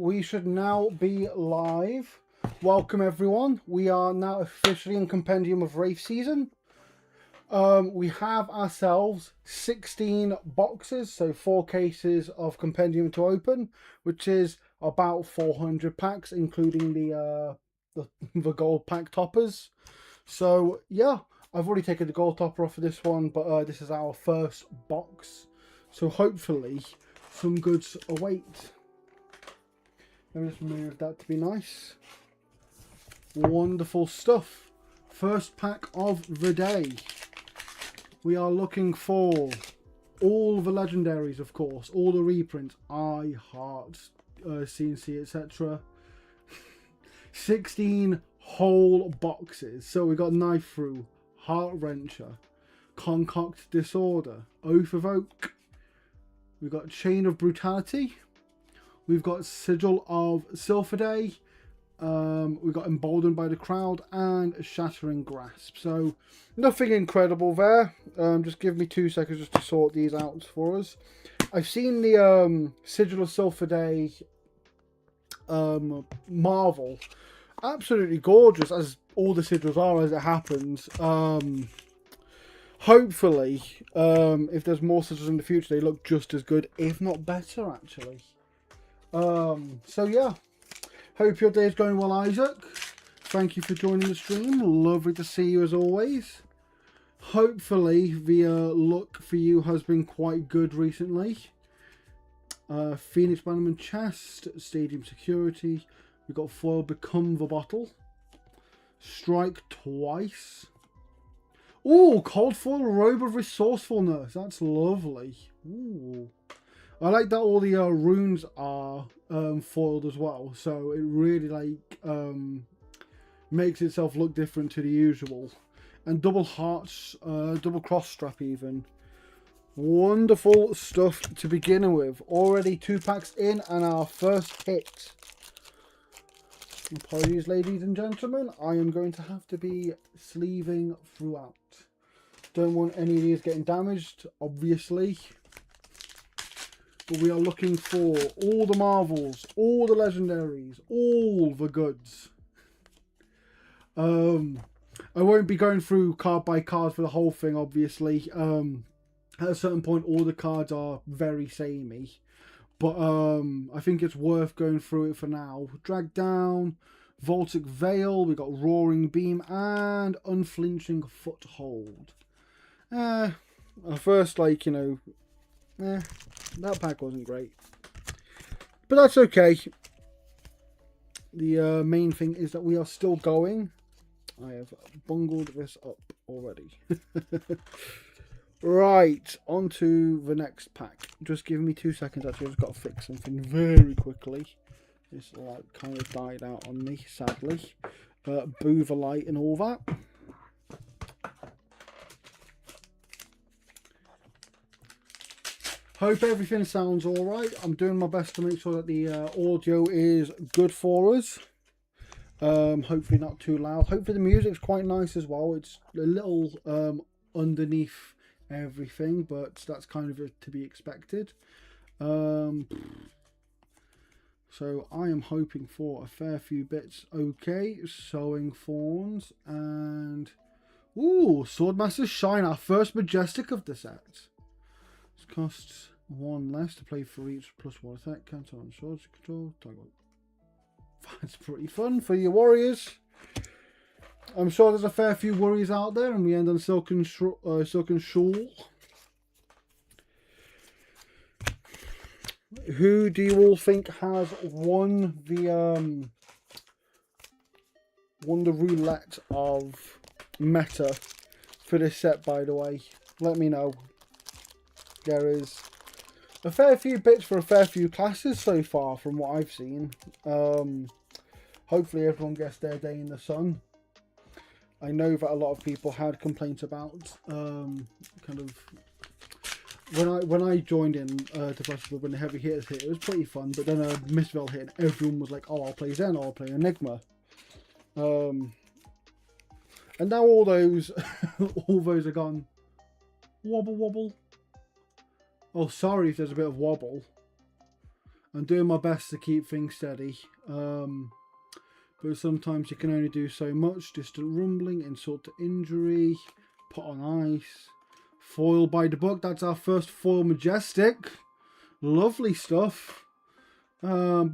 we should now be live. Welcome everyone. We are now officially in Compendium of Rathe season. We have ourselves 16 boxes, so 4 cases of Compendium to open, which is about 400 packs, including the gold pack toppers. So yeah, I've already taken the gold topper off of this one, but this is our first box. So hopefully some goods await. Let me just move that to be nice. Wonderful stuff. First pack of the day. We are looking for all the legendaries, of course, all the reprints, I, Heart, CNC, etc. 16 whole boxes. So we got Knife Through, Heart Wrencher, Concoct Disorder, Oath of Oak. We've got Chain of Brutality. We've got Sigil of Silphidae. We've got Emboldened by the Crowd and Shattering Grasp. So nothing incredible there. Just give me 2 seconds just to sort these out for us. I've seen the Sigil of Silphidae Marvel. Absolutely gorgeous, as all the sigils are as it happens. Hopefully, if there's more sigils in the future, they look just as good, if not better, actually. So yeah, hope your day is going well, Isaac. Thank you for joining the stream. Lovely to see you as always. Hopefully the luck for you has been quite good recently. Phoenix Bannerman Chest, Stadium Security. We've got foil Become the Bottle. Strike Twice. Ooh, Cold Foil Robe of Resourcefulness. That's lovely. Ooh. I like that all the runes are foiled as well, so it really makes itself look different to the usual. And double hearts, double cross strap even. Wonderful stuff to begin with. Already 2 packs in and our first hit. Apologies, ladies and gentlemen. I am going to have to be sleeving throughout. Don't want any of these getting damaged, obviously. But we are looking for all the Marvels, all the Legendaries, all the goods. I won't be going through card by card for the whole thing, obviously. At a certain point, all the cards are very samey. But I think it's worth going through it for now. Drag Down, Voltic Veil, we got Roaring Beam, and Unflinching Foothold. First, that pack wasn't great, but that's okay. The main thing is that we are still going. I have bungled this up already. Right, on to the next pack. Just give me 2 seconds, actually. I've just got to fix something very quickly. This light kind of died out on me, sadly. Boo the light and all that. Hope everything sounds alright. I'm doing my best to make sure that the audio is good for us. Hopefully not too loud. Hopefully the music's quite nice as well. It's a little underneath everything, but that's kind of to be expected. So I am hoping for a fair few bits. Okay, Sowing Thorns and... Ooh, Swordmaster's Shine, our first Majestic of the set. Costs 1 less to play for each +1 attack. Cancel on swords control. That's pretty fun for your warriors. I'm sure there's a fair few worries out there, and we end on Silken Shawl. Who do you all think has won the roulette of meta for this set? By the way, let me know. There is a fair few bits for a fair few classes so far from what I've seen. Hopefully everyone gets their day in the sun. I know that a lot of people had complaints about kind of when I joined in to Festival when the heavy hitters hit, it was pretty fun, but then Mistveil hit and everyone was like, oh, I'll play Zen, I'll play Enigma. And now all those are gone. Wobble wobble. Oh, sorry if there's a bit of wobble. I'm doing my best to keep things steady. But sometimes you can only do so much. Distant rumbling, insult to injury, put on ice. Foil by the book. That's our first foil majestic. Lovely stuff. So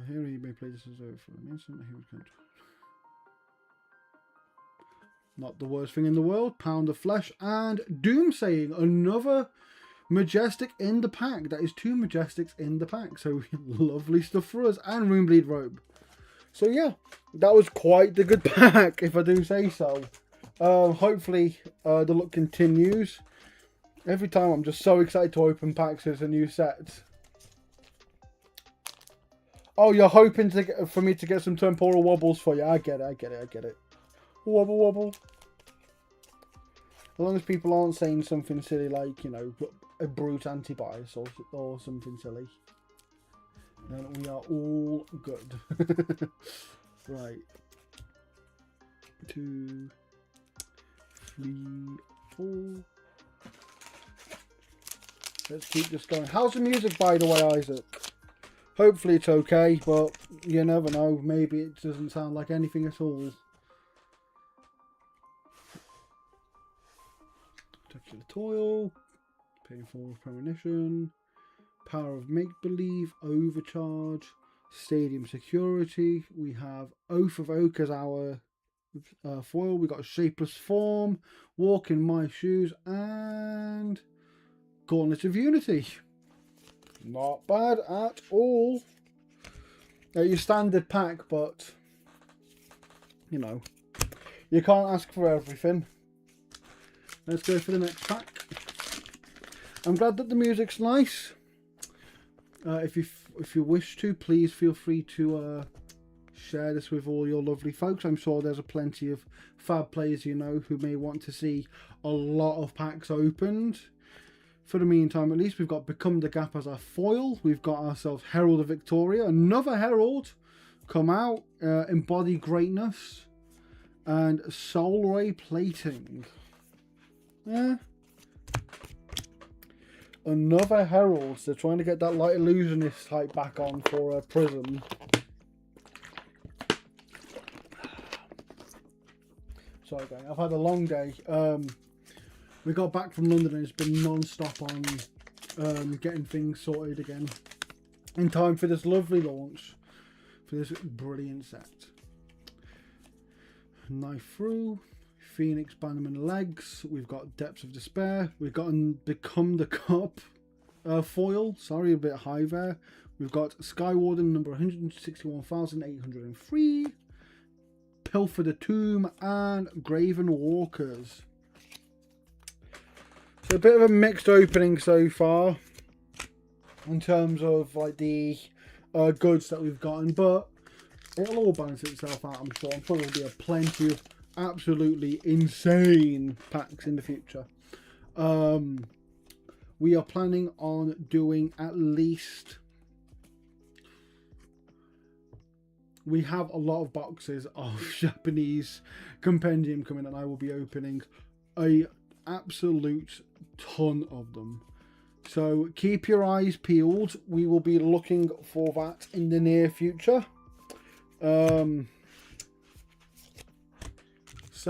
here you may play this as over for an instant. Not the worst thing in the world. Pound of Flesh and Doomsaying. Another majestic in the pack. That is 2 majestics in the pack. So lovely stuff for us. And Runebleed Robe. So yeah, that was quite the good pack, if I do say so. Hopefully the luck continues. Every time I'm just so excited to open packs as a new set. Oh, you're hoping for me to get some temporal wobbles for you. I get it. Wobble wobble. As long as people aren't saying something silly like, you know, a brute anti-bias or something silly, then we are all good. Right. 2, 3, 4. Let's keep this going. How's the music, by the way, Isaac? Hopefully it's okay, but you never know. Maybe it doesn't sound like anything at all. Touch of the Toil. Painful Premonition. Power of Make-Believe. Overcharge. Stadium Security. We have Oath of Oak as our foil. We got Shapeless Form. Walk in My Shoes. And Gauntlet of Unity. Not bad at all. Your standard pack, but you know, you can't ask for everything. Let's go for the next pack. I'm glad that the music's nice. If you wish to, please feel free to share this with all your lovely folks. I'm sure there's a plenty of fab players you know who may want to see a lot of packs opened. For the meantime, at least, we've got Become the Gap as our foil. We've got ourselves Herald of Victoria. Another Herald come out. Embody Greatness. And Soul Ray Plating. Yeah. Another Herald. They're trying to get that Light Illusionist type back on for Prism. Sorry, gang. I've had a long day. We got back from London and it's been non-stop on getting things sorted again in time for this lovely launch for this brilliant set. Knife Through, Phoenix Bannerman Legs, we've got Depths of Despair, we've got Become the Cup foil, sorry, a bit high there. We've got Skywarden number 161,803, Pilfer the Tomb, and Graven Walkers. So a bit of a mixed opening so far in terms of like the goods that we've gotten, but it'll all balance itself out, I'm sure. I'm sure there'll be plenty of absolutely insane packs in the future. We are planning on doing at least... We have a lot of boxes of Japanese compendium coming, and I will be opening a absolute ton of them. So keep your eyes peeled. We will be looking for that in the near future. So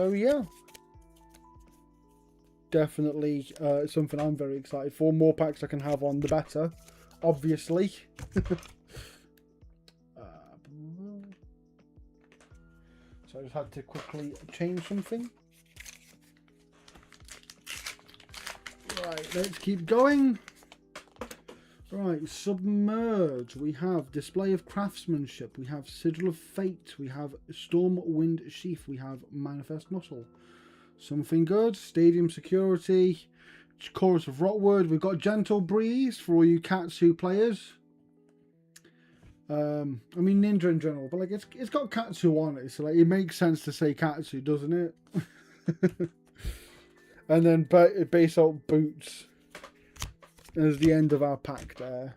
yeah, definitely something I'm very excited for. More packs I can have on, the better, obviously. So I just had to quickly change something. Right, let's keep going. Right, Submerge. We have Display of Craftsmanship. We have Sigil of Fate. We have Stormwind Sheath. We have Manifest Muscle. Something good. Stadium Security. Chorus of Rotwood. We've got Gentle Breeze for all you Katsu players. I mean Ninja in general, but like it's got Katsu on it, so like it makes sense to say Katsu, doesn't it? And then base out Boots as the end of our pack there.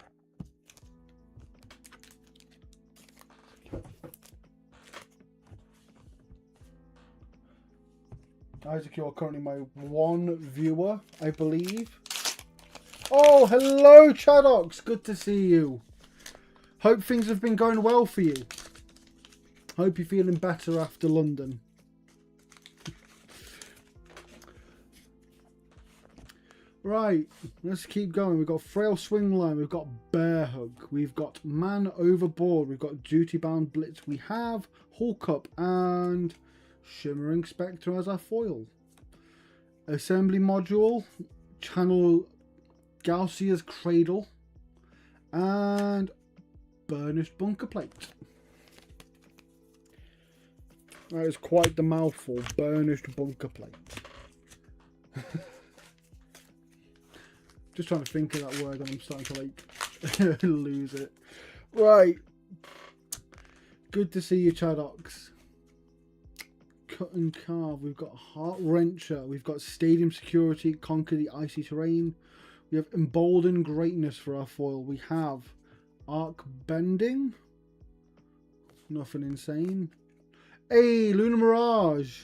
Isaac, you're currently my one viewer, I believe. Oh, hello, Chadox. Good to see you. Hope things have been going well for you. Hope you're feeling better after London. Right, let's keep going. We've got Frail Swing Line, we've got Bear Hug, we've got Man Overboard, we've got Duty Bound Blitz, we have Hulk Up and Shimmering Spectre as our foil. Assembly Module, Channel Gaussia's Cradle, and Burnished Bunker Plate. That is quite the mouthful, Burnished Bunker Plate. Just trying to think of that word and I'm starting to like lose it. Right. Good to see you, Chadox. Cut and Carve. We've got Heart Wrencher. We've got Stadium Security, Conquer the Icy Terrain. We have Emboldened Greatness for our foil. We have Arc Bending. Nothing insane. Hey, Lunar Mirage.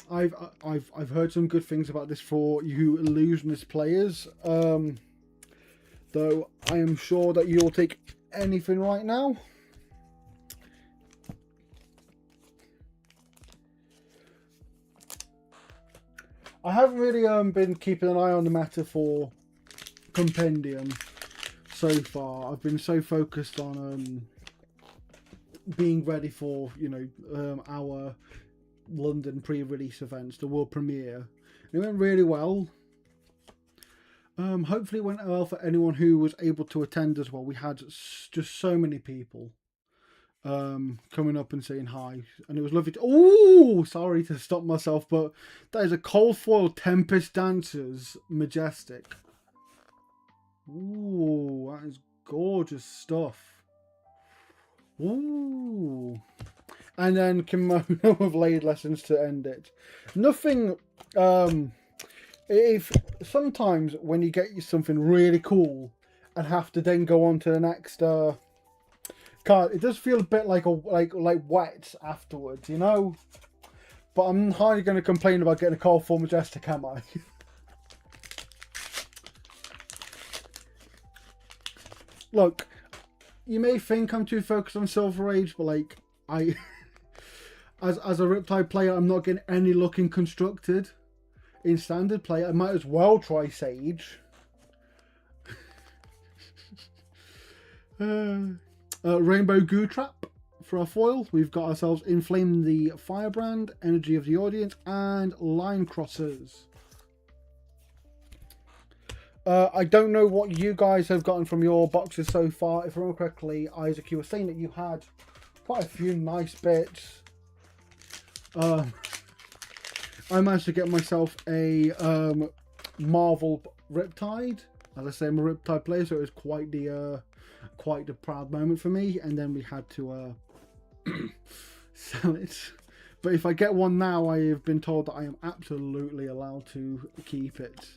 I've heard some good things about this for you illusionist players. Though I am sure that you'll take anything right now. I haven't really been keeping an eye on the meta for Compendium so far. I've been so focused on being ready for, you know, our London pre-release events, the world premiere. It went really well. Hopefully it went well for anyone who was able to attend as well. We had just so many people coming up and saying hi, and it was lovely to... Oh, sorry to stop myself, but that is a cold foil Tempest Dancers Majestic. Ooh, that is gorgeous stuff. Ooh. And then Kimono of Blade Lessons to end it. Nothing, if sometimes when you get something really cool and have to then go on to the next card, it does feel a bit like wet afterwards, you know? But I'm hardly going to complain about getting a Cold Foil Majestic, am I? Look, you may think I'm too focused on Silver Age, but like, As a Riptide player, I'm not getting any luck in Constructed. In Standard play, I might as well try Sage. Rainbow Goo Trap for our foil. We've got ourselves Inflame the Firebrand, Energy of the Audience, and Line Crossers. I don't know what you guys have gotten from your boxes so far. If I remember correctly, Isaac, you were saying that you had quite a few nice bits. I managed to get myself a Marvel Riptide. As I say, I'm a Riptide player, so it was quite the proud moment for me. And then we had to sell it. But if I get one now, I have been told that I am absolutely allowed to keep it.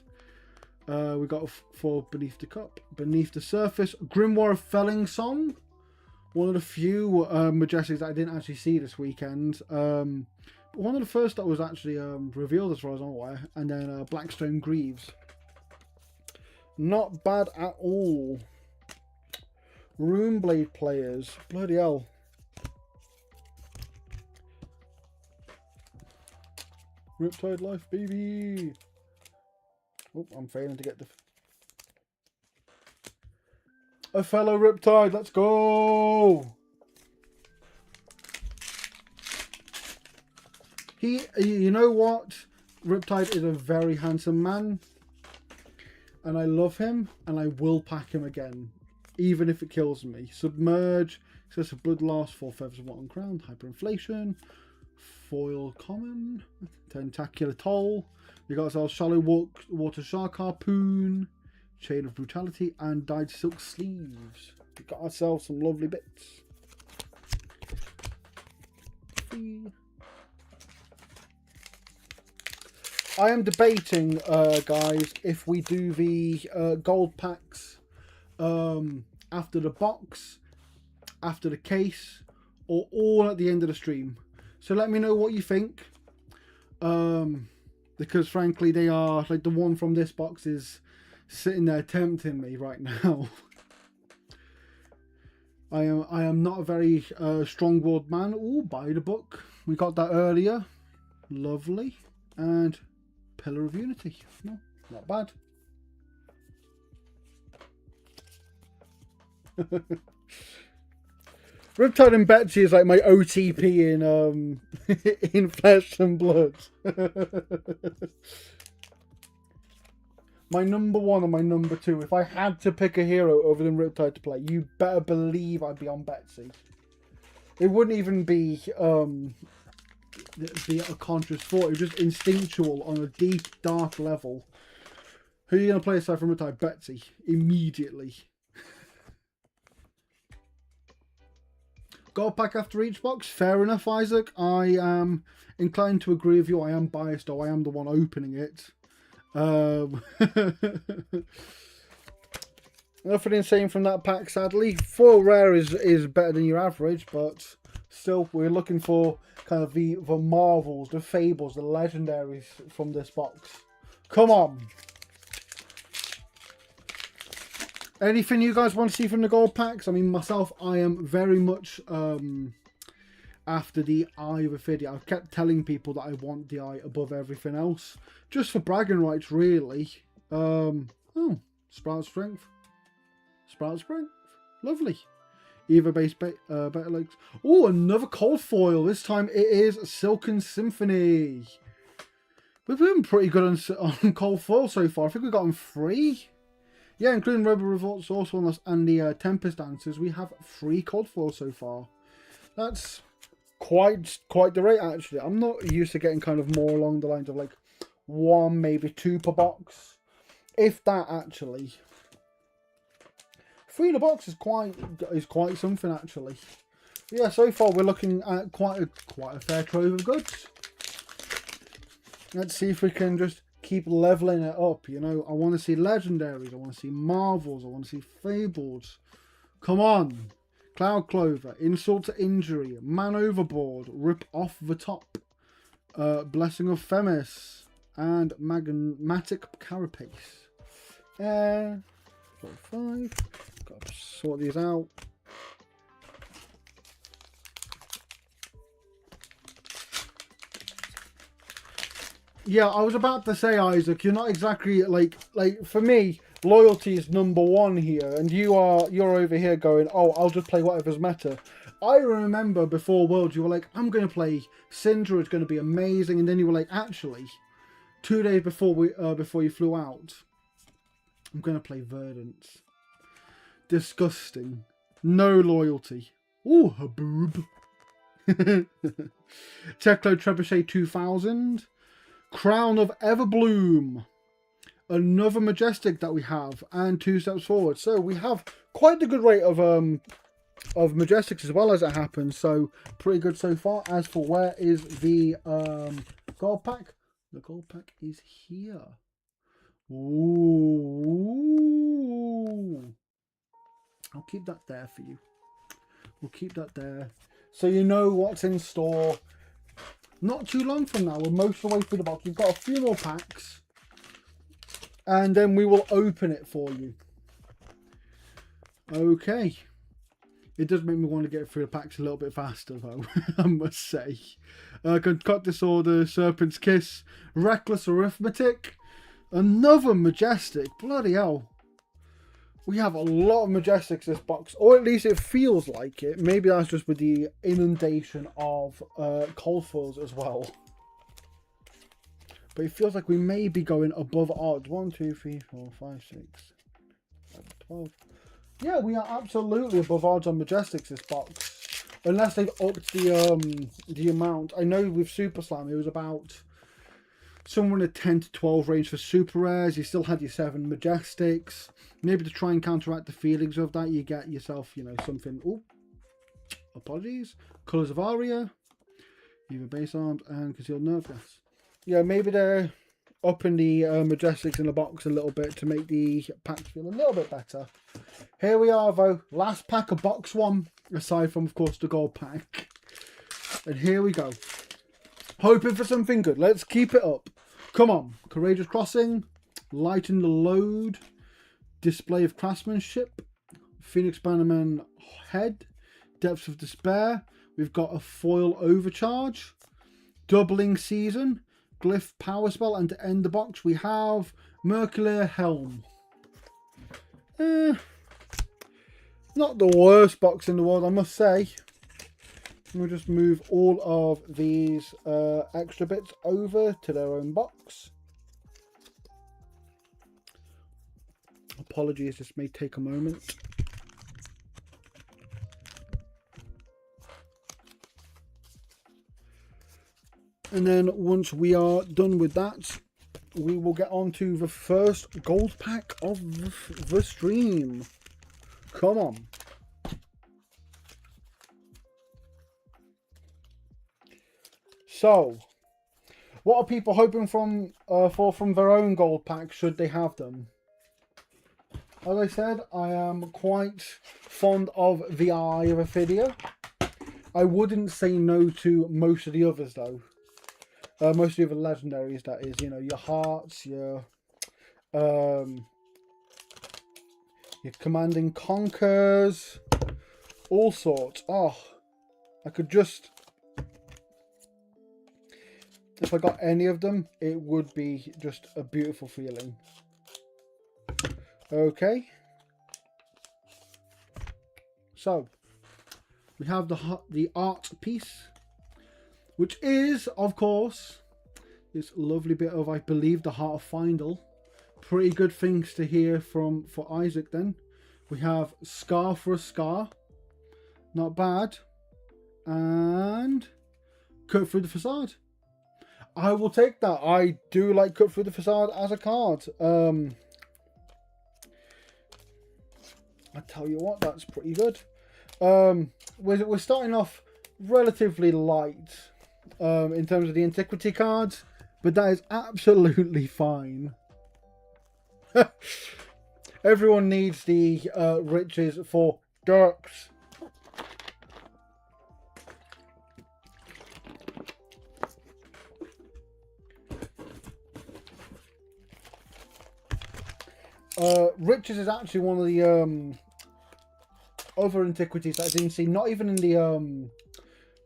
We got for Beneath the Cup, Beneath the Surface, Grimoire of Felling Song. One of the few Majestics that I didn't actually see this weekend. One of the first that was actually revealed as far as I'm aware. And then Blackstone Greaves. Not bad at all. Runeblade players. Bloody hell. Riptide Life, baby. Oh, I'm failing to get the... A fellow Riptide, let's go! You know what? Riptide is a very handsome man. And I love him, and I will pack him again. Even if it kills me. Submerge, excessive blood loss, 4 feathers of Rotten Crown, hyperinflation, foil common, tentacular toll. We got ourselves shallow water shark harpoon, chain of brutality, and dyed silk sleeves. We got ourselves some lovely bits. I am debating, guys, if we do the gold packs after the box, after the case, or all at the end of the stream. So let me know what you think. Because frankly, they are, like, the one from this box is sitting there tempting me right now. I am not a very strong-willed man. Oh, buy the book. We got that earlier. Lovely. And Pillar of Unity. No, not bad. Riptide and Betsy is like my OTP in in Flesh and Blood. My number 1 and my number 2. If I had to pick a hero other than Riptide to play, you better believe I'd be on Betsy. It wouldn't even be a conscious thought. It was just instinctual on a deep, dark level. Who are you going to play aside from Riptide? Betsy. Immediately. Gold pack after each box. Fair enough, Isaac. I am inclined to agree with you. I am biased, though. I am the one opening it. Nothing insane from that pack, sadly. 4 rare is better than your average, but still, we're looking for kind of the marvels, the fables, the legendaries from this box. Come on. Anything you guys want to see from the gold packs? I mean, myself, I am very much after the eye of Ophidia. I've kept telling people that I want the eye above everything else. Just for bragging rights, really. Oh, Sprout Strength. Sprout Strength. Lovely. Eva base better legs. Oh, another cold foil. This time it is Silken Symphony. We've been pretty good on cold foil so far. I think we've gotten 3. Yeah, including Rebel Revolt, Sorceress, and the Tempest Dancers, we have 3 cold foils so far. That's quite the rate, actually. I'm not used to getting kind of more along the lines of like 1, maybe 2 per box, if that, actually. 3 in a box is quite something, actually. But yeah, so far we're looking at quite a fair trove of goods. Let's see if we can just keep leveling it up. You know, I want to see legendaries, I want to see marvels, I want to see fables. Come on. Cloud Clover, Insult to Injury, Man Overboard, Rip Off the Top, Blessing of Themis, and Magmatic Carapace. 4, 5. Got to sort these out. Yeah, I was about to say, Isaac, you're not exactly like for me, loyalty is number 1 here, and you're over here going, oh, I'll just play whatever's meta. I remember before Worlds, you were like, I'm going to play Syndra, it's going to be amazing, and then you were like, actually, 2 days before you flew out, I'm going to play Verdant. Disgusting. No loyalty. Ooh, Haboob. Teklo Trebuchet 2000. Crown of Everbloom. Another Majestic that we have, and 2 steps forward. So we have quite a good rate of Majestics as well, as it happens. So pretty good so far. As for where is the gold pack? The gold pack is here. Ooh. I'll keep that there for you. We'll keep that there, so you know what's in store. Not too long from now, we're most of the way through the box. We've got a few more packs, and then we will open it for you. Okay. It does make me want to get through the packs a little bit faster, though, I must say. Concoct Disorder, Serpent's Kiss, Reckless Arithmetic, another Majestic. Bloody hell. We have a lot of Majestics this box, or at least it feels like it. Maybe that's just with the inundation of cold foils as well. But it feels like we may be going above odds. 1, 2, 3, 4, 5, 6, 7, 12. Yeah, we are absolutely above odds on Majestics this box. Unless they've upped the amount. I know with Super Slam it was about somewhere in the 10 to 12 range for super rares. You still had your 7 Majestics. Maybe to try and counteract the feelings of that, you get yourself, you know, something. Oh, apologies. Colours of Aria, either base arms and concealed nerve gas. Yeah, maybe they're upping the Majestics in the box a little bit to make the packs feel a little bit better. Here we are, though. Last pack of box 1, aside from, of course, the gold pack. And here we go. Hoping for something good. Let's keep it up. Come on. Courageous Crossing. Lighten the Load. Display of Craftsmanship. Phoenix Bannerman head, Depths of Despair. We've got a foil Overcharge, Doubling Season, Glyph Power Spell, and to end the box we have Mercurial Helm. Not the worst box in the world, I must say. We'll just move all of these extra bits over to their own box. Apologies, this may take a moment. And then once we are done with that, we will get on to the first gold pack of the stream. Come on. So, what are people hoping from their own gold packs should they have them? As I said, I am quite fond of the Eye of Ophidia. I wouldn't say no to most of the others though. Most of the other legendaries, that is, you know, your Hearts, your Commanding Conquers, all sorts. Oh, I could just, if I got any of them, it would be just a beautiful feeling. Okay. So, we have the art piece, which is, of course, this lovely bit of, I believe, the Heart of Findle. Pretty good things to hear for Isaac then. We have Scar for a Scar. Not bad. And Cut Through the Facade. I will take that. I do like Cut Through the Facade as a card. I tell you what, that's pretty good. We're starting off relatively light in terms of the antiquity cards, but that is absolutely fine. Everyone needs the riches for Dirks. Riches is actually one of the other antiquities that I didn't see. Not even in the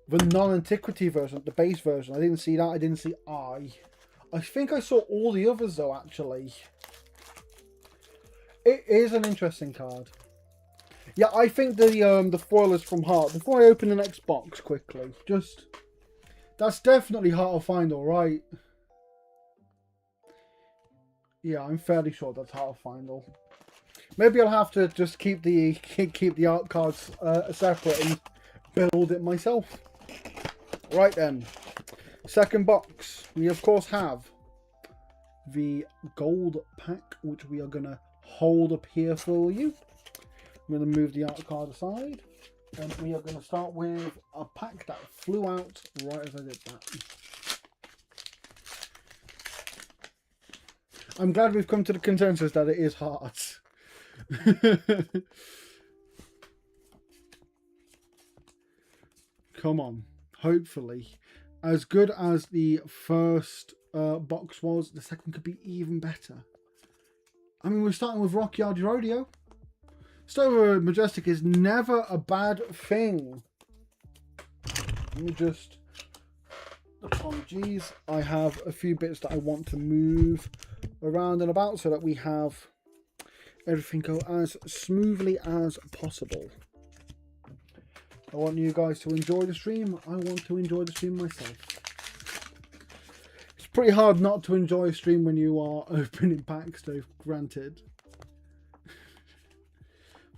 non-antiquity version, the base version. I didn't see that. I didn't see I think I saw all the others though. Actually, it is an interesting card. Yeah, I think the foil is from Heart. Before I open the next box quickly, that's definitely Heart of Findle, right? Yeah, I'm fairly sure that's Heart of Findle. Maybe I'll have to just keep the art cards separate and build it myself. Right then, second box. We of course have the gold pack, which we are gonna hold up here for you. I'm gonna move the art card aside, and we are gonna start with a pack that flew out right as I did that. I'm glad we've come to the consensus that it is Hearts. Come on. Hopefully. As good as the first box was, the second could be even better. I mean, we're starting with Rockyard Rodeo. Stover Majestic is never a bad thing. Let me just... Apologies. I have a few bits that I want to move around and about so that we have everything go as smoothly as possible. I want you guys to enjoy the stream. I want to enjoy the stream myself. It's pretty hard not to enjoy a stream when you are opening packs, though, granted.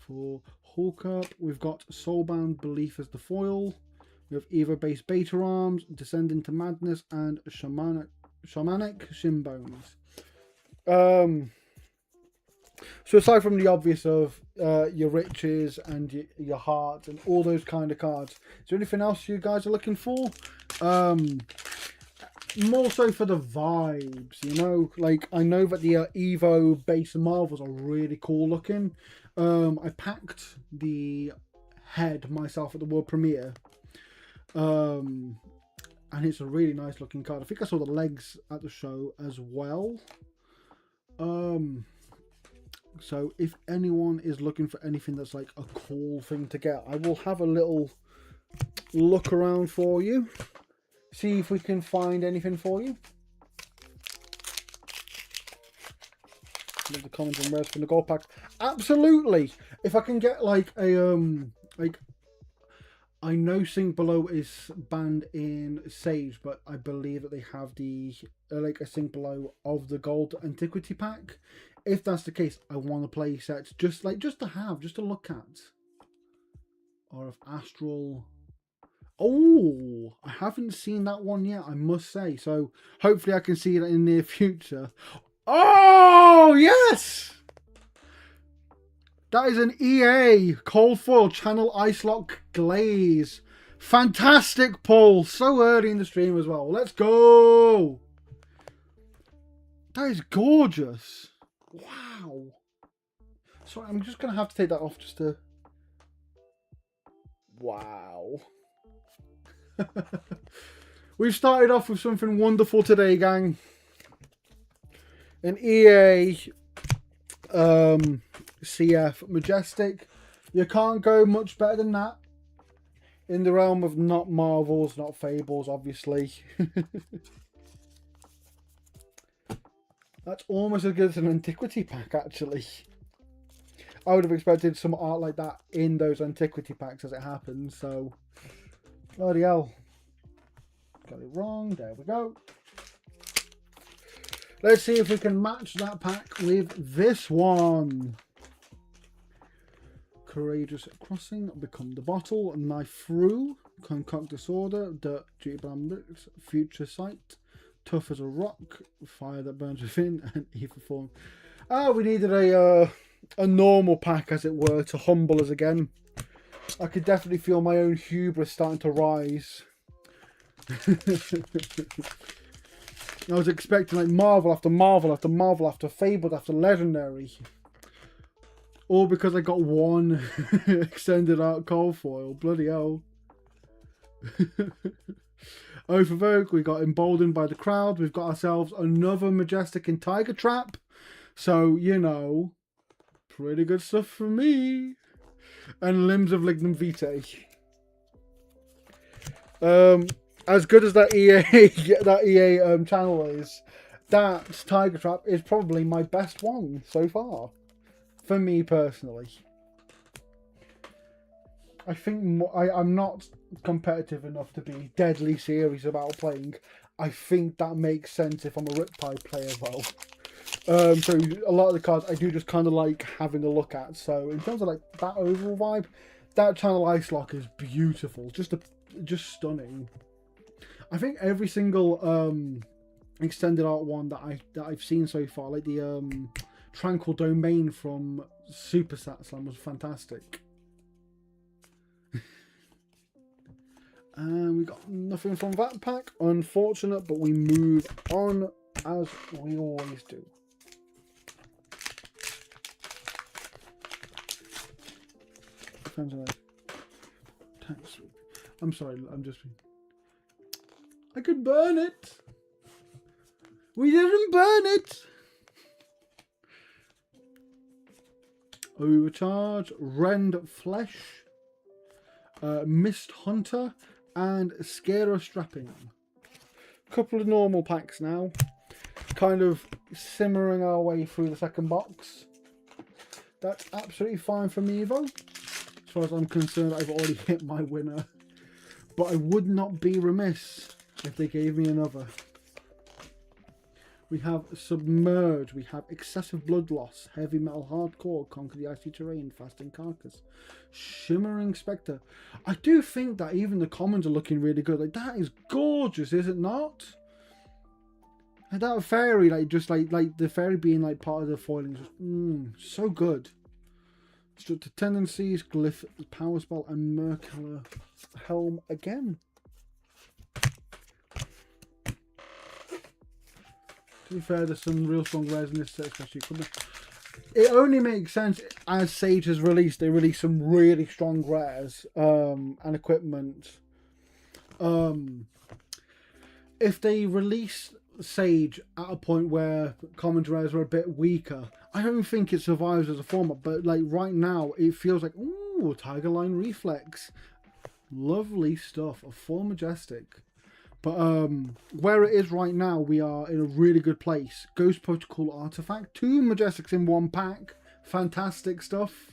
For Hawkup, we've got Soulbound Belief as the foil. We have Evo-based Beta Arms, Descend into Madness, and Shamanic Shinbones. So aside from the obvious of your riches and your heart and all those kind of cards, is there anything else you guys are looking for? More so for the vibes, you know? Like, I know that the Evo base Marvels are really cool looking. I packed the head myself at the world premiere. And it's a really nice looking card. I think I saw the legs at the show as well. So if anyone is looking for anything that's like a cool thing to get, I will have a little look around for you. See if we can find anything for you. The comments and rares from the gold pack. Absolutely. If I can get like a like, I know Sink Below is banned in Sage, but I believe that they have the like a Sink Below of the gold antiquity pack. If that's the case, I want to play sets just to have, just to look at. Or of Astral. Oh, I haven't seen that one yet, I must say. So hopefully I can see that in the near future. Oh, yes! That is an EA Cold Foil Channel Ice Lock Glaze. Fantastic pull. So early in the stream as well. Let's go. That is gorgeous. Wow. Sorry, I'm just going to have to take that off just to... Wow. We've started off with something wonderful today, gang. An EA CF Majestic. You can't go much better than that. In the realm of not Marvels, not Fables, obviously. That's almost as good as an Antiquity pack, actually. I would have expected some art like that in those Antiquity packs as it happens, so... Bloody hell. Got it wrong. There we go. Let's see if we can match that pack with this one. Courageous Crossing, Become the Bottle, Knife Through, Concoct Disorder, Dirt, Duty Blambricks, Future Sight, Tough as a Rock, Fire That Burns Within, and Evil Form. We needed a normal pack, as it were, to humble us again. I could definitely feel my own hubris starting to rise. I was expecting like Marvel after Marvel after Marvel after Fabled after Legendary. All because I got one extended art cold foil. Bloody hell. Oh, for Vogue, we got Emboldened by the Crowd. We've got ourselves another Majestic in Tiger Trap. So, you know, pretty good stuff for me. And Limbs of Lignum Vitae. As good as that EA channel is, that Tiger Trap is probably my best one so far, for me personally. I think I'm not competitive enough to be deadly serious about playing. I think that makes sense if I'm a Riptide player though. So a lot of the cards I do just kind of like having a look at. So in terms of like that overall vibe, that Channel Ice Lock is beautiful, just stunning. I think every single extended art one that I've seen so far, like the Tranquil Domain from Super Slam was fantastic. And we got nothing from that pack, unfortunate, but we move on as we always do. I'm sorry, I could burn it. We didn't burn it. Overcharge, Rend Flesh, Mist Hunter, and Scarer Strapping. Couple of normal packs now. Kind of simmering our way through the second box. That's absolutely fine for me though. As far as I'm concerned, I've already hit my winner. But I would not be remiss if they gave me another. We have Submerge, we have Excessive Blood Loss, Heavy Metal Hardcore, Conquer the Icy Terrain, Fasting Carcass, Shimmering Spectre. I do think that even the commons are looking really good. Like, that is gorgeous, is it not? And that fairy, like, just like the fairy being like part of the foiling, just so good. Destructive Tendencies, Glyph, Power Spell, and Mercula Helm again. To be fair, there's some real strong rares in this set, especially. It only makes sense as Sage has released. They release some really strong rares and equipment. If they release Sage at a point where common rares are a bit weaker, I don't think it survives as a format, but like right now it feels like, ooh, Tiger Line Reflex. Lovely stuff. A full Majestic. But where it is right now, we are in a really good place. Ghost Protocol Artifact. 2 Majestics in 1 pack. Fantastic stuff.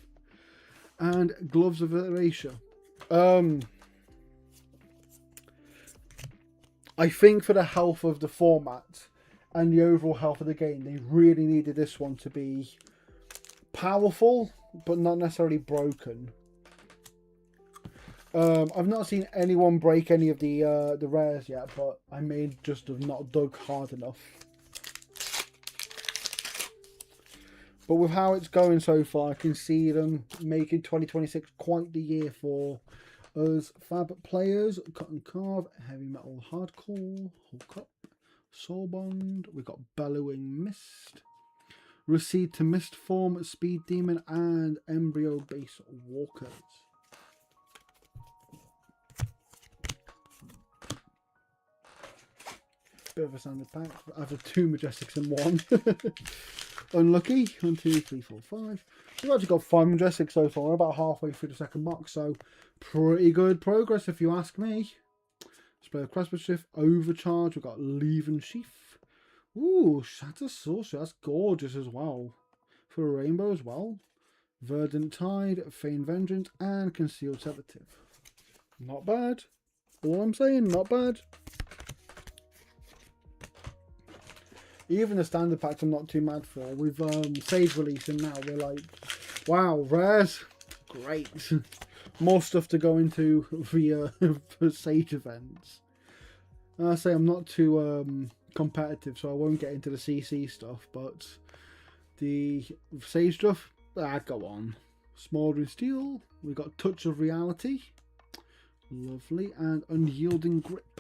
And Gloves of Erasure. I think for the health of the format and the overall health of the game, they really needed this one to be powerful, but not necessarily broken. I've not seen anyone break any of the rares yet, but I may just have not dug hard enough. But with how it's going so far, I can see them making 2026 quite the year for us fab players. Cut and Carve, Heavy Metal Hardcore, Hulk Up, Soulbond. We've got Bellowing Mist, Recede to Mist Form, Speed Demon, and Embryo Base Walkers. Bit of a standard pack. I have 2 Majestics in 1. Unlucky. 1, 2, 3, 4, 5. We've actually got 5 Majestics so far. We're about halfway through the second box, so pretty good progress if you ask me. Display of Craftsmanship, Overcharge. We've got Leave and Sheath. Ooh, Shatter Sorcery. That's gorgeous as well. For a rainbow as well. Verdant Tide, Feign Vengeance, and Concealed Sedative. Not bad. All I'm saying, not bad. Even the standard packs I'm not too mad for. With Sage releasing now, we're like, wow, rares, great. More stuff to go into via for Sage events. And I say I'm not too competitive, so I won't get into the CC stuff, but the Sage stuff, go on. Smouldering Steel, we've got Touch of Reality, lovely, and Unyielding Grip.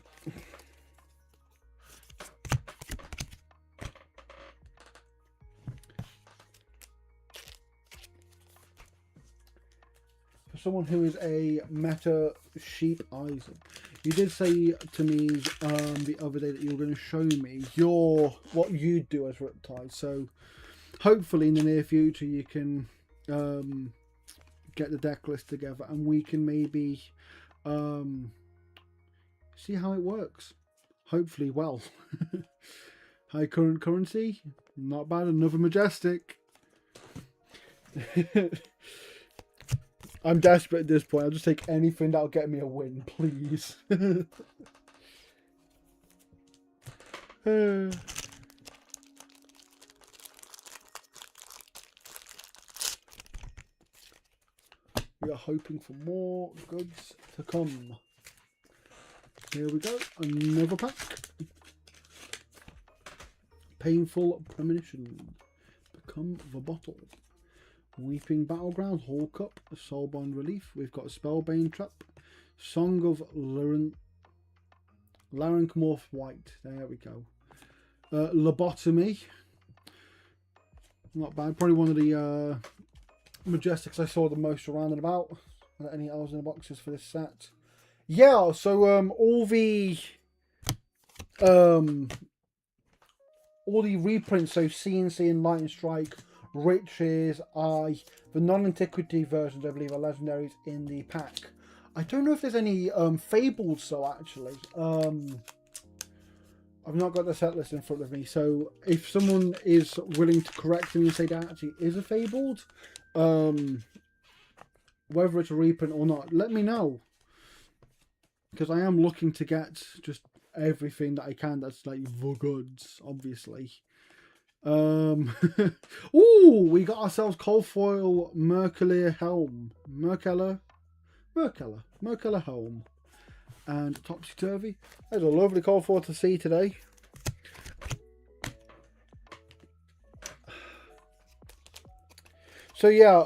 Someone who is a meta sheep, Isaac, you did say to me the other day that you were going to show me what you do as Riptide, so hopefully in the near future you can get the deck list together and we can maybe see how it works. Hopefully well. High current currency, not bad. Another Majestic. I'm desperate at this point. I'll just take anything that'll get me a win, please. We are hoping for more goods to come. Here we go. Another pack. Painful Premonition. Become the Bottle. Weeping Battleground, Hulk Up, Soulbond Relief. We've got a Spellbane Trap, Song of Larynchmorph White. There we go. Lobotomy. Not bad. Probably one of the Majestics I saw the most around and about. Are there any else in the boxes for this set? Yeah. So all the reprints. So CNC and Lightning Strike. Riches, the non-antiquity versions, I believe, are legendaries in the pack. I don't know if there's any fabled, so actually. I've not got the set list in front of me, so if someone is willing to correct me and say that actually is a fabled, whether it's a reprint or not, let me know. Because I am looking to get just everything that I can that's like the goods, obviously. Ooh, we got ourselves Coldfoil Mercallier Helm. Mercallier Helm. And Topsy Turvy. There's a lovely Coldfoil to see today. So yeah,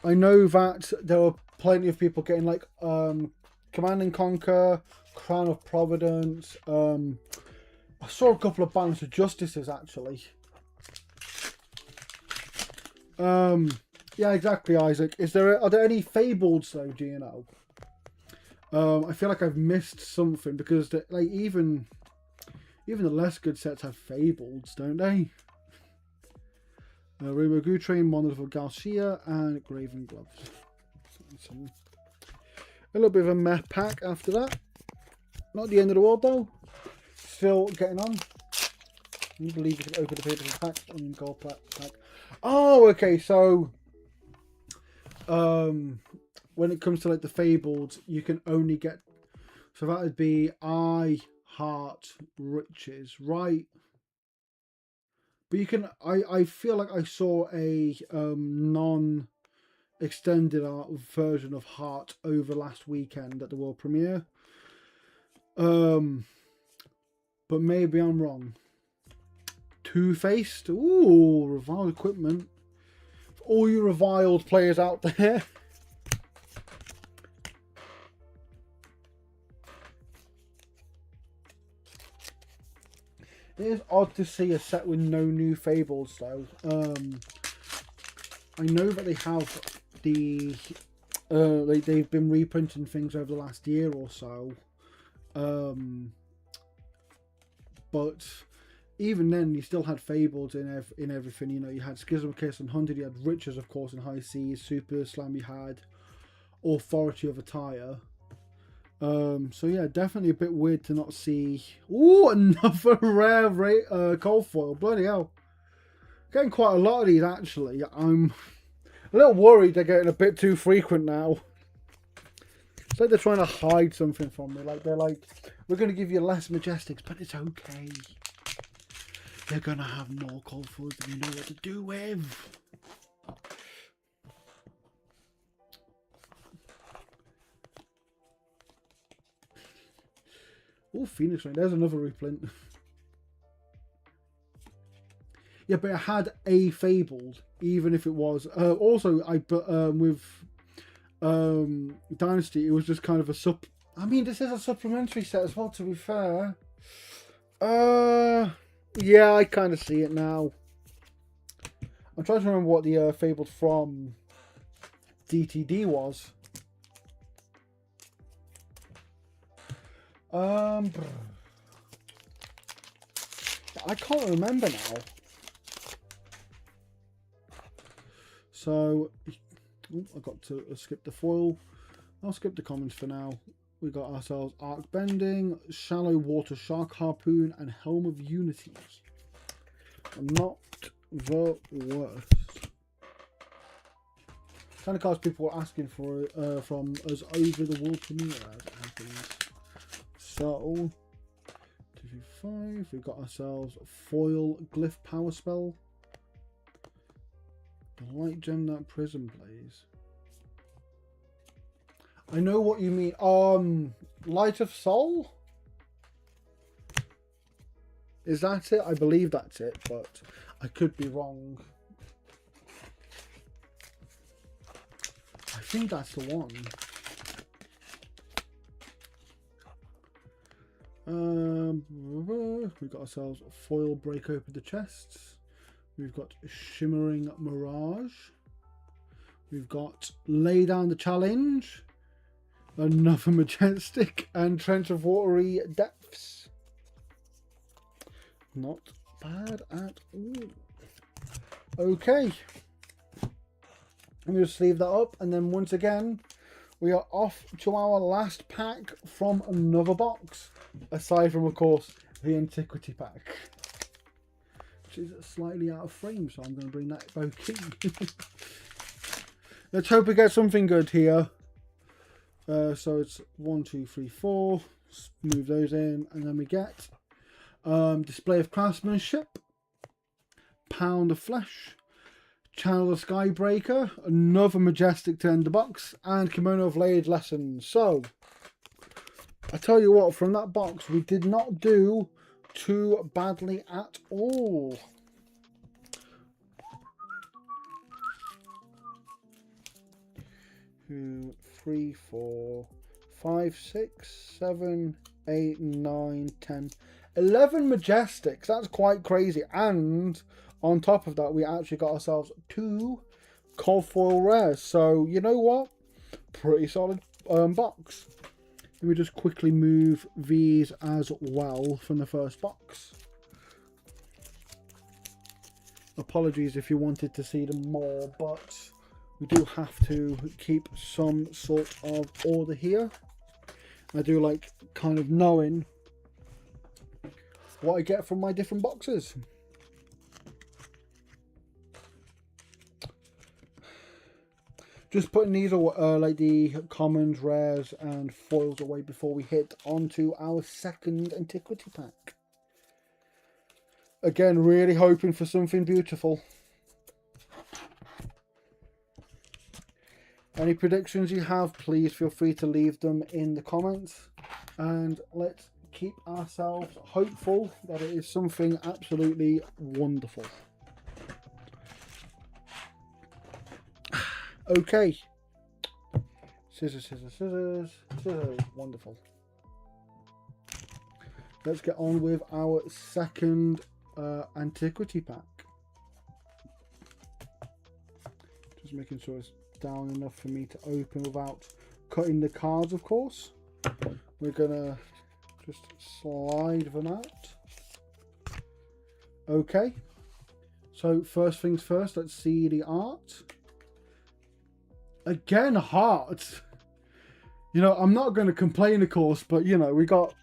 I know that there are plenty of people getting like Command and Conquer, Crown of Providence, I saw a couple of Balance of Justices actually. Yeah, exactly, Isaac. Are there any fabled though? Do you know? I feel like I've missed something because like even the less good sets have fableds, don't they? Rainbow Goo Train, Wonderful Garcia, and Graven Gloves. A little bit of a meh pack after that. Not the end of the world though. Still getting on. Can you believe you can open the paper pack on gold pack? Oh, okay. So, when it comes to like the Fabled, you can only get. So that would be I, Heart, Riches, right? But you can. I feel like I saw a non-extended art version of Heart over last weekend at the world premiere. But maybe I'm wrong. Two-Faced. Ooh, reviled equipment. For all you reviled players out there. It is odd to see a set with no new Fables though. I know that they have the they've been reprinting things over the last year or so. But even then, you still had Fables in everything. You know, you had Schism, Kiss, and Hunted. You had Riches, of course, in High Seas. Super Slam. You had Authority of Attire. So yeah, definitely a bit weird to not see. Ooh, another rare cold foil. Bloody hell, getting quite a lot of these actually. I'm a little worried they're getting a bit too frequent now. It's like they're trying to hide something from me. Like they're like, we're going to give you less Majestics, but it's okay. They're going to have more cold foils than you know what to do with. Oh, Phoenix Rain. There's another reprint. Yeah, but it had a Fabled, even if it was. Also, with Dynasty, it was just kind of a I mean, this is a supplementary set as well, to be fair. Yeah, I kind of see it now. I'm trying to remember what the Fabled from DTD was. I can't remember now. So, I got to skip the foil. I'll skip the commons for now. We got ourselves Arc Bending, Shallow Water Shark Harpoon, and Helm of Unity. Not the worst. Kind of cards people were asking for from us over the world premiere. So, 2, 5. We've got ourselves a foil Glyph Power Spell. The light gem that Prism Blaze. I know what you mean. Light of Soul? Is that it? I believe that's it, but I could be wrong. I think that's the one. We've got ourselves a foil Break Open the Chests. We've got Shimmering Mirage. We've got Lay Down the Challenge. Another Majestic. And Trench of Watery Depths. Not bad at all. Okay. Let me just leave that up. And then once again, we are off to our last pack from another box. Aside from, of course, the Antiquity pack. Which is slightly out of frame, so I'm going to bring that back in. Let's hope we get something good here. So it's 1, 2, 3, 4. Move those in, and then we get Display of Craftsmanship, Pound of Flesh, Channel of Skybreaker, another Majestic to end the box, and Kimono of Layered Lessons. So, I tell you what, from that box, we did not do too badly at all. Two, 3, 4, 5, 6, 7, 8, 9, 10, 11 Majestics. That's quite crazy. And on top of that, we actually got ourselves 2 cold foil rares. So, you know what? Pretty solid box. Let me just quickly move these as well from the first box. Apologies if you wanted to see them more, but we do have to keep some sort of order here. I do like kind of knowing what I get from my different boxes. Just putting these like the commons, rares and foils away before we hit onto our second antiquity pack. Again, really hoping for something beautiful. Any predictions you have, please feel free to leave them in the comments. And let's keep ourselves hopeful that it is something absolutely wonderful. Okay. Scissors, scissors, scissors, scissors. Wonderful. Let's get on with our second antiquity pack. Just making sure it's down enough for me to open without cutting the cards, of course. We're gonna just slide them out. Okay. So first things first, let's see the art. Again, heart. You know, I'm not going to complain, of course, but you know, we got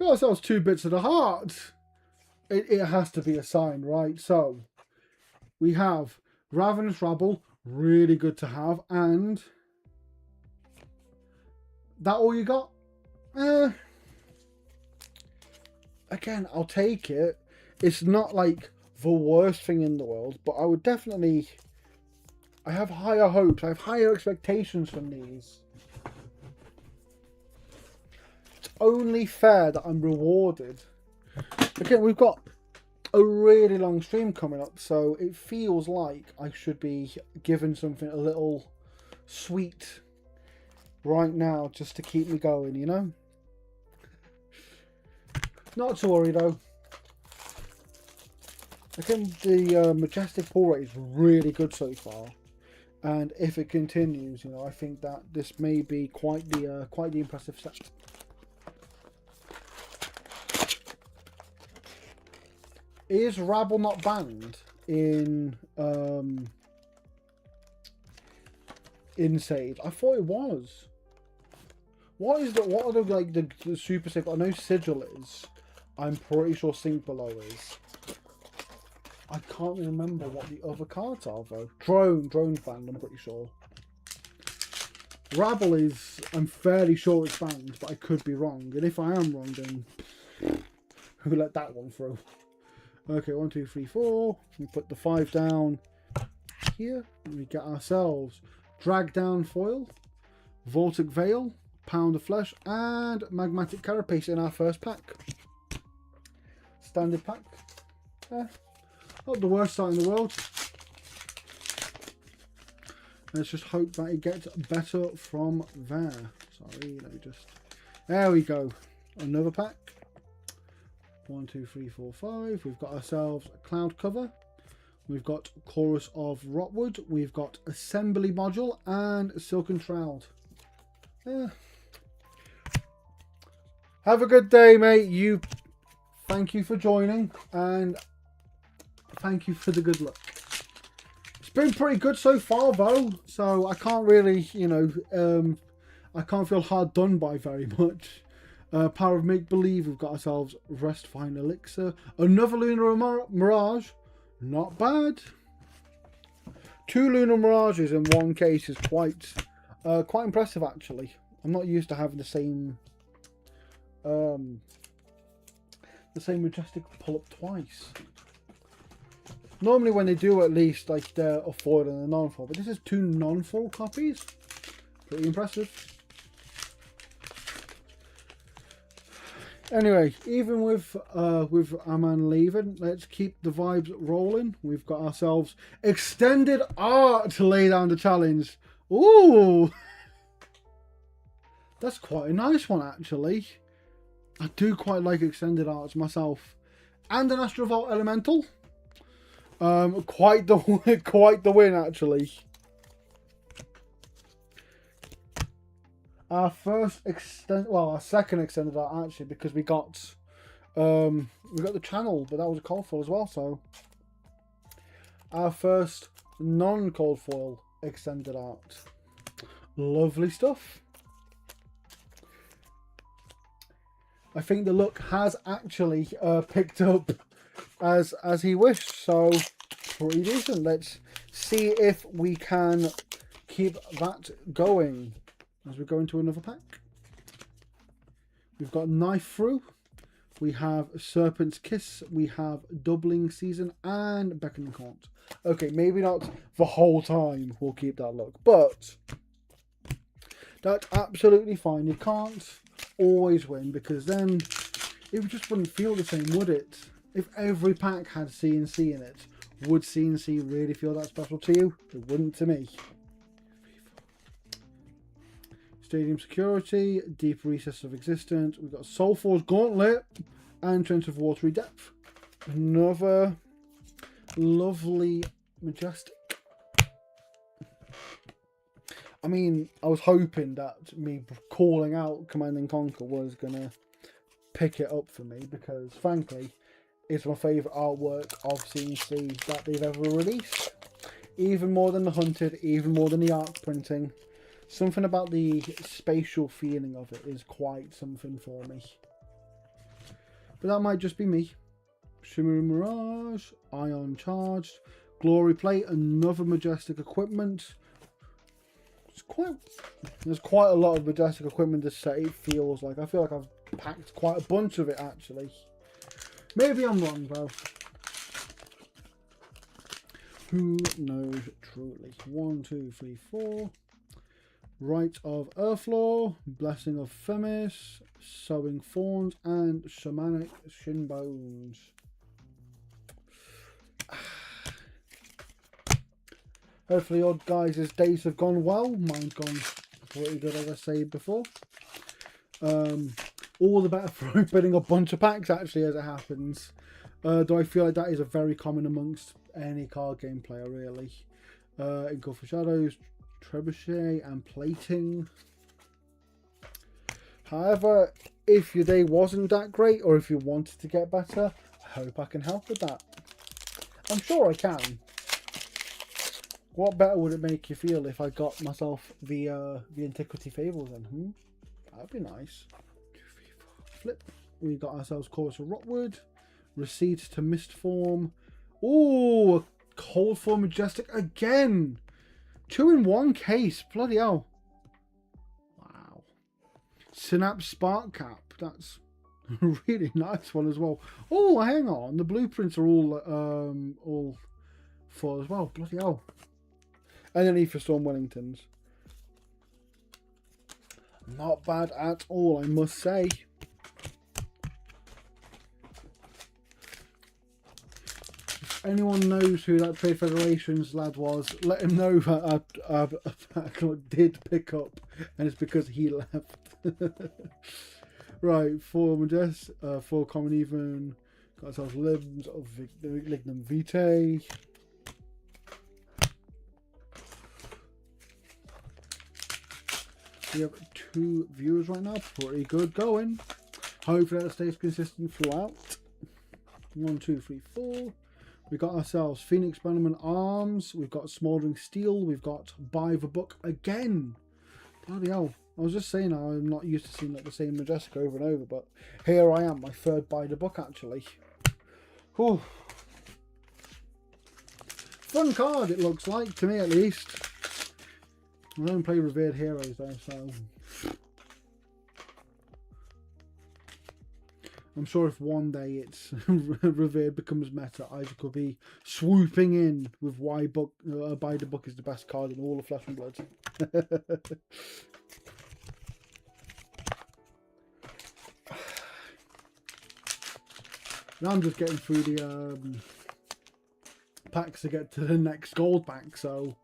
ourselves 2 bits of the heart. It has to be a sign, right? So we have Ravenous Rabble, really good to have, and that all you got? Again, I'll take it. It's not like the worst thing in the world, but I would definitely. I have higher hopes. I have higher expectations from these. It's only fair that I'm rewarded. Again, we've got a really long stream coming up, so it feels like I should be given something a little sweet right now just to keep me going, you know? Not to worry though. Again, the majestic pull rate is really good so far. And if it continues, you know, I think that this may be quite the impressive set. Is Rabble not banned in Sage? I thought it was. What are the super safe? I know Sigil is. I'm pretty sure Sink Below is. I can't remember what the other cards are though. Drone's banned, I'm pretty sure. Rabble is, I'm fairly sure it's banned, but I could be wrong. And if I am wrong, then who let that one through? Okay, 1, 2, 3, 4. We put the 5 down here. And we get ourselves Drag Down Foil, Vortic Veil, Pound of Flesh, and Magmatic Carapace in our first pack. Standard pack. Not the worst start in the world. Let's just hope that it gets better from there. Sorry, let me just... There we go. Another pack. 1, 2, 3, 4, 5. We've got ourselves a Cloud Cover. We've got Chorus of Rotwood. We've got Assembly Module and Silken Shroud. Have a good day, mate. Thank you for joining, and thank you for the good luck. It's been pretty good so far, though, so I can't really, you know, I can't feel hard done by very much. Power of Make Believe, we've got ourselves Restifying Elixir. Another Lunar Mirage, not bad. 2 Lunar Mirages in one case is quite impressive, actually. I'm not used to having the same majestic pull up twice. Normally when they do, at least like they're a foil and a non-foil, but this is 2 non-foil copies. Pretty impressive. Anyway, even with our man leaving, let's keep the vibes rolling. We've got ourselves extended art to lay down the challenge. Ooh, that's quite a nice one, actually. I do quite like extended arts myself. And an Astrovault Elemental. Quite the win, actually. Our second extended art, actually, because we got the channel, but that was a colourful as well, so our first non-cold foil extended art. Lovely stuff. I think the look has actually picked up as he wished, so pretty decent. Let's see if we can keep that going as we go into another pack. We've got Knife Through, we have Serpent's Kiss, we have Doubling Season, and Beckoning Haunt. Okay, maybe not the whole time we'll keep that look, but that's absolutely fine. You can't always win, because then it just wouldn't feel the same, would it? If every pack had CNC in it, would CNC really feel that special to you? It wouldn't to me. Stadium Security, Deep Recess of Existence. We've got Soulfor's Gauntlet and Trench of Watery Depth. Another lovely Majestic. I mean, I was hoping that me calling out Command and Conquer was going to pick it up for me, because frankly, it's my favourite artwork of CNC that they've ever released. Even more than the Hunted, even more than the art printing. Something about the spatial feeling of it is quite something for me. But that might just be me. Shimmering Mirage, Ion Charged, Glory Plate, another Majestic equipment. There's quite a lot of Majestic equipment this set, it feels like. I feel like I've packed quite a bunch of it actually. Maybe I'm wrong though. Who knows truly? 1, 2, 3, 4. Rite of Earthlaw, Blessing of Themis, Sowing Thorns, and Shamanic Shinbones. Hopefully your guys' days have gone well. Mine's gone pretty good, as I said before. All the better for opening a bunch of packs actually, as it happens. Do I feel like that is a very common amongst any card game player really. Engulf for Shadows, Trebuchet and Plating. However, if your day wasn't that great, or if you wanted to get better, I hope I can help with that. I'm sure I can. What better would it make you feel if I got myself the Antiquity Fables then? That'd be nice. Flip. We got ourselves Chorus of Rotwood, Receipt to Mistform. Ooh, a Cold Form Majestic again. 2 in 1 case. Bloody hell. Wow. Synapse Spark Cap. That's a really nice one as well. Oh, hang on. The blueprints are all full as well. Bloody hell. And then for Storm Wellingtons. Not bad at all, I must say. If anyone knows who that Trade Federation's lad was, let him know that I did pick up, and it's because he left. Right, 4 Modest, 4 Common Even, got ourselves Limbs of Lignum Vitae. We have 2 viewers right now, pretty good going. Hopefully that stays consistent throughout. 1, 2, 3, 4. We got ourselves Phoenix Bannerman Arms. We've got Smouldering Steel. We've got Buy the Book again. Bloody hell. I was just saying I'm not used to seeing like the same Majestic over and over, but here I am, my 3rd Buy the Book actually. Whew. Fun card it looks like, to me at least. I don't play Revered Heroes though, so I'm sure if one day it's Revered becomes meta, I could be swooping in with why Buy the Book is the best card in all of Flesh and Blood. Now I'm just getting through the packs to get to the next gold pack, so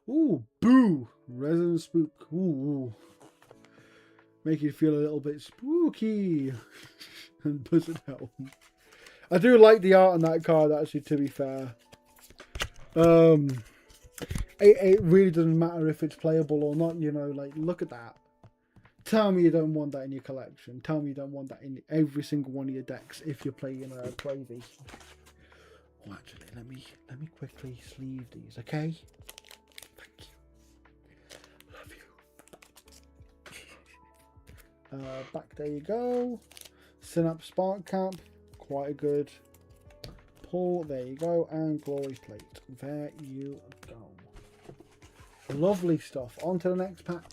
ooh, Boo! Resident Spook. Ooh. Make you feel a little bit spooky. And Buzzard Helm. I do like the art on that card actually, to be fair. It really doesn't matter if it's playable or not, you know, like look at that. Tell me you don't want that in your collection. Tell me you don't want that in every single one of your decks if you're playing Crazy. Oh, actually, let me quickly sleeve these, okay? Thank you. Love you. Back, there you go. Synapse spark cap, quite a good pull. There you go, and glory plate. There you go. Lovely stuff. On to the next pack.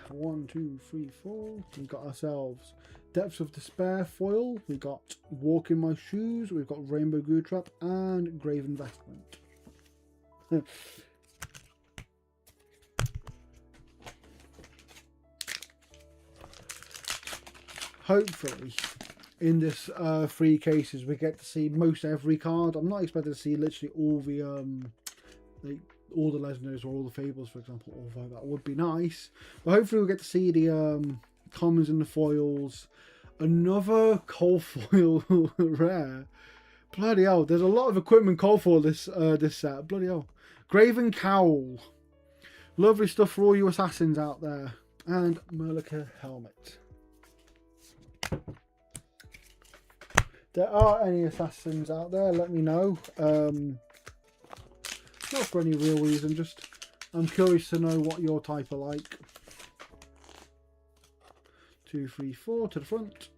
1, 2, 3, 4. We've got ourselves Depths of Despair foil. We got Walk in My Shoes. We've got Rainbow Goo Trap and Grave Investment. Hopefully, in this 3 cases, we get to see most every card. I'm not expecting to see literally all the all the legendaries or all the fables, for example, although that would be nice. But hopefully we'll get to see the commons and the foils. Another cold foil rare. Bloody hell, there's a lot of equipment cold foil this set. Bloody hell. Graven Cowl. Lovely stuff for all you assassins out there. And Murloc helmet. There are any assassins out there, let me know. Not for any real reason, just I'm curious to know what your type are like. 2, 3, 4 to the front.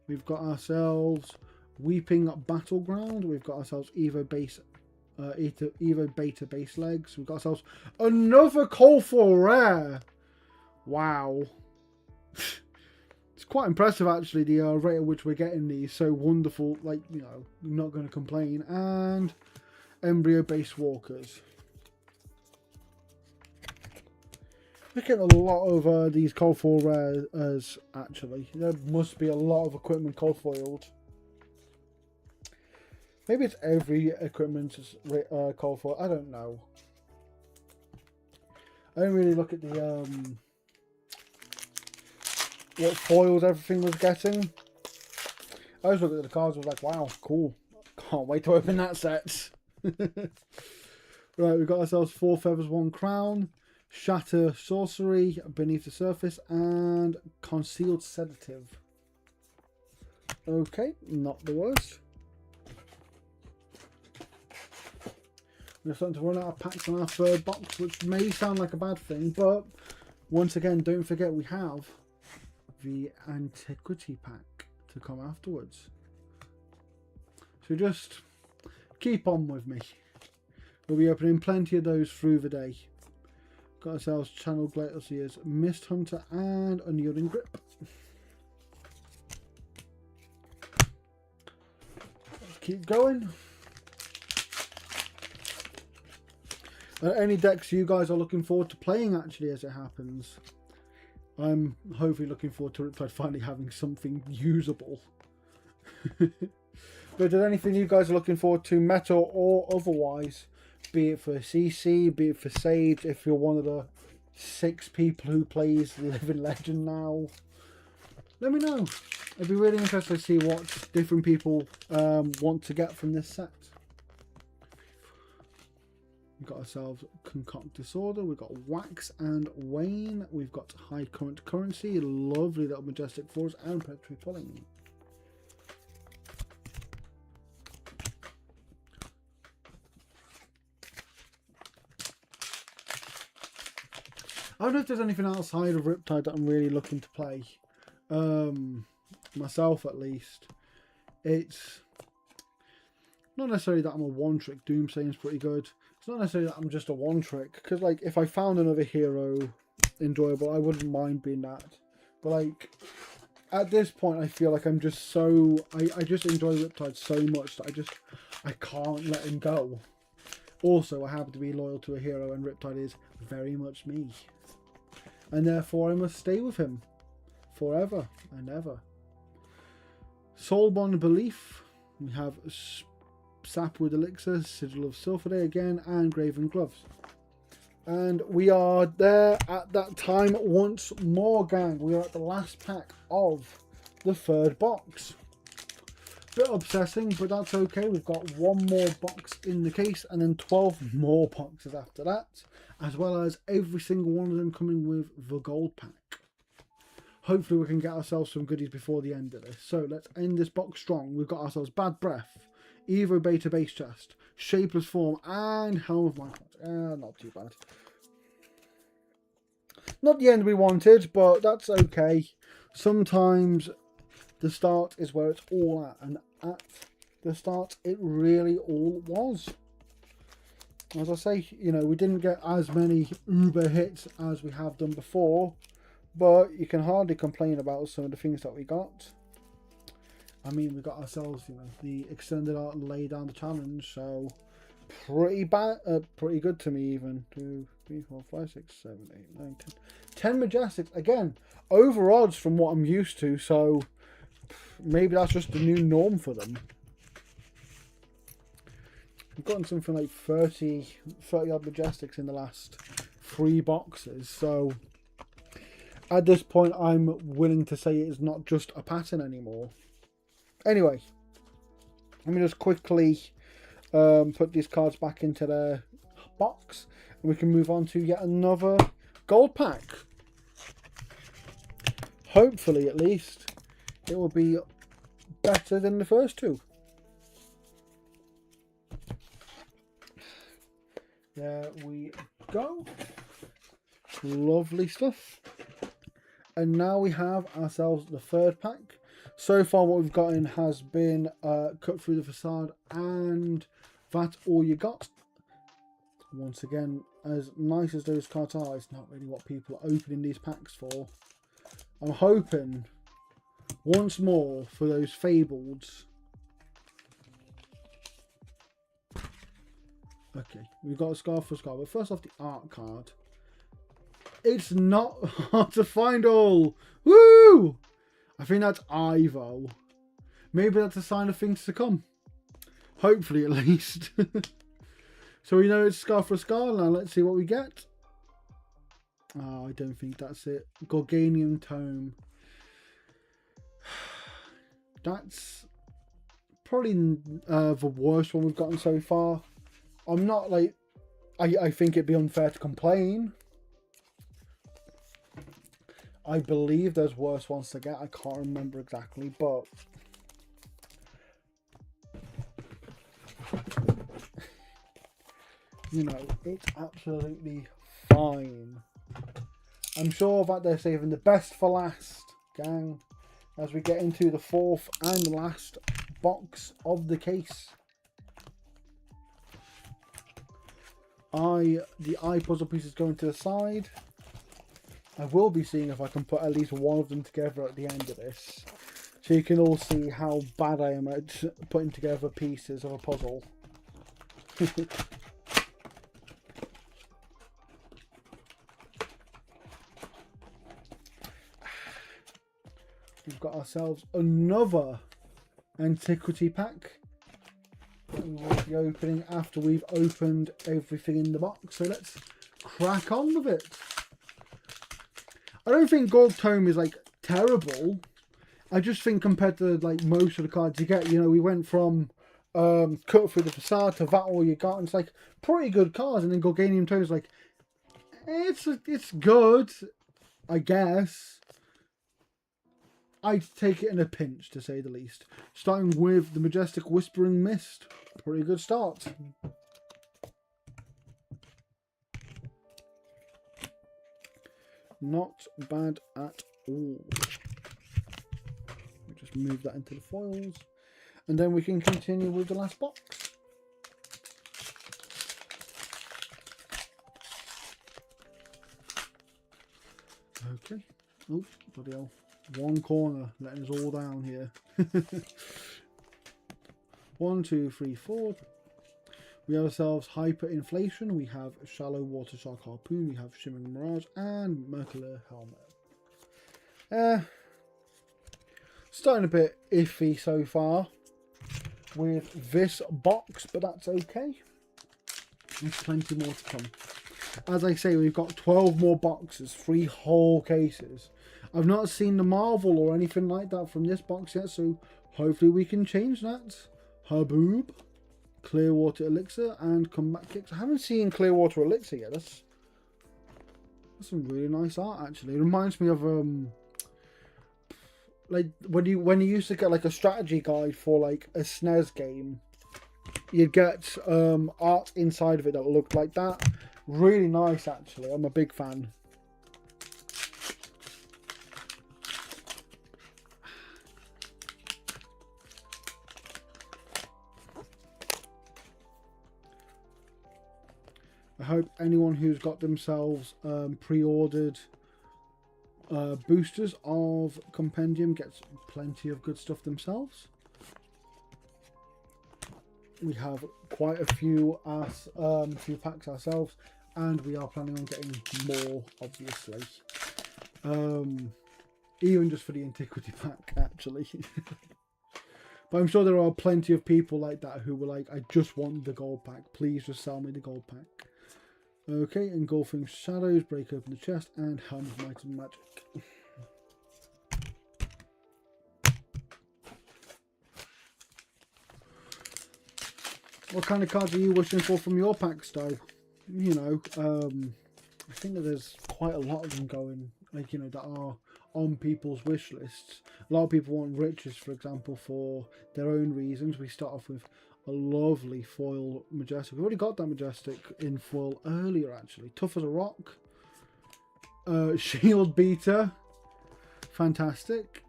We've got ourselves Weeping Battleground. We've got ourselves Evo Beta base legs. We've got ourselves another Colfor rare. Wow. It's quite impressive actually, the rate at which we're getting these. So wonderful, like, you know, I'm not going to complain. And Embryo base walkers. We're getting a lot of these cold foil rares actually. There must be a lot of equipment cold foiled. Maybe it's every equipment is cold foil. I don't know. I don't really look at the what foils everything was getting. I was looking at the cards and was like, wow, cool. Can't wait to open that set. Right, we've got ourselves 4 feathers, 1 crown, Shatter Sorcery, Beneath the Surface, and Concealed Sedative. Okay, not the worst. We're starting to run out of packs on our 3rd box, which may sound like a bad thing, but once again, don't forget we have the Antiquity pack to come afterwards. So just keep on with me. We'll be opening plenty of those through the day. Got ourselves Channel Glacier's Mist Hunter and Unyielding Grip. Let's keep going. Any decks you guys are looking forward to playing actually as it happens? I'm hopefully looking forward to Riptide finally having something usable. But is there anything you guys are looking forward to, meta or otherwise? Be it for CC, be it for Sage, if you're one of the 6 people who plays Living Legend now. Let me know. It'd be really interesting to see what different people want to get from this set. We've got ourselves Concoct Disorder, we've got Wax and Wane, we've got High Current Currency, lovely little Majestic Force, and Predatory Pulling. I don't know if there's anything outside of Riptide that I'm really looking to play. Myself at least. It's not necessarily that I'm a one-trick. Doomsaying's pretty good. It's not necessarily that I'm just a one-trick. Because, like, if I found another hero enjoyable, I wouldn't mind being that. But, like, at this point, I feel like I'm just so... I just enjoy Riptide so much that I can't let him go. Also, I happen to be loyal to a hero, and Riptide is very much me. And therefore, I must stay with him forever and ever. Soulbond Belief. We have Sapwood Elixir, Sigil of Sulphur again, and Graven Gloves. And we are there at that time once more, gang. We are at the last pack of the 3rd box. Bit obsessing, but that's okay. We've got 1 more box in the case and then 12 more boxes after that, as well as every single one of them coming with the gold pack. hopefully we can get ourselves some goodies before the end of this. So let's end this box strong. We've got ourselves Bad Breath, Evo Beta Base Chest, Shapeless Form, and Helm of Minecraft. Not too bad. Not the end we wanted, but that's okay. Sometimes the start is where it's all at, and at the start it really all was. As I say, you know, we didn't get as many uber hits as we have done before, but you can hardly complain about some of the things that we got. I mean, we got ourselves, you know, the extended art and lay down the challenge, so pretty good to me even. 2, 3, 4, 5, 6, 7, 8, 9, 10. 10 Majestics, again, over odds from what I'm used to, so maybe that's just the new norm for them. I've gotten something like 30 odd Majestics in the last 3 boxes, so at this point I'm willing to say it's not just a pattern anymore. Anyway, let me just quickly put these cards back into their box, and we can move on to yet another gold pack. Hopefully, at least, it will be better than the first 2. There we go. Lovely stuff. And now we have ourselves the 3rd pack. So far what we've gotten has been Cut Through the Facade and That's All You Got. Once again, as nice as those cards are, it's not really what people are opening these packs for. I'm hoping once more for those Fableds. Okay, we've got a Scarf for Scar, but first off the art card. It's not hard to find all. Woo! I think that's Ivo. Maybe that's a sign of things to come. Hopefully, at least. So we know it's Scarf for Scar. Now let's see what we get. Oh, I don't think that's it. Gorganium Tome. That's probably the worst one we've gotten so far. I'm not like... I think it'd be unfair to complain. I believe there's worse ones to get. I can't remember exactly, but... you know, it's absolutely fine. I'm sure that they're saving the best for last, gang, as we get into the 4th and last box of the case. The eye puzzle pieces going to the side. I will be seeing if I can put at least one of them together at the end of this, so you can all see how bad I am at putting together pieces of a puzzle. We've got ourselves another antiquity pack that we will be opening after we've opened everything in the box. So let's crack on with it. I don't think Gold Tome is like terrible. I just think compared to like most of the cards you get, you know, we went from Cut Through the Facade to That All You Got, and it's like pretty good cards, and then Gorganium Tome is like it's good, I guess. I'd take it in a pinch, to say the least. Starting with the Majestic Whispering Mist. Pretty good start. Not bad at all. We just move that into the foils. And then we can continue with the last box. Okay. Oh, bloody hell. One corner, letting us all down here. 1, 2, 3, 4. We have ourselves Hyperinflation. We have Shallow Water Shark Harpoon. We have Shimmering Mirage and Mercular Helmet. Starting a bit iffy so far with this box, but that's okay. There's plenty more to come. As I say, we've got 12 more boxes, 3 whole cases. I've not seen the Marvel or anything like that from this box yet, so hopefully we can change that. Haboob, Clearwater Elixir, and Combat Kicks. I haven't seen Clearwater Elixir yet. That's some really nice art, actually. It reminds me of like when you used to get like a strategy guide for like a SNES game, you'd get art inside of it that looked like that. Really nice, actually. I'm a big fan. I hope anyone who's got themselves pre-ordered boosters of Compendium gets plenty of good stuff themselves. We have quite a few packs ourselves, and we are planning on getting more, obviously. Even just for the Antiquity pack, actually. But I'm sure there are plenty of people like that who were like, I just want the gold pack. Please just sell me the gold pack. Okay, engulfing shadows, break open the chest, and helm of might and magic. What kind of cards are you wishing for from your packs, though? You know, I think that there's quite a lot of them going, like, you know, that are on people's wish lists. A lot of people want riches, for example, for their own reasons. We start off with a lovely foil Majestic. We've already got that Majestic in foil earlier, actually. Tough as a rock. Shield Beater. Fantastic.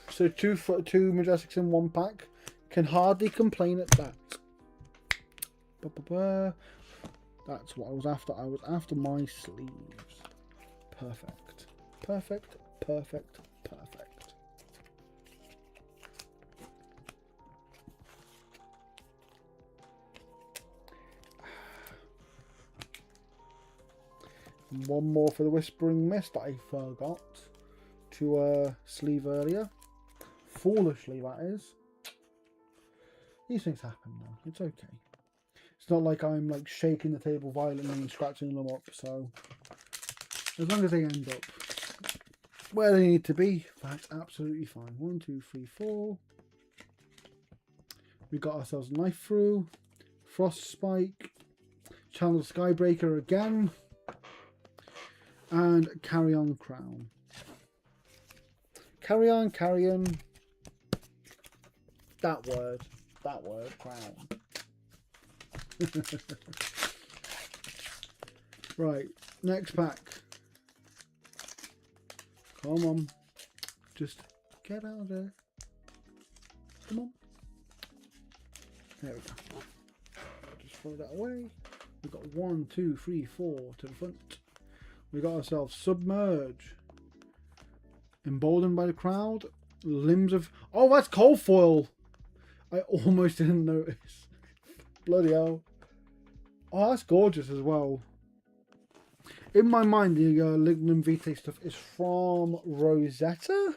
So two Majestics in one pack. Can hardly complain at that. That's what I was after. I was after my sleeves. Perfect. Perfect. Perfect. Perfect. One more for the Whispering Mist that I forgot to sleeve earlier. Foolishly, that is. These things happen though. It's okay. It's not like I'm like shaking the table violently and scratching them up. So as long as they end up where they need to be, that's absolutely fine. 1, 2, 3, 4. We got ourselves Knife Through, Frost Spike, Channel Skybreaker again, and Carry On Crown. Carry on, that word, crown. Right, next pack. Come on, just get out of there. Come on. There we go. Just throw that away. We've got 1, 2, 3, 4 to the front. We got ourselves Submerge. Emboldened by the Crowd. Limbs of... Oh, that's cold foil. I almost didn't notice. Bloody hell. Oh, that's gorgeous as well. In my mind, the Lignum Vitae stuff is from Rosetta.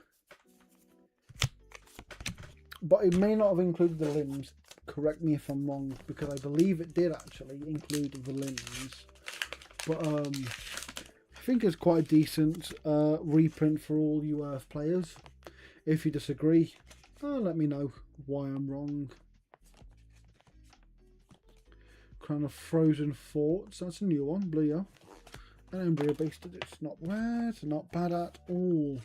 But it may not have included the limbs. Correct me if I'm wrong, because I believe it did actually include the limbs. But I think it's quite a decent reprint for all you Earth players. If you disagree, let me know why I'm wrong. Crown of Frozen Forts, that's a new one, blue, yeah. And Embryo Based, it's not bad, it's not bad at all.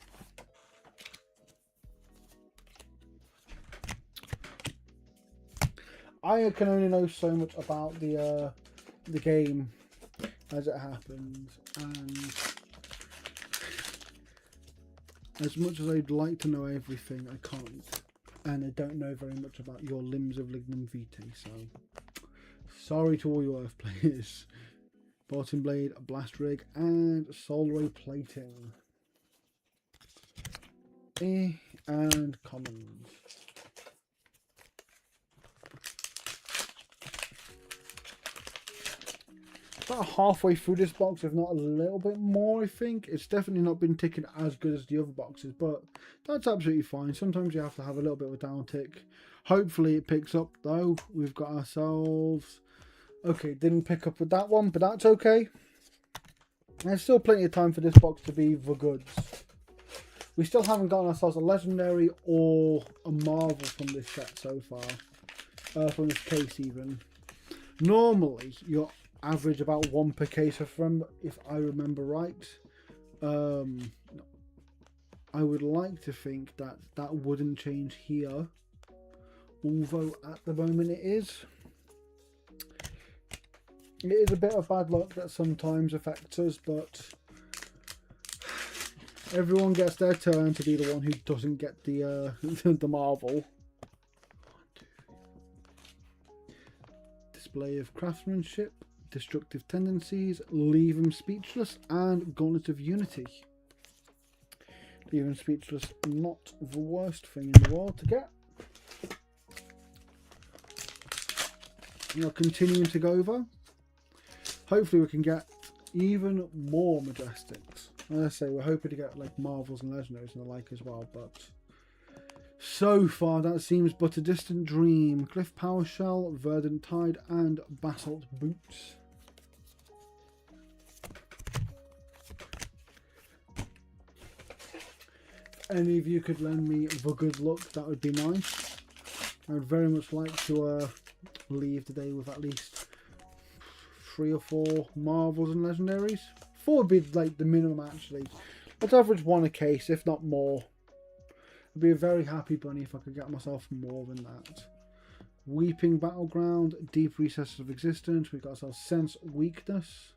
I can only know so much about the game as it happens, and as much as I'd like to know everything, I can't, and I don't know very much about your Limbs of Lignum Vitae, so sorry to all you Earth players. Bottom Blade, Blast Rig, and Soul Ray Plating. And commons. About halfway through this box, if not a little bit more, I think. It's definitely not been ticking as good as the other boxes, but that's absolutely fine. Sometimes you have to have a little bit of a down tick. Hopefully it picks up though. We've got ourselves... Okay, didn't pick up with that one, but that's okay. There's still plenty of time for this box to be the goods. We still haven't gotten ourselves a legendary or a marvel from this set so far. From this case even. Normally, you're average about 1 per case if I remember right. I would like to think that that wouldn't change here, although at the moment it is. It is a bit of bad luck that sometimes affects us, but everyone gets their turn to be the one who doesn't get the the marvel. Display of craftsmanship, destructive tendencies, leave him speechless, and gauntlet of unity. Leave him speechless, not the worst thing in the world to get. Now continuing to go over. Hopefully we can get even more majestics. As I say, we're hoping to get like marvels and legendaries and the like as well, but so far that seems but a distant dream. Cliff Power Shell, Verdant Tide, and Basalt Boots. If any of you could lend me the good luck, that would be nice. I would very much like to leave today with at least 3 or 4 marvels and legendaries. 4 would be like the minimum actually. Let's average 1 a case, if not more. I'd be a very happy bunny if I could get myself more than that. Weeping Battleground, Deep Recesses of Existence. We've got ourselves Sense Weakness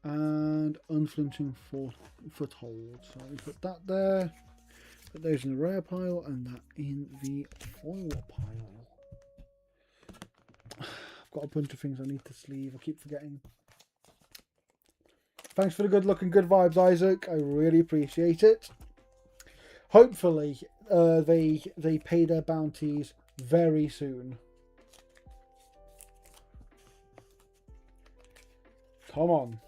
and Unflinching Foothold. So we put that there. Put those in the rare pile and that in the foil pile. I've got a bunch of things I need to sleeve. I keep forgetting. Thanks for the good luck and good vibes, Isaac. I really appreciate it. Hopefully, they pay their bounties very soon. Come on.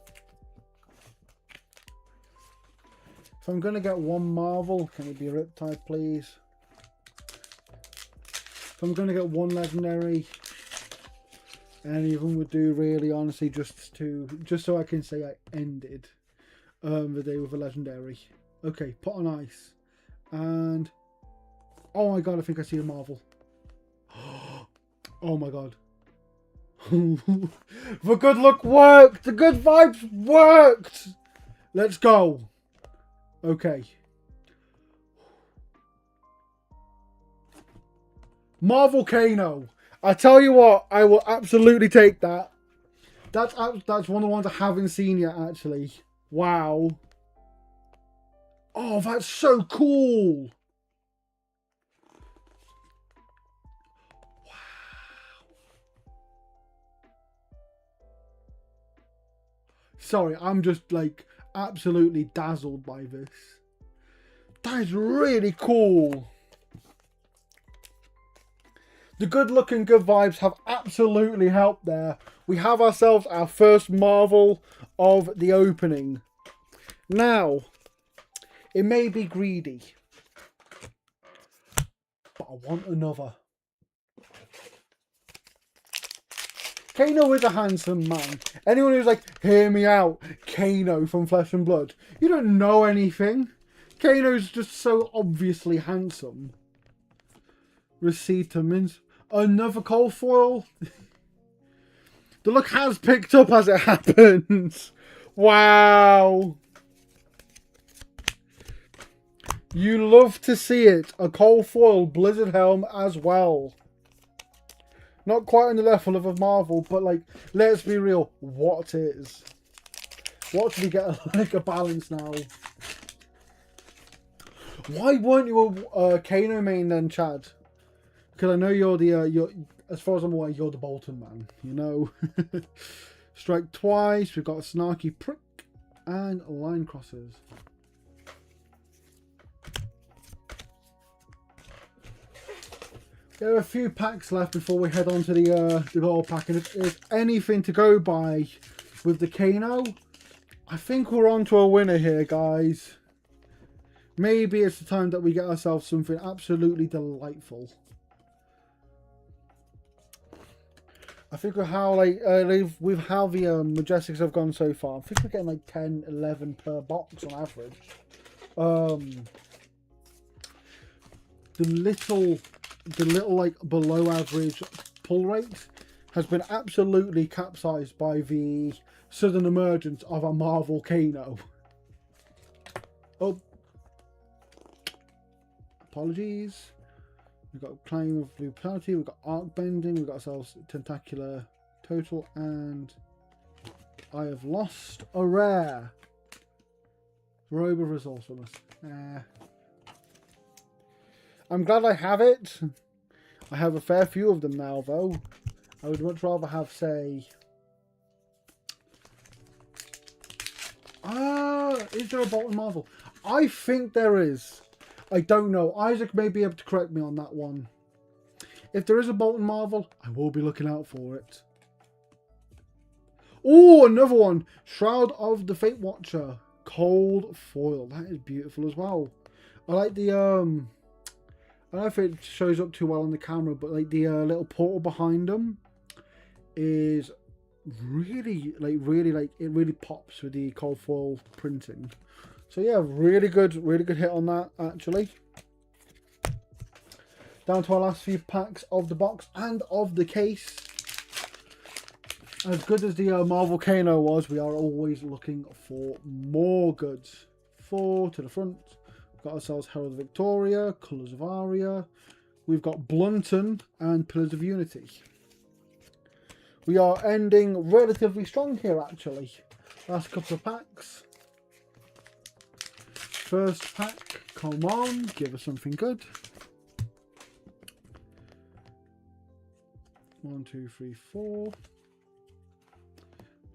If I'm going to get 1 marvel, can it be Riptide, please? If I'm going to get 1 legendary, any of them would do, really, honestly, just so I can say I ended the day with a legendary. Okay, Pot on Ice. And oh my god, I think I see a marvel. Oh my god. The good luck worked! The good vibes worked! Let's go. Okay. Marvel Kano. I tell you what, I will absolutely take that. That's one of the ones I haven't seen yet, actually. Wow. Oh, that's so cool. Wow. Sorry, I'm just like absolutely dazzled by this. That is really cool. The good luck and good vibes have absolutely helped there. We have ourselves our first marvel of the opening. Now, it may be greedy, but I want another. Kano is a handsome man. Anyone who's like, hear me out, Kano from Flesh and Blood, you don't know anything. Kano's just so obviously handsome. Receiptaments. Another coal foil. The look has picked up as it happens. Wow. You love to see it. A coal foil Blizzard Helm as well. Not quite on the level of a Marvel, but like, let's be real. What is? What do we get like a balance now? Why weren't you a Kano main then, Chad? Because I know you're the as far as I'm aware, you're the Bolton man. You know. Strike twice. We've got a Snarky Prick and Line Crossers. There are a few packs left before we head on to the gold pack, and if there's anything to go by with the Kano, I think we're on to a winner here, guys. Maybe it's the time that we get ourselves something absolutely delightful. I think with how the Majestics have gone so far, I think we're getting like 10, 11 per box on average. The little like below average pull rate has been absolutely capsized by the sudden emergence of a Marvel Kano. Oh, Apologies. We've got Claim of Brutality. We've got Arc Bending. We've got ourselves Tentacular Total. And I have lost a rare. Robe of Resourcefulness. I'm glad I have it. I have a fair few of them now, though. I would much rather have, say... is there a Bolton Marvel? I think there is. I don't know. Isaac may be able to correct me on that one. If there is a Bolton Marvel, I will be looking out for it. Oh, another one. Shroud of the Fate Watcher. Cold foil. That is beautiful as well. I like the I don't know if it shows up too well on the camera, but like the little portal behind them is really it really pops with the cold foil printing. So yeah, really good hit on that actually. Down to our last few packs of the box and of the case. As good as the Marvel Kano was, we are always looking for more goods. 4 to the front. We've got ourselves Herald of Victoria, Colours of Aria. We've got Blunton and Pillars of Unity. We are ending relatively strong here actually. Last couple of packs. First pack, come on, give us something good. 1, 2, 3, 4.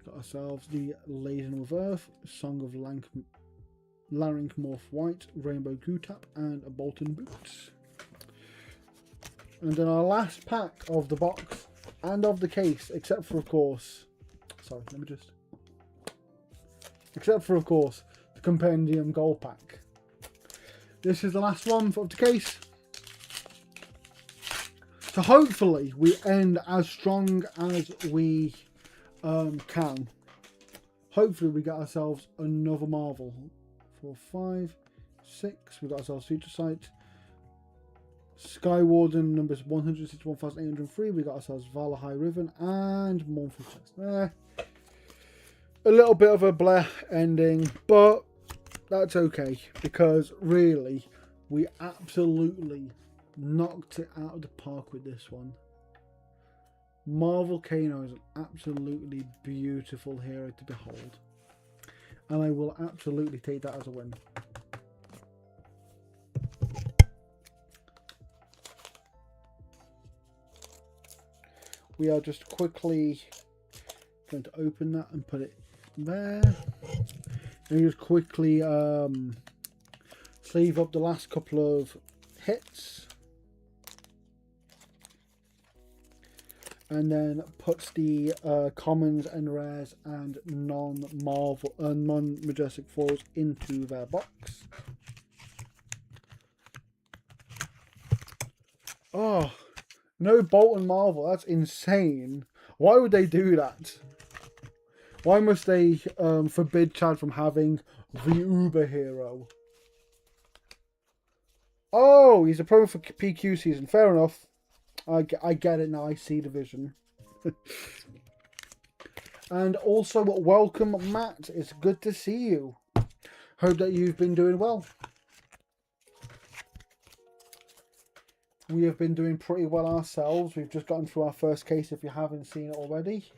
Got ourselves the Laden with Earth, Song of Larynx Morph White, Rainbow Gootap, and a Bolton Boots. And then our last pack of the box and of the case, except for of course, the Compendium Gold Pack. This is the last one of the case. So hopefully we end as strong as we can. Hopefully we get ourselves another Marvel. 4, 5, 6. We got ourselves Future Sight. Skywarden numbers 161,803. We got ourselves Valor High Riven and Mournful Chest. A little bit of a bleh ending, but that's okay because really we absolutely knocked it out of the park with this one. Marvel Kano is an absolutely beautiful hero to behold, and I will absolutely take that as a win. We are just quickly going to open that and put it there, and just quickly sleeve up the last couple of hits. And then puts the commons and rares and non-Marvel and non-majestic foils into their box. Oh, no Bolton Marvel. That's insane. Why would they do that? Why must they forbid Chad from having the Uber hero? Oh, he's a promo for PQ season. Fair enough. I get it now. I see the vision. And also, welcome, Matt. It's good to see you. Hope that you've been doing well. We have been doing pretty well ourselves. We've just gotten through our first case, if you haven't seen it already.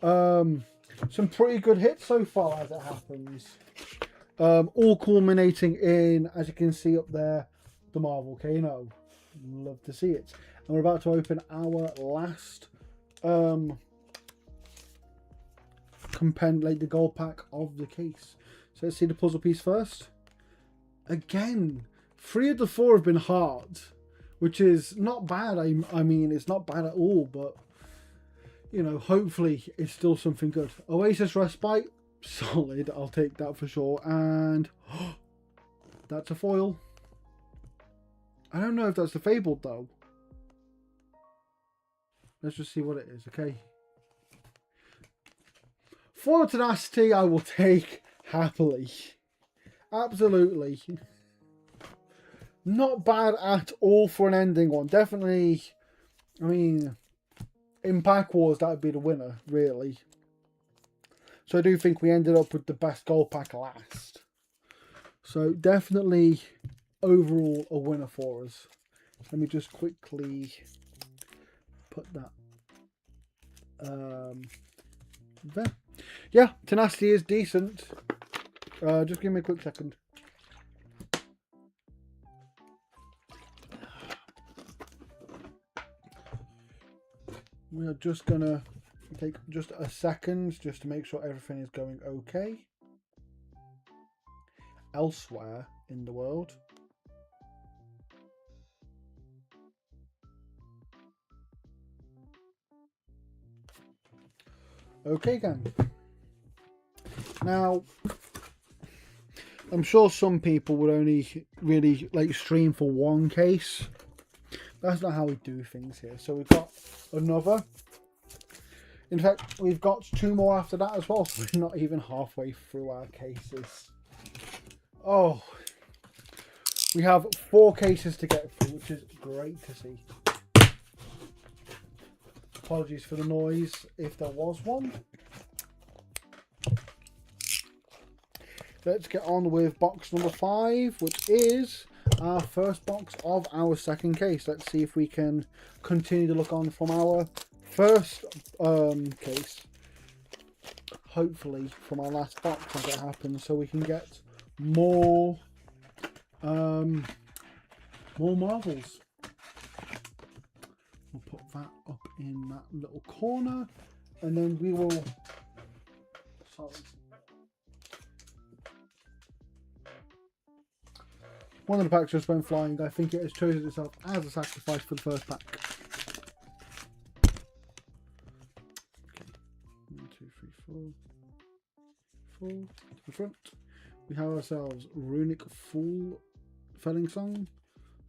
Some pretty good hits so far, as it happens. All culminating in, as you can see up there, the Marvel Kano. Love to see it. And we're about to open our last the gold pack of the case. So let's see the puzzle piece first. Again, 3 of the 4 have been hard, which is not bad. I mean, it's not bad at all, but you know, hopefully it's still something good. Oasis Respite, solid. I'll take that for sure. And that's a foil. I don't know if that's the Fabled though. Let's just see what it is, okay? Foil Tenacity I will take happily. Absolutely. Not bad at all for an ending one. Definitely, I mean, in Pack Wars that would be the winner, really. So I do think we ended up with the best gold pack last. So definitely overall a winner for us. Let me just quickly put that there. Yeah, tenacity is decent. Just give me a quick second. We are just gonna take just a second just to make sure everything is going okay elsewhere in the world. Okay, gang. Now, I'm sure some people would only really like stream for one case. That's not how we do things here. So we've got another. In fact, we've got 2 more after that as well. So we're not even halfway through our cases. Oh, we have 4 cases to get through, which is great to see. Apologies for the noise if there was one. Let's get on with box number 5, which is our first box of our second case. Let's see if we can continue to look on from our first case. Hopefully from our last box as it happens, so we can get more marvels. We'll put that up in that little corner, and then we will. Sorry. One of the packs just went flying. I think it has chosen itself as a sacrifice for the first pack. Okay. 1, 2, 3, 4. 4 to the front. We have ourselves Runic Full Felling Song,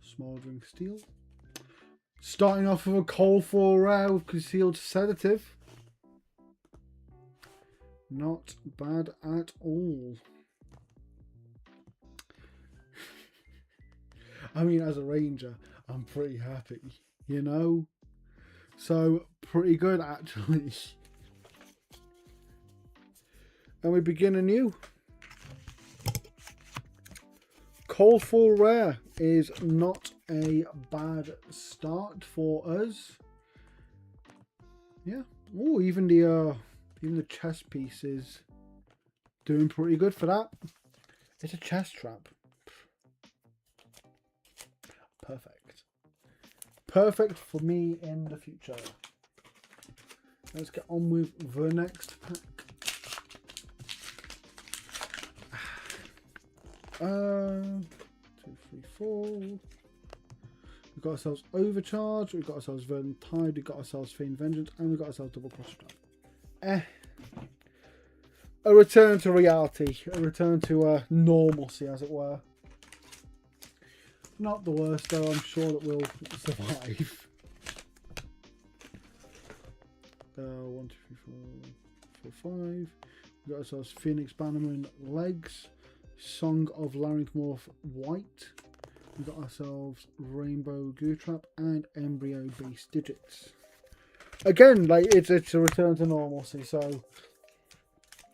Smouldering Steel. Starting off with a Colorful Rare with Concealed Sedative. Not bad at all. I mean, as a ranger, I'm pretty happy, you know? So, pretty good, actually. And we begin anew. Colorful Rare is not a bad start for us. Yeah. Oh, even the chest piece is doing pretty good for that. It's a chest trap. Perfect. Perfect for me in the future. Let's get on with the next pack. 2, 3, 4. We've got ourselves Overcharge, we've got ourselves Verdant Tide, we've got ourselves Fiend Vengeance, and we've got ourselves Double Cross Trap. A return to reality, a return to normalcy, as it were. Not the worst, though. I'm sure that we'll survive. 1, 2, 3, 4, 5. We've got ourselves Phoenix Bannerman Legs, Song of Larynxmorph White. We've got ourselves Rainbow Goo Trap and Embryo Beast Digits. Again, like it's a return to normalcy. So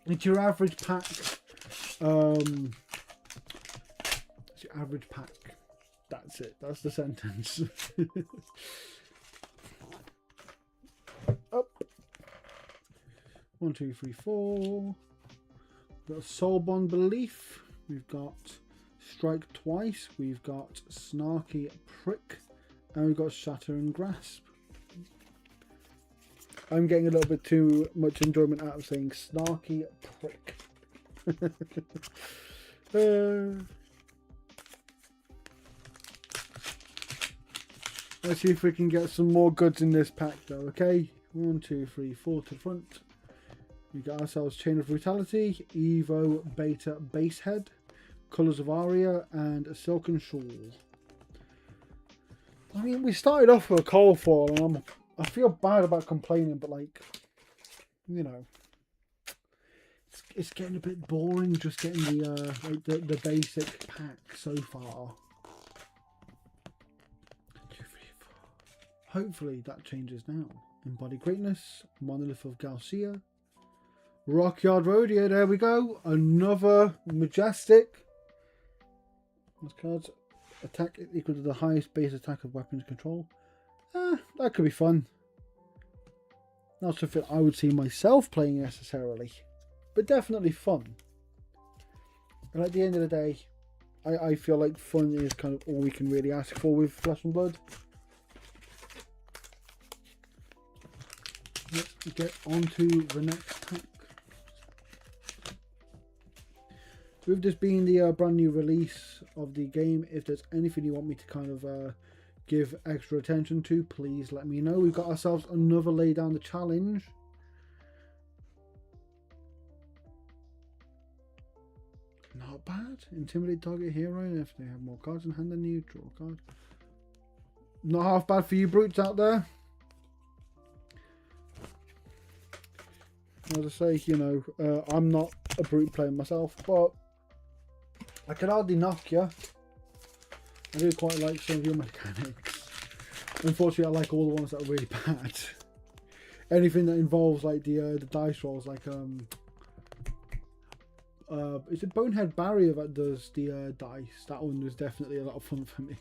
it's your average pack. It's your average pack. That's it. That's the sentence. Up. 1, 2, 3, 4. We've got Soulbond Belief. We've got Strike Twice. We've got Snarky Prick. And we've got Shatter and Grasp. I'm getting a little bit too much enjoyment out of saying Snarky Prick. Let's see if we can get some more goods in this pack though, okay? 1, 2, 3, 4 to the front. We got ourselves Chain of Brutality, Evo Beta Basehead, Colours of Aria, and a Silken Shawl. I mean, we started off with a Colorful, and I feel bad about complaining, but like, you know, it's getting a bit boring just getting the basic pack so far. Hopefully that changes now. Embodied Greatness, Monolith of Garcia, Rockyard Rodeo, there we go. Another Majestic. Those cards. Attack is equal to the highest base attack of weapons control. That could be fun. Not something I would see myself playing necessarily, but definitely fun. And at the end of the day, I feel like fun is kind of all we can really ask for with Flesh and Blood. Let's get on to the next pack. With this being the brand new release of the game, if there's anything you want me to kind of give extra attention to, please let me know. We've got ourselves another Lay Down the Challenge. Not bad. Intimidate target hero if they have more cards in hand than you. Draw a card. Not half bad for you brutes out there. As I say, you know, I'm not a brute player myself, but I can hardly knock you. I do quite like some of your mechanics. Unfortunately, I like all the ones that are really bad. Anything that involves like the dice rolls, like is it Bonehead Barrier that does the dice? That one was definitely a lot of fun for me.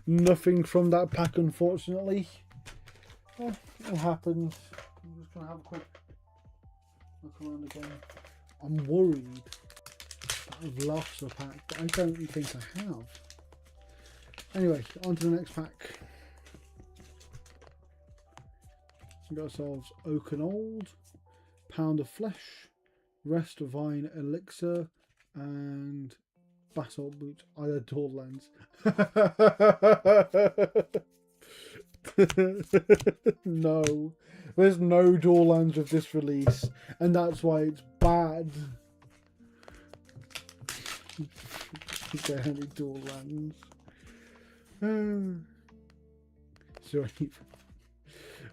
Nothing from that pack, unfortunately. It happens. I'm just gonna have a quick look around again. I'm worried that I've lost a pack, but I don't think I have. Anyway, on to the next pack. We got ourselves Oaken Old, Pound of Flesh, Rest of Vine Elixir, and Basalt Boots. I had Dual Lens. No, there's no Dual Lands with this release, and that's why it's bad. There are any Dual Lands. Sorry.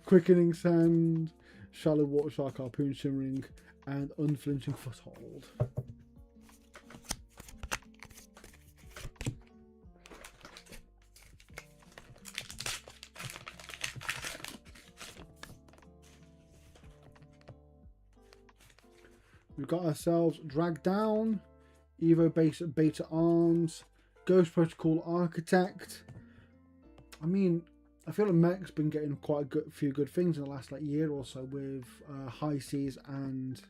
Quickening Sand, Shallow Water Shark, Harpoon Shimmering, and Unflinching Foothold. We've got ourselves Drag Down, Evo Beta Arms, Ghost Protocol Architect. I mean, I feel like Mech's been getting quite a few good things in the last like year or so with High Seas and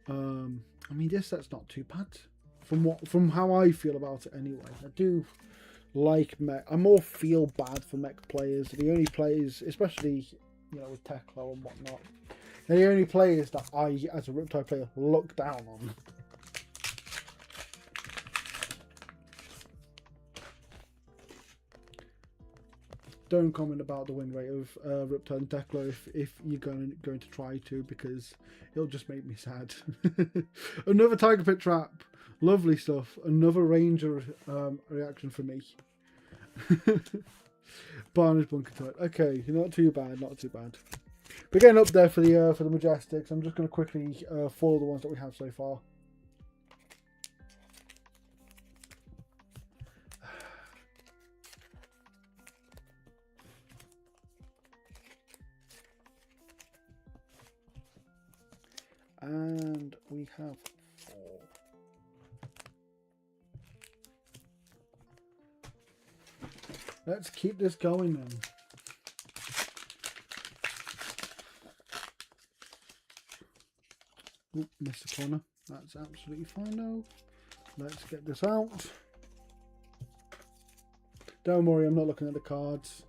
I mean this set's not too bad from how I feel about it anyway. I do like Mech. I more feel bad for Mech players. The only players, especially you know with Tekla and whatnot, they're the only players that I as a Riptide player look down on. Don't comment about the win rate of Riptide and Tekla if you're going to try to, because it'll just make me sad. Another Tiger Pit Trap. Lovely stuff. Another Ranger reaction for me. Barnage Bunker Turret. Okay, not too bad, not too bad. We're getting up there for the Majestics. I'm just going to quickly follow the ones that we have so far. And we have 4. Let's keep this going then. Oh, missed the corner. That's absolutely fine now. Let's get this out. Don't worry, I'm not looking at the cards.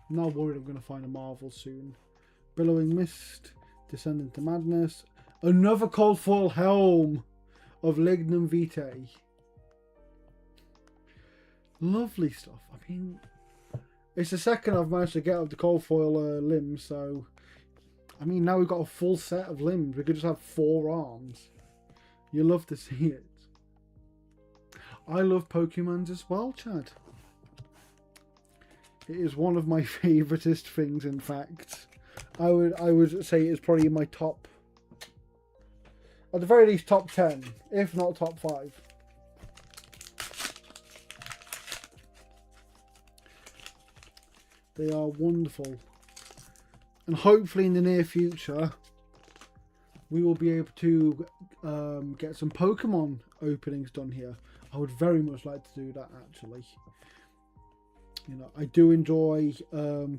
I'm not worried I'm going to find a Marvel soon. Billowing Mist. Descend into Madness. Another Cold Foil Helm of Lignum Vitae. Lovely stuff. I mean, it's the second I've managed to get of the Cold Foil limbs, so I mean now we've got a full set of limbs. We could just have 4 arms. You love to see it. I love Pokemons as well, Chad. It is one of my favouriteest things, in fact. I would say it's probably in my top, at the very least top 10, if not top 5. They are wonderful, and hopefully in the near future we will be able to get some Pokemon openings done here. I would very much like to do that, actually. You know, I do enjoy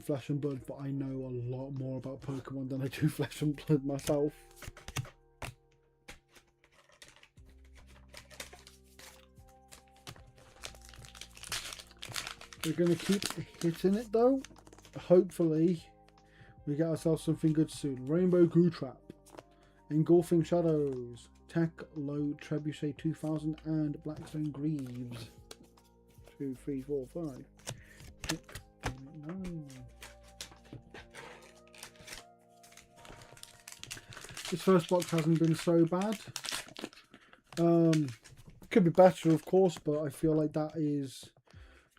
Flesh and Blood, but I know a lot more about Pokemon than I do Flesh and Blood myself. We're going to keep hitting it though. Hopefully we get ourselves something good soon. Rainbow Goo Trap, Engulfing Shadows, Tech Low Trebuchet 2000 and Blackstone Greaves. 2, 3, 4, 5, 6, 7, 8, 9. This first box hasn't been so bad. Could be better, of course, but I feel like that is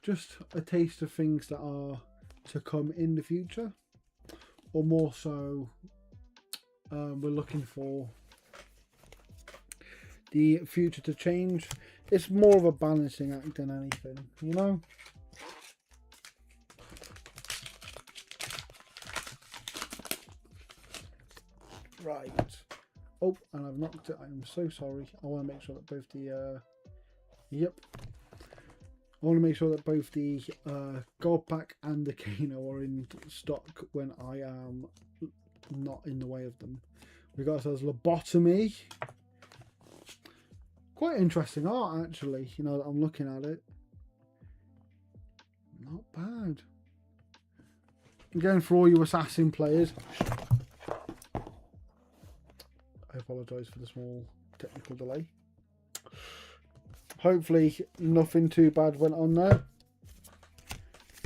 just a taste of things that are to come in the future, or more so, we're looking for the future to change. It's more of a balancing act than anything, you know. Right. Oh, and I've knocked it. I'm so sorry. I want to make sure that both the yep. I want to make sure that both the gold pack and the Kano are in stock when I am not in the way of them. We got ourselves Lobotomy. Quite interesting art, actually. You know, I'm looking at it. Not bad. Again, for all you assassin players, I apologise for the small technical delay. Hopefully nothing too bad went on there.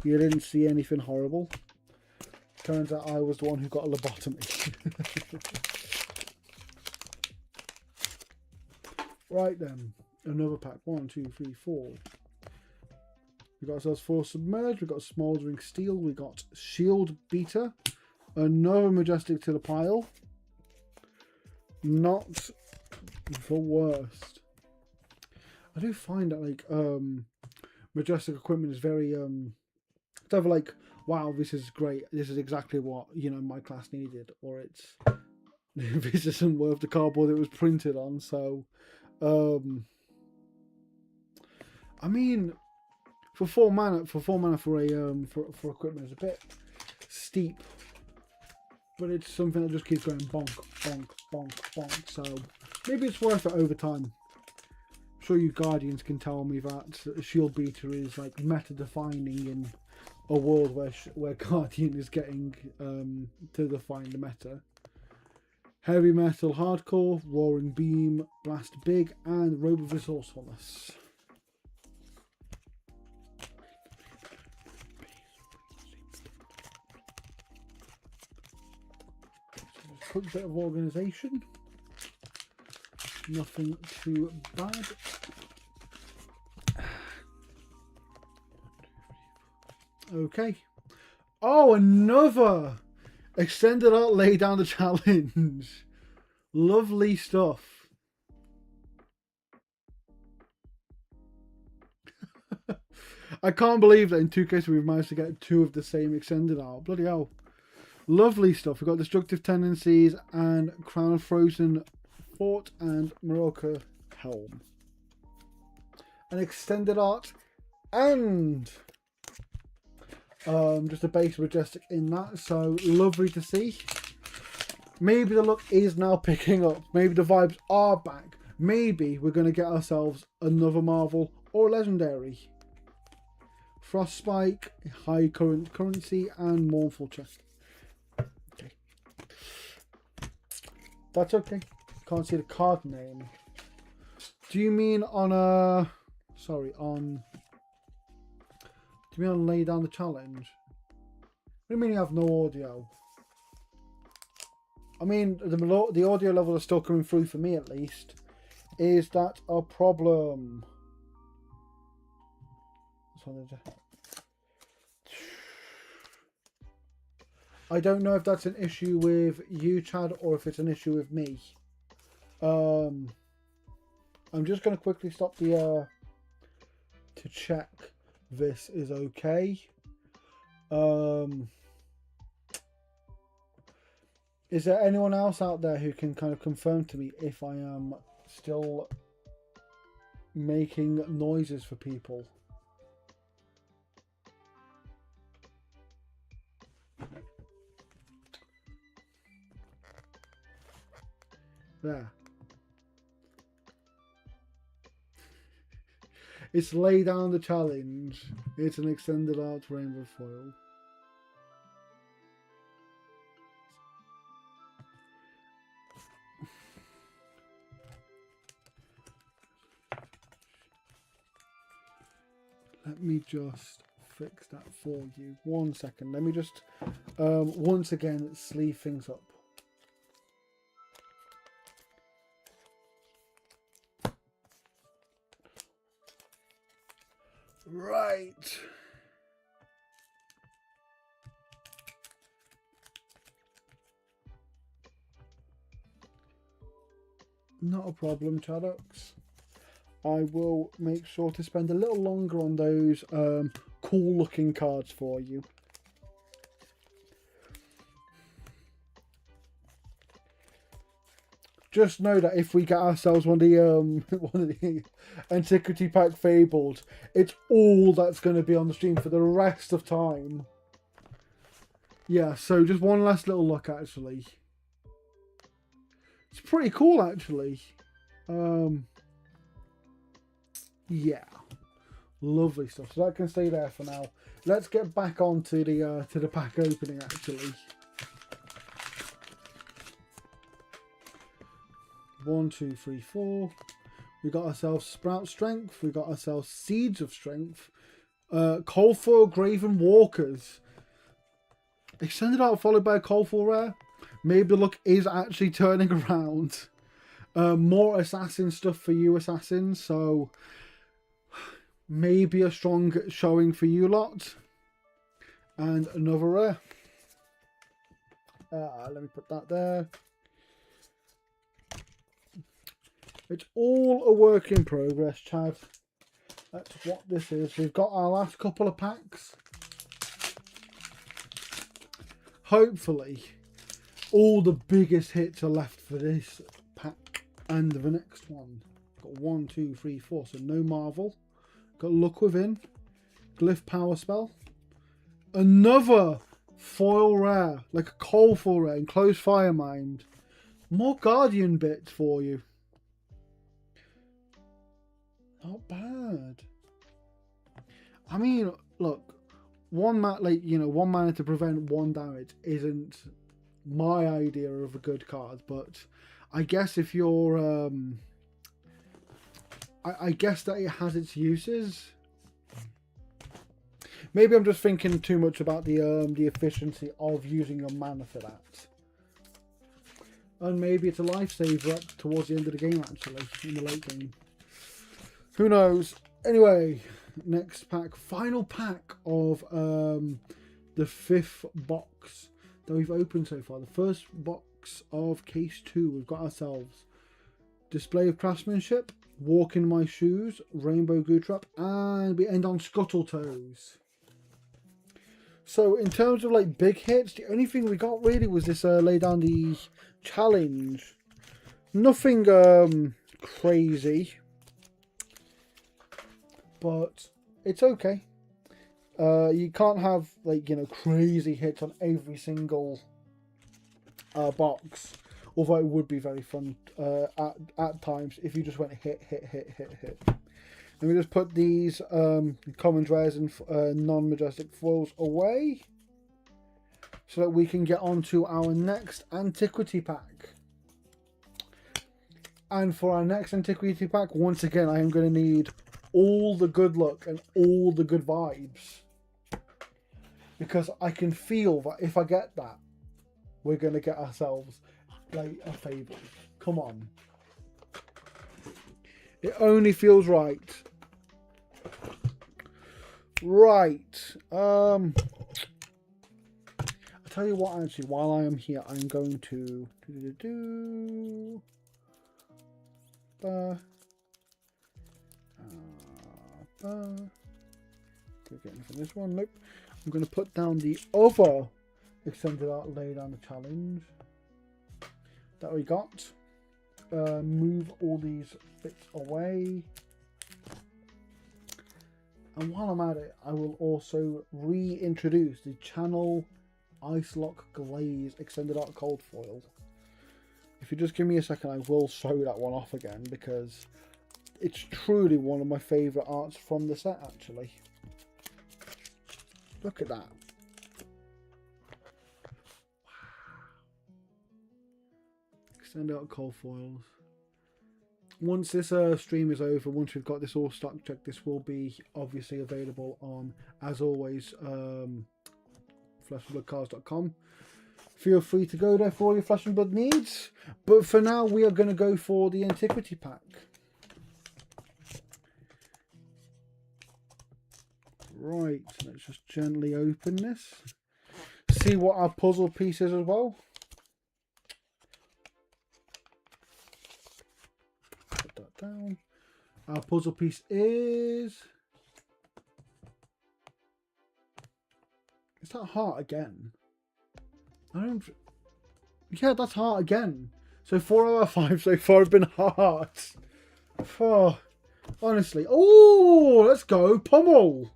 You didn't see anything horrible. Turns out I was the one who got a lobotomy. Right then, another pack. 1, 2, 3, 4. We got ourselves 4 Submerged. We got Smouldering Steel. We got Shield Beater. Another Majestic to the pile. Not the worst. I do find that like Majestic equipment is very it's either like, wow, this is great, this is exactly what, you know, my class needed, or it's this isn't worth the cardboard it was printed on. So I mean, for 4 mana for a for equipment is a bit steep, but it's something that just keeps going bonk, bonk, bonk, bonk. So maybe it's worth it over time. I'm sure you Guardians can tell me that Shield Beater is like meta defining in a world where Guardian is getting to define the meta. Heavy Metal Hardcore, Roaring Beam, Blast Big, and Robe of Resourcefulness. Quick bit of organisation. Nothing too bad. Okay. Oh, another extended art lay down the challenge. Lovely stuff. I can't believe that in 2 cases we've managed to get 2 of the same extended art. Bloody hell. Lovely stuff. We've got Destructive Tendencies and Crown of Frozen Fort and Morocco Helm. An extended art and just a base Majestic in that. So lovely to see. Maybe the look is now picking up. Maybe the vibes are back. Maybe we're going to get ourselves another Marvel or Legendary. Frostspike, High Current Currency, and Mournful Chest. Okay. That's okay. Can't see the card name. Do you mean on a... Sorry, on... Do you mean on Lay Down the Challenge? What do you mean you have no audio? I mean, the audio level is still coming through for me at least. Is that a problem? I don't know if that's an issue with you, Chad, or if it's an issue with me. I'm just going to quickly stop the to check this is okay. Is there anyone else out there who can kind of confirm to me if I am still making noises for people? There. It's lay down the challenge. It's an extended arch rainbow foil. Let me just fix that for you. 1 second. Let me just once again sleeve things up. Right. Not a problem, Chaddocks. I will make sure to spend a little longer on those cool looking cards for you. Just know that if we get ourselves one of the Antiquity Pack Fabled, it's all that's going to be on the stream for the rest of time. Yeah, so just one last little look actually. It's pretty cool actually. Yeah, lovely stuff. So that can stay there for now. Let's get back on to the pack opening actually. 1, 2, 3, 4. We got ourselves Sprout Strength. We got ourselves Seeds of Strength. Coalfoil Graven Walkers. Extended out followed by a Coalfoil Rare. Maybe the luck is actually turning around. More assassin stuff for you assassins. So maybe a strong showing for you lot. And another rare. Let me put that there. It's all a work in progress, Chad. That's what this is. We've got our last couple of packs. Hopefully, all the biggest hits are left for this pack and the next one. Got 1, 2, 3, 4. So no Marvel. Got Look Within. Glyph Power Spell. Another foil rare, like a Coalfoil rare, Enclosed Firemind. More Guardian bits for you. Not bad. I mean, look, one mana to prevent 1 damage isn't my idea of a good card, but I guess if you're, I guess that it has its uses. Maybe I'm just thinking too much about the efficiency of using your mana for that. And maybe it's a lifesaver up towards the end of the game, actually, in the late game. Who knows? Anyway, next pack. Final pack of the 5th box that we've opened so far. The first box of case 2. We've got ourselves Display of Craftsmanship, Walk in My Shoes, Rainbow Goo Trap, and we end on Scuttletoes. So in terms of like big hits, the only thing we got really was this lay down the challenge. Nothing crazy. But it's okay. You can't have like, you know, crazy hits on every single box. Although it would be very fun at times if you just went hit. Let me just put these commons, rares and non-majestic foils away so that we can get on to our next Antiquity Pack. And for our next Antiquity Pack, once again, I am going to need all the good luck and all the good vibes, because I can feel that if I get that, we're going to get ourselves like a Fable. Come on. It only feels right. Right. I'll tell you what, actually, while I am here, I'm going to getting for this one. Nope. I'm going to put down the other extended art lay down the challenge. that we got. Move all these bits away. And while I'm at it, I will also reintroduce the Channel Ice Lock Glaze Extended Art Cold Foil. If you just give me a second, I will show that one off again, because it's truly one of my favourite arts from the set, actually. Look at that. Extended Art Cold Foils. Once this stream is over, once we've got this all stock checked, this will be obviously available on, as always, fleshandbloodcards.com. Feel free to go there for all your Flesh and Blood needs. But for now, we are going to go for the Antiquity Pack. Right, let's just gently open this. See what our puzzle piece is as well. Put that down. Our puzzle piece is that heart again? I don't. Yeah, that's heart again. So 4 out of 5 so far have been hearts. Oh, honestly. Oh, let's go. Pummel.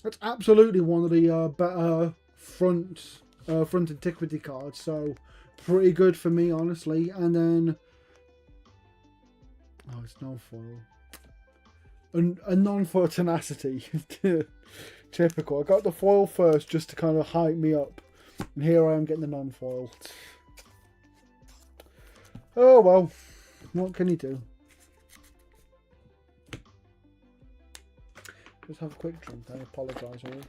That's absolutely one of the better front antiquity cards. So pretty good for me, honestly. And then, oh, it's non-foil. A non-foil tenacity. Typical. I got the foil first just to kind of hype me up. And here I am getting the non-foil. Oh well, what can you do? Just have a quick drink. I apologise all.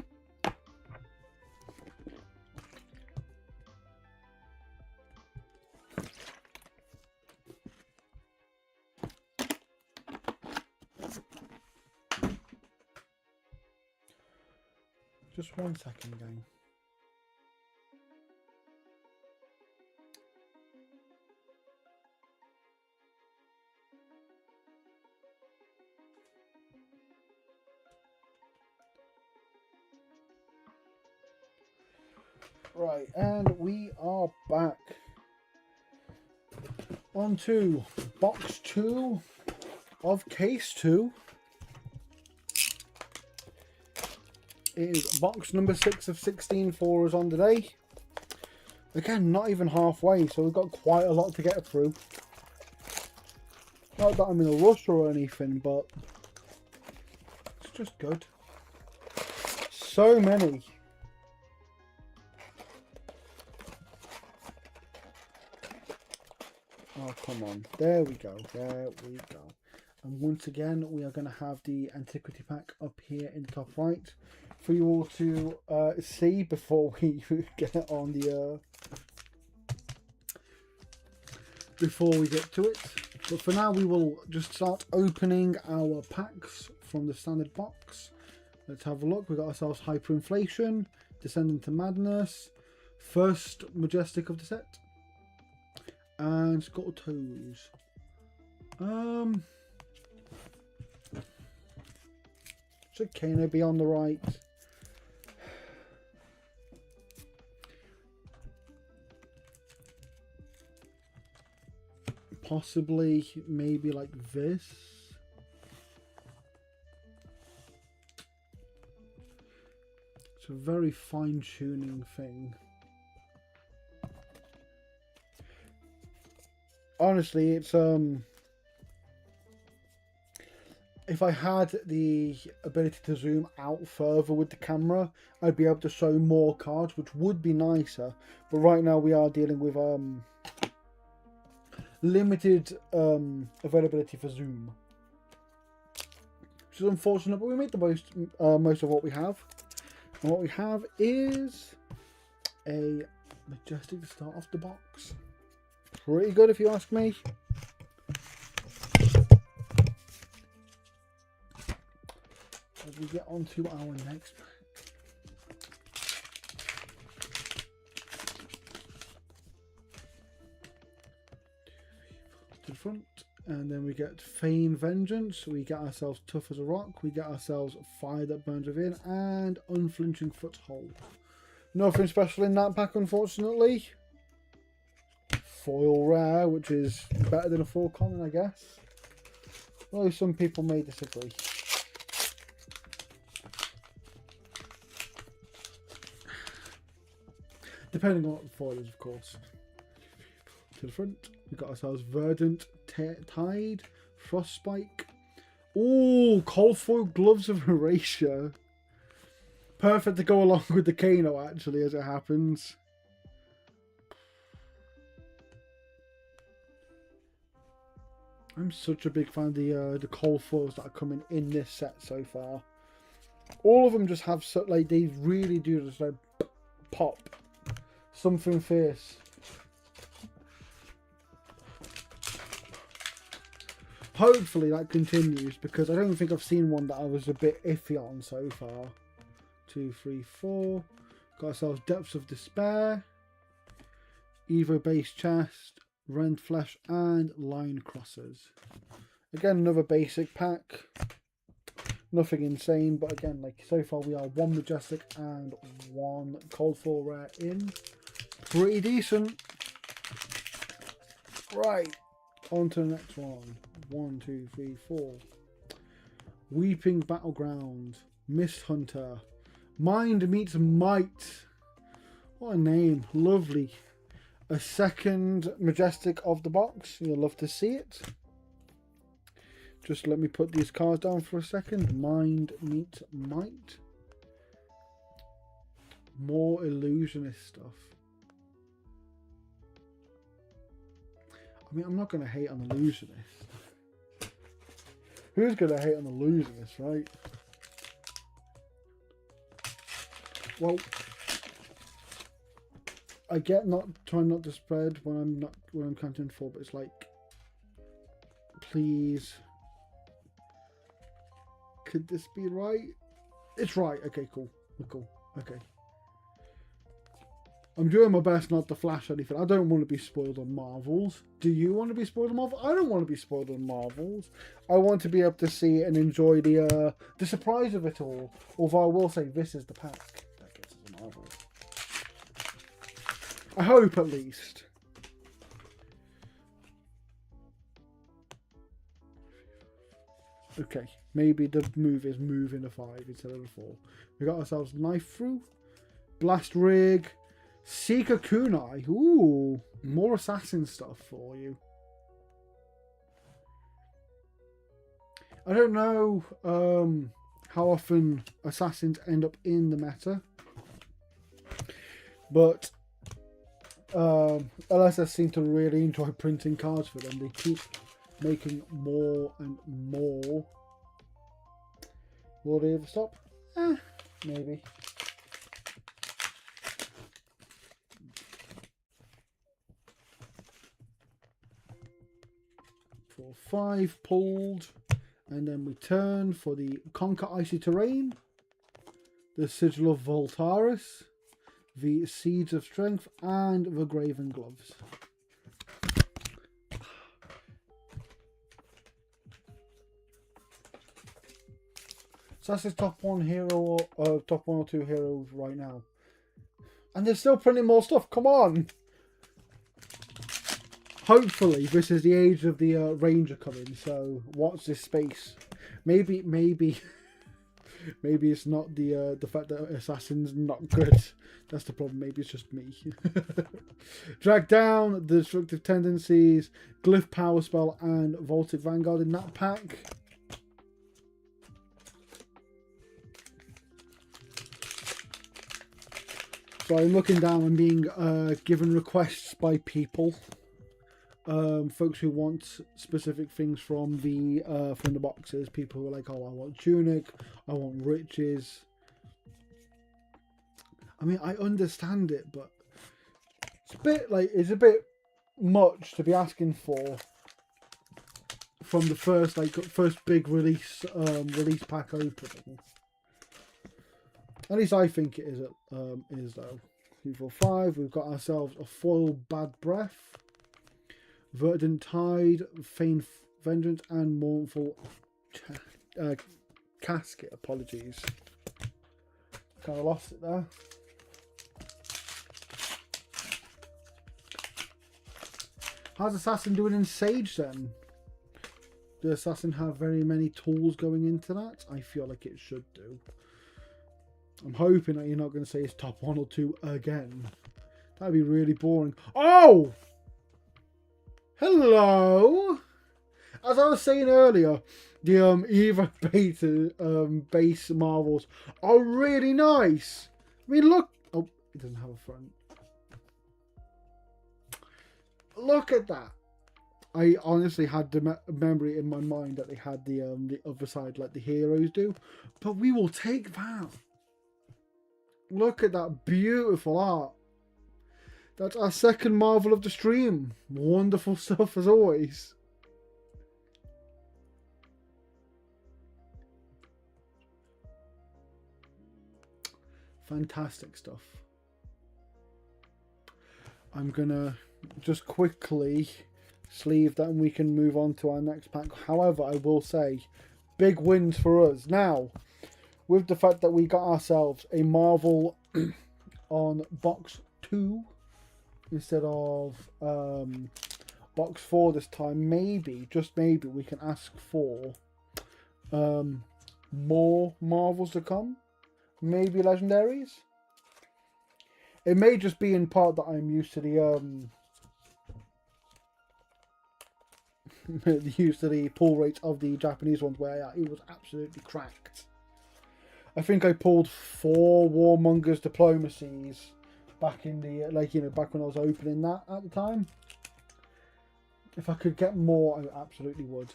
Just 1 second, gang. Right, and we are back. On to box 2 of case 2. It is box number 6 of 16 for us on today. Again, not even halfway, so we've got quite a lot to get through. Not that I'm in a rush or anything, but it's just good. So many. Oh, come on. There we go. There we go. And once again, we are going to have the Antiquity Pack up here in the top right for you all to see before we get on the... before we get to it. But for now, we will just start opening our packs from the standard box. Let's have a look. We've got ourselves Hyperinflation, Descending to Madness, first Majestic of the set, and Scuttle Toes. Should Kano be on the right? Possibly, maybe like this. It's a very fine-tuning thing. Honestly, it's if I had the ability to zoom out further with the camera, I'd be able to show more cards, which would be nicer. But right now we are dealing with limited availability for zoom, which is unfortunate, but we made the most of what we have. And what we have is a Majestic to start off the box. Pretty good if you ask me. As we get on to our next pack. To the front, and then we get Feign Vengeance, we get ourselves Tough as a Rock, we get ourselves Fire That Burns Within, and Unflinching Foothold. Nothing special in that pack, unfortunately. foil rare, which is better than a full common, I guess. Although some people may disagree. Depending on what the foil is, of course. To the front, we've got ourselves Verdant Tide, Frostspike. Ooh, cold foil gloves of Erasure. Perfect to go along with the Kano, actually, as it happens. I'm such a big fan of the cold foils that are coming in this set so far. All of them just have like they really do just like pop. Something fierce. Hopefully that continues, because I don't think I've seen one that I was a bit iffy on so far. 2, 3, 4. Got ourselves Depths of Despair, Evo Base Chest, Rend Flesh, and Line Crossers. Again, another basic pack. Nothing insane, but again, like so far we are 1 Majestic and 1 Cold Foil Rare in. Pretty decent. Right, on to the next one. 1, 2, 3, 4. Weeping Battleground, Mist Hunter, Mind Meets Might. What a name, lovely. A second Majestic of the box, you'll love to see it. Just let me put these cards down for a second. Mind Meets Might. More illusionist stuff. I mean, I'm not going to hate on illusionist. Who's going to hate on illusionist, right? Well, I get not trying not to spread when I'm counting 4, but it's like, please, could this be right? It's right. Okay, cool. We're cool. Okay. I'm doing my best not to flash anything. I don't want to be spoiled on Marvels. Do you want to be spoiled on Marvels? I don't want to be spoiled on Marvels. I want to be able to see and enjoy the surprise of it all. Although I will say this is the pack that gets us a Marvel. I hope, at least. Okay, maybe the move is moving a 5 instead of a 4. We got ourselves Knife Through, Blast Rig, Seeker Kunai. Ooh, more assassin stuff for you. I don't know how often assassins end up in the meta, but LSS seem to really enjoy printing cards for them. They keep making more and more. Will they ever stop? Maybe. 4, 5 pulled, and then we turn for the Conquer Icy Terrain, the Sigil of Voltaris, the Seeds of Strength, and the Graven Gloves. So that's his top 1 hero, top 1 or 2 heroes right now. And they're still printing more stuff. Come on! Hopefully, this is the age of the Ranger coming. So, watch this space. Maybe it's not the fact that Assassin's not good. That's the problem. Maybe it's just me. Drag Down, the Destructive Tendencies, Glyph Power Spell, and Vaulted Vanguard in that pack. So I'm looking down and being given requests by people. Folks who want specific things from the boxes. People who are like, oh, I want Tunic, I want Riches. I mean, I understand it, but it's a bit much to be asking for from the first big release pack opening. At least I think it is though. 3, 4, 5. We've got ourselves a foil Bad Breath, Verdant Tide, Feign Vengeance, and Mournful Casket. Apologies. Kind of lost it there. How's Assassin doing in Sage then? Does Assassin have very many tools going into that? I feel like it should do. I'm hoping that you're not going to say it's top 1 or 2 again. That'd be really boring. Oh! Hello! As I was saying earlier, the Eva Beta base Marvels are really nice. I mean, look. Oh, it doesn't have a front. Look at that. I honestly had the memory in my mind that they had the other side like the heroes do. But we will take that. Look at that beautiful art. That's our second Marvel of the stream. Wonderful stuff as always. Fantastic stuff. I'm gonna just quickly sleeve that and we can move on to our next pack. However, I will say, big wins for us. Now, with the fact that we got ourselves a Marvel on box 2 instead of box 4 this time, maybe, just maybe, we can ask for more Marvels to come. Maybe legendaries. It may just be in part that I'm used to the used to the pull rate of the Japanese ones where it was absolutely cracked. I think I pulled 4 Warmongers Diplomacies back in the back when I was opening that at the time. If I could get more, I absolutely would.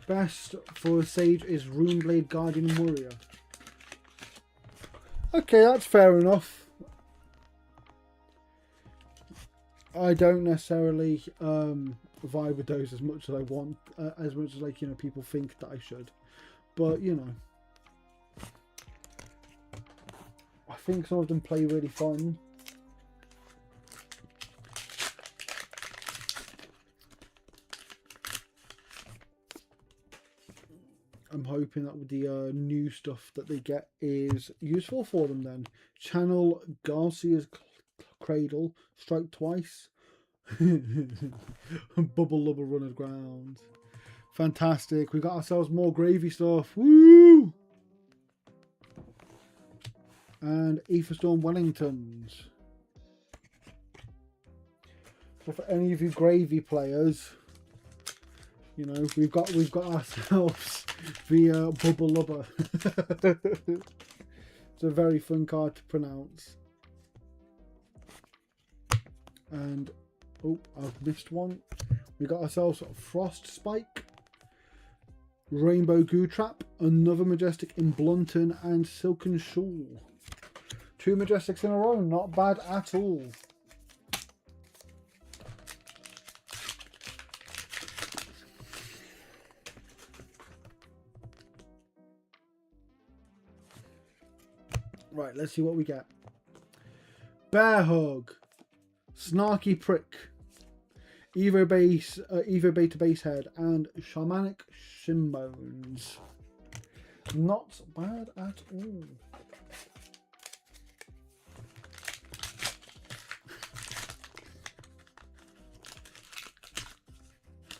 Best for Sage is Runeblade Guardian Warrior. Okay, that's fair enough. I don't necessarily vibe with those as much as I want, as much as people think that I should. But I think some of them play really fun. I'm hoping that with the new stuff that they get is useful for them then. Channel Garcia's Cradle, strike twice. Bubble Lubber Run Aground. Fantastic. We got ourselves more gravy stuff. Woo! And Aetherstorm Wellingtons. So for any of you gravy players, we've got ourselves the Bubble Lubber. It's a very fun card to pronounce. And oh, I've missed one. We got ourselves Frost Spike, Rainbow Goo Trap, another Majestic in Blunton, and Silken Shawl. 2 Majestics in a row, not bad at all. Right, let's see what we get. Bear Hug, Snarky Prick, Evo Beta Base Head, and Shamanic Shinbones. Not bad at all.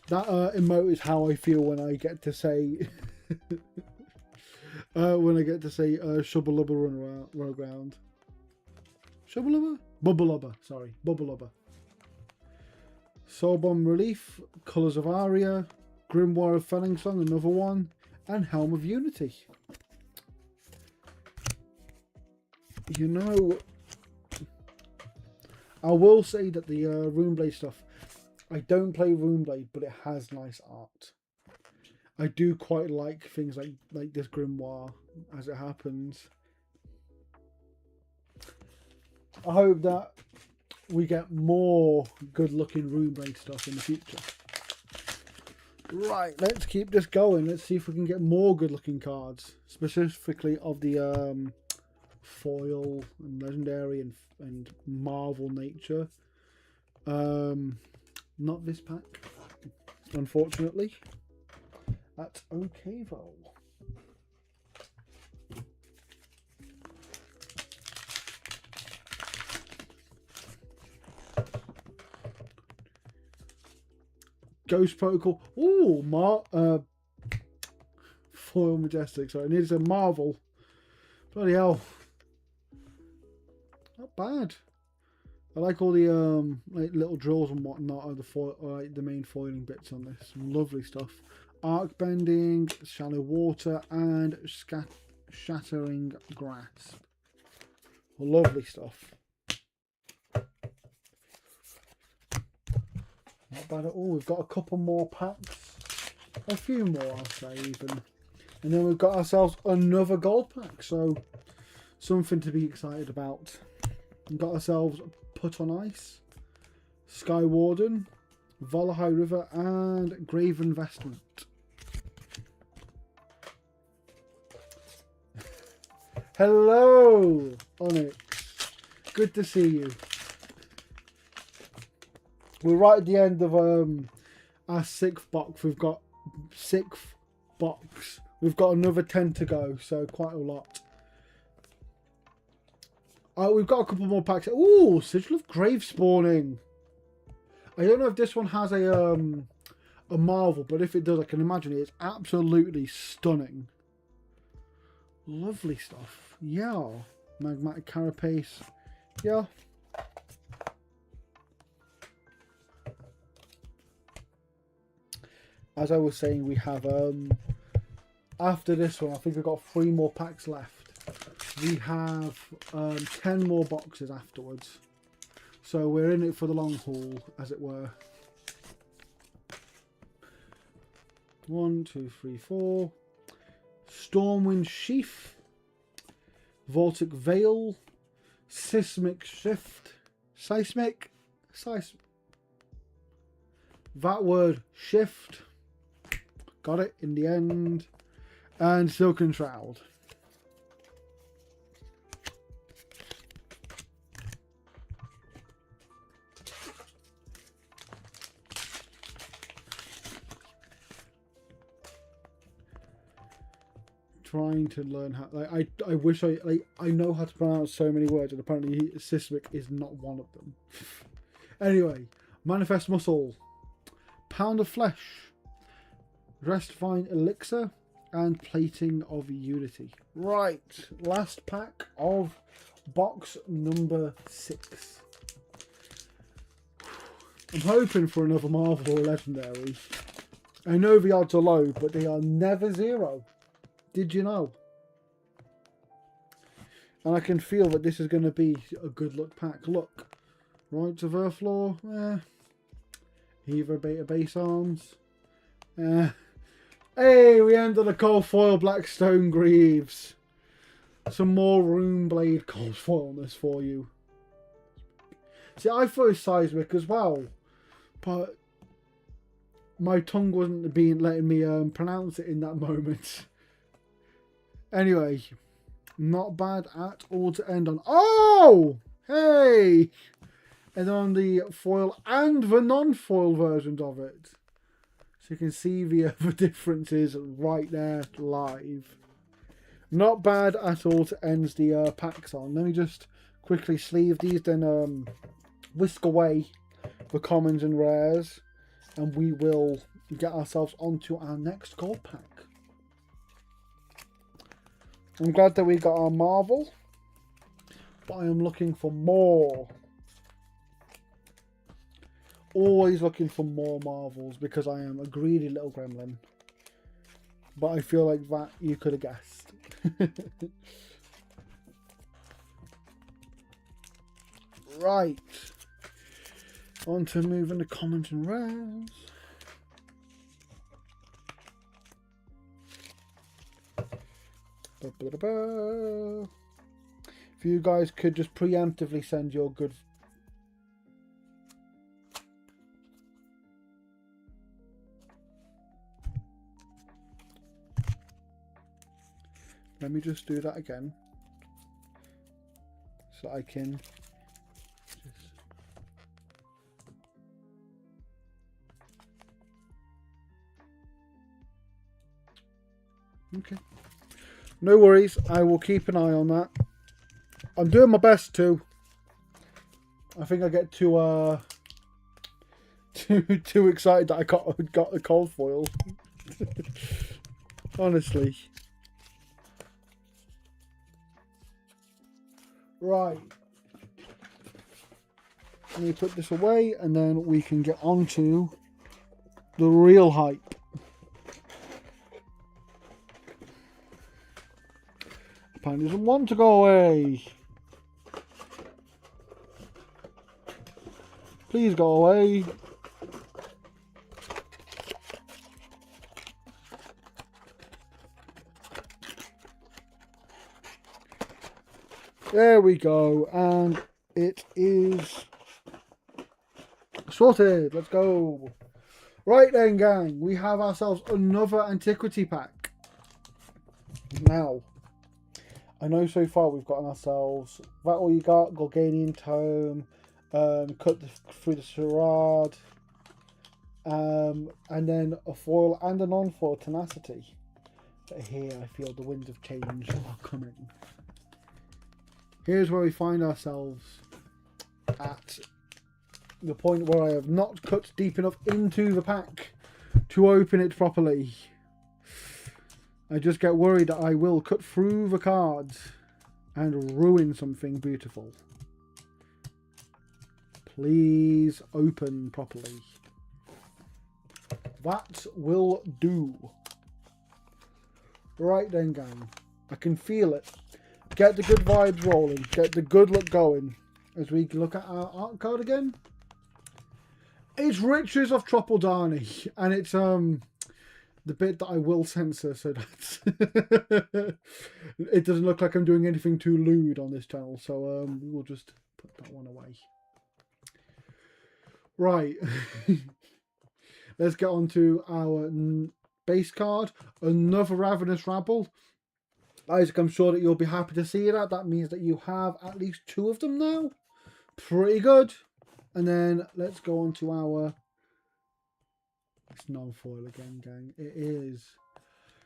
That emote is how I feel when I get to say Shubba Lubba Run Around. Shubba Lubba? Bubble Lubba, sorry. Bubble Lubba. Soul Bomb Relief, Colours of Aria, Grimoire of Felling Song, another one, and Helm of Unity. I will say that the Runeblade stuff, I don't play Runeblade, but it has nice art. I do quite like things like this Grimoire as it happens. I hope that we get more good looking Runeblade stuff in the future. Right, let's keep this going. Let's see if we can get more good looking cards, specifically of the foil and legendary and Marvel nature. Not this pack, unfortunately. That's okay though. Ghost Protocol. Ooh, Foil Majestic. Sorry, I needed a Marvel. Bloody hell. Not bad. I like all the like little drills and whatnot of the foil, like the main foiling bits on this. Some lovely stuff. Arc bending, shallow water, and shattering grasp. Lovely stuff. Not bad at all. We've got a couple more packs. A few more, I'll say even. And then we've got ourselves another gold pack. So something to be excited about. We've got ourselves Put on Ice, Sky Warden, Valahai River, and Graven Vestment. Hello, Onyx. Good to see you. We're right at the end of our sixth box. We've got We've got another 10 to go, so quite a lot. We've got a couple more packs. Ooh, Sigil of Grave Spawning. I don't know if this one has a Marvel, but if it does, I can imagine it. It's absolutely stunning. Lovely stuff. Yeah. Magmatic Carapace. Yeah. As I was saying, we have after this one, I think we've got 3 more packs left. We have 10 more boxes afterwards. So we're in it for the long haul, as it were. 1, 2, 3, 4. Stormwind Sheath. Voltic Veil. Seismic Shift. Seismic. That word, shift. Got it in the end. And Silken Shroud. Trying to learn how, like, I wish I know how to pronounce so many words, and apparently Seismic is not one of them. Anyway, Manifest Muscle, Pound of Flesh, Restvine Elixir, and Plating of Unity. Right, last pack of box number 6. I'm hoping for another Marvel or Legendary. I know the odds are low, but they are never 0. Did you know? And I can feel that this is going to be a good luck pack. Look. Rights of Earthlaw. Heaver Beta Base Arms. Hey, we ended a cold foil Blackstone Greaves. Some more Runeblade cold foilness for you. See, I thought it was Seismic as well. But my tongue wasn't letting me pronounce it in that moment. Anyway, not bad at all to end on. Oh! Hey! And on the foil and the non-foil versions of it. So you can see the other differences right there live. Not bad at all to end the packs on. Let me just quickly sleeve these, then whisk away the commons and rares. And we will get ourselves onto our next gold pack. I'm glad that we got our Marvel, but I am looking for more. Always looking for more Marvels because I am a greedy little gremlin. But I feel like that you could have guessed. Right. On to moving the commons and rares. If you guys could just preemptively send your good... Let me just do that again. So I can... Okay. No worries, I will keep an eye on that. I'm doing my best to. I think I get to too excited that I got a cold foil. Honestly. Right. Let me put this away and then we can get on to the real hype. Apparently doesn't want to go away. Please go away. There we go, and it is sorted. Let's go. Right then, gang, we have ourselves another antiquity pack. Now, I know so far we've got ourselves that all you got, Gorganian Tome, cut through the Charade, and then a foil and a non-foil Tenacity. But here I feel the winds of change are coming. Here's where we find ourselves at the point where I have not cut deep enough into the pack to open it properly. I just get worried that I will cut through the cards and ruin something beautiful. Please open properly. That will do. Right then, gang. I can feel it. Get the good vibes rolling. Get the good look going. As we look at our art card again. It's Riches of Tropeldani. And it's the bit that I will censor so that it doesn't look like I'm doing anything too lewd on this channel. So we'll just put that one away. Right. Let's get on to our base card. Another Ravenous Rabble. Isaac, I'm sure that you'll be happy to see that. That means that you have at least 2 of them now. Pretty good. And then let's go on to our... It's non-foil again, gang. It is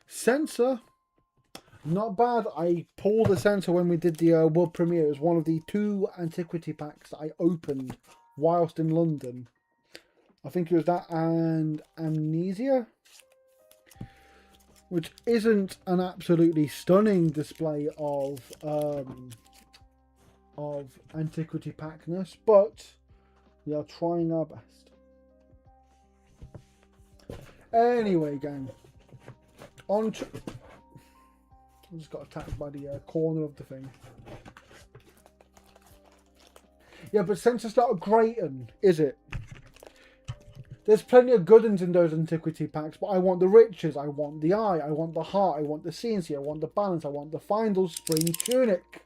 Censor. Not bad. I pulled a Censor when we did the world premiere. It was one of the 2 antiquity packs that I opened whilst in London. I think it was that and Amnesia, which isn't an absolutely stunning display of antiquity packness, but we are trying our best. Anyway, gang, on to... I just got attacked by the corner of the thing. Yeah, but Censor's not a great one, is it? There's plenty of good ones in those antiquity packs, but I want the riches, I want the eye, I want the heart, I want the CNC, I want the balance, I want the final spring tunic.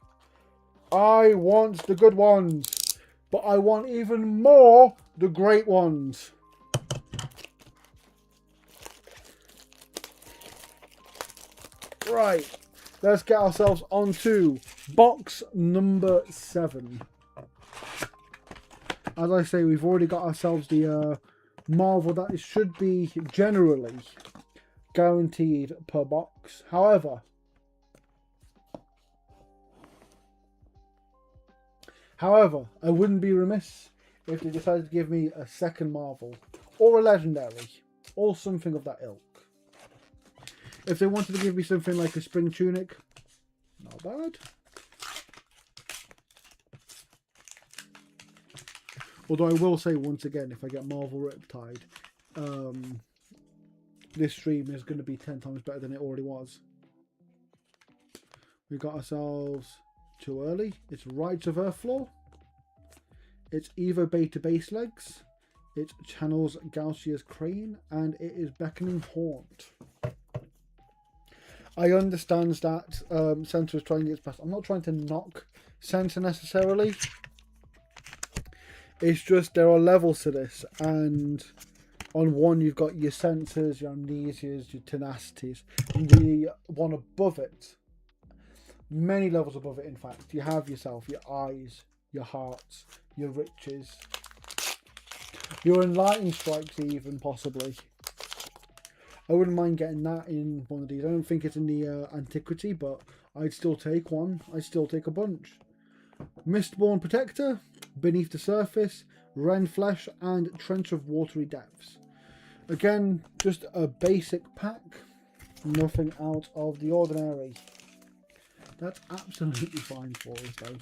I want the good ones, but I want even more the great ones. Right, let's get ourselves onto box number 7. As I say, we've already got ourselves the Marvel that it should be generally guaranteed per box. However, I wouldn't be remiss if they decided to give me a second Marvel or a legendary or something of that ilk. If they wanted to give me something like a spring tunic, not bad. Although I will say once again, if I get Marvel Riptide, this stream is going to be 10 times better than it already was. We got ourselves too early. It's Rides of Earthfloor. It's Evo Beta Base Legs. It channels Gaussia's Crane, and it is Beckoning Haunt. I understand that Censor is trying its best. I'm not trying to knock Censor necessarily. It's just there are levels to this, and on one you've got your Censors, your Amnesias, your Tenacities, and the one above it, many levels above it in fact, you have yourself, your eyes, your hearts, your riches, your Enlightened Strikes even, possibly. I wouldn't mind getting that in one of these. I don't think it's in the Antiquity, but I'd still take one. I'd still take a bunch. Mistborn Protector, Beneath the Surface, Wren Flesh, and Trench of Watery Depths. Again, just a basic pack. Nothing out of the ordinary. That's absolutely fine for us though.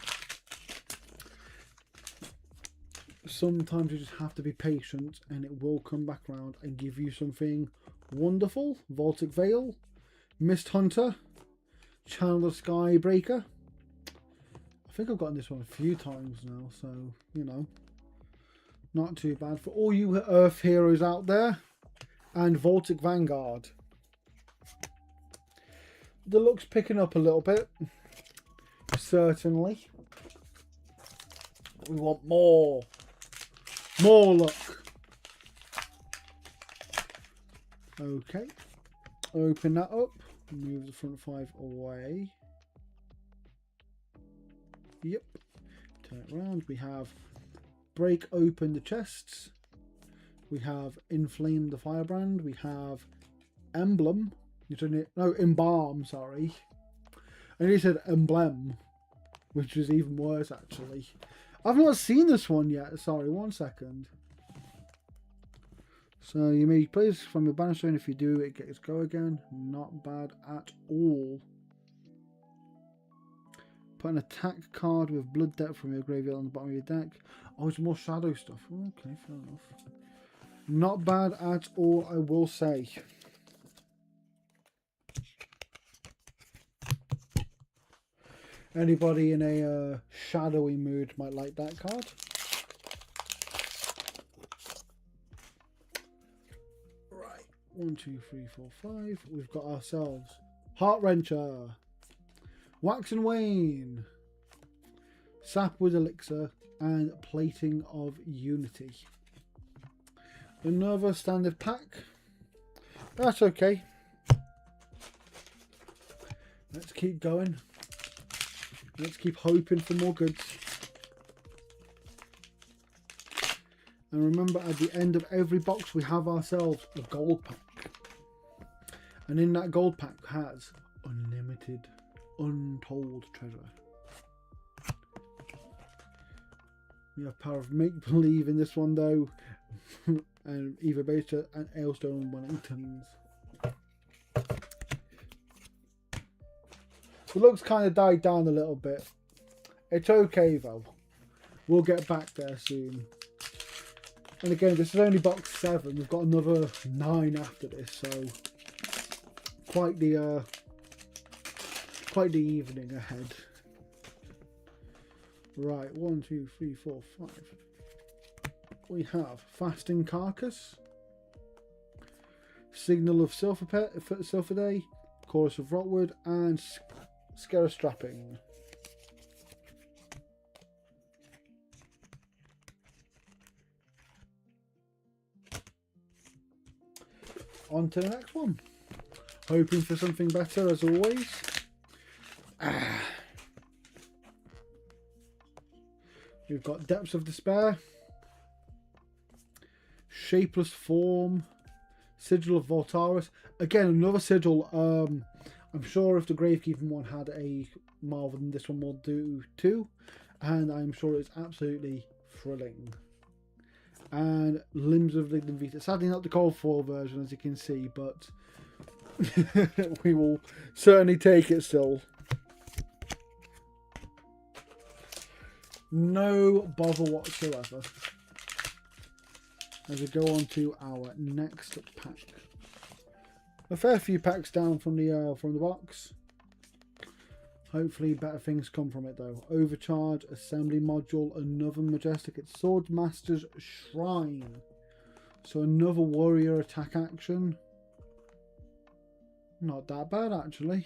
Sometimes you just have to be patient and it will come back around and give you something wonderful. Voltic Veil, Mist Hunter, Channel of Skybreaker. I think I've gotten this one a few times now, so you know, not too bad for all you Earth heroes out there. And Voltic Vanguard. The luck's picking up a little bit, certainly. We want more luck. Okay, open that up, move the front 5 away. Yep, turn it around. We have break open the chests, we have inflame the firebrand, we have emblem, no, embalm, sorry. I nearly said emblem, which is even worse actually. I've not seen this one yet, sorry, 1 second. So you may play this from your banner stone. If you do, it gets go again. Not bad at all. Put an attack card with blood depth from your graveyard on the bottom of your deck. Oh, it's more shadow stuff. Okay, fair enough. Not bad at all, I will say. Anybody in a shadowy mood might like that card. Right, 1, 2, 3, 4, 5. We've got ourselves Heart Wrencher, Wax and Wane, Sapwood Elixir, and Plating of Unity. Another standard pack. That's okay. Let's keep going. Let's keep hoping for more goods. And remember, at the end of every box we have ourselves a gold pack. And in that gold pack has unlimited, untold treasure. We have Power of Make-Believe in this one though. And Eva Baker and Ailstone Wellingtons. The looks kind of died down a little bit. It's okay though. We'll get back there soon. And again, this is only box 7. We've got another 9 after this, so quite the evening ahead. Right, 1, 2, 3, 4, 5. We have Fasting Carcass, Signal of Silver Day, Chorus of Rotwood, and Scare Strapping. On to the next one. Hoping for something better as always. We've got Depths of Despair, Shapeless Form, Sigil of Voltaris. Again, another sigil. I'm sure if the Gravekeeper one had a Marvel, then this one will do too. And I'm sure it's absolutely thrilling. And Limbs of Lignin Vita. Sadly not the Cold 4 version, as you can see, but we will certainly take it still. No bother whatsoever. As we go on to our next pack. A fair few packs down from the box. Hopefully better things come from it though. Overcharge, Assembly Module, another Majestic. It's Swordmaster's Shrine. So another warrior attack action. Not that bad actually.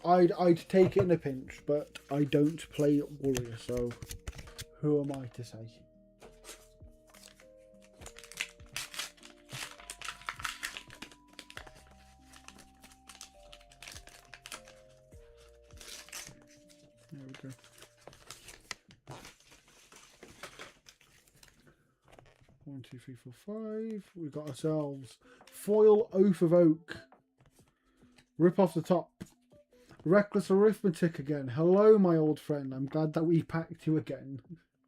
I'd take it in a pinch, but I don't play warrior, so who am I to say? There we go. 1, 2, 3, 4, 5. We've got ourselves Foil Oath of Oak. Rip off the top. Reckless Arithmetic again. Hello, my old friend. I'm glad that we packed you again.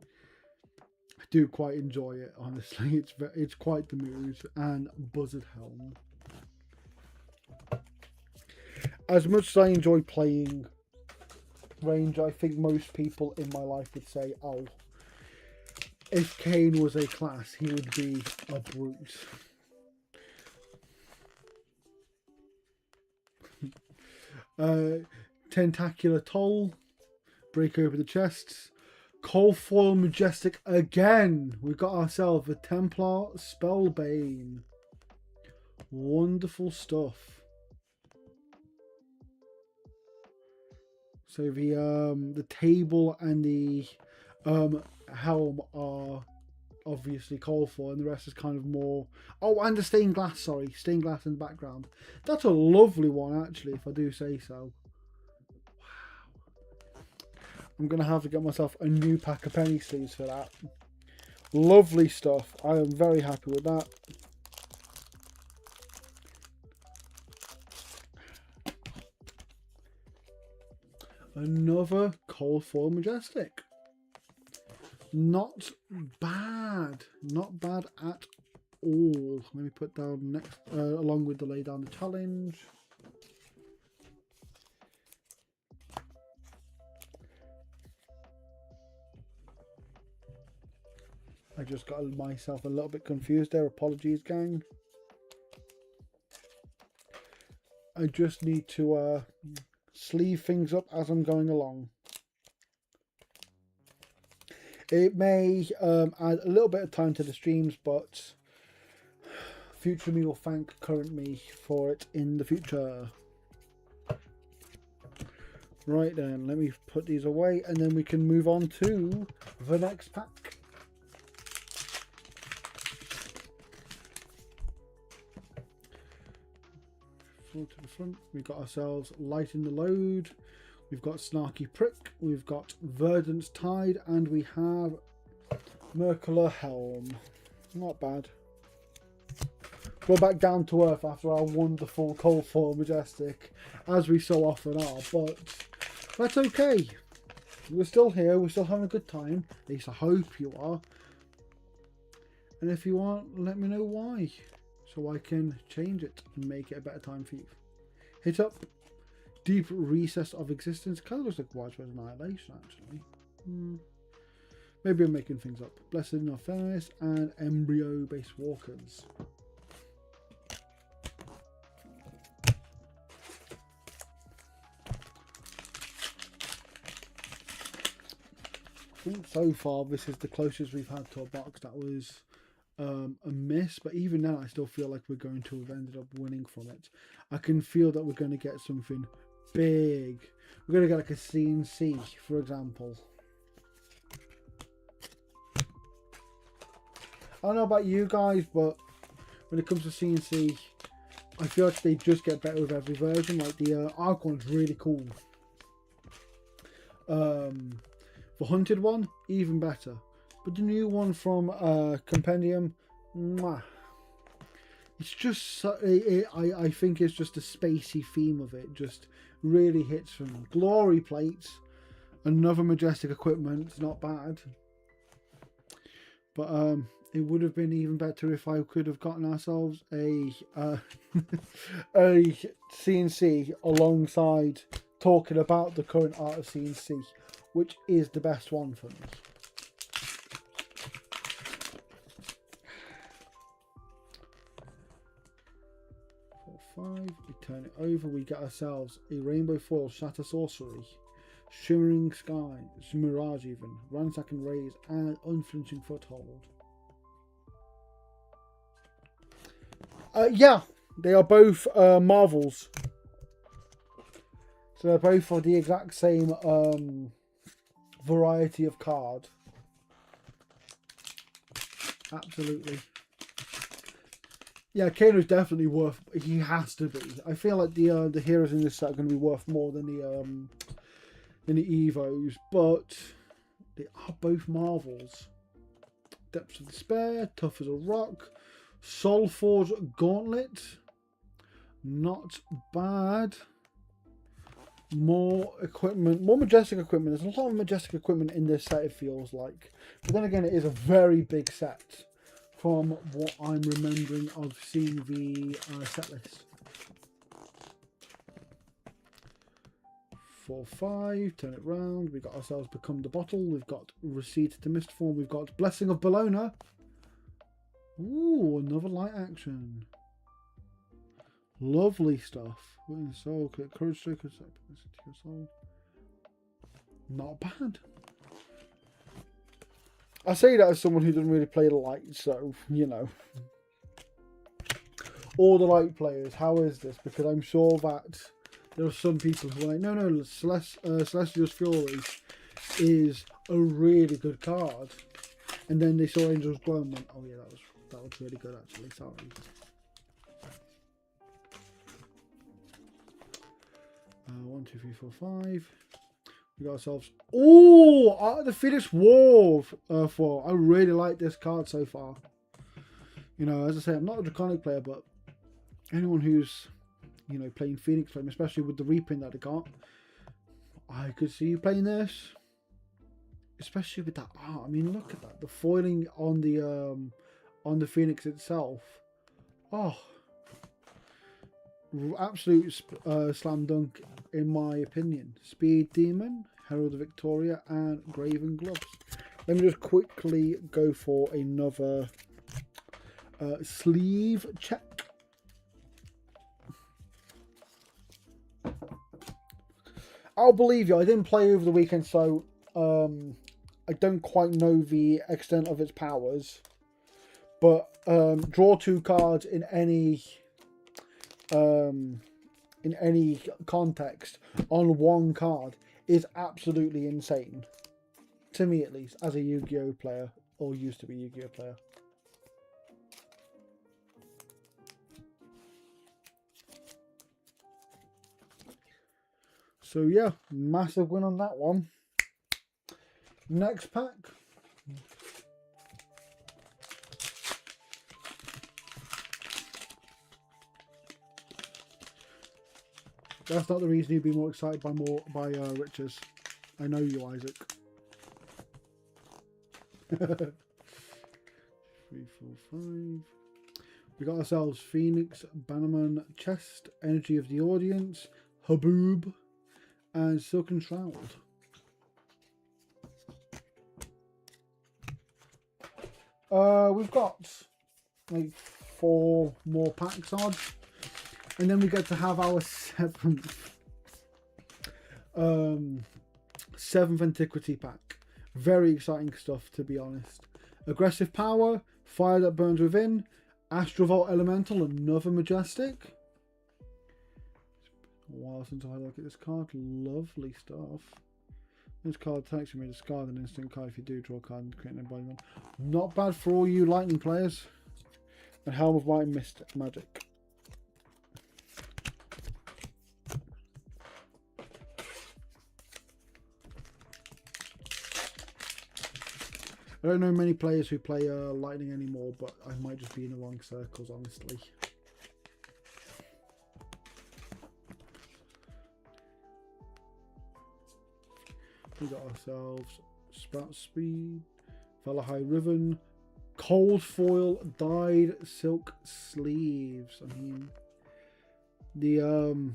I do quite enjoy it, honestly. It's quite the mood. And Buzzard Helm. As much as I enjoy playing range, I think most people in my life would say, oh, if Kane was a class, he would be a brute. Tentacular Toll. Break over the chests. Coalfoil Majestic again. We've got ourselves a Templar Spellbane. Wonderful stuff. So the table and the helm are obviously Coalfoil, and the rest is kind of more... Oh, and the stained glass, sorry. Stained glass in the background. That's a lovely one, actually, if I do say so. I'm going to have to get myself a new pack of penny sleeves for that. Lovely stuff. I am very happy with that. Another Coalfoil Majestic. Not bad. Not bad at all. Let me put down next, along with the lay down the challenge. I just got myself a little bit confused there. Apologies, gang. I just need to sleeve things up as I'm going along. It may add a little bit of time to the streams, but future me will thank current me for it in the future. Right then, let me put these away and then we can move on to the next pack. To the front, we've got ourselves Light in the Load, we've got Snarky Prick, we've got Verdant's Tide, and we have Mercular Helm. Not bad. We're back down to earth after our wonderful Coalfoil Majestic, as we so often are, but that's okay. We're still here, we're still having a good time, at least I hope you are. And if you aren't, let me know why, so I can change it and make it a better time for you. Hit up Deep Recess of Existence. Kind of looks like Widespread Annihilation, actually. Maybe I'm making things up. Blessed in Our Fairness and Embryo Based Walkers. I think so far this is the closest we've had to a box that was a miss, but even then I still feel like we're going to have ended up winning from it. I can feel that we're going to get something big. We're going to get like a CNC, for example. I don't know about you guys, but when it comes to CNC, I feel like they just get better with every version. Like the Arc one's really cool. The Hunted one, even better. But the new one from Compendium, mwah. It's just, I think it's just a spacey theme of it. Just really hits for me. Glory plates, another Majestic equipment. It's not bad. But it would have been even better if I could have gotten ourselves a a CNC alongside talking about the current art of CNC, which is the best one for me. 5, we turn it over, we get ourselves a Rainbow Foil Shatter Sorcery, Shimmering Sky, Mirage even, Ransacking Rays, and Unflinching Foothold. Yeah, they are both Marvels. So they're both for the exact same variety of card. Absolutely. Yeah, Kano's definitely worth. He has to be. I feel like the heroes in this set are going to be worth more than the Evos, but they are both Marvels. Depths of Despair, Tough as a Rock, Soulforge Gauntlet, not bad. more equipment, more majestic equipment. There's a lot of majestic equipment in this set, it feels like. But then again, it is a very big set from what I'm remembering of seeing the set list. 4, 5, turn it round. We've got ourselves Become the Bottle. We've got Receipt to Mistform. We've got Blessing of Bologna. Ooh, another light action. Lovely stuff. Soul, Courage Striker, Soul. Not bad. I say that as someone who doesn't really play the light, so, you know. All the light players, how is this? Because I'm sure that there are some people who are like, no, Celestial's Fury is a really good card. And then they saw Angel's Glow and went, oh yeah, that was really good actually, sorry. One, 2, 3, 4, 5. We got ourselves, ooh, the Phoenix War for. I really like this card so far. You know, as I say, I'm not a Draconic player, but anyone who's, you know, playing Phoenix Flame, especially with the reprint that they got, I could see you playing this. Especially with that art. I mean, look at that. The foiling on the Phoenix itself. Oh, absolute slam dunk in my opinion. Speed Demon, Herald of Victoria, and Graven Gloves. Let me just quickly go for another sleeve check. I'll believe you, I didn't play over the weekend, so I don't quite know the extent of its powers. But draw 2 cards in any context on 1 card is absolutely insane. To me, at least, as a Yu-Gi-Oh player, or used to be Yu-Gi-Oh player. So yeah, massive win on that one. Next pack. That's not the reason you'd be more excited by Riches. I know you, Isaac. 3, 4, 5. We got ourselves Phoenix, Bannerman, Chest, Energy of the Audience, Haboob, and Silken Shroud. We've got like 4 more packs on, and then we get to have our 7th Antiquity pack. Very exciting stuff, to be honest. Aggressive Power, Fire That Burns Within, Astrovault Elemental, another majestic. It's been a while since I had a look at this card. Lovely stuff. This card takes me to discard an instant card if you do draw a card and create an embodiment. Not bad for all you lightning players. And Helm of Might and Mystic Magic. I don't know many players who play lightning anymore, but I might just be in the wrong circles, honestly. We got ourselves Sprout Speed, Valahai Riven, Cold Foil Dyed Silk Sleeves. I mean, the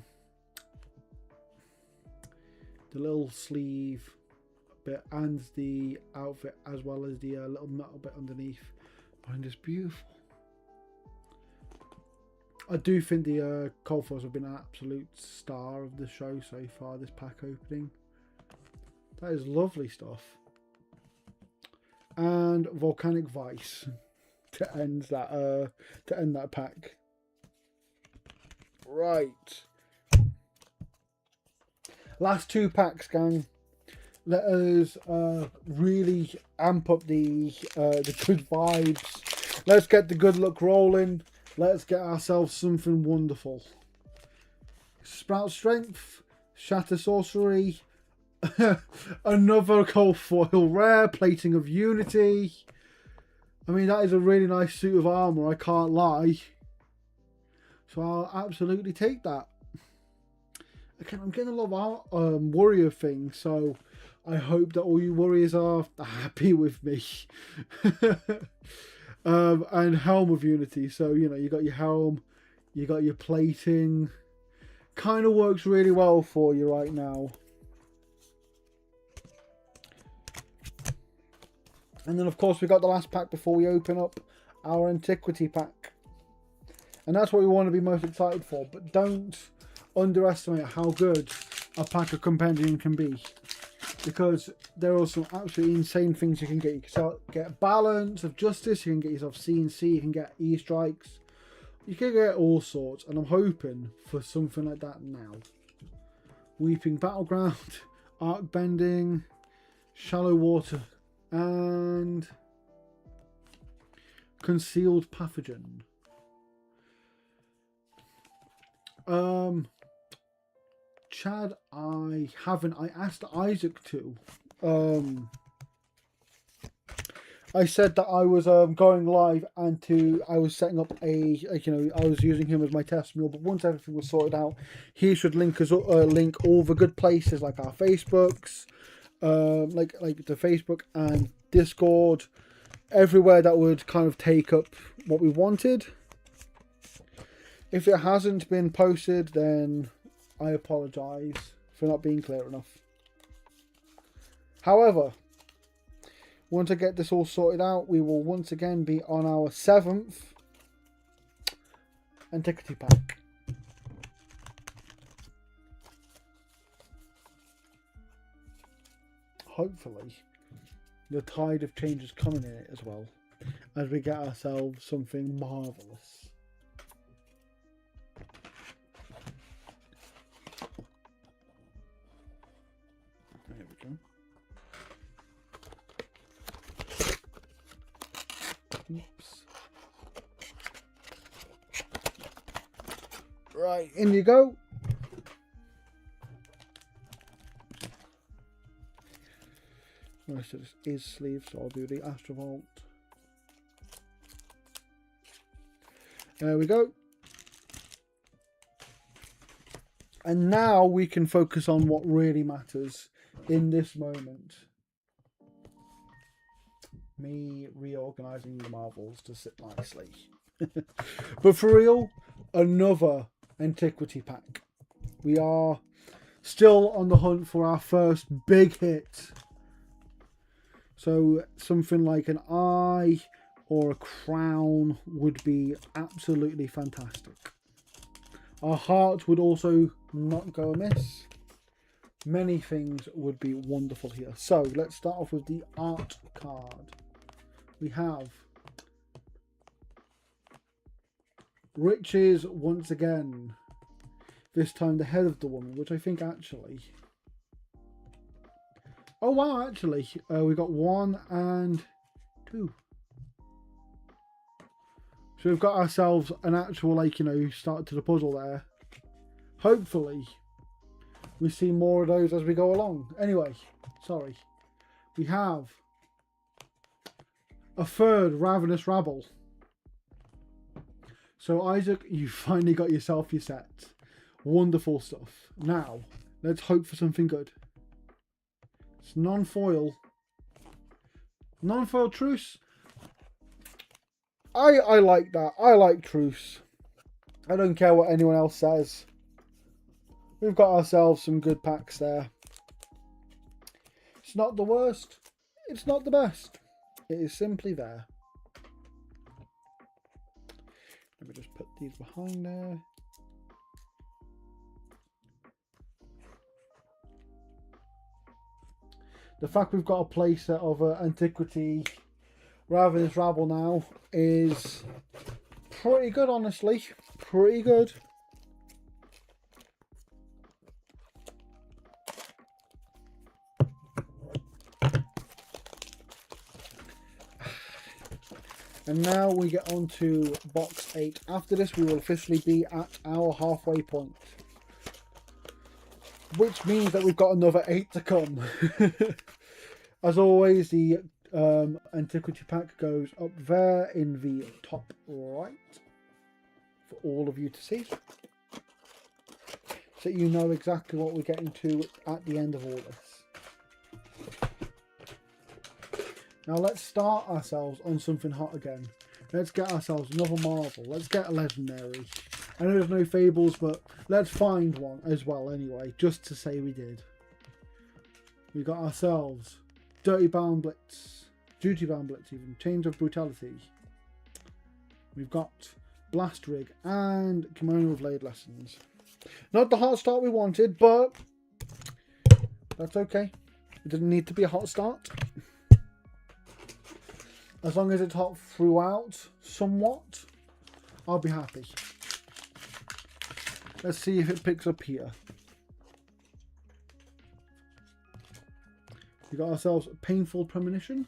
little sleeve bit and the outfit, as well as the little metal bit underneath, find this beautiful. I do think the Cold Foils have been an absolute star of the show so far. This pack opening. That is lovely stuff. And Volcanic Vice to end that pack. Right. Last 2 packs, gang. Let us really amp up the good vibes. Let's get the good luck rolling. Let's get ourselves something wonderful. Sprout Strength, Shatter Sorcery. Another Cold Foil Rare, Plating of Unity. I mean, that is a really nice suit of armor, I can't lie. So I'll absolutely take that. again, I'm getting a lot of warrior things, so I hope that all you warriors are happy with me. And helm of unity. So you know, you got your helm, you got your plating. Kind of works really well for you right now. And then of course we got the last pack before we open up our antiquity pack. And that's what we want to be most excited for. But don't underestimate how good a pack of Compendium can be. Because there are some absolutely insane things you can get. You can get Balance of Justice, you can get yourself C&C, you can get E-Strikes. You can get all sorts. And I'm hoping for something like that now. Weeping Battleground, Arc Bending, Shallow Water, and Concealed Pathogen. Chad, I haven't. I asked Isaac to. I said that I was going live and I was setting up I was using him as my test mule. But once everything was sorted out, he should link us link all the good places like our Facebooks, like the Facebook and Discord, everywhere that would kind of take up what we wanted. If it hasn't been posted, then I apologise for not being clear enough. However, once I get this all sorted out, we will once again be on our 7th Antiquity Pack. Hopefully, the tide of change is coming in it as well, as we get ourselves something marvellous. There we go. Oops. Right, in you go. Most of this is sleeve, so I'll do the Astrovault. There we go. And now we can focus on what really matters in this moment. Me reorganizing the marbles to sit nicely. But for real, another Antiquity Pack. We are still on the hunt for our first big hit. So something like an eye or a crown would be absolutely fantastic. Our heart would also not go amiss. Many things would be wonderful here. So let's start off with the art card. We have Riches once again. This time the head of the woman, which I think actually... Oh wow, actually, we got 1 and 2. So we've got ourselves an actual, like, you know, start to the puzzle there. Hopefully, we see more of those as we go along. Anyway, sorry. We have a third Ravenous Rabble. So Isaac, you finally got yourself your set. Wonderful stuff. Now, let's hope for something good. It's non-foil. Non-foil truce. I like that. I like truce. I don't care what anyone else says. We've got ourselves some good packs there. It's not the worst. It's not the best. It is simply there. Let me just put these behind there. The fact we've got a playset of Antiquity Ravenous Rabble now is pretty good, honestly. Pretty good. And now we get on to box 8. After this, we will officially be at our halfway point. Which means that we've got another 8 to come. As always, the Antiquity Pack goes up there in the top right for all of you to see. so you know exactly what we're getting to at the end of all this. Now let's start ourselves on something hot again. Let's get ourselves another Marvel. Let's get a Legendary. I know there's no Fables, but let's find one as well anyway, just to say we did. We got ourselves Duty Bound Blitz even, Chains of Brutality. We've got Blast Rig and Kimono of Blade Lessons. Not the hot start we wanted, but that's okay. It didn't need to be a hot start. As long as it's hot throughout, somewhat, I'll be happy. Let's see if it picks up here. We got ourselves Painful Premonition,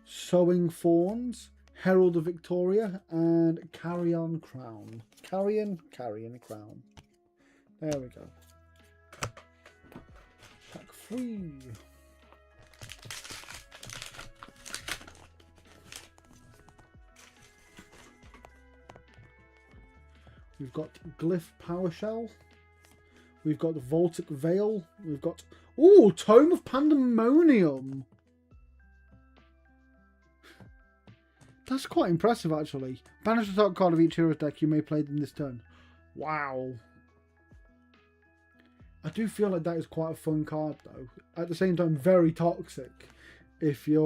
Sowing Thorns, Herald of Victoria, and Carrion Crown. Carrion Crown. There we go. Pack 3. We've got Glyph Power Shell. We've got Voltic Veil. We've got... Ooh, Tome of Pandemonium. That's quite impressive, actually. Banish the top card of each hero's deck you may play in this turn. Wow. I do feel like that is quite a fun card, though. At the same time, very toxic. If you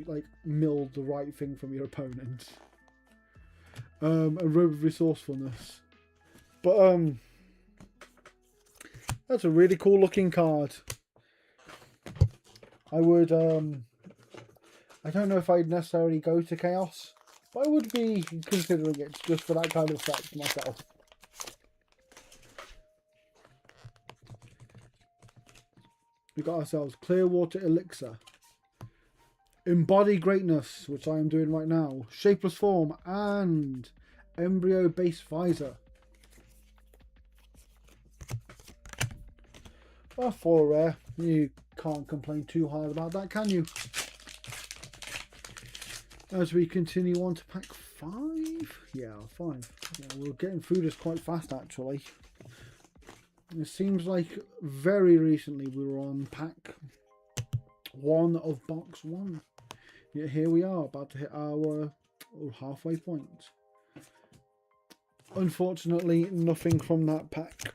like mill the right thing from your opponent. And Robe of Resourcefulness. But that's a really cool looking card. I would I don't know if I'd necessarily go to Chaos, but I would be considering it just for that kind of effect myself. We got ourselves Clearwater Elixir, Embody Greatness, which I am doing right now, Shapeless Form, and Embryo Base Visor. Oh, 4 rare. You can't complain too hard about that, can you? As we continue on to pack 5. Yeah, 5. Yeah, we're getting through this quite fast, actually. It seems like very recently we were on pack 1 of box 1. Yet here we are, about to hit our halfway point. Unfortunately, nothing from that pack.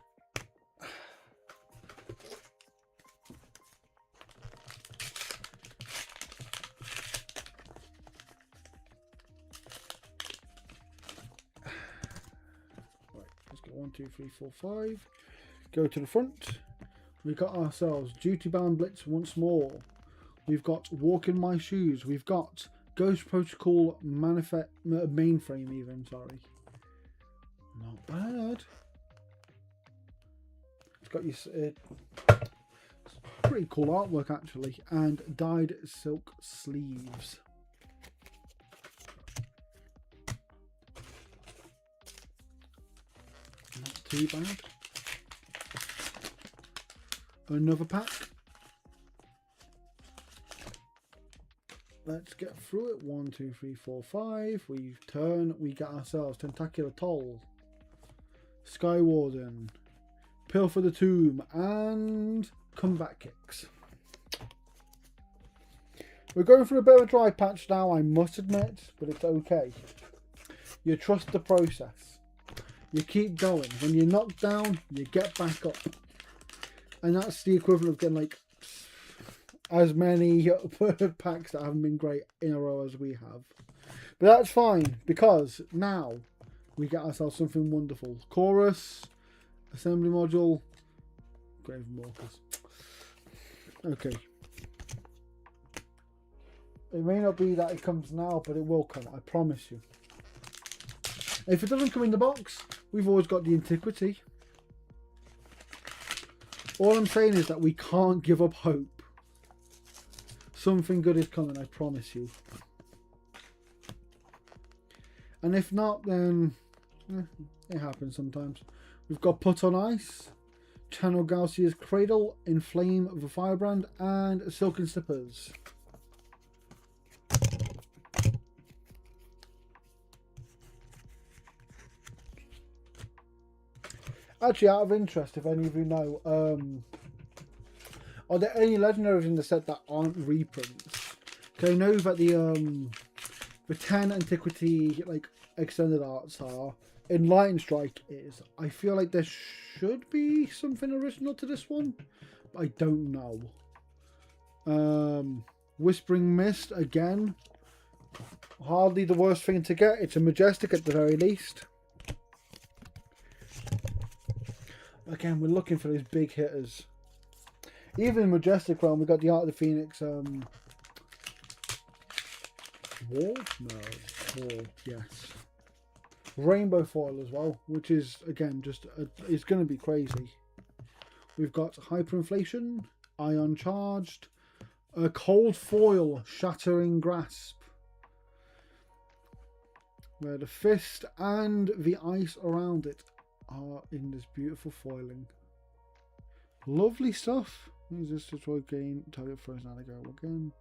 Right, let's get 1, 2, 3, 4, 5. Go to the front. We got ourselves Duty Bound Blitz once more. We've got Walk in My Shoes. We've got Ghost Protocol Mainframe even, sorry. Not bad. It's got your pretty cool artwork actually, and dyed silk sleeves. Not too bad. Another pack. Let's get through it. 1, 2, 3, 4, 5. We turn. We get ourselves Tentacular Toll, Sky Warden, Pilfer the Tomb, and Comeback Kicks. We're going through a bit of a dry patch now, I must admit, but it's okay. You trust the process. You keep going. When you're knocked down, you get back up. And that's the equivalent of getting like as many packs that haven't been great in a row as we have. But that's fine, because now we get ourselves something wonderful. Chorus, Assembly Module, Graven Walkers. Okay. It may not be that it comes now, but it will come, I promise you. If it doesn't come in the box, we've always got the Antiquity. All I'm saying is that we can't give up hope. Something good is coming, I promise you. And if not, then it happens sometimes. We've got Put on Ice, Channel Gaussia's Cradle, Inflame the Firebrand, and Silken Slippers. Actually, out of interest, if any of you know, are there any legendaries in the set that aren't reprints? Because I know that the 10 antiquity like extended arts are. Enlightened Strike is. I feel like there should be something original to this one, but I don't know. Whispering Mist again. Hardly the worst thing to get. It's a Majestic at the very least. Again, we're looking for these big hitters. Even in Majestic realm, we got the Art of the Phoenix. War? No. War, yes. Rainbow foil as well, which is again just it's going to be crazy. We've got hyperinflation, ion charged, a cold foil, shattering grasp, where the fist and the ice around it are in this beautiful foiling. Lovely stuff. Use this to destroy gain target frozen alligator again.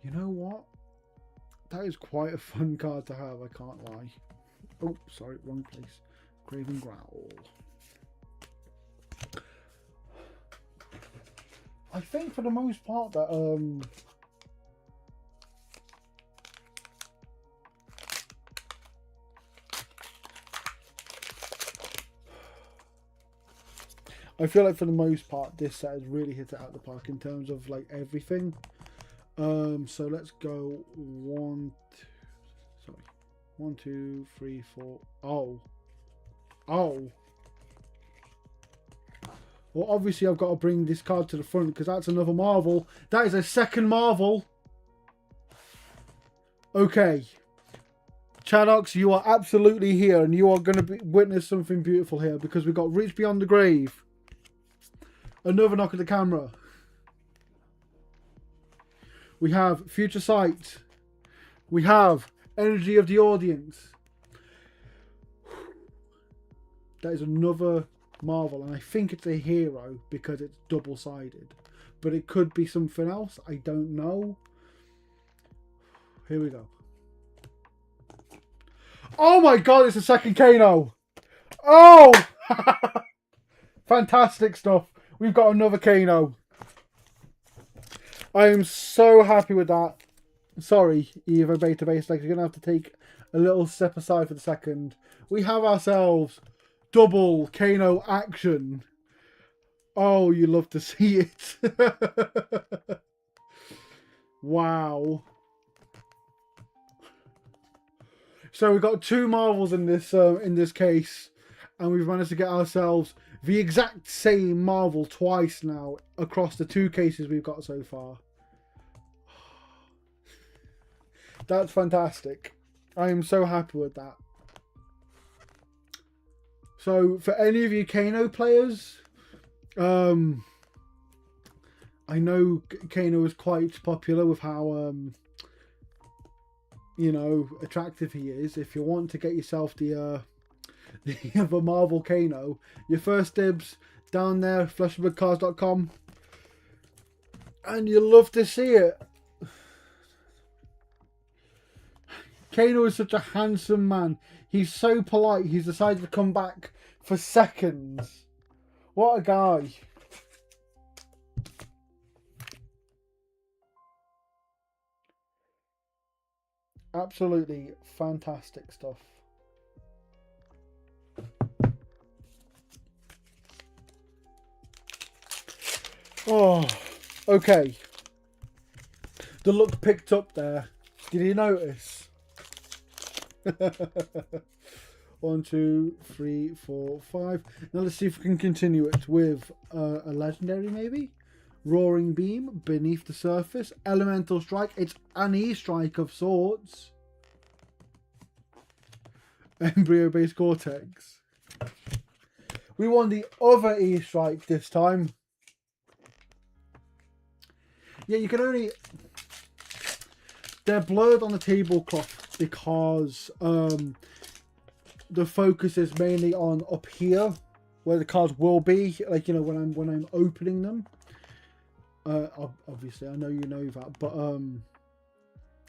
You know what? That is quite a fun card to have, I can't lie. Oh, sorry, wrong place. Graven Growl. I think for the most part that I feel like for the most part this set has really hit it out of the park in terms of like everything. So let's go 1, 2, 3, 4. Oh. Well, obviously I've got to bring this card to the front because that's another Marvel. That is a second Marvel. Okay. Chadox, you are absolutely here and you are going to witness something beautiful here because we've got Reach Beyond the Grave. Another knock at the camera. We have Future Sight. We have Energy of the Audience. That is another Marvel, and I think it's a hero because it's double-sided. But it could be something else. I don't know. Here we go. Oh my god, it's a second Kano. Oh! Fantastic stuff. We've got another Kano. I am so happy with that. Sorry, Evo Beta Base, like, you're going to have to take a little step aside for the second. We have ourselves double Kano action. Oh, you love to see it. Wow. So we've got two Marvels in this case, and we've managed to get ourselves the exact same Marvel twice now across the two cases we've got so far. That's fantastic. I am so happy with that. So for any of you Kano players, I know Kano is quite popular with how you know, attractive he is. If you want to get yourself the other Marvel Kano, your first dibs down there, fleshofbloodcards.com, and you'll love to see it. Kano is such a handsome man. He's so polite. He's decided to come back for seconds. What a guy. Absolutely fantastic stuff. Oh, okay. The look picked up there. Did you notice? 1, 2, 3, 4, 5. Now let's see if we can continue it with a legendary maybe. Roaring Beam, Beneath the Surface, Elemental Strike. It's an E-Strike of sorts. Embryo-based Cortex. We won the other E-Strike this time. Yeah, you can only... They're blurred on the tablecloth because the focus is mainly on up here, where the cards will be. Like, you know, when I'm opening them. Obviously, I know you know that, but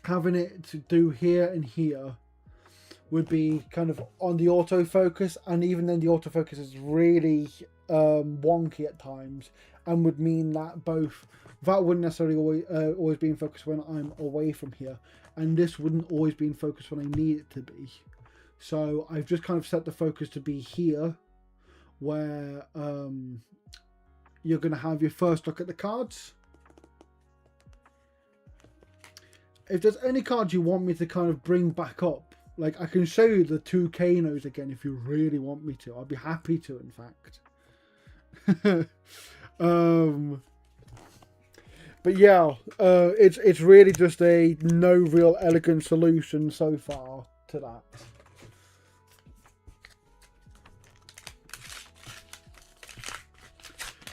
having it to do here and here would be kind of on the autofocus, and even then the autofocus is really wonky at times, and would mean that that wouldn't necessarily always be in focus when I'm away from here, and this wouldn't always be in focus when I need it to be. So I've just kind of set the focus to be here, where you're going to have your first look at the cards. If there's any cards you want me to kind of bring back up, like I can show you the 2 Kanos again if you really want me to. I'll be happy to, in fact. But yeah, it's really just a no real elegant solution so far to that.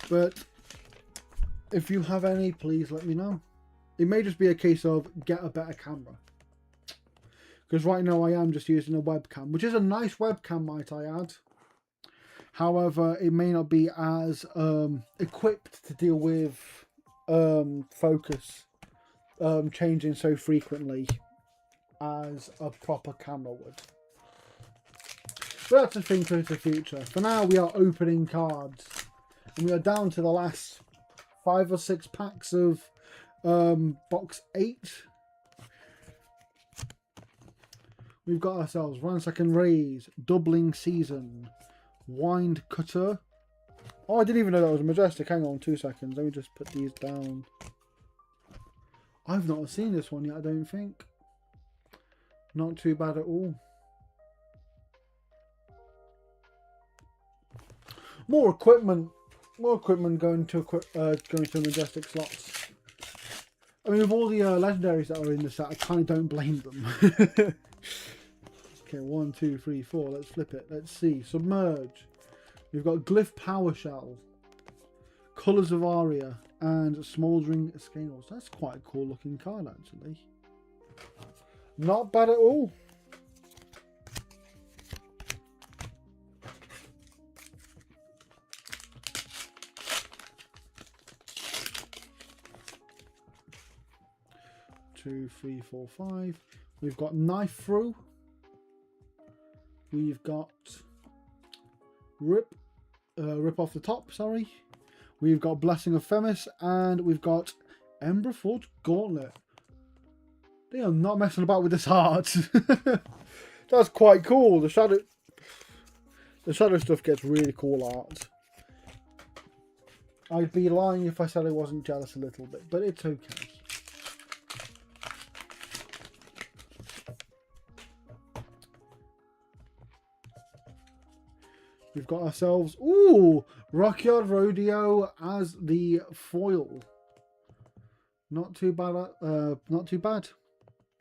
But if you have any, please let me know. It may just be a case of get a better camera. Because right now I am just using a webcam, which is a nice webcam, might I add. However, it may not be as equipped to deal with focus changing so frequently as a proper camera would. But that's a thing for the future. For now, we are opening cards. And we are down to the last 5 or 6 packs of box 8. We've got ourselves Ransack and Raise, Doubling Season, Wind Cutter. Oh, I didn't even know that was a Majestic. Hang on 2 seconds. Let me just put these down. I've not seen this one yet, I don't think. Not too bad at all. More equipment going to Majestic slots. I mean, with all the legendaries that are in the set, I kind of don't blame them. Okay, 1, 2, 3, 4. Let's flip it. Let's see. Submerge. We've got Glyph Power Shell, Colours of Aria, and Smouldering Scales. That's quite a cool looking card, actually. Not bad at all. Two, 3, 4, 5. We've got Knife Through. We've got Rip Off the Top, sorry. We've got Blessing of Themis, and we've got Emberforge Gauntlet. They are not messing about with this art. That's quite cool. The shadow stuff gets really cool art. I'd be lying if I said I wasn't jealous a little bit, but it's okay. We've got ourselves, ooh, Rockyard Rodeo as the foil. Not too bad. Not too bad.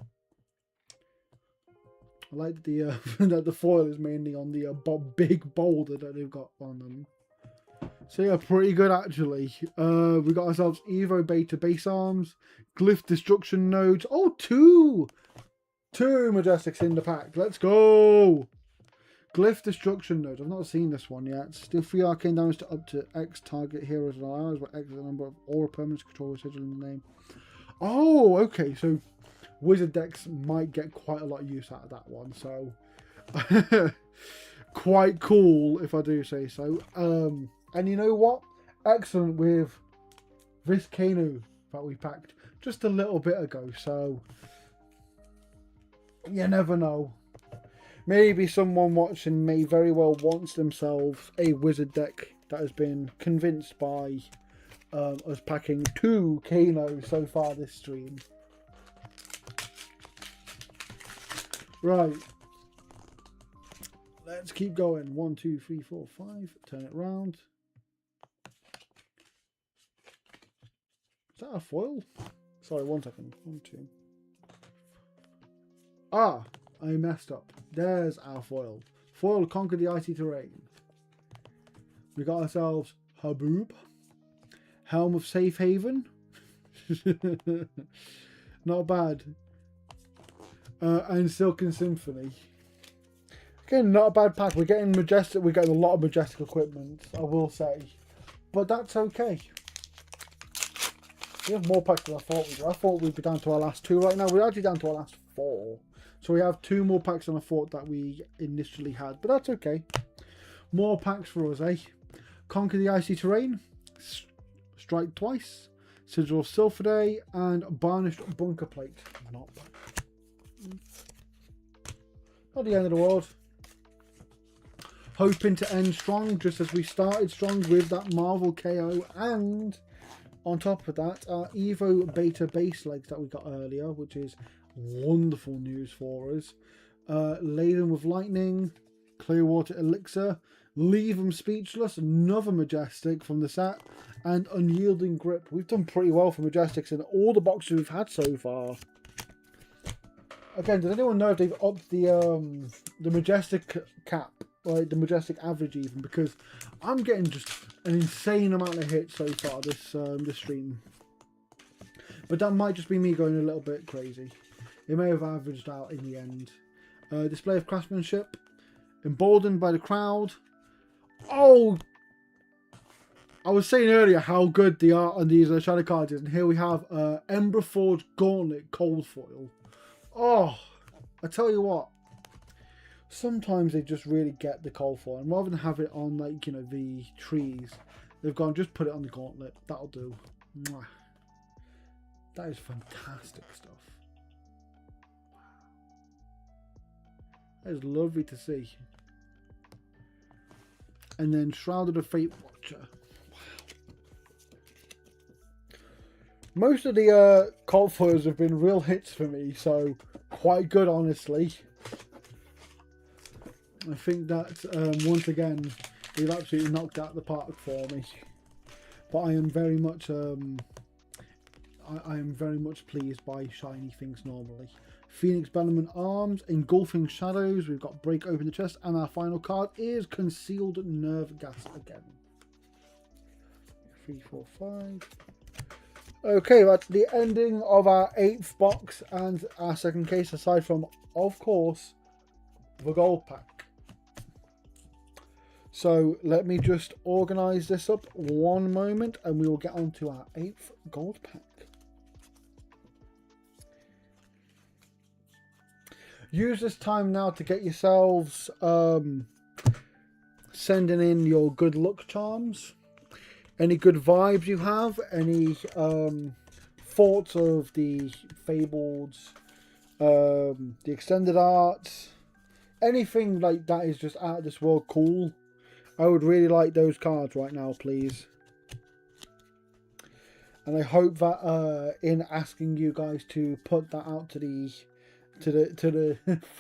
I like the that the foil is mainly on the big boulder that they've got on them. So yeah, pretty good actually. We got ourselves Evo Beta Base Arms, Glyph Destruction Nodes. Oh, two Majestics in the pack. Let's go. Glyph Destruction Nodes. I've not seen this one yet. Still 3 arcane damage to up to X target heroes and allies, where X is the number of aura permanents control sigil in the name. Oh, okay. So wizard decks might get quite a lot of use out of that one. So quite cool if I do say so. And you know what? Excellent with this Kano that we packed just a little bit ago. So you never know. Maybe someone watching may very well want themselves a wizard deck that has been convinced by us packing 2 Kano so far this stream. Right. Let's keep going. 1, 2, 3, 4, 5. Turn it round. Is that a foil? Sorry, 1 second. 1, 2. Ah! I messed up. There's our foil. Foil, Conquer the Icy Terrain. We got ourselves Haboob. Helm of Safe Haven. Not bad. And Silken Symphony. Again, not a bad pack. We're getting majestic. We're getting a lot of majestic equipment, I will say. But that's okay. We have more packs than I thought we were. I thought we'd be down to our last 2 right now. We're actually down to our last 4. So we have 2 more packs than I thought that we initially had, but that's okay. More packs for us, eh? Conquer the Icy Terrain, Strike Twice, Sigil of Sylphidae, and Varnished Bunker Plate. Not the end of the world. Hoping to end strong, just as we started strong with that Marvel KO, and on top of that, our Evo Beta base legs that we got earlier, which is wonderful news for us. Laden with Lightning, Clearwater Elixir, Leave Them Speechless, another Majestic from the set, and Unyielding Grip. We've done pretty well for Majestics in all the boxes we've had so far. Again, does anyone know if they've upped the Majestic cap? Like the Majestic average even, because I'm getting just an insane amount of hits so far this stream. But that might just be me going a little bit crazy. It may have averaged out in the end. Display of Craftsmanship, Emboldened by the Crowd. Oh! I was saying earlier how good the art on these shadow cards is, and here we have Ember Forge Gauntlet Cold Foil. Oh! I tell you what. Sometimes they just really get the cold foil, and rather than have it on, like, you know, the trees, they've gone, just put it on the gauntlet. That'll do. Mwah. That is fantastic stuff. That is lovely to see. And then Shrouded of Fate Watcher. Wow. Most of the cold foils have been real hits for me, so quite good, honestly. I think that once again they've absolutely knocked out the park for me. But I am very much I am very much pleased by shiny things normally. Phoenix Bellman Arms, Engulfing Shadows. We've got Break Open the Chest, and our final card is Concealed Nerve Gas again. 3, 4, 5. Okay, that's the ending of our 8th box and our second case, aside from, of course, the gold pack. So let me just organise this up one moment and we will get on to our 8th gold pack. Use this time now to get yourselves sending in your good luck charms. Any good vibes you have, any thoughts of the Fables, the extended art, anything like that is just out of this world cool. I would really like those cards right now, please. And I hope that in asking you guys to put that out to the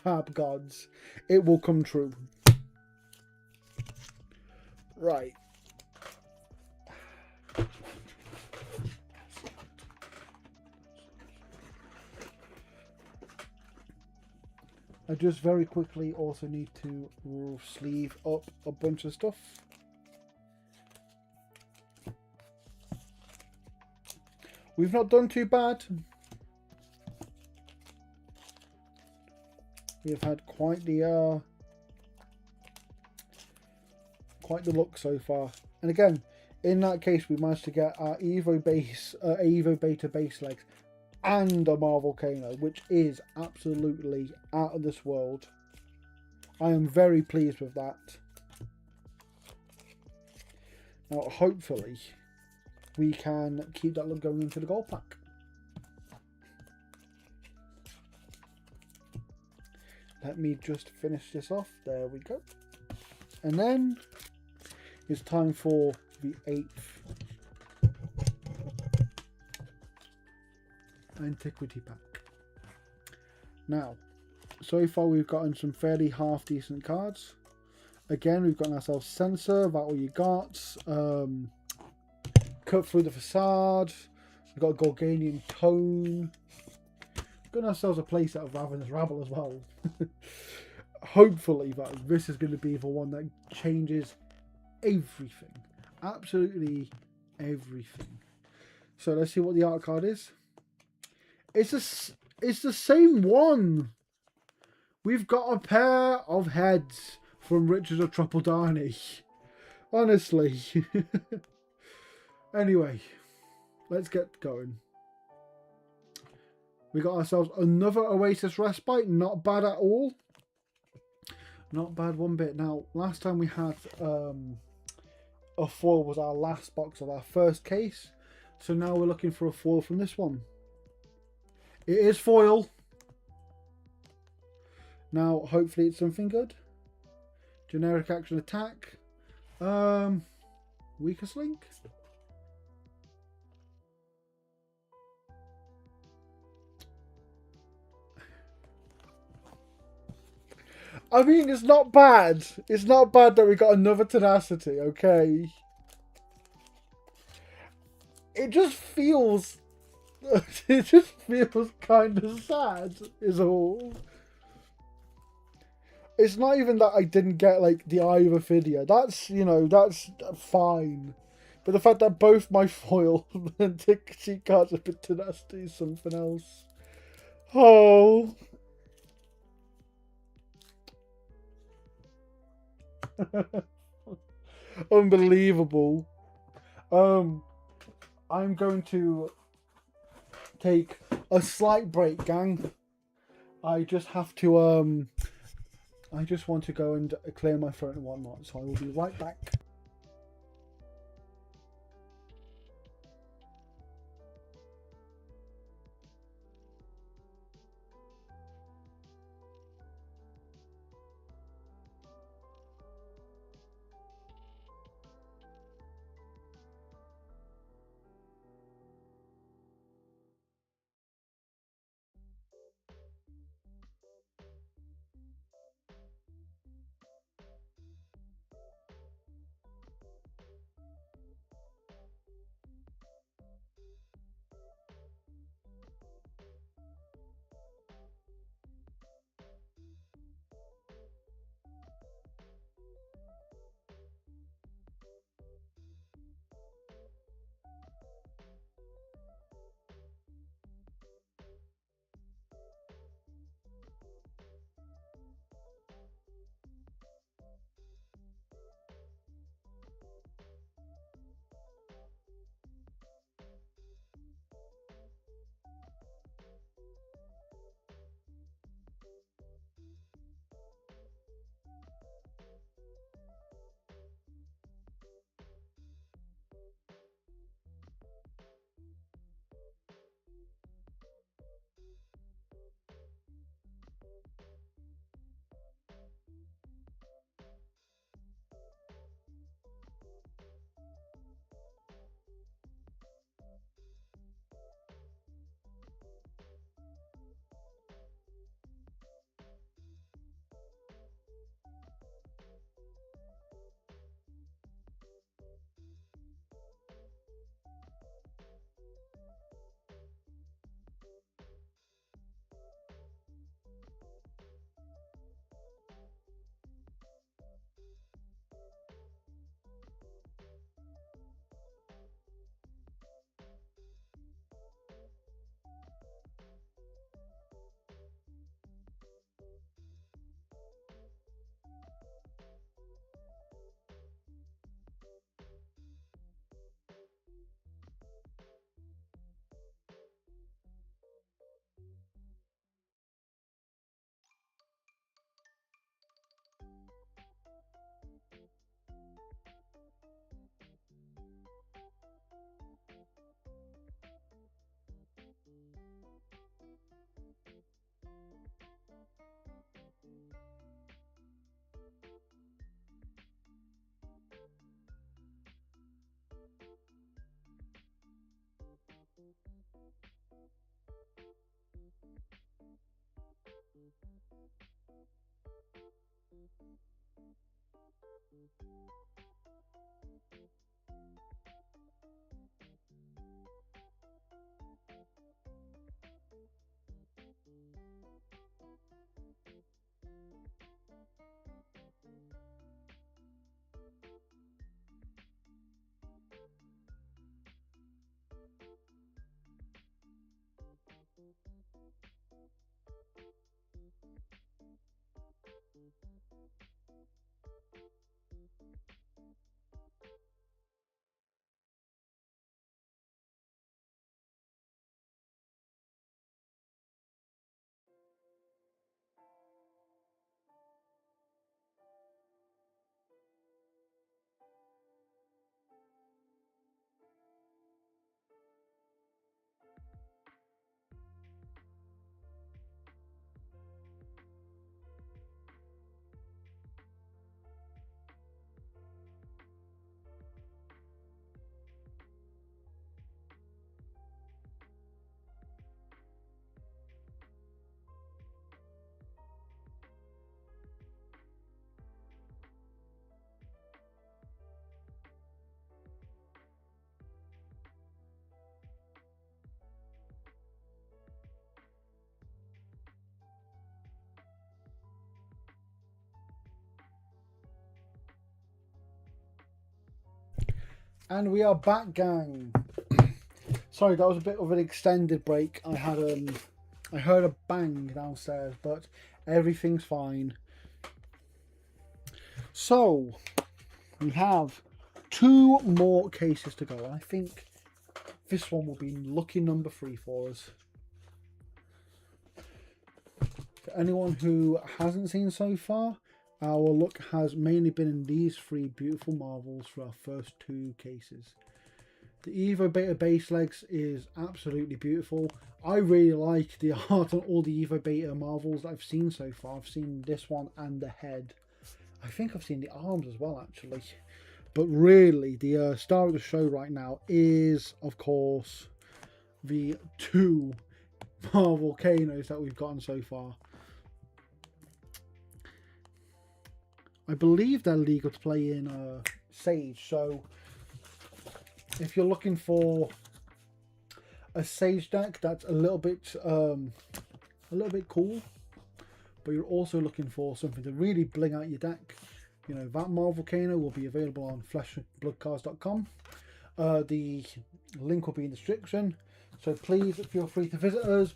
fab gods, it will come true. Right. I just very quickly also need to sleeve up a bunch of stuff. We've not done too bad. We have had quite the look so far. And again, in that case, we managed to get our Evo Beta base legs and a Marvel Kano, which is absolutely out of this world. I am very pleased with that. Now, hopefully, we can keep that look going into the gold pack. Let me just finish this off. There we go. And then it's time for the 8th Antiquity pack. Now, so far we've gotten some fairly half decent cards. Again, we've gotten ourselves Censor, that all you got. Cut Through the Facade. We've got Gorganian Tone. We've got ourselves a playset of Ravenous Rabble as well. Hopefully this is going to be the one that changes everything. Absolutely everything. So let's see what the art card is. It's the same one. We've got a pair of heads from Riches of Tropodani. Honestly. Anyway, let's get going. We got ourselves another Oasis Respite. Not bad at all. Not bad one bit. Now, last time we had a foil was our last box of our first case. So now we're looking for a foil from this one. It is foil. Now, hopefully it's something good. Generic action attack. Weakest link. I mean, it's not bad. It's not bad that we got another Tenacity, okay? It just feels... It just feels kind of sad, is all. It's not even that I didn't get, like, the Eye of Ophidia. That's, you know, that's fine. But the fact that both my foil and the cheat cards have been Tenacity is something else. Oh... Unbelievable. I'm going to take a slight break, gang. I just have to I just want to go and clear my throat and whatnot, so I will be right back. And we are back, gang. Sorry, that was a bit of an extended break. I heard a bang downstairs, but everything's fine. So we have 2 more cases to go. I think this one will be lucky number 3 for us. For anyone who hasn't seen so far, our luck has mainly been in these 3 beautiful marvels for our first 2 cases. The Evo Beta base legs is absolutely beautiful. I really like the art on all the Evo Beta marvels that I've seen so far. I've seen this one and the head. I think I've seen the arms as well, actually. But really, the star of the show right now is, of course, the 2 Marvel volcanoes that we've gotten so far. I believe they're legal to play in Sage, so if you're looking for a Sage deck that's a little bit cool, but you're also looking for something to really bling out your deck, you know, that Marvel Volcano will be available on fleshbloodcards.com. The link will be in the description, so please feel free to visit us.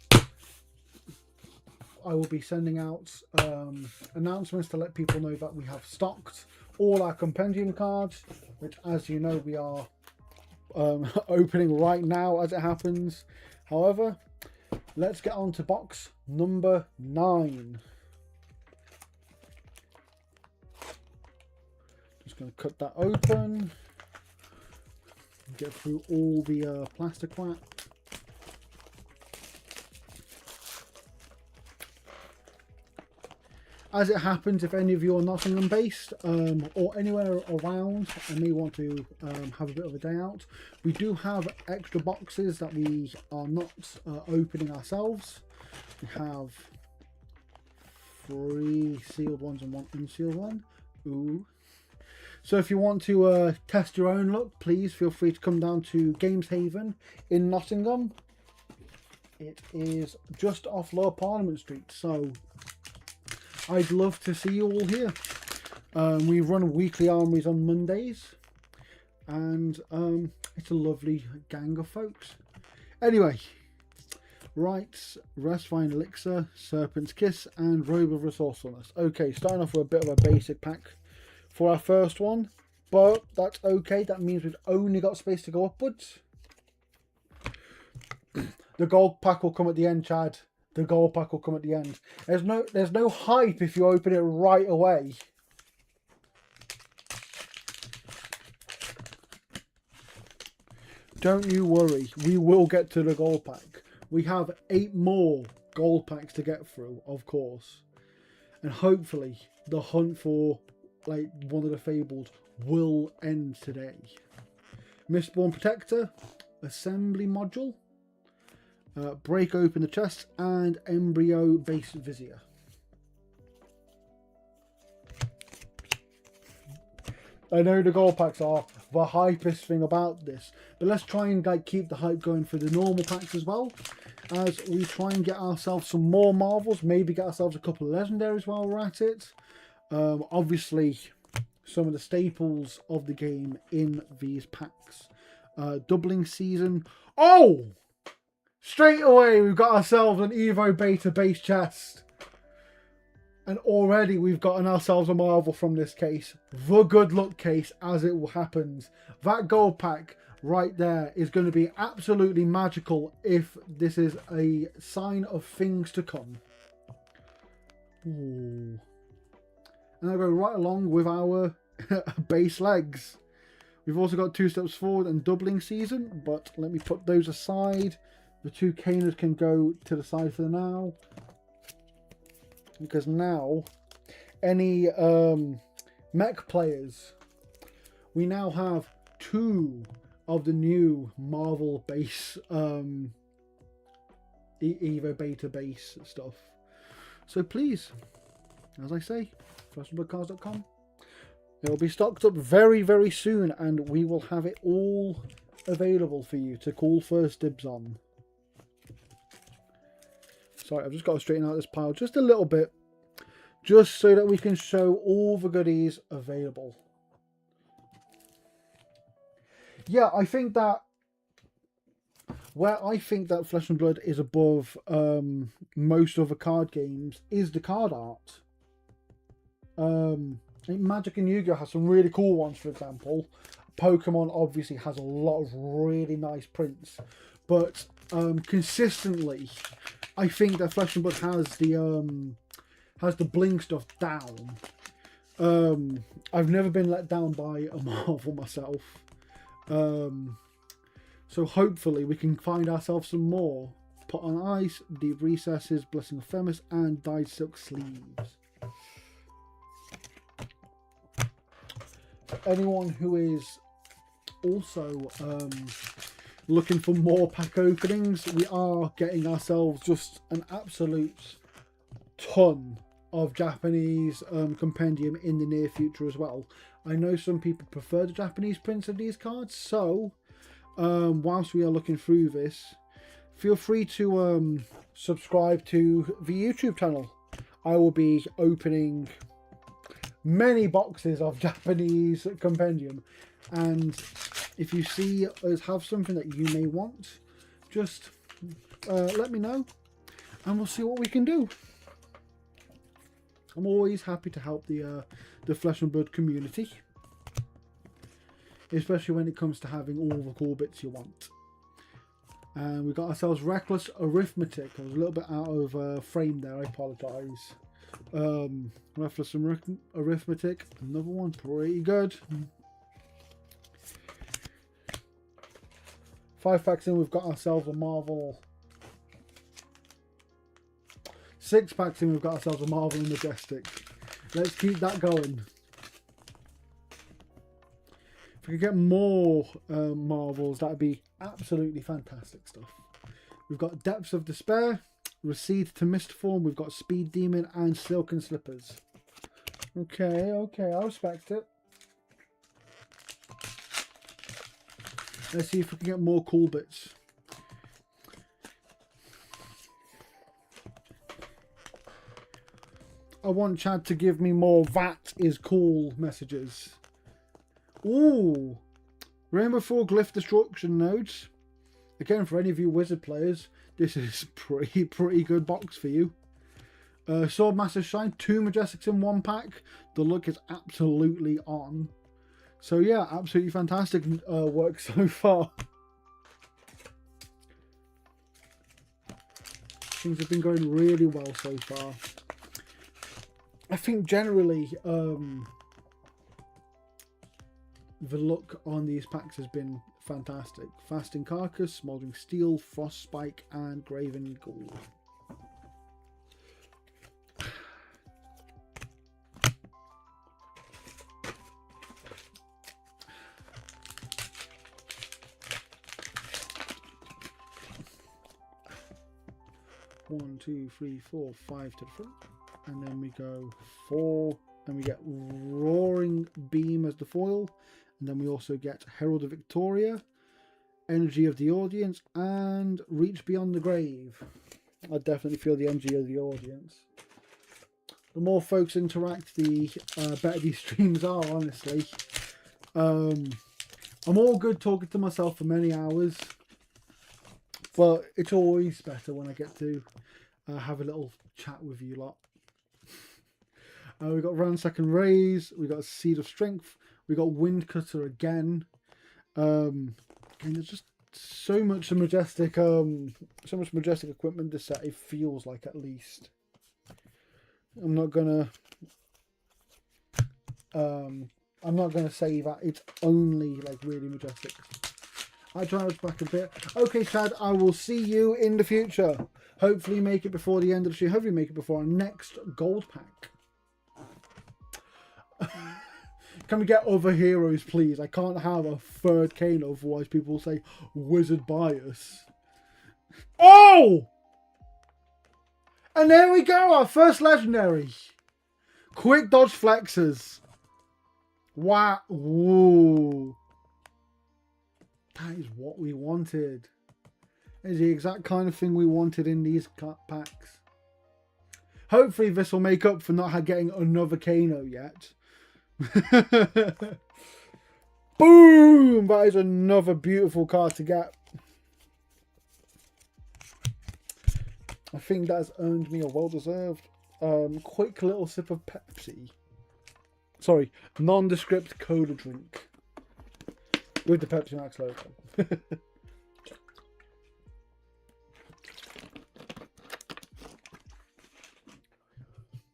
I will be sending out announcements to let people know that we have stocked all our compendium cards, which, as you know, we are opening right now as it happens. However, let's get on to box number 9. Just going to cut that open, get through all the plastic wrap. As it happens, if any of you are Nottingham based or anywhere around and may want to have a bit of a day out, we do have extra boxes that we are not opening ourselves. We have 3 sealed ones and 1 unsealed one. Ooh. So if you want to test your own luck, please feel free to come down to Gameshaven in Nottingham. It is just off Lower Parliament Street, so I'd love to see you all here. We run weekly armories on Mondays, and it's a lovely gang of folks. Anyway, Rights, Rest-Fine Elixir, Serpent's Kiss, and Robe of Resourcefulness. Okay, starting off with a bit of a basic pack for our first one, but that's okay. That means we've only got space to go upwards. The gold pack will come at the end, Chad. The gold pack will come at the end. There's no hype if you open it right away. Don't you worry, we will get to the gold pack. We have 8 more gold packs to get through, of course. And hopefully the hunt for like one of the fabled will end today. Mistborn Protector, Assembly Module, Break Open the Chest, and Embryo Base Vizier. I know the gold packs are the hypest thing about this, but let's try and like keep the hype going for the normal packs as well, as we try and get ourselves some more marvels, maybe get ourselves a couple of legendaries while we're at it. Obviously some of the staples of the game in these packs. Doubling season. Oh! Straight away we've got ourselves an Evo Beta base chest. And already we've gotten ourselves a marvel from this case. The good luck case, as it happens. That gold pack right there is going to be absolutely magical if this is a sign of things to come. Ooh. And I'll go right along with our base legs. We've also got 2 steps forward and doubling season, but let me put those aside. The 2 caners can go to the side for now, because now any mech players, we now have 2 of the new Marvel base Evo Beta base stuff. So please, as I say, fleshbloodcards.com. It will be stocked up very, very soon, and we will have it all available for you to call first dibs on. Sorry, I've just got to straighten out this pile just a little bit, just so that we can show all the goodies available. yeah, I think that where I think that Flesh and Blood is above most other card games is the card art. I think Magic and Yu-Gi-Oh has some really cool ones, for example. Pokemon obviously has a lot of really nice prints, but consistently, I think that Flesh and Blood has the bling stuff down. I've never been let down by a Marvel myself. So hopefully we can find ourselves some more. Put on Ice, Deep Recesses, Blessing of Femis, and Dyed Silk Sleeves. For anyone who is also looking for more pack openings, we are getting ourselves just an absolute ton of Japanese compendium in the near future as well. I know some people prefer the Japanese prints of these cards, so whilst we are looking through this, feel free to subscribe to the YouTube channel. I will be opening many boxes of Japanese compendium, and if you see us have something that you may want, just let me know and we'll see what we can do. I'm always happy to help the Flesh and Blood community, especially when it comes to having all the cool bits you want. And we got ourselves Reckless Arithmetic. I was a little bit out of frame there, I apologise. Reckless Arithmetic, another one, pretty good. 5 packs in, we've got ourselves a Marvel. 6 packs in, we've got ourselves a Marvel and Majestic. Let's keep that going. If we could get more Marvels, that would be absolutely fantastic stuff. We've got Depths of Despair, Recede to Mistform, we've got Speed Demon, and Silken Slippers. Okay, I respect it. Let's see if we can get more cool bits. I want Chad to give me more "that is cool" messages. Ooh, Rainbow 4 Glyph Destruction nodes. Again, for any of you Wizard players, this is pretty good box for you. Swordmaster Shine, 2 Majestics in 1 pack. The look is absolutely on. So yeah, absolutely fantastic work so far. Things have been going really well so far. I think generally the look on these packs has been fantastic. Fasting Carcass, Smouldering Steel, Frost Spike, and Graven Ghoul. One, two, three, four, 5 to the front, and then we go 4, and we get Roaring Beam as the foil, and then we also get Herald of Victoria, Energy of the Audience, and Reach Beyond the Grave. I definitely feel the energy of the audience. The more folks interact, the better these streams are, honestly. I'm all good talking to myself for many hours, but it's always better when I get to have a little chat with you lot. We've got Ransack and Raise, we've got Seed of Strength, we've got Windcutter again. And there's just so much majestic equipment this set, it feels like, at least. I'm not gonna say that it's only like really majestic. I try to back a bit. Okay, Chad, I will see you in the future. Hopefully make it before the end of the stream. Hopefully make it before our next gold pack. Can we get other heroes, please? I can't have a third Kano, otherwise people will say wizard bias. Oh! And there we go, our first legendary. Quick dodge flexes. Wow. Ooh. That is what we wanted. It's the exact kind of thing we wanted in these packs. Hopefully this will make up for not getting another Kano yet. Boom! That is another beautiful card to get. I think that has earned me a well-deserved quick little sip of Pepsi. Sorry, nondescript cola drink with the Pepsi Max logo.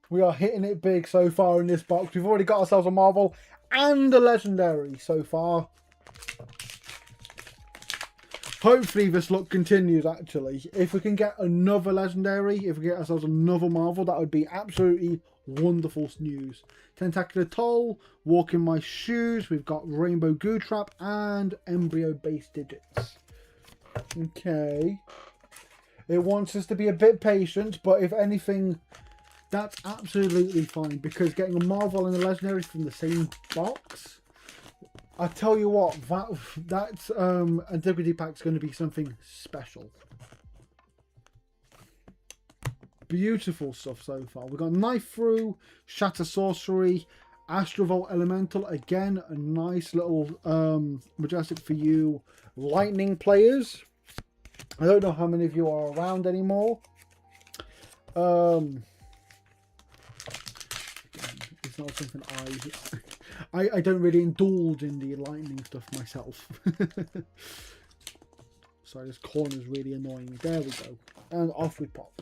We are hitting it big so far in this box. We've already got ourselves a Marvel and a Legendary so far. Hopefully this luck continues, actually. If we can get another Legendary, if we get ourselves another Marvel, that would be absolutely wonderful news. Tentacular Toll, Walk in My Shoes, we've got Rainbow Goo Trap, and Embryo Base Digits. Okay. It wants us to be a bit patient, but if anything, that's absolutely fine, because getting a Marvel and a Legendary from the same box, I tell you what, that Antiquity Pack's going to be something special. Beautiful stuff so far. We've got Knife Through, Shatter Sorcery, Astrovolt Elemental. Again, a nice little Majestic for you Lightning players. I don't know how many of you are around anymore. It's not something I don't really indulge in the lightning stuff myself. Sorry, this corner is really annoying. There we go. And off we pop.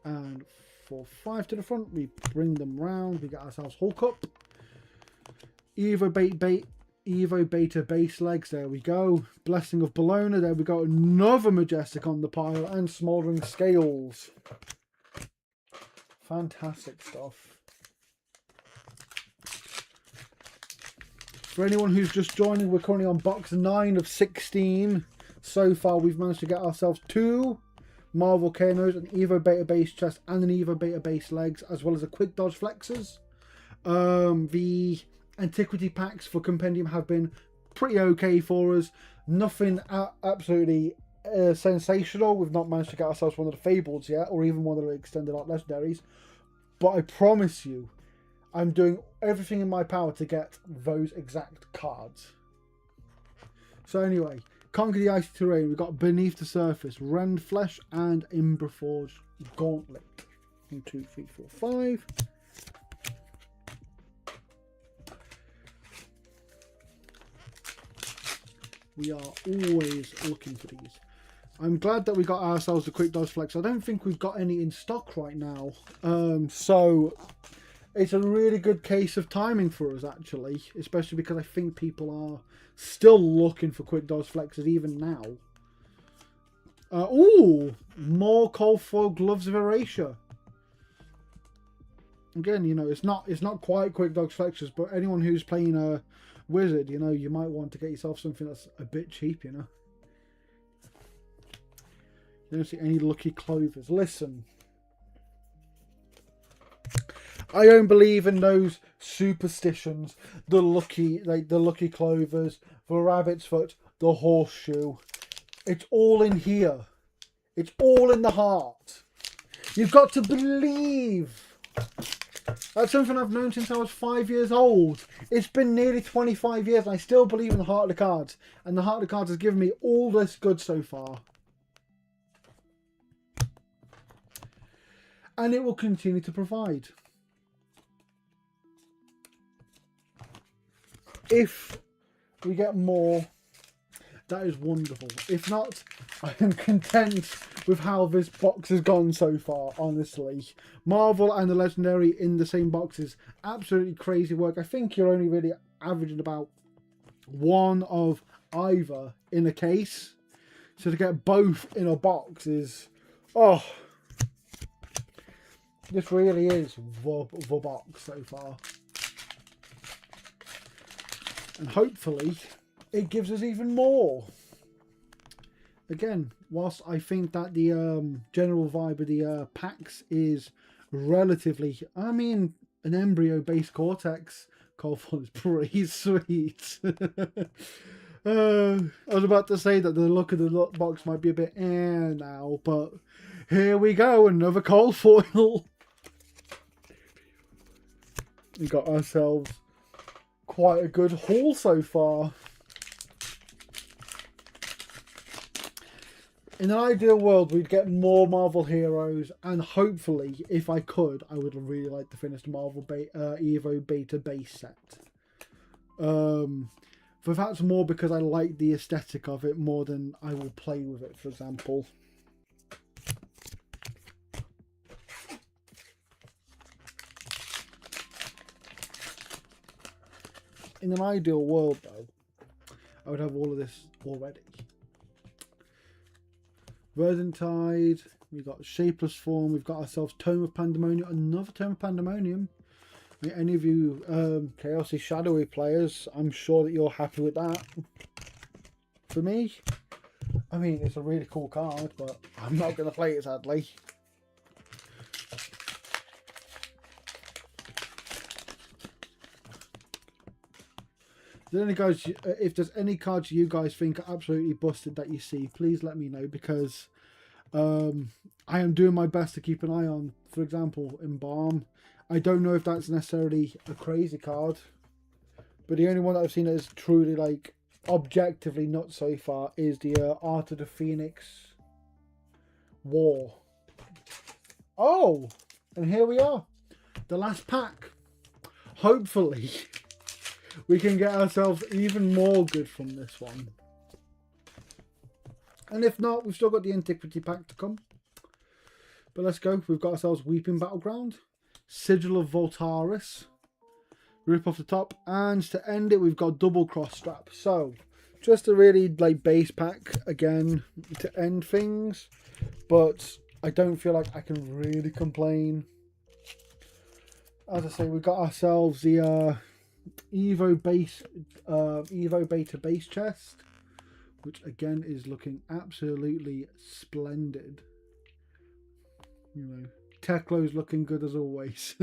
And for 5 to the front, we bring them round. We get ourselves Hulk Up. Evo Beta Base Legs. There we go. Blessing of Bologna. There we go. Another Majestic on the pile. And Smouldering Scales. Fantastic stuff. For anyone who's just joining, we're currently on box 9 of 16. So far, we've managed to get ourselves 2 Marvel Kanos, an Evo Beta Base Chest, and an Evo Beta Base Legs, as well as a Quick Dodge Flexes. The Antiquity Packs for Compendium have been pretty okay for us. Nothing absolutely sensational. We've not managed to get ourselves one of the Fableds yet, or even one of the Extended Art Legendaries. But I promise you, I'm doing everything in my power to get those exact cards. So anyway, Conquer the Icy Terrain. We've got Beneath the Surface, Rend Flesh, and Imberforge Gauntlet. 1, 2, 3, 4, 5. We are always looking for these. I'm glad that we got ourselves a Quick Dodge Flex. I don't think we've got any in stock right now. So it's a really good case of timing for us, actually, especially because I think people are still looking for Quick Dodge Flexes even now. Ooh, more Cold Foil Gloves of Erasure. Again, you know, it's not quite Quick Dodge Flexes, but anyone who's playing a Wizard, you know, you might want to get yourself something that's a bit cheap, you know. You don't see any lucky clovers. Listen, I don't believe in those superstitions. The lucky clovers, the rabbit's foot, the horseshoe. It's all in here. It's all in the heart. You've got to believe. That's something I've known since I was 5 years old. It's been nearly 25 years and I still believe in the heart of the cards. And the heart of the cards has given me all this good so far. And it will continue to provide. If we get more, that is wonderful. If not, I am content with how this box has gone so far, honestly. Marvel and the Legendary in the same box is absolutely crazy work. I think you're only really averaging about one of either in a case. So to get both in a box is, oh, this really is the box so far. And hopefully it gives us even more. Again, whilst I think that the general vibe of the packs is relatively, I mean, an embryo based Cortex Cold Foil is pretty sweet. I was about to say that the look of the box might be a bit now, but here we go, another Cold Foil. We got ourselves quite a good haul so far. In an ideal world, we'd get more Marvel heroes, and hopefully, if I could, I would really like to finish the Marvel Evo Beta base set. But that's more because I like the aesthetic of it more than I will play with it, for example. In an ideal world, though, I would have all of this already. Verdantide, we've got Shapeless Form, we've got ourselves Tome of Pandemonium, another Tome of Pandemonium. I mean, any of you Chaosy Shadowy players, I'm sure that you're happy with that. For me, I mean, it's a really cool card, but I'm not going to play it, sadly. If there's any cards you guys think are absolutely busted that you see, please let me know, because I am doing my best to keep an eye on, for example, Embalm. I don't know if that's necessarily a crazy card, but the only one that I've seen that is truly, like, objectively nuts so far is the Art of the Phoenix War. Oh, and here we are, the last pack. Hopefully we can get ourselves even more good from this one. And if not, we've still got the Antiquity pack to come. But let's go. We've got ourselves Weeping Battleground, Sigil of Voltaris, rip off the top, and to end it, we've got Double Cross Strap. So, just a really like base pack again to end things, but I don't feel like I can really complain. As I say, we got ourselves the Evo Beta base chest, which again is looking absolutely splendid. You know, Teklo's looking good as always.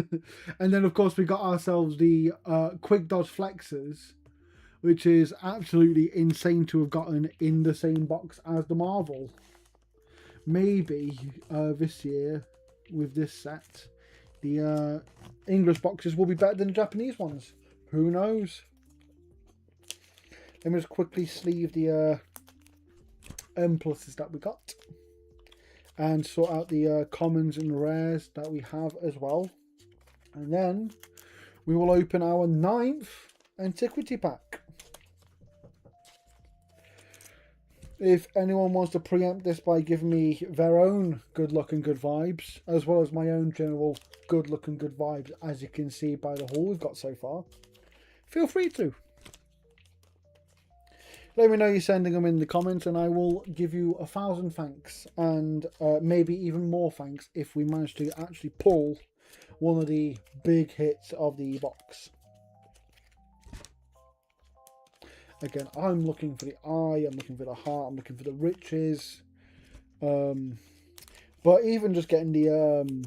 And then of course we got ourselves the Quick Dodge Flexes, which is absolutely insane to have gotten in the same box as the Marvel. Maybe this year with this set, the English boxes will be better than the Japanese ones. Who knows? Let me just quickly sleeve the M pluses that we got and sort out the commons and rares that we have as well. And then we will open our 9th Antiquity pack. If anyone wants to preempt this by giving me their own good luck and good vibes, as well as my own general good luck and good vibes, as you can see by the haul we've got so far, feel free to. Let me know you're sending them in the comments, and I will give you 1,000 thanks, and maybe even more thanks if we manage to actually pull one of the big hits of the box. Again, I'm looking for the eye, I'm looking for the heart, I'm looking for the riches. But even just getting the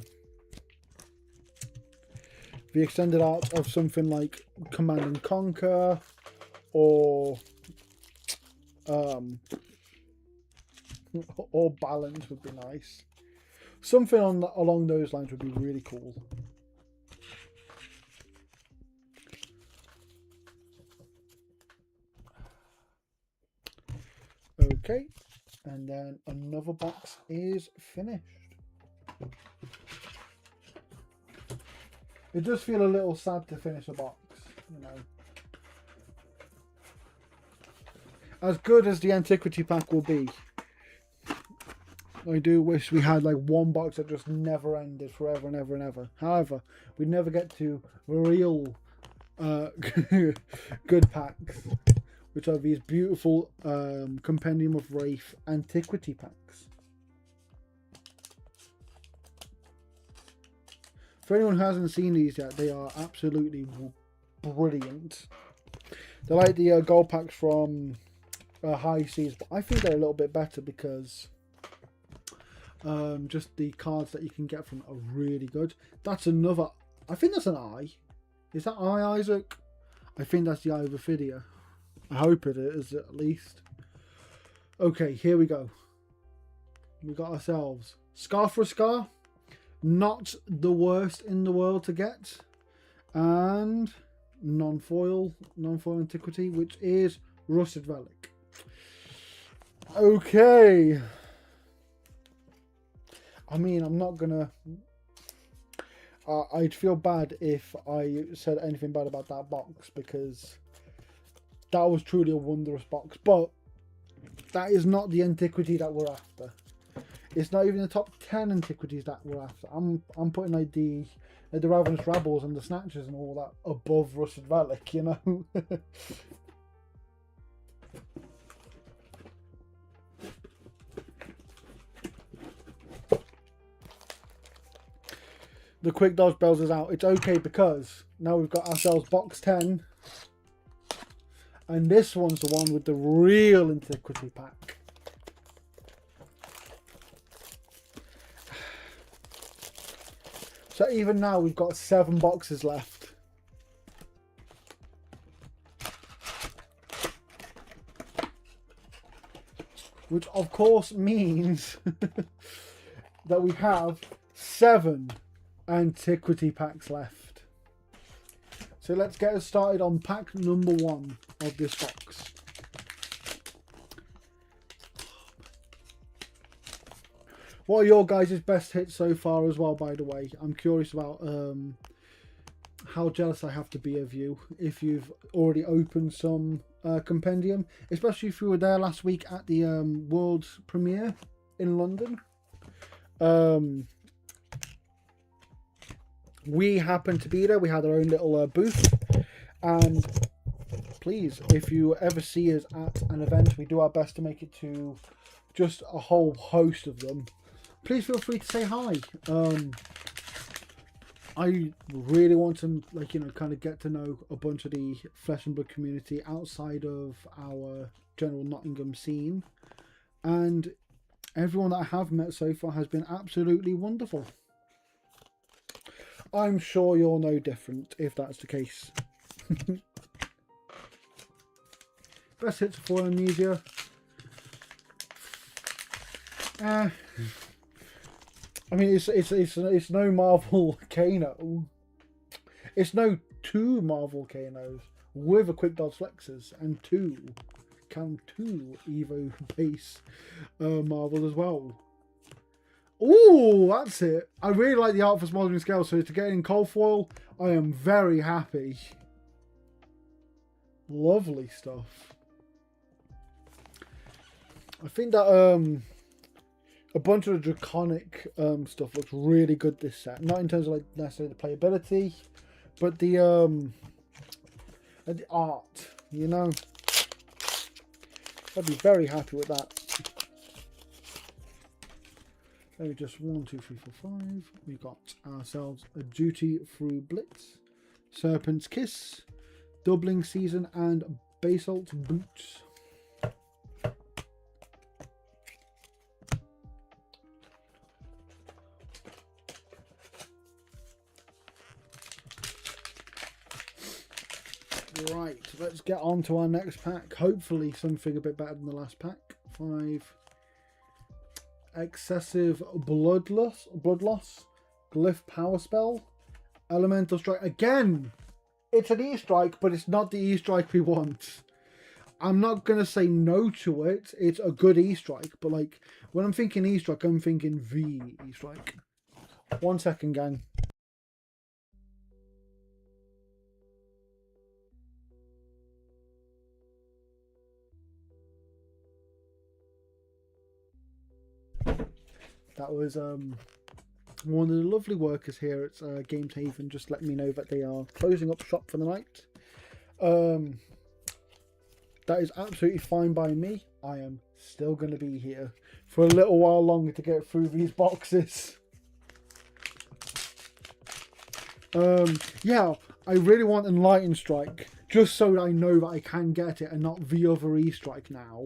extended art of something like Command and Conquer, or Balance would be nice. Something along those lines would be really cool. Okay, and then another box is finished. It does feel a little sad to finish a box, you know. As good as the Antiquity pack will be, I do wish we had like one box that just never ended forever and ever and ever. However, we never get to real good packs, which are these beautiful Compendium of Rathe Antiquity packs. For anyone who hasn't seen these yet, they are absolutely brilliant. They're like the gold packs from High Seas, but I think they're a little bit better because just the cards that you can get from are really good. That's another, I think that's an eye. Is that eye, Isaac? I think that's the eye of Ophidia. I hope it is, at least. Okay, here we go. We got ourselves Scar for a Scar. Not the worst in the world to get. And non-foil antiquity, which is Rusted Relic. Okay. I mean, I'm not gonna... I'd feel bad if I said anything bad about that box, because that was truly a wondrous box. But that is not the antiquity that we're after. It's not even the top 10 antiquities that we're after. I'm putting like the Ravenous Rabbles and the Snatchers and all that above Rusted Relic, you know. The quick dodge bells is out. It's okay, because now we've got ourselves box 10. And this one's the one with the real antiquity pack. So even now we've got 7 boxes left. Which of course means that we have 7 antiquity packs left. So let's get us started on pack number 1 of this box. What are your guys' best hits so far as well, by the way? I'm curious about how jealous I have to be of you if you've already opened some Compendium, especially if you were there last week at the world premiere in London. We happened to be there. We had our own little booth, and please, if you ever see us at an event, we do our best to make it to just a whole host of them. Please feel free to say hi. I really want to, like, you know, kind of get to know a bunch of the Flesh and Blood community outside of our general Nottingham scene, and everyone that I have met so far has been absolutely wonderful. I'm sure you're no different if that's the case. Best hits for Amnesia. I mean, it's no Marvel Kano. It's no 2 Marvel Kanos with a quick dodge flexes and 2 Evo base Marvel as well. Ooh, that's it. I really like the art for Smoldering Scale, so to get in cold foil, I am very happy. Lovely stuff. I think that a bunch of the Draconic stuff looks really good this set. Not in terms of like necessarily the playability, but the art, you know. I'd be very happy with that. Maybe just 1, 2, 3, 4, 5. We got ourselves a Duty Through Blitz, Serpent's Kiss, Doubling Season, and Basalt Boots. Right, let's get on to our next pack. Hopefully something a bit better than the last pack. 5. Excessive blood loss, Glyph Power Spell, Elemental Strike. Again, it's an E-Strike, but it's not the E-Strike we want. I'm not going to say no to it. It's a good E-Strike, but like when I'm thinking E-Strike, I'm thinking V E-Strike. 1 second, gang. That was one of the lovely workers here at Games Haven just let me know that they are closing up shop for the night. That is absolutely fine by me. I am still going to be here for a little while longer to get through these boxes. Yeah, I really want Enlightened Strike, just so that I know that I can get it and not the other E-Strike now.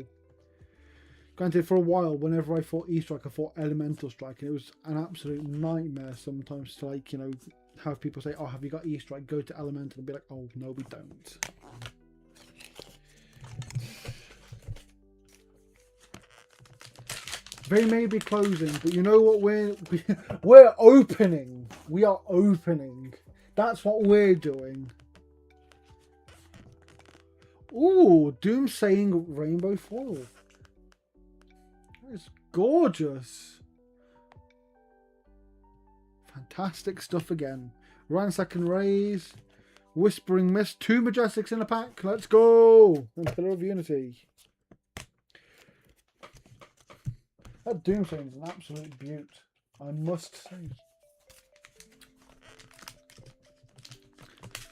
Granted, for a while, whenever I fought E-Strike, I fought Elemental Strike, and it was an absolute nightmare sometimes to, like, you know, have people say, oh, have you got E-Strike? Go to Elemental, and be like, oh, no, we don't. They may be closing, but you know what we're opening. We are opening. That's what we're doing. Ooh, Doomsaying Rainbow Foil. That is gorgeous. Fantastic stuff again. Ransacking Rays. Whispering Mist. 2 Majestics in a pack. Let's go. And Pillar of Unity. That Doomsaying is an absolute beaut, I must say.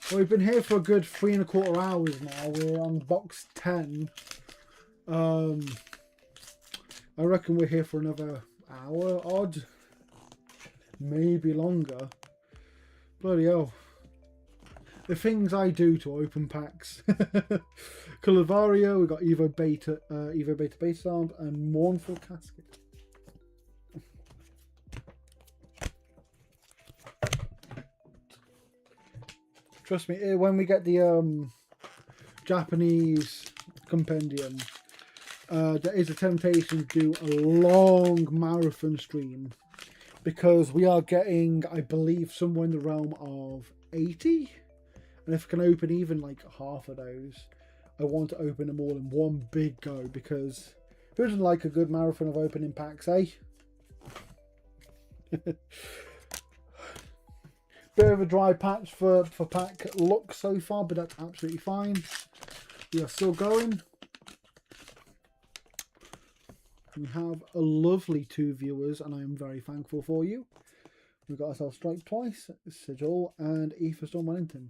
Well, we've been here for a good 3¼ hours now. We're on box 10. I reckon we're here for another hour odd. Maybe longer. Bloody hell. The things I do to open packs. Colovario, we've got Evo Beta Base Sound, and Mournful Casket. Trust me, when we get the Japanese compendium, there is a temptation to do a long marathon stream, because we are getting, I believe, somewhere in the realm of 80. And if I can open even like half of those, I want to open them all in one big go, because who doesn't like a good marathon of opening packs, eh? Bit of a dry patch for pack luck so far, but that's absolutely fine. We are still going. We have a lovely 2 viewers, and I am very thankful for you. We've got ourselves Strike Twice, Sigil, and Aetherstorm Wellington.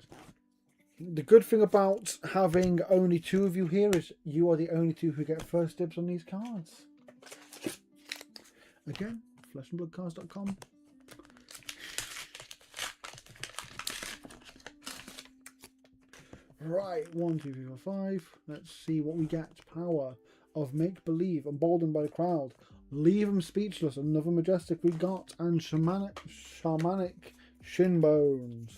The good thing about having only 2 of you here is you are the only 2 who get first dibs on these cards. Again, fleshandbloodcards.com. Right, 1, 2, 3, 4, 5. Let's see what we get. Power of Make Believe, Emboldened by the Crowd. Leave them Speechless, another Majestic we got. And Shamanic Shinbones.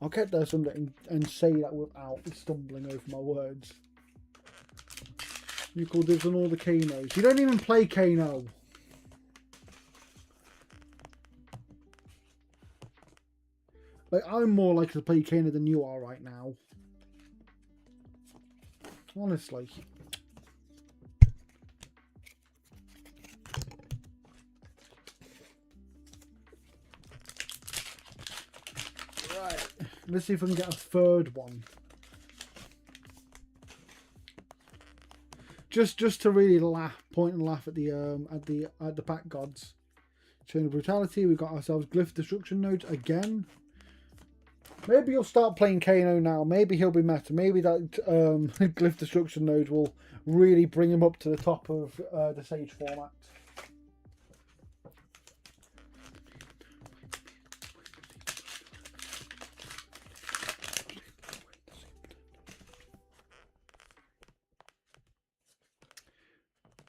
I'll get there someday and say that without stumbling over my words. You call dibs on all the Kanos. You don't even play Kano. Like, I'm more likely to play Kano than you are right now. Honestly. Right. Let's see if we can get a third one. Just to really point and laugh at the pack gods. Chain of Brutality. We got ourselves Glyph Destruction Nodes again. Maybe you'll start playing Kano now. Maybe he'll be meta. Maybe that Glyph Destruction Node will really bring him up to the top of the Sage format.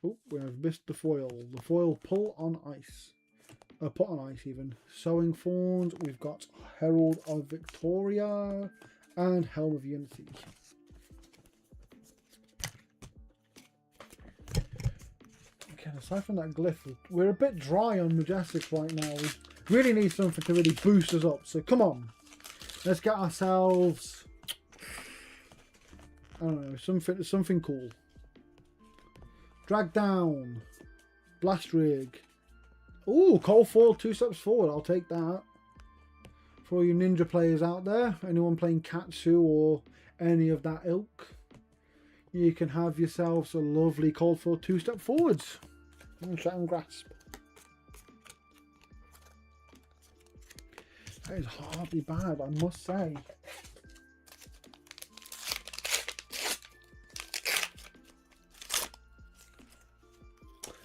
Oh, we have missed the foil. The foil Pull on Ice. Put on Ice even. Sowing Thorns. We've got Herald of Victoria and Helm of Unity. Okay, aside from that glyph, we're a bit dry on Majestics right now. We really need something to really boost us up. So come on, let's get ourselves, I don't know, something cool. Drag Down, Blast Rig. Ooh, Cold Foil 2 steps forward. I'll take that. For all you ninja players out there, anyone playing Katsu or any of that ilk, you can have yourselves a lovely Cold Foil 2 step forwards. And Grasp. That is hardly bad, I must say.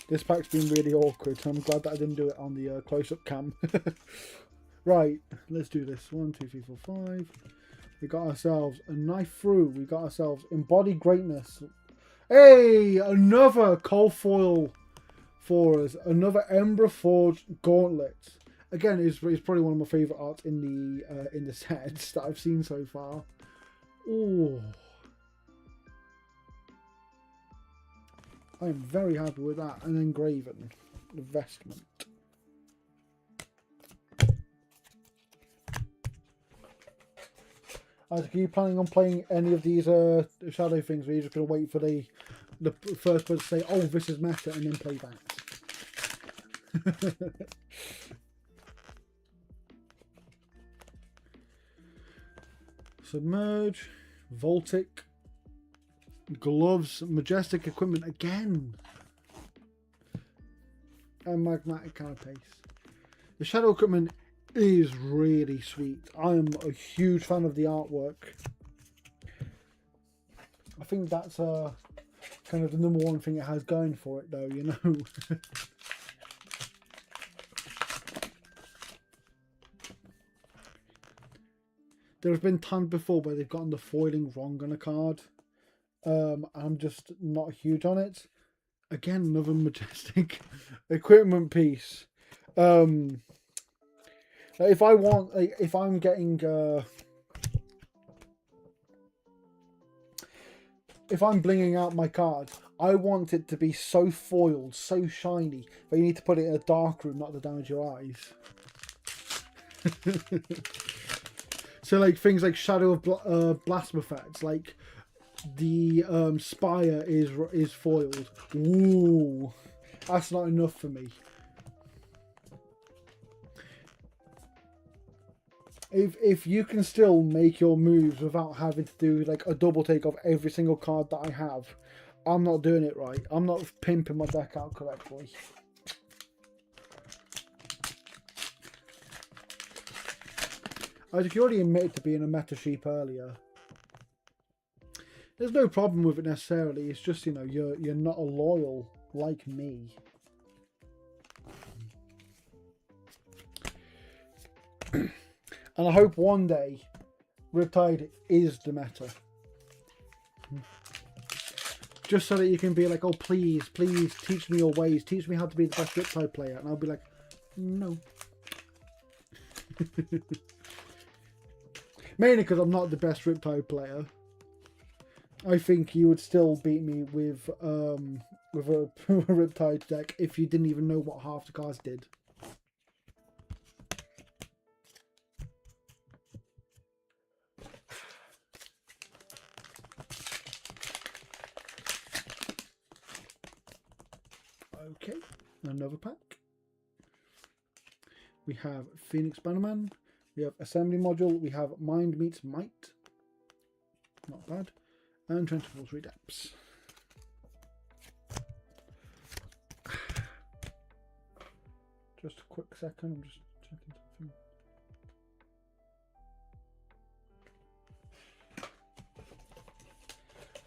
This pack's been really awkward. I'm glad that I didn't do it on the close-up cam. Right, let's do this. 1, 2, 3, 4, 5. We got ourselves a Knife Through. We got ourselves Embodied Greatness. Hey, another Cold Foil for us. Another Ember Forged Gauntlet. Again, it's probably one of my favourite arts in the sets that I've seen so far. Ooh. I am very happy with that. And Engraven, the Vestment. Isaac, are you planning on playing any of these shadow things, or are you just going to wait for the first person to say, oh, this is meta, and then play that? Submerge, Voltic, gloves, majestic equipment again, and magmatic carapace. The shadow equipment is really sweet. I am a huge fan of the artwork. I think that's kind of the #1 thing it has going for it, though, you know. There have been times before where they've gotten the foiling wrong on a card. I'm just not huge on it. Again, another majestic equipment piece. If I want, if I'm getting, if I'm blinging out my cards, I want it to be so foiled, so shiny, that you need to put it in a dark room, not to damage your eyes. So, like, things like Shadow of Blast effects, like the Spire is foiled. Ooh, that's not enough for me. If you can still make your moves without having to do like a double take of every single card that I have, I'm not doing it right. I'm not pimping my deck out correctly. As you already admitted to being a meta sheep earlier. There's no problem with it necessarily. It's just, you know, you're not a loyal like me. And I hope one day Riptide is the meta. Just so that you can be like, oh, please, please, teach me your ways. Teach me how to be the best Riptide player. And I'll be like, no. Mainly because I'm not the best Riptide player. I think you would still beat me with a Riptide deck if you didn't even know what half the cards did. Okay, another pack. We have Phoenix Bannerman. We have Assembly Module. We have Mind Meets Might. Not bad. And Trenchfall's Redepths. Just a quick second, I'm just checking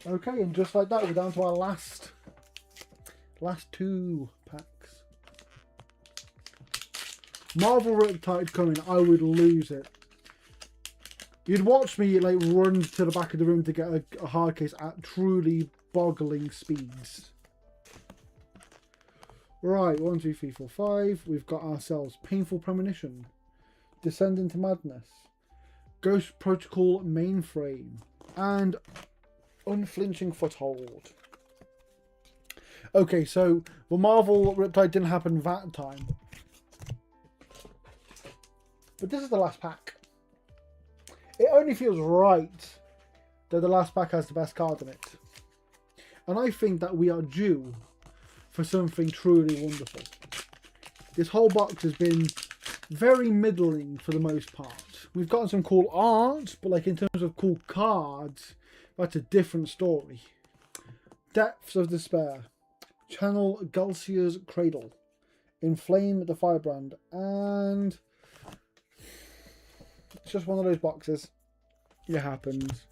something. Okay, and just like that, we're down to our last 2 packs. Marvel Riptide coming, I would lose it. You'd watch me like run to the back of the room to get a hard case at truly boggling speeds. Right, 1, 2, 3, 4, 5. We've got ourselves Painful Premonition, Descend into Madness, Ghost Protocol Mainframe, and Unflinching Foothold. Okay, so the Marvel Riptide didn't happen that time. But this is the last pack. It only feels right that the last pack has the best card in it. And I think that we are due for something truly wonderful. This whole box has been very middling for the most part. We've gotten some cool art, but like in terms of cool cards, that's a different story. Depths of Despair. Channel Galcia's Cradle. Inflame the Firebrand. And it's just one of those boxes. It happens.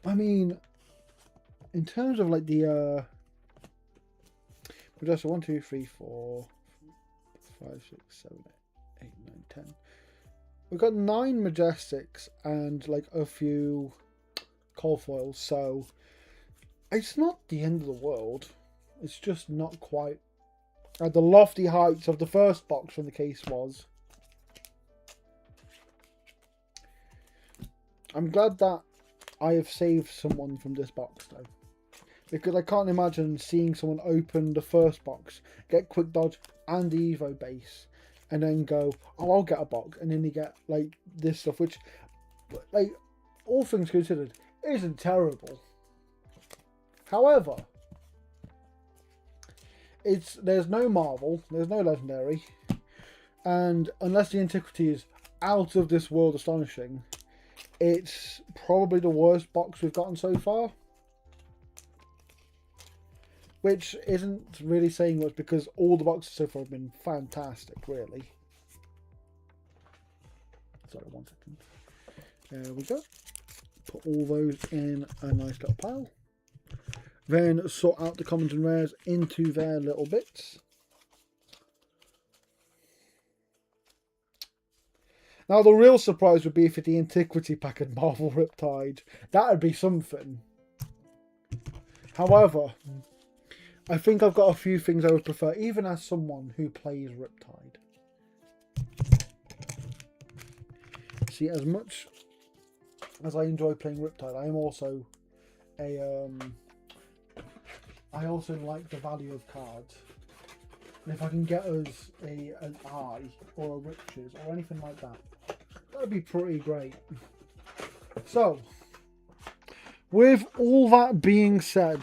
I mean, in terms of like the just 1, 2, 3, 4, 5, 6, 7, 8, 9, 10. We've got 9 Majestics and like a few coal foils, so it's not the end of the world. It's just not quite at the lofty heights of the first box when the case was. I'm glad that I have saved someone from this box though, because I can't imagine seeing someone open the first box, get Quick Dodge and the Evo base, and then go, oh, I'll get a box, and then you get like this stuff, which like, all things considered, isn't terrible. However, there's no Marvel, there's no Legendary, and unless the Antiquity is out of this world astonishing, it's probably the worst box we've gotten so far. Which isn't really saying much because all the boxes so far have been fantastic, really. Sorry, 1 second. There we go. Put all those in a nice little pile. Then sort out the commons and rares into their little bits. Now the real surprise would be if the Antiquity pack had Marvel Riptide. That would be something. However, I think I've got a few things I would prefer, even as someone who plays Riptide. See, as much as I enjoy playing Riptide, I am also I also like the value of cards. And if I can get us an Eye or a Riches or anything like that, that'd be pretty great. So, with all that being said,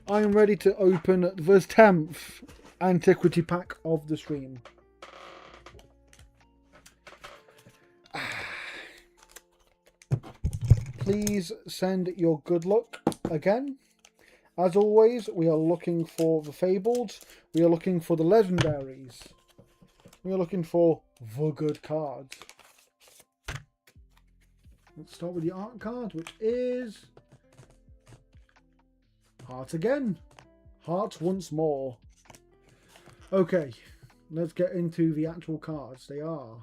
I am ready to open the 10th Antiquity pack of the stream. Please send your good luck again. As always, we are looking for the Fabled, we are looking for the Legendaries, we are looking for the good cards. Let's start with the art card, which is Heart again. Heart once more. Okay, let's get into the actual cards. They are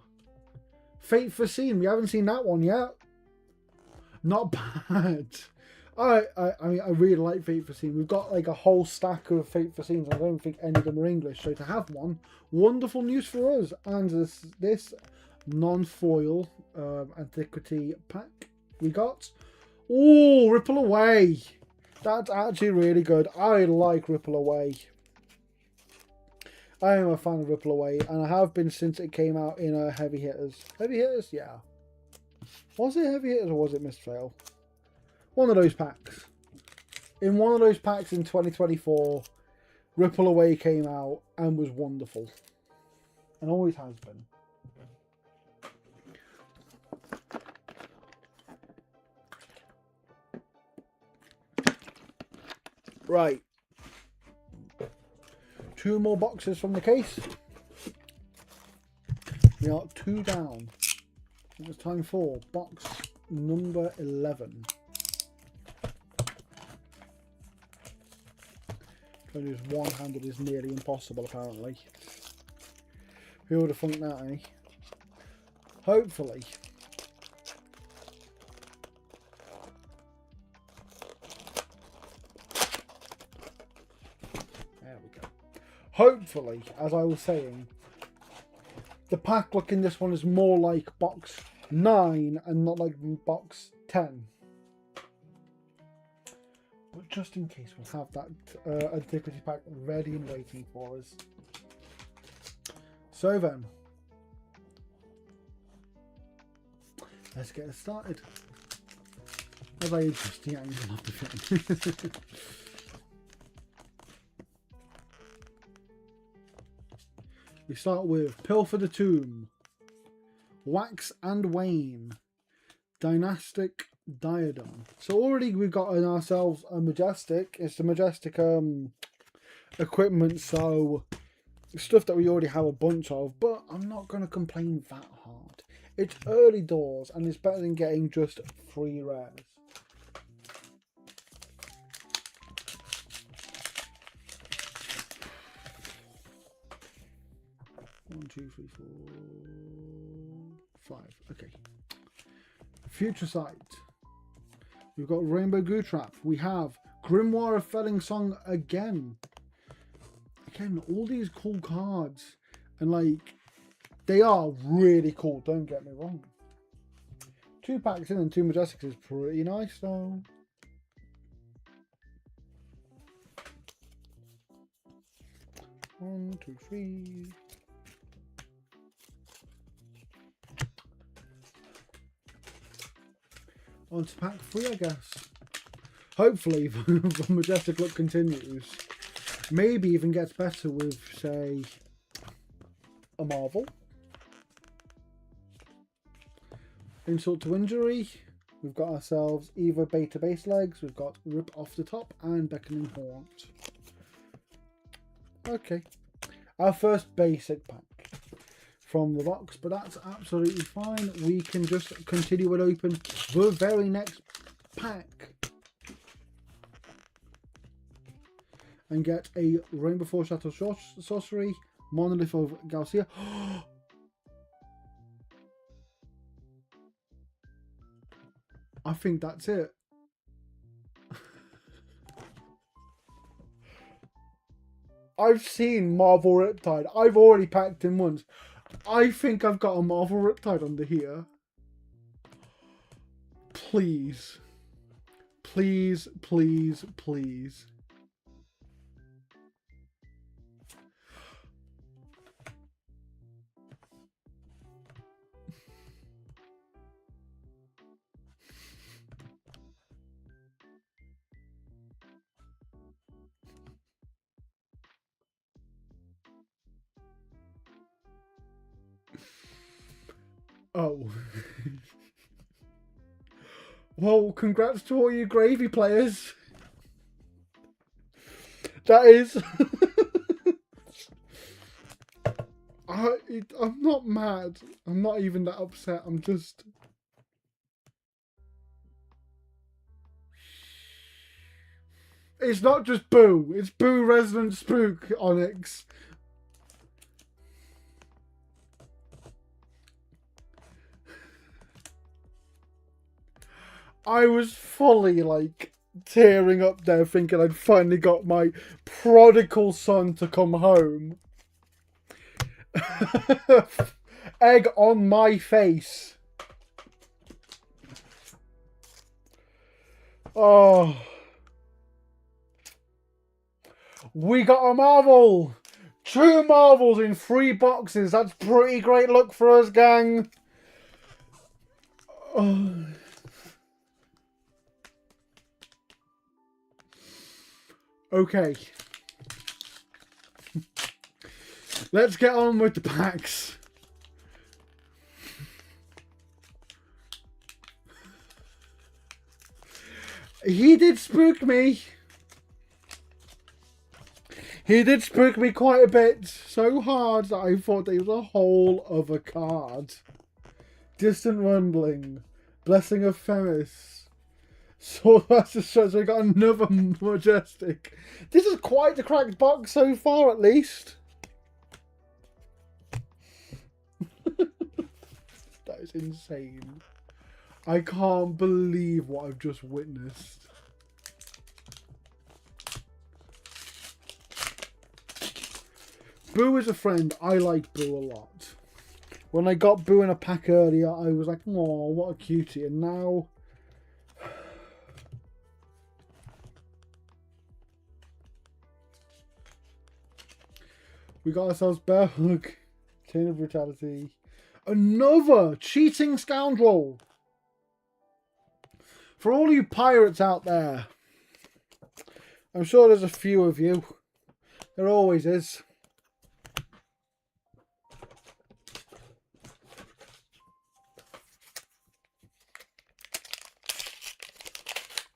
Fate Foreseen. We haven't seen that one yet. Not bad. I mean, I really like Fate Foreseen. We've got like a whole stack of Fate Foreseens. I don't think any of them are English, so to have one, wonderful news for us. And this non-foil Antiquity pack we got. Oh, Ripple Away. That's actually really good. I like Ripple Away. I am a fan of Ripple Away, and I have been since it came out in Heavy Hitters. Heavy Hitters, yeah. Was it Heavy Hitters or was it Misttrail? One of those packs. In one of those packs in 2024, Ripple Away came out and was wonderful. And always has been. Right. 2 more boxes from the case. We are 2 down. It's time for box number 11. Trying to use one-handed is nearly impossible, apparently. Who would have thunk that, eh? Hopefully. There we go. Hopefully, as I was saying, the pack look in this one is more like box 9 and not like box 10. But just in case, we'll have that Antiquity pack ready and waiting for us. So then, let's get it started. As I adjust the angle of the thing. We start with Pilfer the Tomb, Wax and Wane, Dynastic Diadem. So already we've got ourselves a Majestic. It's the Majestic equipment, so stuff that we already have a bunch of, but I'm not going to complain that hard. It's early doors and it's better than getting just 3 rares. One, 2, 3, 4, 5. Okay. Future Sight. We've got Rainbow Goo Trap. We have Grimoire of Felling Song again. Again, all these cool cards. And like, they are really cool, don't get me wrong. 2 packs in and 2 Majestics is pretty nice though. One, 2, 3. on to pack 3, I guess. Hopefully, the majestic look continues. Maybe even gets better with, say, a Marvel. Insult to injury. We've got ourselves either Beta Base Legs, we've got Rip Off the Top, and Beckoning Haunt. Okay. Our first basic pack from the box, but that's absolutely fine. We can just continue and open the very next pack. And get a Rainbow Foreshadow Sorcery, Monolith of Garcia. I think that's it. I've seen Marvel Riptide. I've already packed him once. I think I've got a Marvel Riptide under here. Please. Please, please, please. Oh. Well, congrats to all you gravy players. That is... I'm not mad. I'm not even that upset. I'm just... It's not just Boo. It's Boo Resident Spook Onyx. I was fully like tearing up there thinking I'd finally got my prodigal son to come home. Egg on my face. Oh. We got a Marvel. 2 Marvels in 3 boxes. That's pretty great luck for us, gang. Oh. Okay. Let's get on with the packs. He did spook me. He did spook me quite a bit. So hard that I thought it was a whole other card. Distant Rumbling. Blessing of Themis. So that's just so we got another majestic. This is quite the cracked box so far, at least. That is insane. I can't believe what I've just witnessed. Boo is a friend. I like Boo a lot. When I got Boo in a pack earlier, I was like, "Oh, what a cutie!" And now. We got ourselves Bear Hug, Chain of Brutality, another cheating scoundrel. For all you pirates out there, I'm sure there's a few of you. There always is.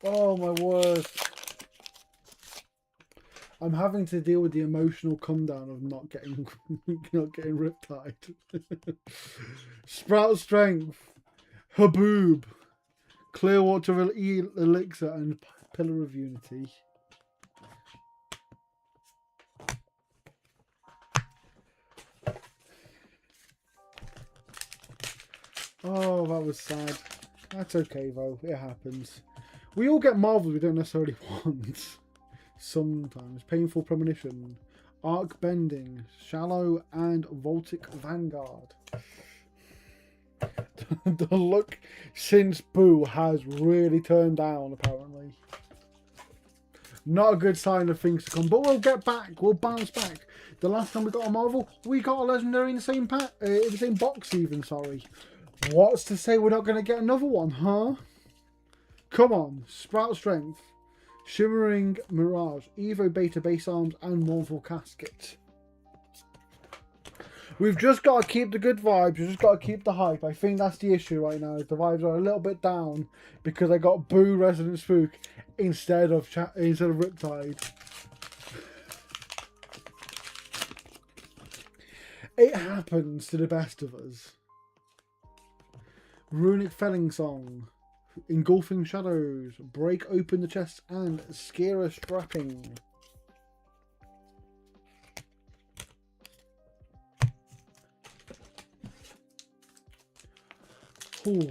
Oh my word. I'm having to deal with the emotional come down of not getting Riptide. Sprout Strength, Haboob, Clearwater Elixir, and Pillar of Unity. Oh, that was sad. That's okay though, it happens. We all get Marvels we don't necessarily want. Sometimes. Painful Premonition, Arc Bending, Shallow, and Voltic Vanguard. The look since Boo has really turned down, apparently. Not a good sign of things to come, but we'll get back. We'll bounce back. The last time we got a Marvel, we got a Legendary in the same pack, in the same box even, sorry. What's to say we're not going to get another one, huh? Come on. Sprout Strength. Shimmering Mirage. Evo Beta Base Arms and Mournful Casket. We've just got to keep the good vibes. We've just got to keep the hype. I think that's the issue right now. The vibes are a little bit down because I got Boo Resident Spook instead of Riptide. It happens to the best of us. Runic Felling Song. Engulfing Shadows. Break Open the Chest and Scare Strapping. Ooh.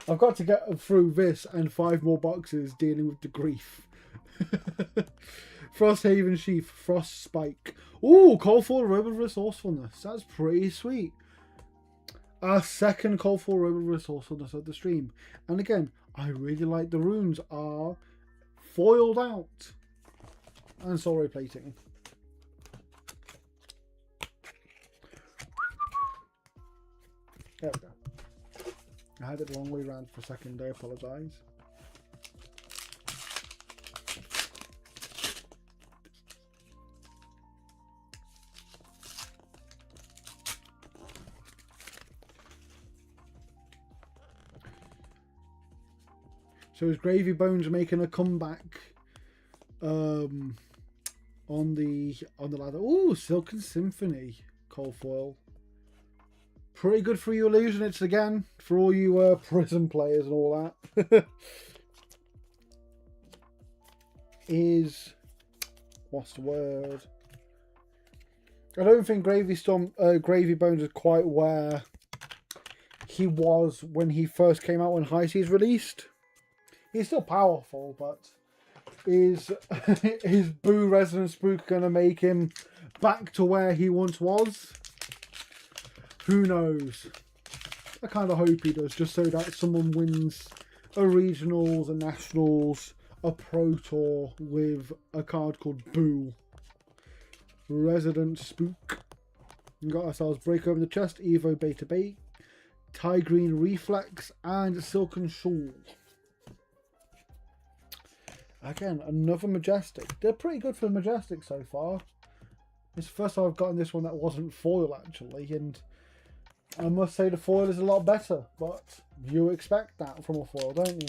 I've got to get through this and 5 more boxes dealing with the grief. Frosthaven Sheath, Frost Spike. Ooh, Call for Robo Resourcefulness. That's pretty sweet. Our second Call for Robo Resourcefulness of the stream. And again, I really like the runes are foiled out. And sorry plating. There we go. I had it the wrong way around for a second. I apologise. So is Gravy Bones making a comeback on the ladder? Ooh, Silken Symphony Cold Foil. Pretty good for you Illusionists again, for all you prison players and all that. Is, what's the word? I don't think Gravy Bones is quite where he was when he first came out when High Seas released. He's still powerful, but is Boo Resident Spook going to make him back to where he once was? Who knows? I kind of hope he does, just so that someone wins a regionals, a nationals, a pro tour with a card called Boo. Resident Spook. We got ourselves Break Open the Chest, Evo Beta Bait, Tigrine Reflex, and Silken Shawl. Again, another Majestic. They're pretty good for the Majestic so far. It's the first time I've gotten this one that wasn't foil actually, and I must say the foil is a lot better, but you expect that from a foil, don't you?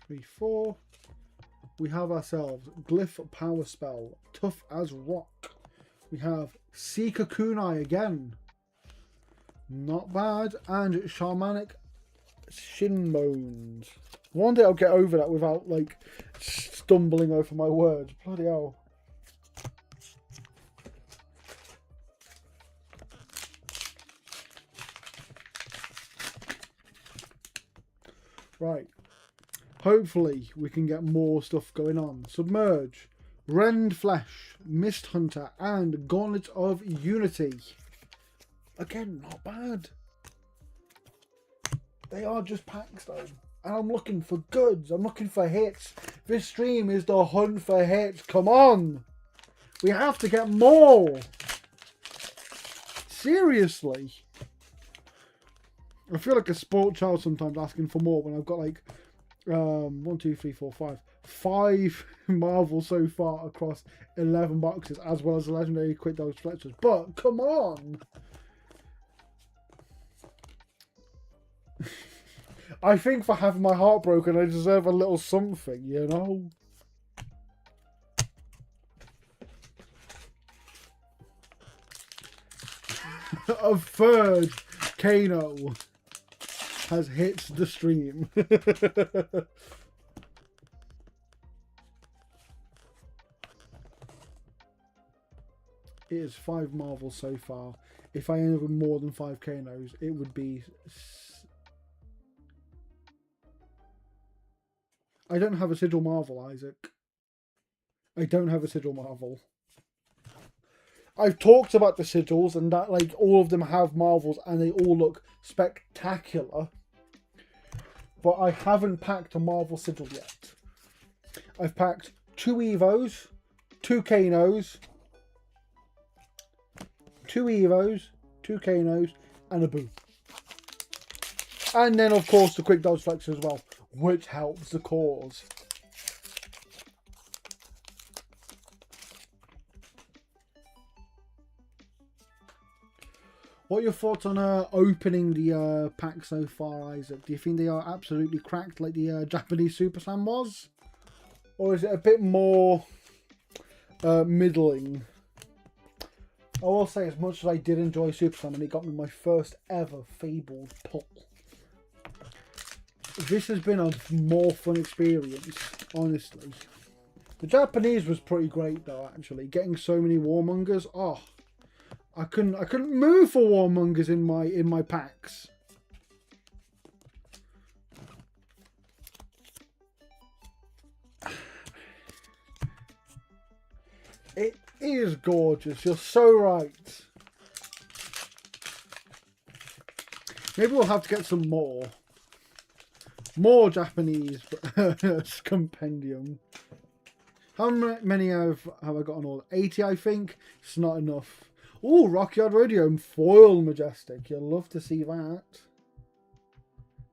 Three, 4. We have ourselves Glyph Power Spell, Tough as Rock. We have Seeker Kunai again. Not bad. And Shamanic Shin Bones. One day I'll get over that without like stumbling over my words. Bloody hell. Right. Hopefully we can get more stuff going on. Submerge, Rend Flesh, Mist Hunter, and Gauntlet of Unity. Again, not bad. They are just packs though. And I'm looking for goods. I'm looking for hits. This stream is the hunt for hits. Come on. We have to get more. Seriously. I feel like a spoiled child sometimes asking for more when I've got like 1, 2, 3, 4, 5. 5 Marvel so far across 11 boxes, as well as the legendary Quick Dogs Fletchers. But come on. I think for having my heart broken, I deserve a little something, you know? A third Kano has hit the stream. It is 5 Marvels so far. If I ended with more than 5 Kanos, it would be... I don't have a Sigil Marvel, Isaac. I don't have a Sigil Marvel. I've talked about the sigils and that like all of them have Marvels and they all look spectacular. but I haven't packed a Marvel Sigil yet. I've packed 2 Evos, 2 Kanos, 2 Evos, 2 Kanos, and a Boo. And then, of course, the Quick Dodge Flex as well, which helps the cause. What are your thoughts on opening the pack so far, Isaac? Do you think they are absolutely cracked like the Japanese Super Slam was? Or is it a bit more middling? I will say, as much as I did enjoy Super Slam and it got me my first ever Fabled pull, this has been a more fun experience, honestly. The Japanese was pretty great though, actually. Getting so many Warmongers, oh, I couldn't move for Warmongers in my packs. It is gorgeous. You're so right. Maybe we'll have to get some more Japanese compendium. How many have I got on all? 80, I think. It's not enough. Oh, Rockyard Rhodium foil majestic. You'll love to see that.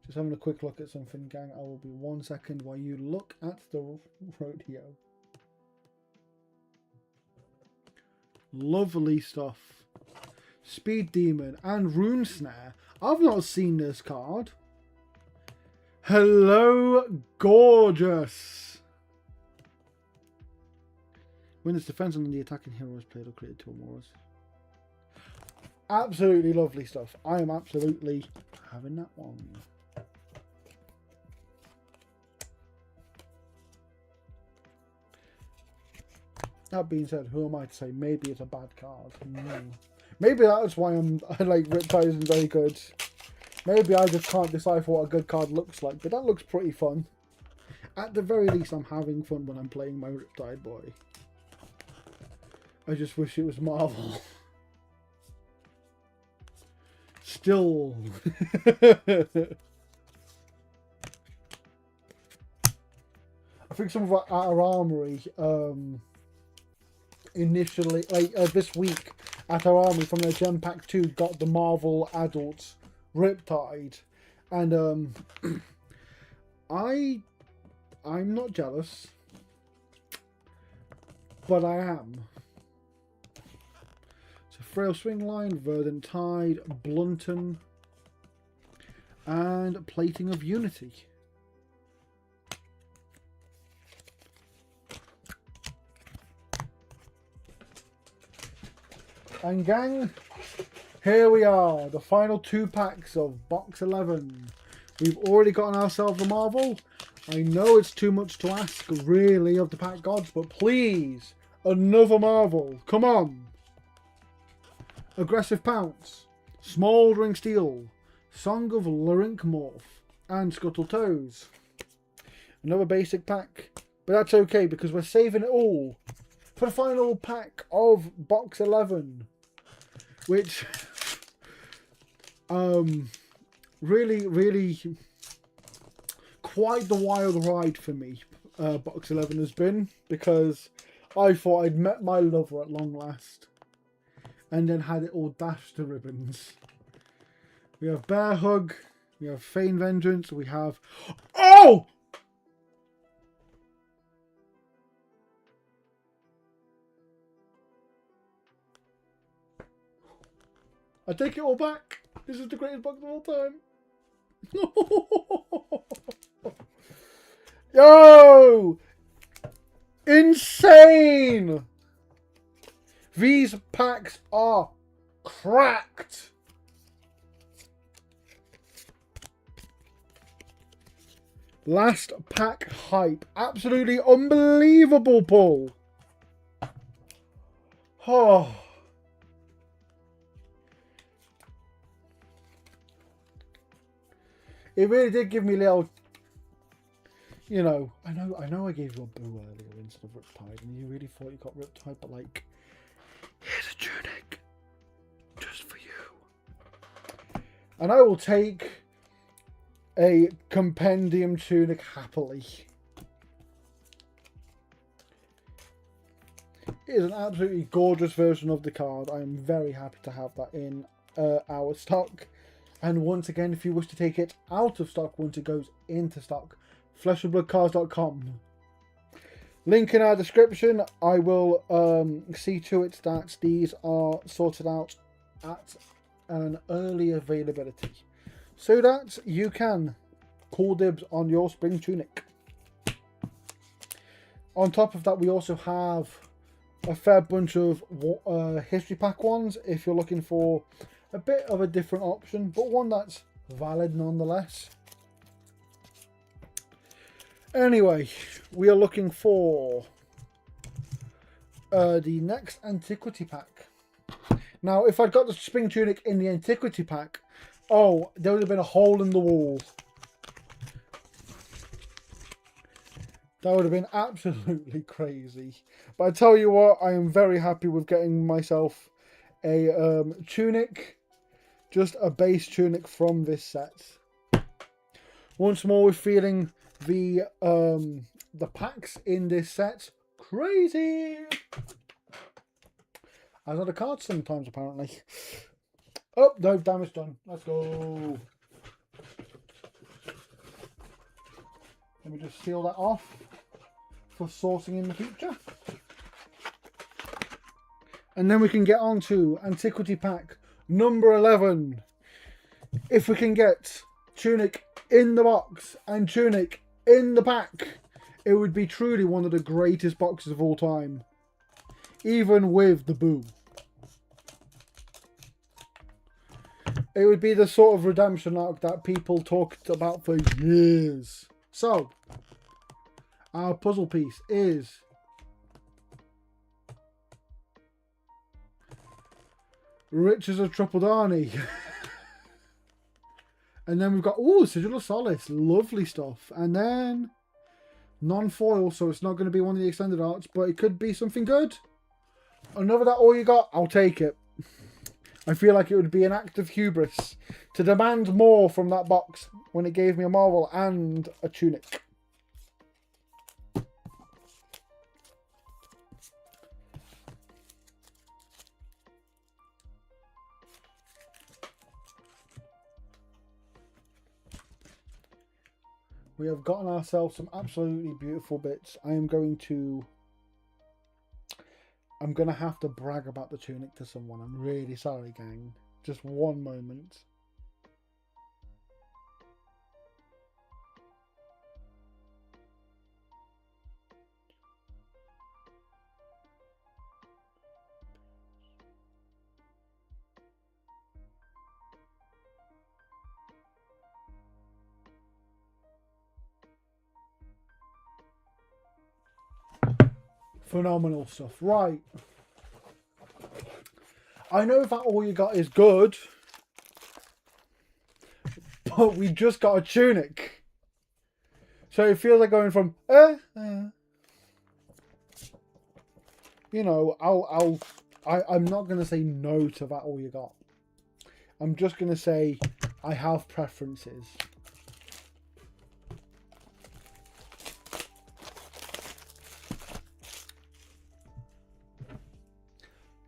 Just having a quick look at something, gang. I will be 1 second while you look at the rodeo. Lovely stuff. Speed Demon and Rune Snare. I've not seen this card. Hello, gorgeous. When it's defense and the attacking hero is played or created 2 or more. Absolutely lovely stuff. I am absolutely having that one. That being said, who am I to say maybe it's a bad card? No. Maybe that's why I like Riptide isn't very good. Maybe I just can't decipher what a good card looks like, but that looks pretty fun. At the very least, I'm having fun when I'm playing my Riptide boy. I just wish it was Marvel. Still. I think some of our armory initially, like this week, at our armory from their Gem Pack 2 got the Marvel Adult Riptide, and I'm not jealous, but I am. So Frail Swing Line, Verdant Tide, Blunton, and Plating of Unity. And gang, here we are, the final 2 packs of box 11. We've already gotten ourselves a Marvel. I know it's too much to ask, really, of the pack gods, but please, another Marvel. Come on. Aggressive Pounce, Smouldering Steel, Song of Larynx Morph, and Scuttle Toes. Another basic pack, but that's okay because we're saving it all for the final pack of box 11, which really quite the wild ride for me. Box 11 has been, because I thought I'd met my lover at long last and then had it all dashed to ribbons. We have Bear Hug, we have Feign Vengeance, we have oh! I take it all back. This is the greatest box of all time. Yo! Insane! These packs are cracked. Last pack hype. Absolutely unbelievable pull. Oh. It really did give me a little, you know, I know I gave you a Boo earlier instead of Riptide, and you really thought you got Riptide, but like, here's a tunic, just for you. And I will take a Compendium tunic happily. It is an absolutely gorgeous version of the card. I am very happy to have that in our stock. And once again, if you wish to take it out of stock once it goes into stock, fleshandbloodcards.com. Link in our description. I will see to it that these are sorted out at an early availability, so that you can call dibs on your spring tunic. On top of that, we also have a fair bunch of history pack ones if you're looking for a bit of a different option, but one that's valid nonetheless. Anyway, we are looking for the next antiquity pack. Now, if I'd got the spring tunic in the antiquity pack, oh, there would have been a hole in the wall. That would have been absolutely crazy. But I tell you what, I am very happy with getting myself a tunic. Just a base tunic from this set. Once more, we're feeling the packs in this set crazy. As are the cards sometimes, apparently. Oh, no, damage done. Let's go. Let me just seal that off for sourcing in the future. And then we can get on to Antiquity Pack number 11. If we can get Tunic in the box and Tunic in the pack, it would be truly one of the greatest boxes of all time. Even with the boo. It would be the sort of redemption arc that people talked about for years. So, our puzzle piece is Riches of Trapodani. And then we've got, ooh, Sigil of Solace. Lovely stuff. And then non-foil, so it's not going to be one of the extended arts, but it could be something good. Another that all you got, I'll take it. I feel like it would be an act of hubris to demand more from that box when it gave me a Marvel and a Tunic. We have gotten ourselves some absolutely beautiful bits. I'm going to have to brag about the tunic to someone. I'm really sorry, gang. Just one moment. Phenomenal stuff. Right. I know that all you got is good, but we just got a tunic. So it feels like going from, you know, I'm not going to say no to that all you got. I'm just going to say I have preferences.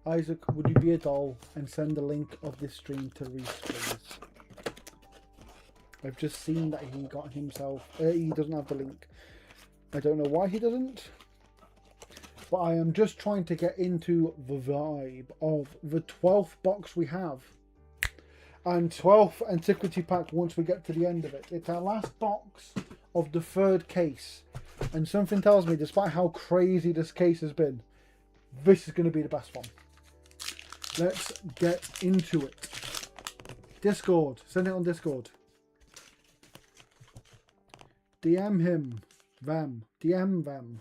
Isaac, would you be a doll and send the link of this stream to Reese, please? I've just seen that he got himself... he doesn't have the link. I don't know why he doesn't. But I am just trying to get into the vibe of the 12th box we have. And 12th Antiquity Pack once we get to the end of it. It's our last box of the third case. And something tells me, despite how crazy this case has been, this is going to be the best one. Let's get into it. Discord. Send it on Discord. DM him. Them. DM them.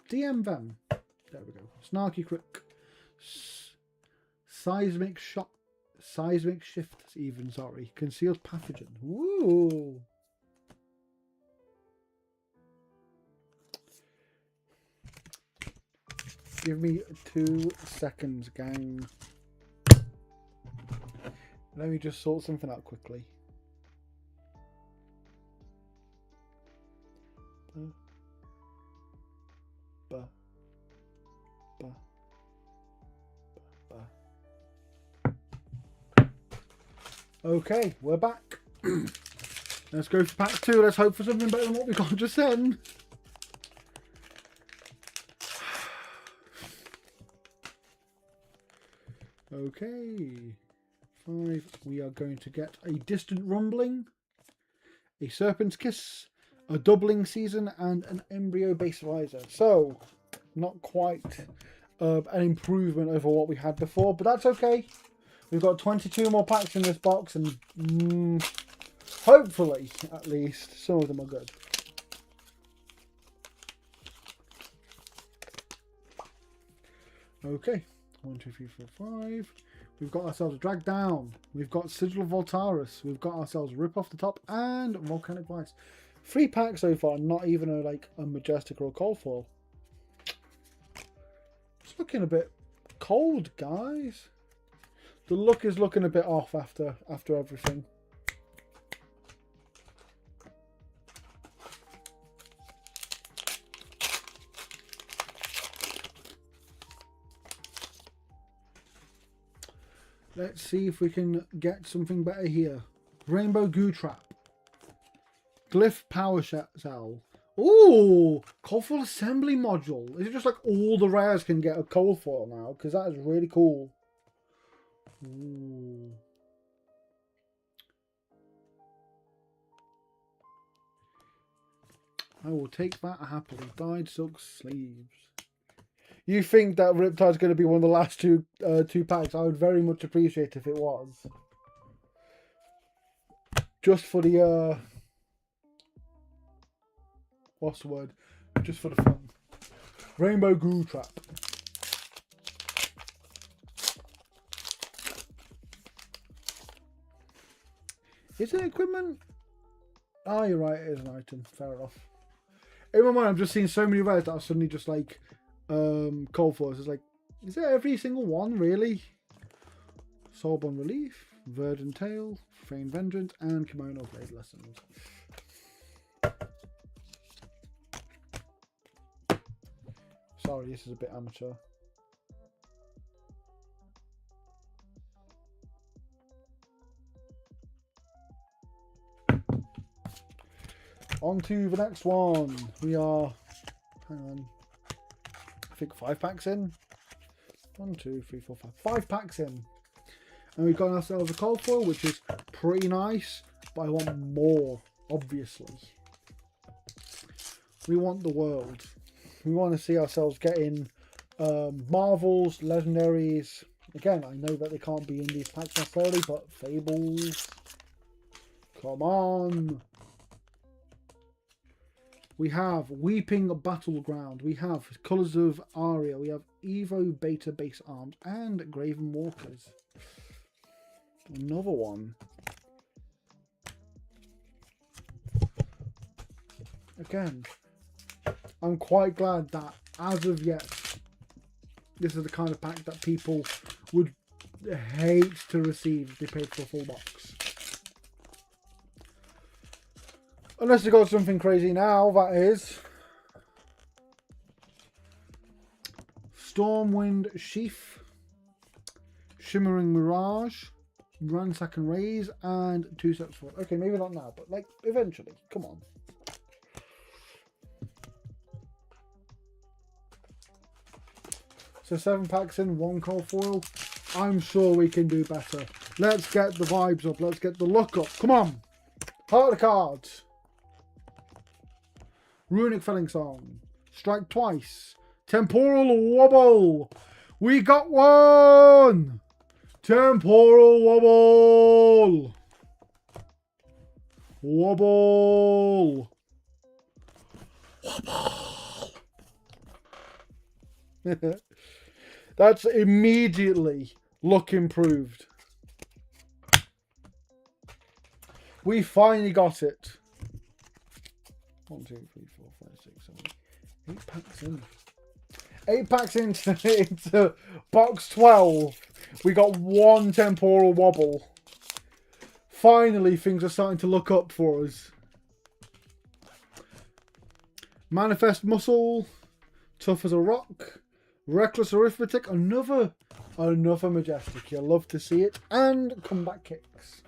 DM them. There we go. Snarky quick. Seismic shot. Seismic shift even, sorry. Concealed pathogen. Woo! Give me 2 seconds, gang. Let me just sort something out quickly. Okay, we're back. Let's go for pack 2. Let's hope for something better than what we got just then. Okay. 5. We are going to get a distant rumbling, a serpent's kiss, a doubling season, and an embryo base visor. So, not quite an improvement over what we had before, but that's okay. We've got 22 more packs in this box, and hopefully, at least, some of them are good. Okay, 1, 2, 3, 4, 5. We've got ourselves a Drag Down. We've got Sigil of Voltaris. We've got ourselves Rip Off the Top and Volcanic Vice. 3 packs so far, not even a Majestic or a Cold Foil. It's looking a bit cold, guys. The look is looking a bit off after everything. Let's see if we can get something better here. Rainbow Goo Trap. Glyph Power Cell. Ooh! Cold Foil Assembly Module. Is it just like all the rares can get a Cold Foil now? Because that is really cool. Ooh. I will take that happily. Dyed Silk Sleeves. You think that Riptide's going to be one of the last two packs? I would very much appreciate if it was. Just for the what's the word? Just for the fun. Rainbow Goo Trap. Is it equipment? Oh, you're right, it is an item. Fair enough. In my mind, I'm just seeing so many rares that are suddenly just like Cold Foils. It's like, is it every single one, really? Soulborn Relief, Verdant Tail, Feigned Vengeance, and Kimono Blade Lessons. Sorry, this is a bit amateur. On to the next one. We are, hang on, I think 5 packs in. 1, 2, 3, 4, 5. 5 packs in. And we've got ourselves a Cold Foil, which is pretty nice, but I want more, obviously. We want the world. We want to see ourselves getting Marvels, Legendaries. Again, I know that they can't be in these packs necessarily, but Fables. Come on. We have Weeping Battleground. We have Colours of Aria. We have Evo Beta Base Arms and Graven Walkers. Another one. Again, I'm quite glad that as of yet, this is the kind of pack that people would hate to receive if they paid for a full box. Unless they got something crazy now, that is. Stormwind Sheaf, Shimmering Mirage, Ransack and Raise, and 2 sets forward. Okay, maybe not now, but like eventually. Come on. So 7 packs in, 1 Cold Foil. I'm sure we can do better. Let's get the vibes up. Let's get the look up. Come on. Heart of the cards. Runic Felling Song. Strike Twice. Temporal Wobble. We got one. Temporal Wobble. Wobble. Wobble. That's immediately look improved. We finally got it. 1, 2, 3, 4, 5, 6, 7, 8 packs in. 8 packs into box 12. We got 1 Temporal Wobble. Finally, things are starting to look up for us. Manifest Muscle, Tough as a Rock, Reckless Arithmetic, another Majestic. You'll love to see it. And Comeback Kicks.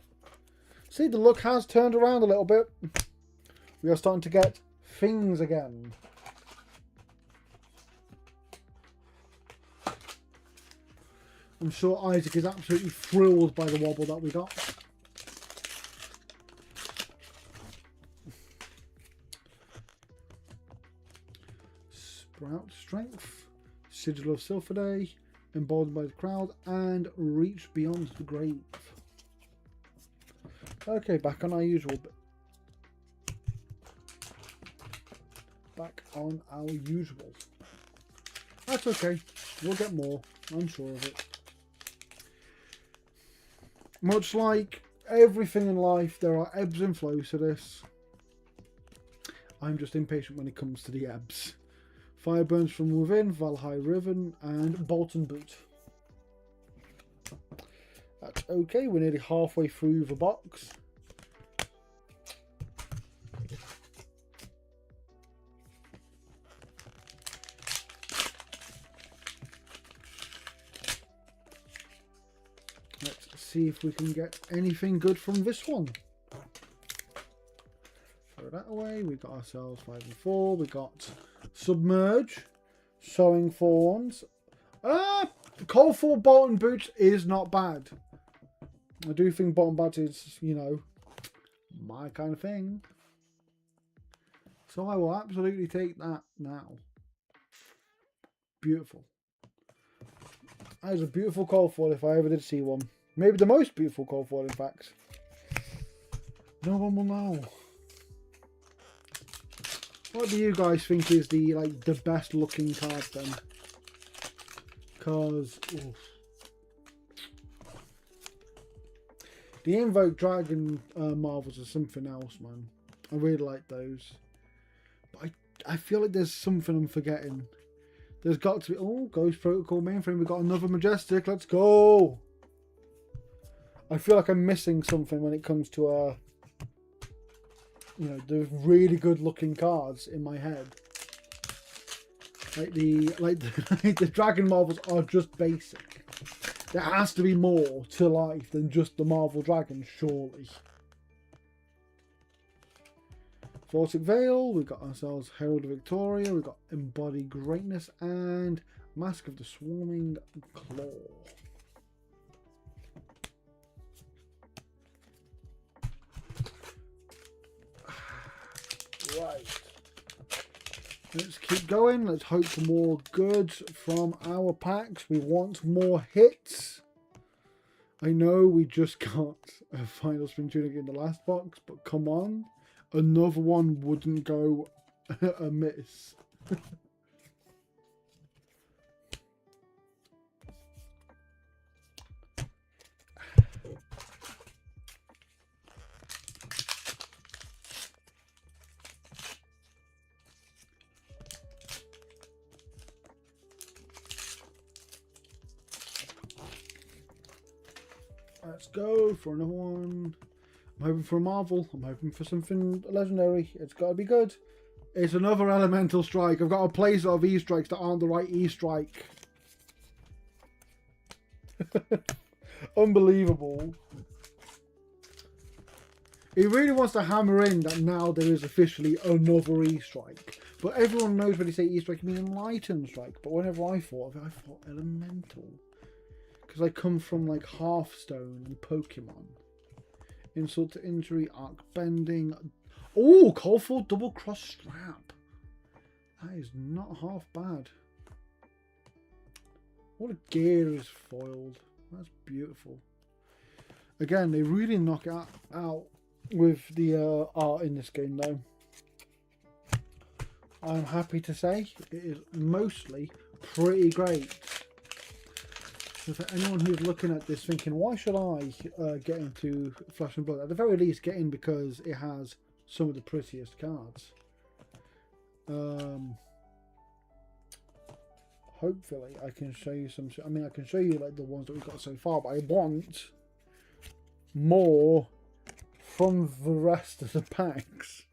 See, the luck has turned around a little bit. We are starting to get things again. I'm sure Isaac is absolutely thrilled by the wobble that we got. Sprout Strength, Sigil of Silphidae, Emboldened by the Crowd, and Reach Beyond the Grave. Okay, back on our usual bit. Back on our usual. That's okay. We'll get more. I'm sure of it. Much like everything in life, there are ebbs and flows to this. I'm just impatient when it comes to the ebbs. Fire Burns from Within, Valhalla Riven, and Bolton Boot. That's okay, we're nearly halfway through the box. Let's see if we can get anything good from this one. Throw that away. We got ourselves 5 and 4. We got Submerge, Sowing Thorns. Colourful Bolton Boots is not bad. I do think Bolton Boots is, you know, my kind of thing. So I will absolutely take that now. Beautiful. That is a beautiful colourful if I ever did see one. Maybe the most beautiful colourful, in fact. No one will know. What do you guys think is the best looking card then? Because the Invoke Dragon Marvels are something else, man. I really like those. But I feel like there's something I'm forgetting. There's got to be... Oh, Ghost Protocol Mainframe. We've got another Majestic. Let's go. I feel like I'm missing something when it comes to you know, the really good looking cards in my head. The Dragon Marvels are just basic. There has to be more to life than just the Marvel Dragon, surely. Vortic Veil, we've got ourselves Herald of Victoria, we've got Embodied Greatness, and Mask of the Swarming Claw. Right. Let's keep going. Let's hope for more goods from our packs. We want more hits. I know we just got a Final Spin Tunic in the last box, but come on. Another one wouldn't go amiss. Let's go for another one. I'm hoping for a Marvel. I'm hoping for something legendary. It's got to be good. It's another Elemental Strike. I've got a place of E-Strikes that aren't the right E-Strike. Unbelievable. He really wants to hammer in that now there is officially another E-Strike. But everyone knows when they say E-Strike, you mean Enlightened Strike. But whenever I thought of it, I thought Elemental. Because I come from like Hearthstone and Pokemon. Insult to Injury, Arc Bending. Oh, colourful Double Cross Strap. That is not half bad. What a gear is foiled. That's beautiful. Again, they really knock it out with the art in this game though. I'm happy to say it is mostly pretty great. So for anyone who's looking at this thinking, why should I get into Flesh and Blood? At the very least, get in because it has some of the prettiest cards. Hopefully, I can show you some... I mean, I can show you like the ones that we've got so far, but I want more from the rest of the packs.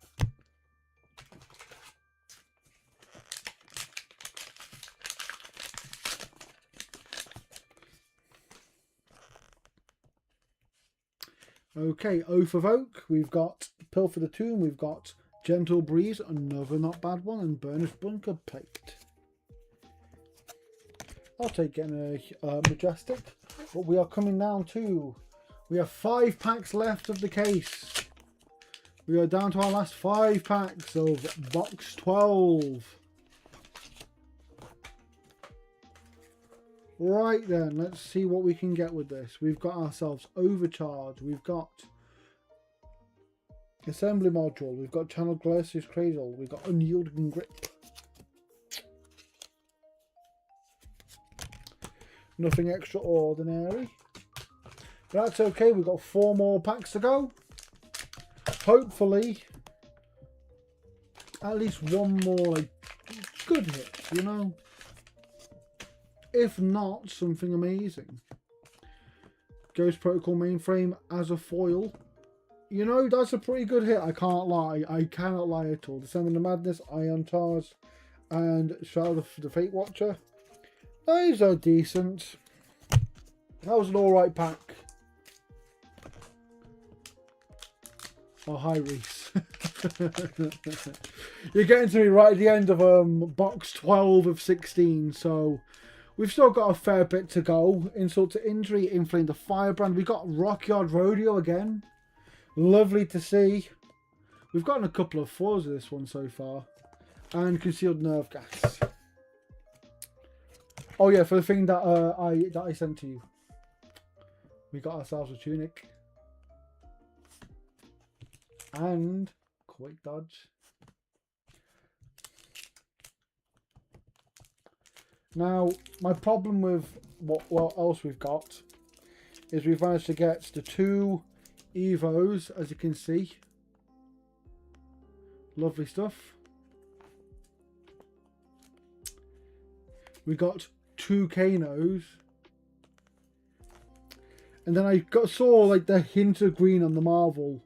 Okay, Oath of Oak. We've got Pilfer the Tomb. We've got Gentle Breeze, another not bad one, and Burnished Bunker Plate. I'll take getting a Majestic. But we are coming down to... We have 5 packs left of the case. We are down to our last 5 packs of box 12. Right then, let's see what we can get with this. We've got ourselves Overcharge. We've got Assembly Module. We've got Channel Glacius Cradle. We've got Unyielding Grip. Nothing extraordinary. But that's okay. We've got 4 more packs to go. Hopefully, at least one more like good hit, you know. If not, something amazing. Ghost Protocol Mainframe as a foil. You know, that's a pretty good hit. I can't lie. I cannot lie at all. Descending to Madness, Ion Tars, and Shadow of the Fate Watcher. Those are decent. That was an alright pack. Oh, hi Reese. You're getting to me right at the end of box 12 of 16, so we've still got a fair bit to go. Insult to Injury, Inflame the Firebrand. We've got Rockyard Rodeo again. Lovely to see. We've gotten a couple of 4s of this one so far. And Concealed Nerve Gas. Oh yeah, for the thing that I sent to you. We got ourselves a Tunic. And Quick Dodge. Now, my problem with what else we've got is we've managed to get the 2 Evos, as you can see. Lovely stuff. We got 2 Kanos. And then I saw like the hint of green on the Marvel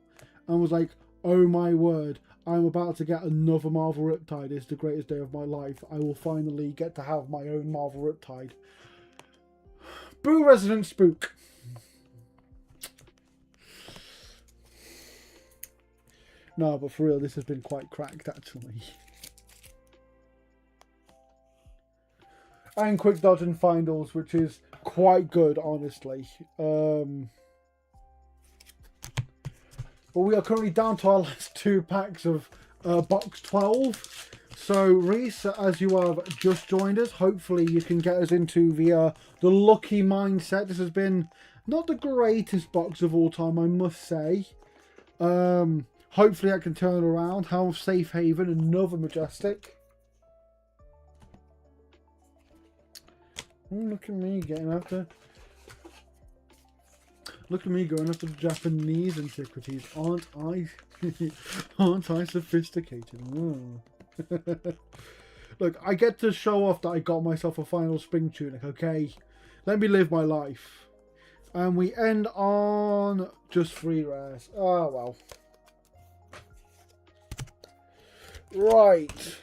and was like, oh my word, I'm about to get another Marvel Riptide. It's the greatest day of my life. I will finally get to have my own Marvel Riptide. Boo Resident Spook. No, but for real, this has been quite cracked actually. And Quick Dodge and Finals, which is quite good, honestly. But we are currently down to our last 2 packs of box 12. So, Reese, as you have just joined us, hopefully you can get us into the lucky mindset. This has been not the greatest box of all time, I must say. Hopefully I can turn around. Have Safe Haven, another Majestic. Oh, look at me getting after. Look at me going after the Japanese antiquities. Aren't I? Aren't I sophisticated? Look, I get to show off that I got myself a final spring tunic. Okay, let me live my life. And we end on just 3 rares. Oh well. Right.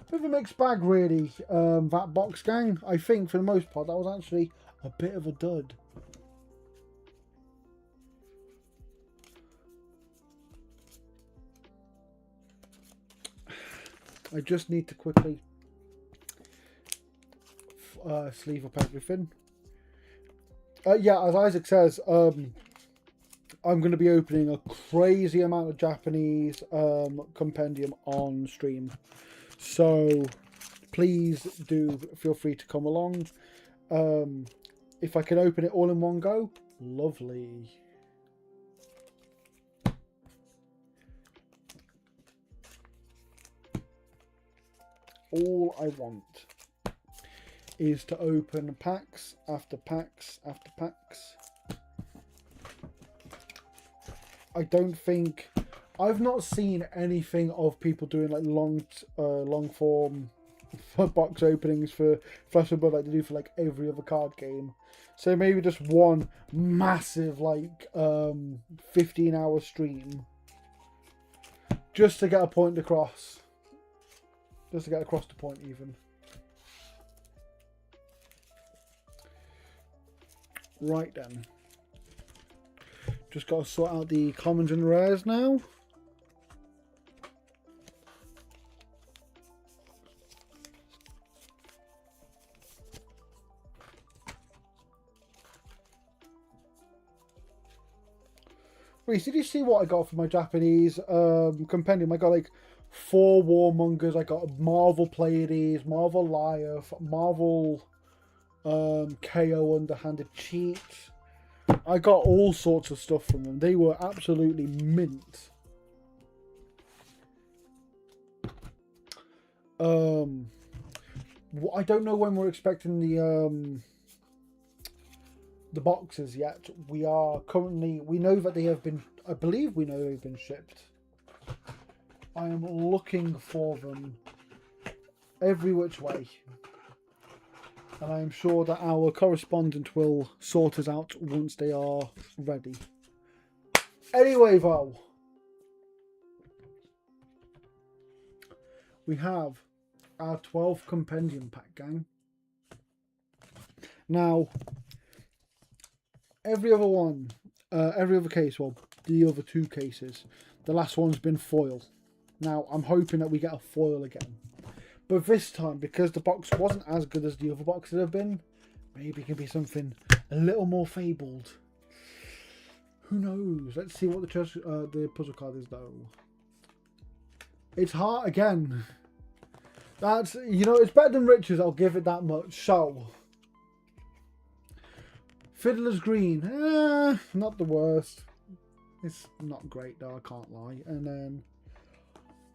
Bit of a mixed bag, really, that box gang. I think, for the most part, that was actually a bit of a dud. I just need to quickly sleeve up everything. Yeah, as Isaac says, I'm going to be opening a crazy amount of Japanese compendium on stream. So please do feel free to come along. If I can open it all in one go, lovely. All I want is to open packs after packs after packs. I don't think... I've not seen anything of people doing like long form box openings for Flesh and Blood like they do for like every other card game. So maybe just one massive like 15-hour stream just to get a point across. Just to get across the point even. Right then. Just got to sort out the commons and rares now. Reese, did you see what I got for my Japanese compendium? I got like 4 Warmongers. I got Marvel Pleiades, Marvel Lyeth, Marvel KO Underhanded Cheat. I got all sorts of stuff from them. They were absolutely mint. I don't know when we're expecting the boxes yet. We are currently, we know that they have been, I believe we know they've been shipped. I am looking for them every which way. And I am sure that our correspondent will sort us out once they are ready. Anyway, though, we have our 12th compendium pack, gang. Now, every other case, well, the other 2 cases, the last one's been foil. Now, I'm hoping that we get a foil again. But this time, because the box wasn't as good as the other boxes have been, maybe it can be something a little more fabled. Who knows? Let's see what the puzzle card is, though. It's heart again. That's, you know, it's better than riches, I'll give it that much. So, Fiddler's Green, not the worst. It's not great though, I can't lie. And then,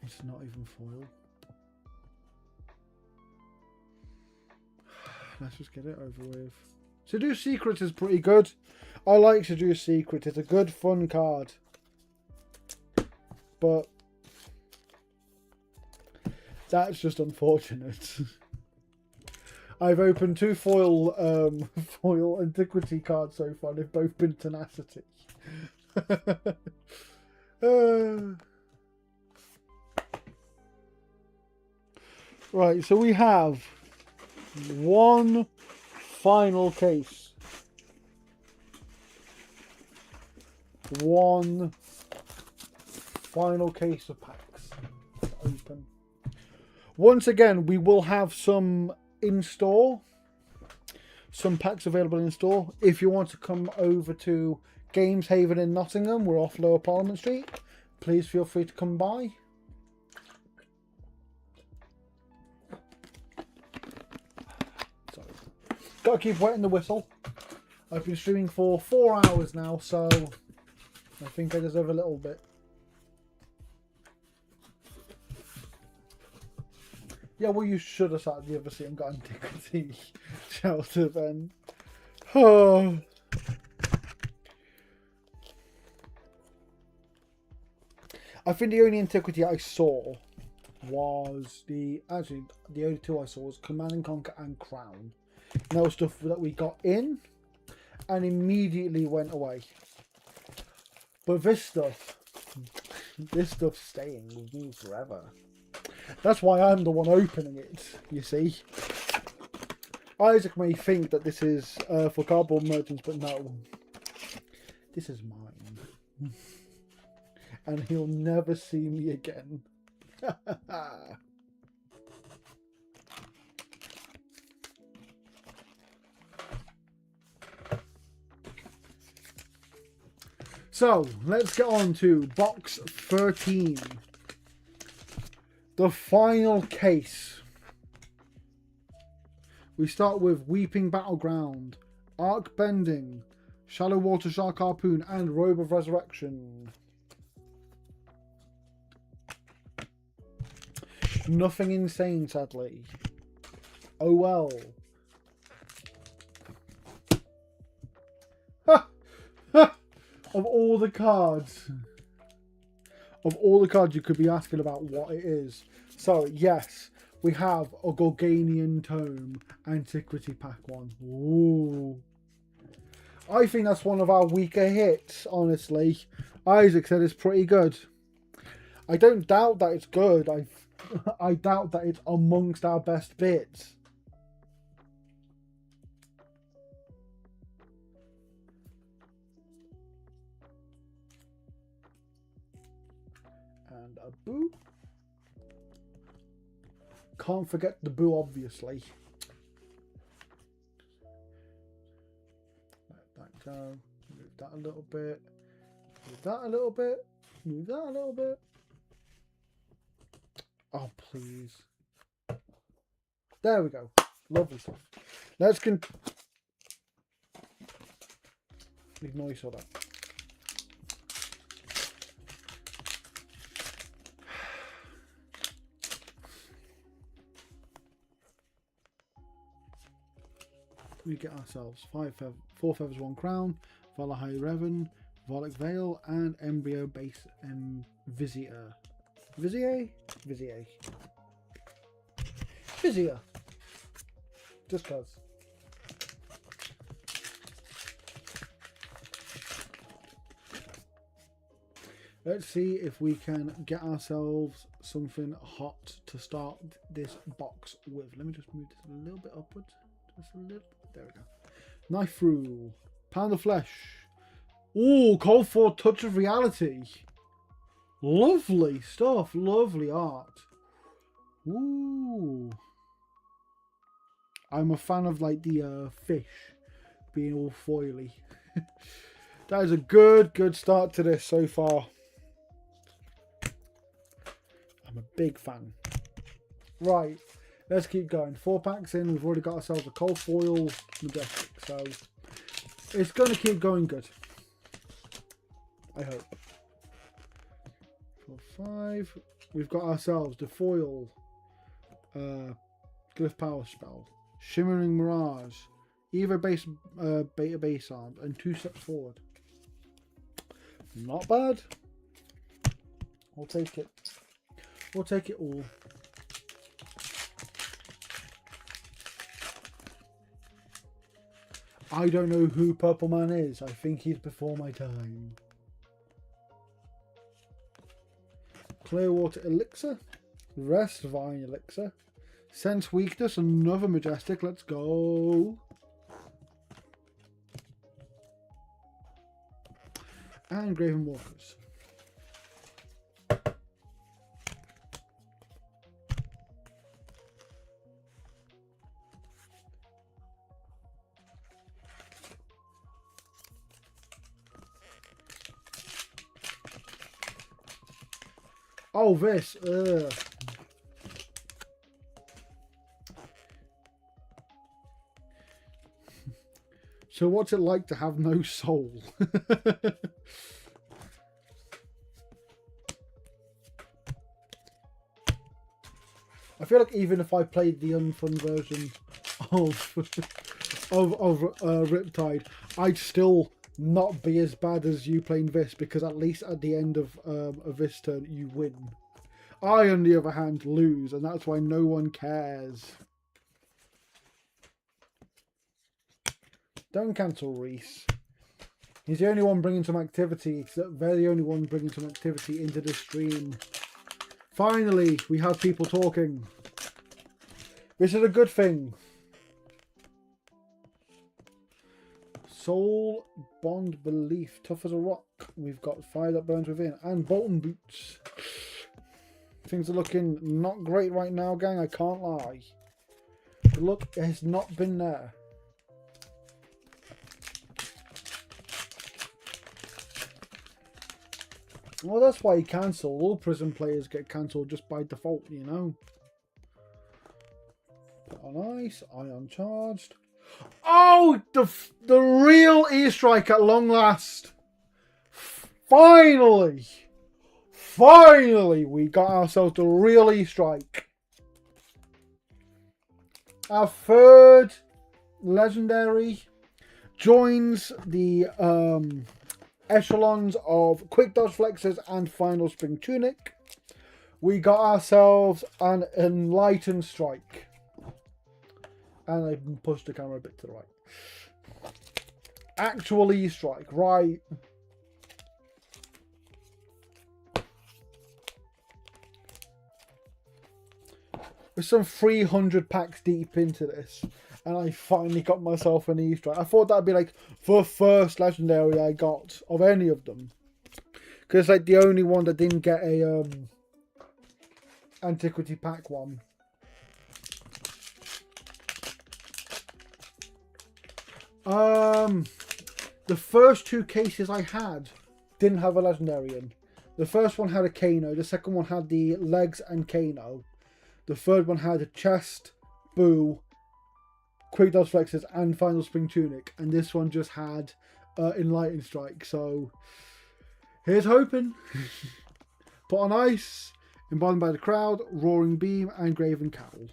it's not even foil. Let's just get it over with. Seduce Secret is pretty good. I like Seduce Secret. It's a good, fun card. But that's just unfortunate. I've opened 2 foil foil antiquity cards so far. They've both been Tenacity. Right, so we have one final case. One final case of packs to open. Once again, we will have some in store. Some packs available in store. If you want to come over to Games Haven in Nottingham, we're off Lower Parliament Street. Please feel free to come by. Gotta keep wetting the whistle. I've been streaming for 4 hours now, so I think I deserve a little bit. Yeah, well, you should have sat at the other seat and got antiquity shelter then. Oh. I think the only antiquity I saw was the only 2 I saw was Command and Conquer and Crown. And that was stuff that we got in and immediately went away. But this stuff's staying with me forever. That's why I'm the one opening it, you see. Isaac may think that this is for cardboard merchants, but no. This is mine. And he'll never see me again. So, let's get on to box 13. The final case. We start with Weeping Battleground, Arc Bending, Shallow Water Shark Harpoon, and Robe of Resurrection. Nothing insane, sadly. Oh well. Of all the cards you could be asking about what it is. So, yes, we have a Gorganian Tome Antiquity Pack 1. Ooh. I think that's one of our weaker hits, honestly. Isaac said it's pretty good. I don't doubt that it's good. I doubt that it's amongst our best bits. boo. Can't forget the boo, obviously. Let that go. Move that a little bit. Move that a little bit. Move that a little bit. Oh, please. There we go. Lovely stuff. Let's ignore you saw that. We get ourselves 4 feathers, 1 crown, Valahai Revan, Volek Veil, and Embryo Base Vizier. Vizier? Vizier. Vizier. Just cause. Let's see if we can get ourselves something hot to start this box with. Let me just move this a little bit upwards. Just a little. There we go. Knife through. Pound of flesh. Ooh, called for touch of reality. Lovely stuff. Lovely art. Ooh. I'm a fan of like the fish being all foily. That is a good start to this so far. I'm a big fan. Right. Let's keep going. 4 packs in. We've already got ourselves a cold foil majestic. So it's going to keep going good. I hope. 4, 5. We've got ourselves the foil glyph power spell. Shimmering Mirage. Evo base beta base arm. And 2 steps forward. Not bad. We'll take it. We'll take it all. I don't know who Purple Man is. I think he's before my time. Clearwater Elixir. Rest Vine Elixir. Sense Weakness. Another Majestic. Let's go. And Graven Walkers. Oh, this. So what's it like to have no soul? I feel like even if I played the unfun version of Riptide, I'd still not be as bad as you playing this, because at least at the end of this turn you win. I, on the other hand, lose, and that's why no one cares. Don't cancel Reese. He's the only one bringing some activity. They're the only one bringing some activity into the stream. Finally, we have people talking. This is a good thing. Soul Bond Belief, tough as a rock. We've got Fire That Burns Within and Bolton Boots. Things are looking not great right now, gang. I can't lie. The luck has not been there. Well, that's why he cancelled. All prison players get cancelled just by default, you know. Put on ice. Ion charged. Oh, the real E-Strike at long last. Finally. Finally, we got ourselves the real E-Strike. Our third legendary joins the echelons of Quick Dodge Flexes and Final Spring Tunic. We got ourselves an Enlightened Strike. And I pushed the camera a bit to the right. Actual E-Strike, right. We're some 300 packs deep into this. And I finally got myself an E-Strike. I thought that'd be like the first legendary I got of any of them. Because it's like the only one that didn't get a Antiquity Pack one. The first two cases I had didn't have a legendary in. The first one had a Kano. The second one had the legs and Kano. The third one had a chest, Boo, Quick Dodge Flexes, and Final Spring Tunic. And this one just had Enlightened Strike. So here's hoping. Put on Ice, Embodied by the Crowd, Roaring Beam, and Graven Cowl.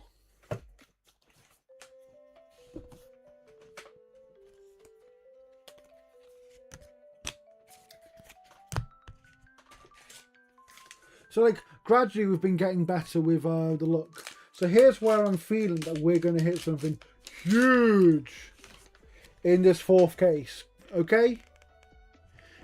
So, like, gradually we've been getting better with the look. So here's where I'm feeling that we're going to hit something huge in this fourth case. Okay?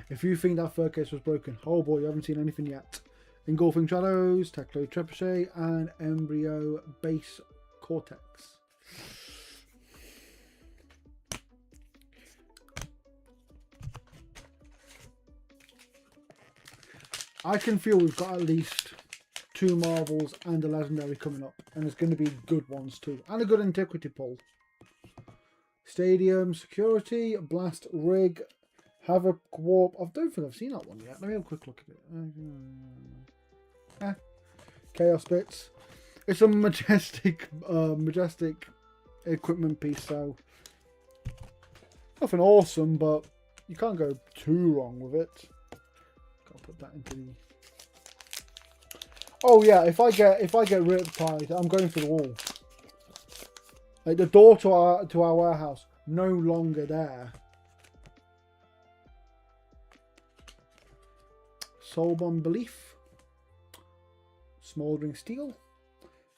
If you think that third case was broken, oh boy, you haven't seen anything yet. Engulfing Shadows, Teclo Trebuchet, and Embryo Base Cortex. I can feel we've got at least 2 Marvels and a Legendary coming up. And it's going to be good ones too. And a good Antiquity pull. Stadium, Security, Blast Rig, Havoc Warp. I don't think I've seen that one yet. Let me have a quick look at it. Chaos Bits. It's a majestic equipment piece, so nothing awesome, but you can't go too wrong with it. Gotta put that into the... Oh yeah, if I get Riptide, I'm going for the wall. Like the door to our warehouse, no longer there. Soulbond Belief, Smouldering Steel,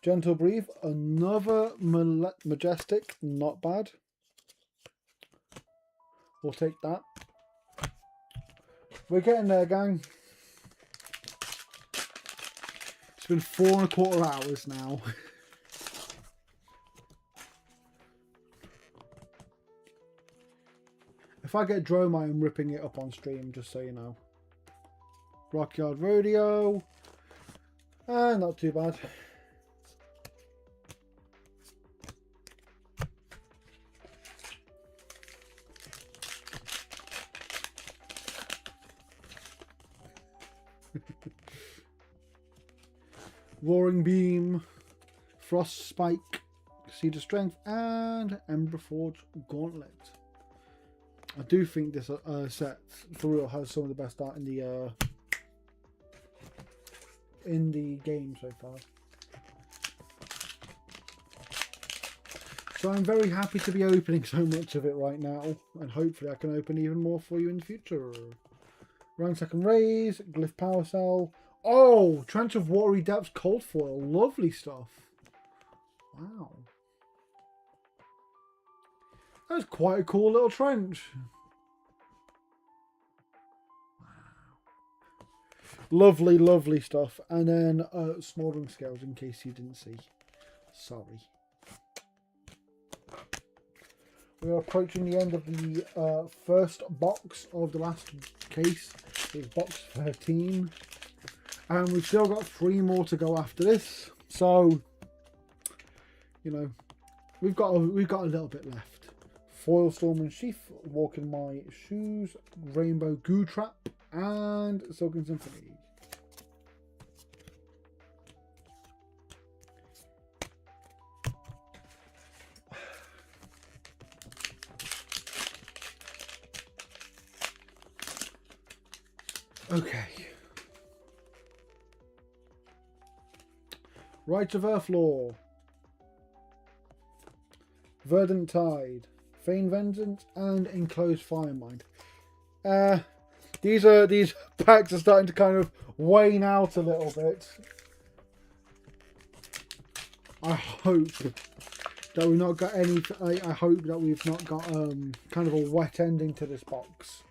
Gentle Breathe, another majestic, not bad. We'll take that. We're getting there, gang. It's been 4¼ hours now. If I get Drome, I'm ripping it up on stream, just so you know. Rockyard Rodeo. Not too bad. Roaring Beam, Frost Spike, Seed of Strength, and Emberforge Gauntlet. I do think this set for real has some of the best art in the game so far. So I'm very happy to be opening so much of it right now, and hopefully I can open even more for you in the future. Ransack and Raise, Glyph Power Cell. Oh, Trench of Watery Depths Cold Foil. Lovely stuff. Wow. That's quite a cool little trench. Wow. Lovely, lovely stuff. And then Smouldering Scales, in case you didn't see. Sorry. We are approaching the end of the first box of the last case. It's box 13. And we've still got 3 more to go after this. So, you know, we've got a little bit left. Foil Storm and Sheath, Walk in My Shoes, Rainbow Goo Trap, and Silken Symphony. Okay. Rites of Earthlaw, Verdant Tide, Feign Vengeance, and Enclosed Firemind. These packs are starting to kind of wane out a little bit. I hope that we've not got any. I hope that we've not got kind of a wet ending to this box.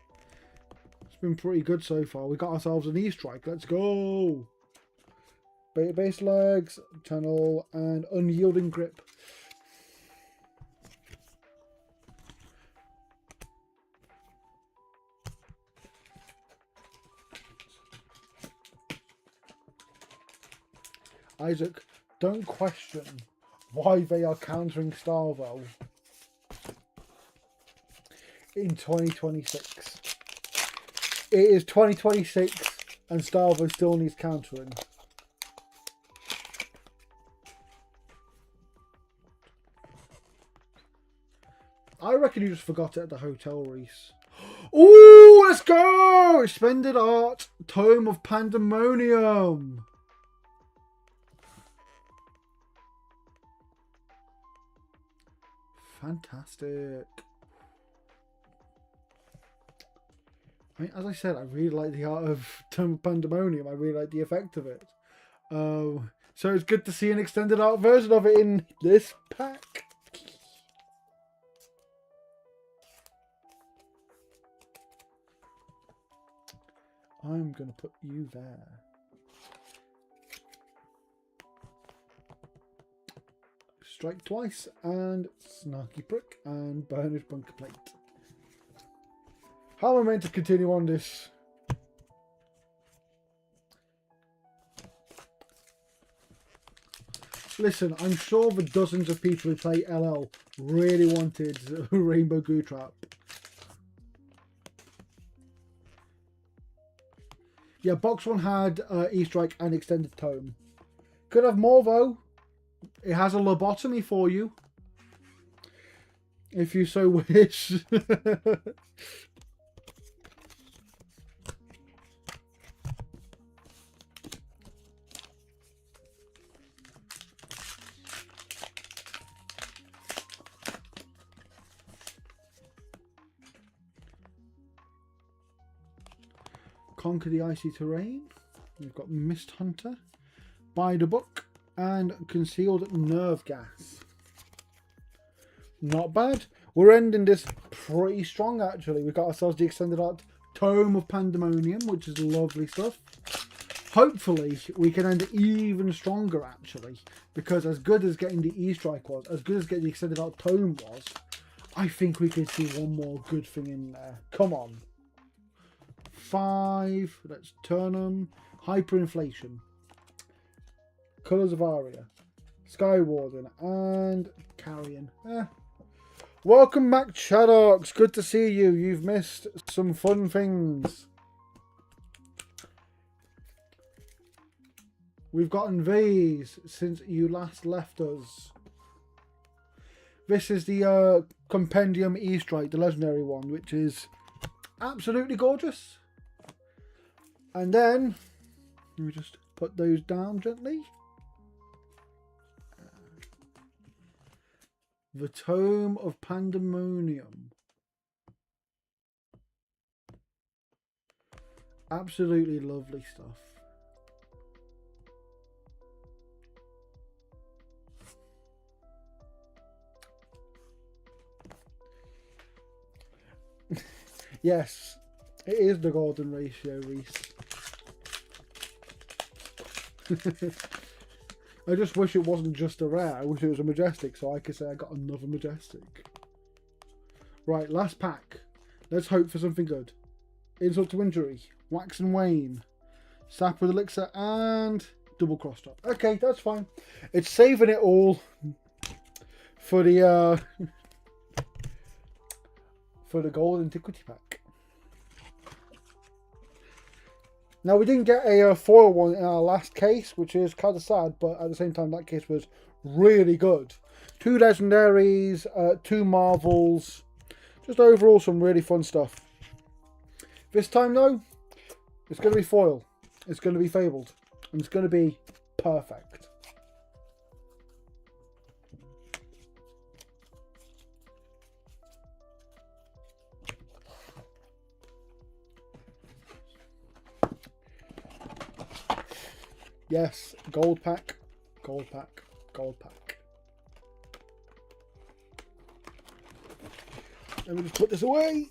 It's been pretty good so far. We got ourselves an E-Strike. Let's go. Base Legs, Channel, and Unyielding Grip. Isaac, don't question why they are countering Starvo in 2026. It is 2026 and Starvo still needs countering. I reckon you just forgot it at the hotel, Reese. Ooh, let's go! Expended Art, Tome of Pandemonium. Fantastic. I mean, as I said, I really like the art of Tome of Pandemonium. I really like the effect of it. So it's good to see an extended art version of it in this pack. I'm going to put you there. Strike twice, and Snarky Prick, and Burnished Bunker Plate. How am I meant to continue on this? Listen, I'm sure the dozens of people who play LL really wanted Rainbow Goo Trap. Yeah, box one had E-Strike and Extended Tome. Could have more though. It has a lobotomy for you, if you so wish. Conquer the Icy Terrain. We've got Mist Hunter, Buy the Book, and Concealed Nerve Gas. Not bad. We're ending this pretty strong, actually. We've got ourselves the Extended Art Tome of Pandemonium, which is lovely stuff. Hopefully, we can end it even stronger, actually. Because as good as getting the E-Strike was, as good as getting the Extended Art Tome was, I think we could see one more good thing in there. Come on. 5. Let's turn them. Hyperinflation. Colours of Aria. Skywarden. And Carrion. Welcome back, Chadox. Good to see you. You've missed some fun things. We've gotten these since you last left us. This is the Compendium E-Strike, the legendary one, which is absolutely gorgeous. And then, let me just put those down gently. The Tome of Pandemonium. Absolutely lovely stuff. Yes, it is the golden ratio, Reese. I just wish it wasn't just a rare. I wish it was a majestic, so I could say I got another majestic. Right, last pack. Let's hope for something good. Insult to Injury, Wax and Wane, Sap with Elixir, and Double Cross Top. Okay, that's fine. It's saving it all for the Gold Antiquity pack. Now, we didn't get a foil one in our last case, which is kind of sad, but at the same time, that case was really good. 2 legendaries, 2 marvels, just overall some really fun stuff. This time, though, it's going to be foil. It's going to be fabled, and it's going to be perfect. Yes, gold pack, gold pack, gold pack. Let me just put this away.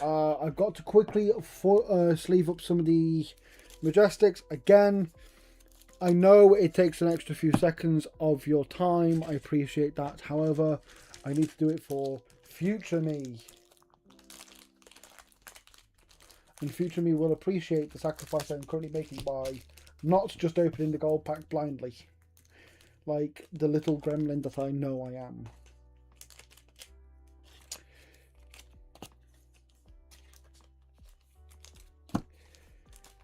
I've got to quickly sleeve up some of the Majestics. Again, I know it takes an extra few seconds of your time. I appreciate that. However, I need to do it for future me. And future me will appreciate the sacrifice I'm currently making by not just opening the gold pack blindly. Like the little gremlin that I know I am.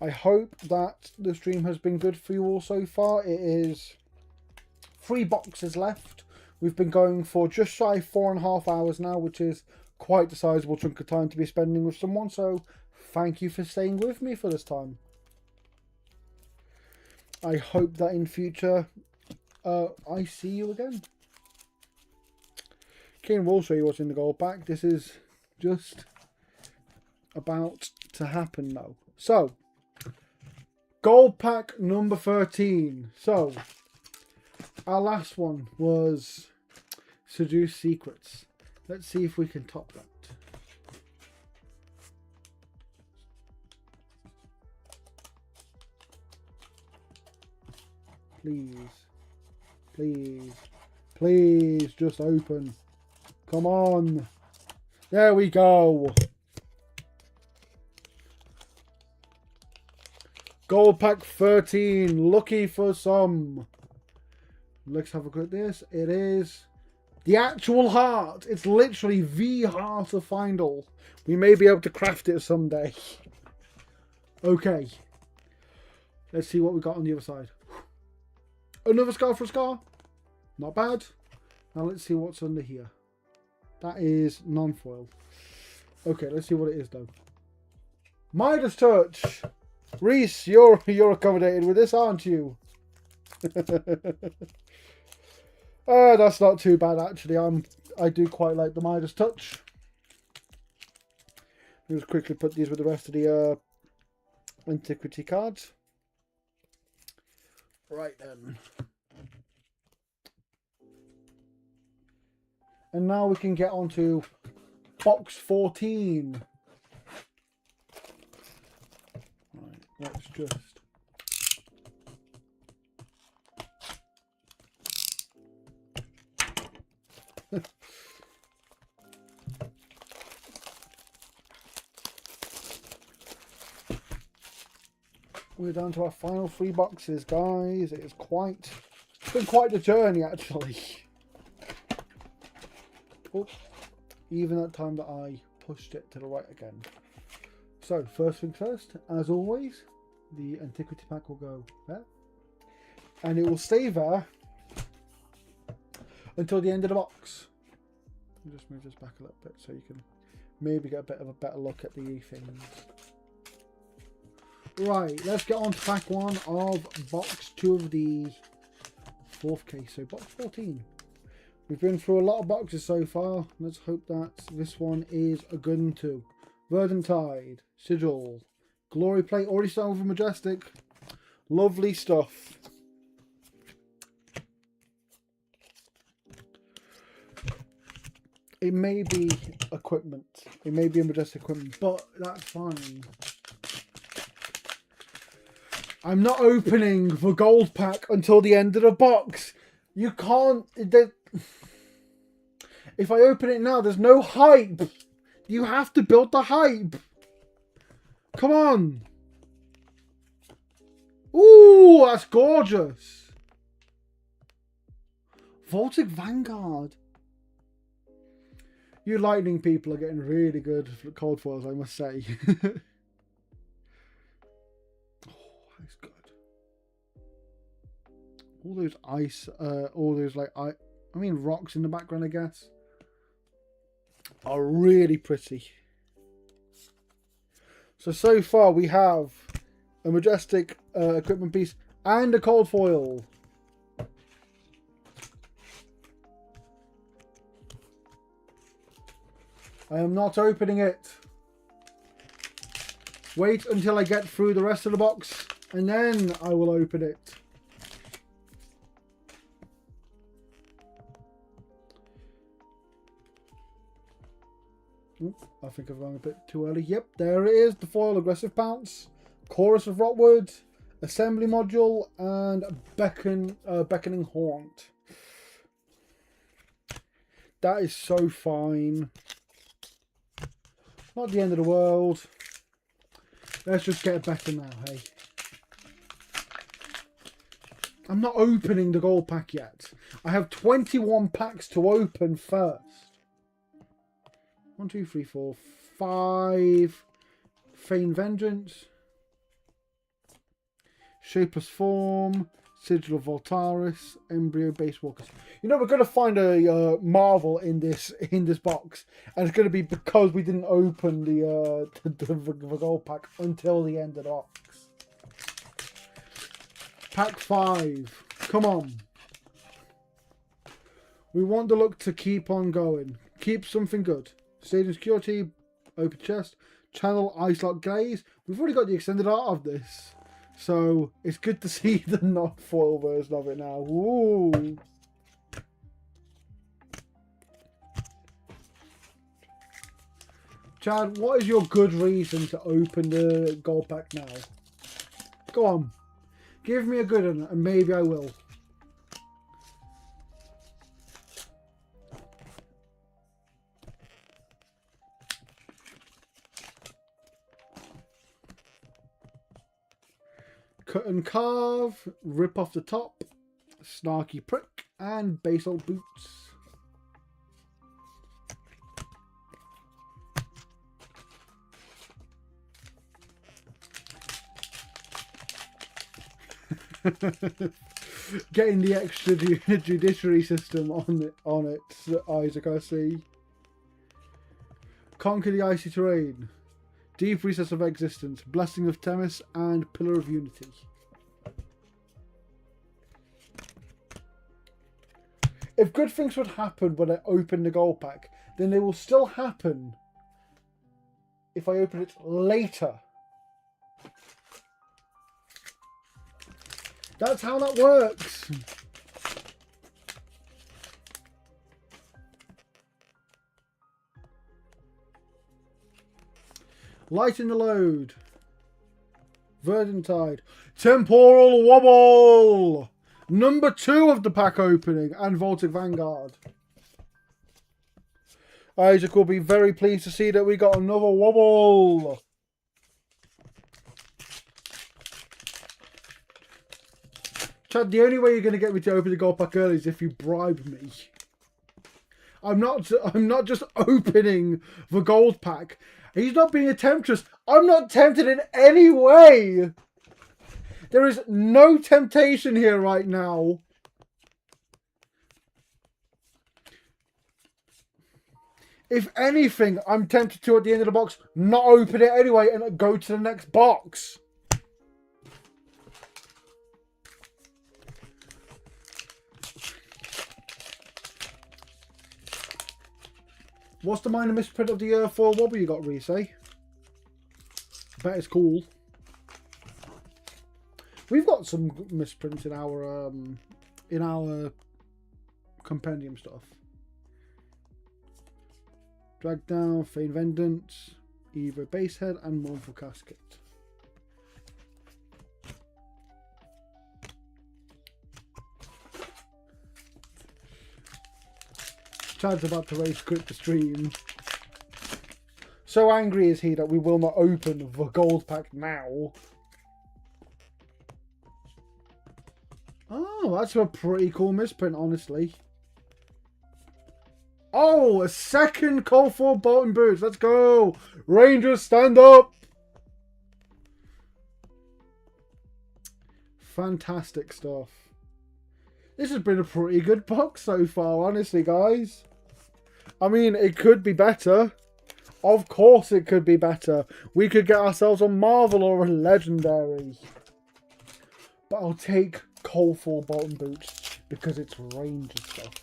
I hope that the stream has been good for you all so far. It is 3 boxes left. We've been going for just shy of 4.5 hours now, which is quite a sizable chunk of time to be spending with someone. So thank you for staying with me for this time. I hope that in future I see you again. Keen will show you what's in the gold pack. This is just about to happen now. So, gold pack number 13. So, our last one was Seduce Secrets. Let's see if we can top that. Please. Please. Please, just open. Come on. There we go. Gold pack 13. Lucky for some. Let's have a look at this. It is the actual heart. It's literally the heart of Findle. We may be able to craft it someday. Okay. Let's see what we got on the other side. Another scar for a scar. Not bad. Now let's see what's under here. That is non-foil. Okay, let's see what it is though. Midas Touch. Reese, you're accommodated with this, aren't you? That's not too bad actually. I do quite like the Midas Touch. Let's quickly put these with the rest of the antiquity cards. Right then. And now we can get on to box 14. Right, let's just... We're down to our final 3 boxes, guys. It's been quite a journey, actually. Oh, even at the time that I pushed it to the right again. So, first things first, as always, the antiquity pack will go there. And it will stay there until the end of the box. I'll just move this back a little bit so you can maybe get a bit of a better look at the things. Right, let's get on to pack 1 of box 2 of the 4th case. So box 14. We've been through a lot of boxes so far. Let's hope that this one is a good one too. Verdant Tide, Sigil, Glory Plate, already started with Majestic. Lovely stuff. It may be equipment. It may be a Majestic equipment, but that's fine. I'm not opening the gold pack until the end of the box. You can't... If I open it now, there's no hype. You have to build the hype. Come on. Ooh, that's gorgeous. Voltic Vanguard. You lightning people are getting really good cold foils, I must say. That's good. All those ice, all those like rocks in the background, I guess, are really pretty. So far we have a Majestic equipment piece and a cold foil. I am not opening it. Wait until I get through the rest of the box and then I will open it. Ooh, I think I've gone a bit too early. Yep, there it is. The foil, Aggressive Pounce, Chorus of Rockwood, Assembly Module, and Beckoning Haunt. That is so fine. Not the end of the world. Let's just get better now, hey. I'm not opening the gold pack yet. I have 21 packs to open first. 1, 2, 3, 4, 5. Feign Vengeance. Shapeless Form. Sigil of Voltaris. Embryo Base Walkers. You know, we're going to find a Marvel in this box. And it's going to be because we didn't open the gold pack until the end of the box. Pack 5. Come on. We want the luck to keep on going. Keep something good. Stadium Security. Open Chest. Channel Ice Lock Gaze. We've already got the extended art of this. So it's good to see the not foil version of it now. Ooh. Chad, what is your good reason to open the gold pack now? Go on. Give me a good one and maybe I will. Cut and Carve, Rip Off the Top, Snarky Prick, and Basalt Boots. Getting the extra judiciary system on it, Isaac, I see. Conquer the Icy Terrain. Deep Recess of Existence, Blessing of Themis, and Pillar of Unity. If good things would happen when I open the gold pack, then they will still happen if I open it later. That's how that works. Lighten the Load. Verdantide. Temporal Wobble. Number 2 of the pack opening. And Voltic Vanguard. Isaac will be very pleased to see that we got another wobble. Chad, the only way you're going to get me to open the gold pack early is if you bribe me. I'm not just opening the gold pack. He's not being a temptress. I'm not tempted in any way. There is no temptation here right now. If anything, I'm tempted to, at the end of the box, not open it anyway and go to the next box. What's the minor misprint of the foil wobble you got, Reese? I bet it's cool. We've got some misprints in our compendium stuff. Drag Down, Feign Vengeance, Evo Basehead, and Mournful Casket. Chad's about to raise quit the stream. So angry is he that we will not open the gold pack now. Oh, that's a pretty cool misprint, honestly. Oh, a second call for Bolton Boots. Let's go. Rangers, stand up. Fantastic stuff. This has been a pretty good box so far, honestly, guys. I mean, it could be better. Of course it could be better. We could get ourselves a Marvel or a Legendary. But I'll take Coal for Bolton Boots because it's Ranger stuff.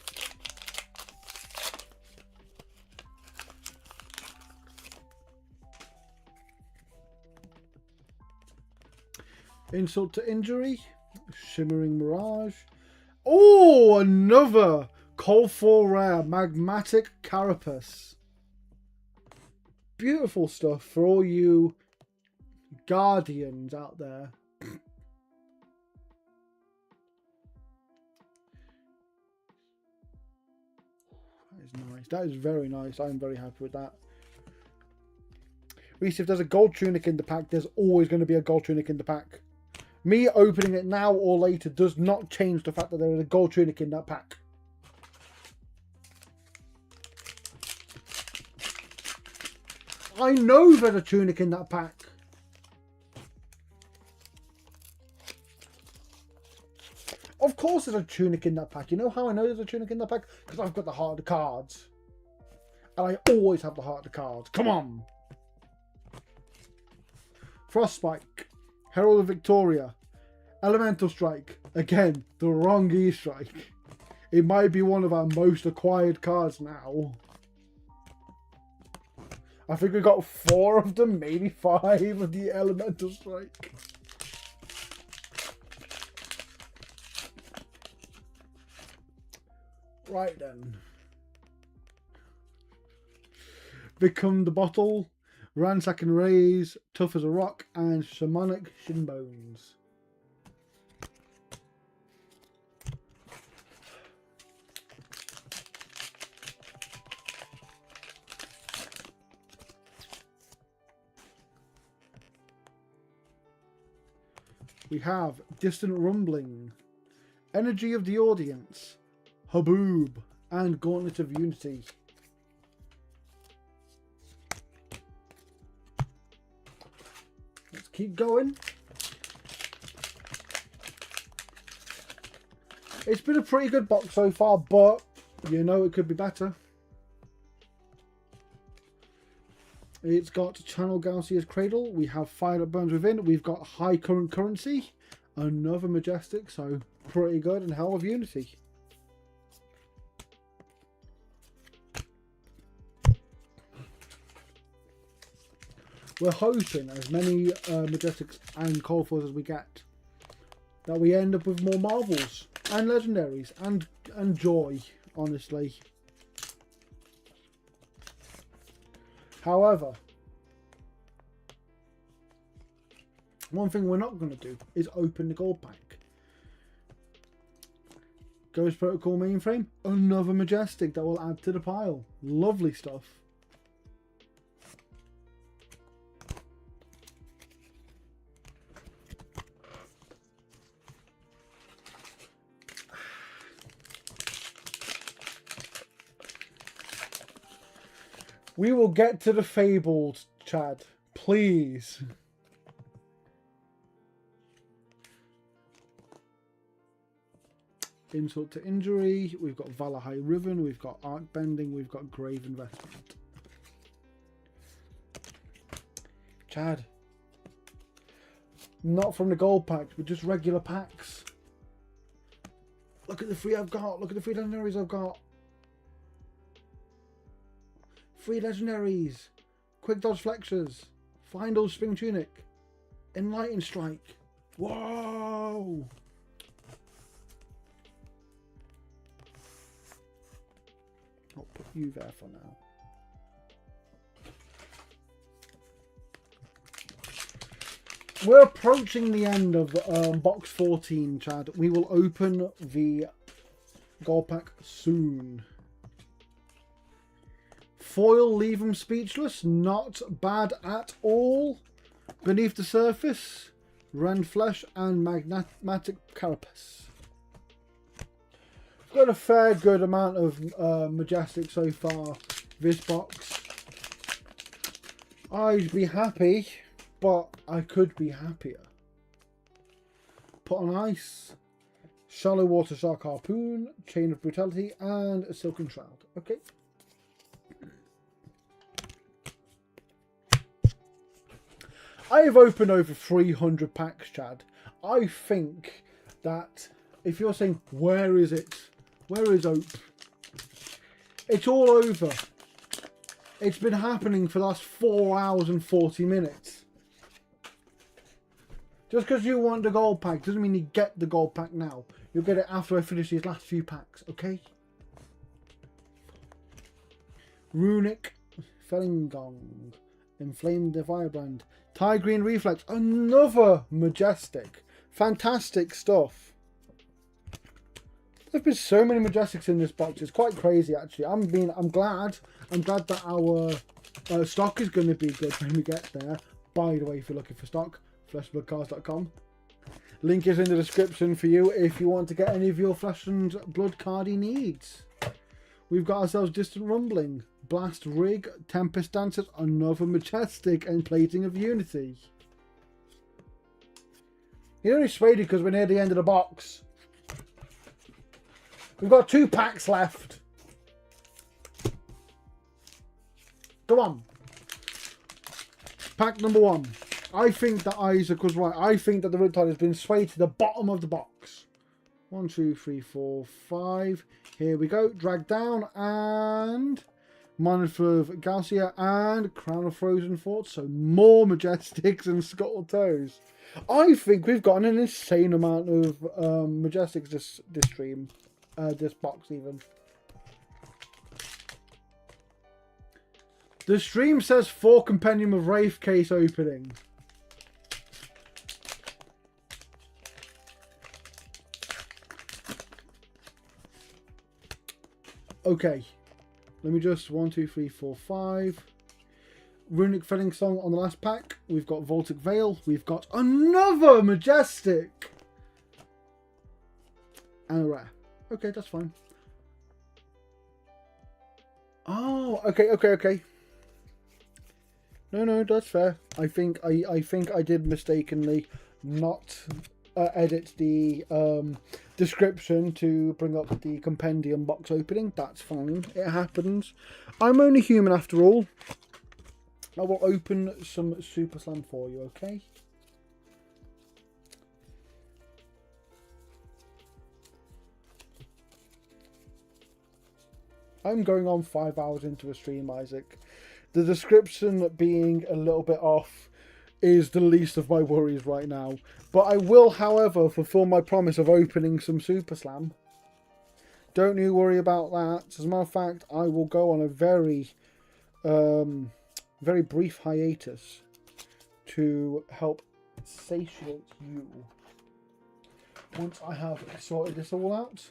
Insult to Injury. Shimmering Mirage. Oh, another Call for Rare Magmatic Carapace. Beautiful stuff for all you Guardians out there. That is nice. That is very nice. I'm very happy with that. Beast, if there's a gold tunic in the pack, there's always going to be a gold tunic in the pack. Me opening it now or later does not change the fact that there is a gold tunic in that pack. I know there's a tunic in that pack. Of course there's a tunic in that pack. You know how I know there's a tunic in that pack? Because I've got the heart of the cards. And I always have the heart of the cards. Come on. Frostspike. Herald of Victoria. Elemental Strike. Again, the wrong E-Strike. It might be one of our most acquired cards now. I think we got 4 of them, maybe 5 of the Elemental Strike. Right then. Become the Bottle, Ransack and Raise, Tough as a Rock, and Shamanic Shinbones. We have Distant Rumbling, Energy of the Audience, Haboob, and Gauntlet of Unity. Let's keep going. It's been a pretty good box so far, but you know it could be better. It's got Channel Gaussia's Cradle. We have Fire That Burns Within. We've got High Current Currency. Another Majestic, so pretty good. And Hell of Unity. We're hoping, as many Majestics and Cold Foils as we get, that we end up with more Marvels and Legendaries and Joy, honestly. However, one thing we're not going to do is open the gold pack. Ghost Protocol Mainframe, another Majestic that will add to the pile. Lovely stuff. We will get to the Fabled, Chad. Please. Insult to Injury. We've got Valahai Riven. We've got Arc Bending. We've got Grave Investment. Chad. Not from the gold packs, but just regular packs. Look at the 3 I've got. Look at the 3 legendaries I've got. 3 legendaries, Quick Dodge Flexors, Final Spring Tunic, Enlightened Strike. Whoa! I'll put you there for now. We're approaching the end of box 14, Chad. We will open the gold pack soon. Foil, leave them speechless. Not bad at all. Beneath the Surface, Rend Flesh, and Magmatic Carapace. We've got a fair good amount of Majestic so far. This box. I'd be happy, but I could be happier. Put on Ice, Shallow Water Shark Harpoon, Chain of Brutality, and a Silken Shroud. Okay. I have opened over 300 packs, Chad. I think that if you're saying, where is it? Where is Ope? It's all over. It's been happening for the last 4 hours and 40 minutes. Just because you want the gold pack doesn't mean you get the gold pack now. You'll get it after I finish these last few packs, okay? Runic Felingong. Inflamed Firebrand. Tie Green Reflex. Another Majestic. Fantastic stuff. There's been so many Majestics in this box. It's quite crazy, actually. I'm glad that our stock is going to be good when we get there. By the way, if you're looking for stock, fleshbloodcards.com. Link is in the description for you if you want to get any of your Flesh and Blood cardy needs. We've got ourselves Distant Rumbling, Blast Rig, Tempest Dancers, another Majestic, and Plating of Unity. You're only swayed because we're near the end of the box. We've got 2 packs left. Come on. Pack number 1. I think that Isaac was right. I think that the Riptide has been swayed to the bottom of the box. 1, 2, 3, 4, 5. Here we go. Drag down and Monarch of Galcia and Crown of Frozen Fort. So more Majestics and Scuttle Toes. I think we've gotten an insane amount of Majestics this stream. This box even. The stream says 4 Compendium of Rathe case opening. Okay. Let me just 1, 2, 3, 4, 5. Runic Felling Song on the last pack. We've got Voltic Veil. We've got another Majestic. And a rare. Okay, that's fine. Oh, okay. No, that's fair. I think I did mistakenly not edit the description to bring up the compendium box opening. That's fine. It happens. I'm only human after all. I will open some Super Slam for you, okay? I'm going on 5 hours into a stream, Isaac. The description being a little bit off is the least of my worries right now. But I will, however, fulfill my promise of opening some Super Slam. Don't you worry about that. As a matter of fact, I will go on a very brief hiatus to help satiate you. Once I have sorted this all out.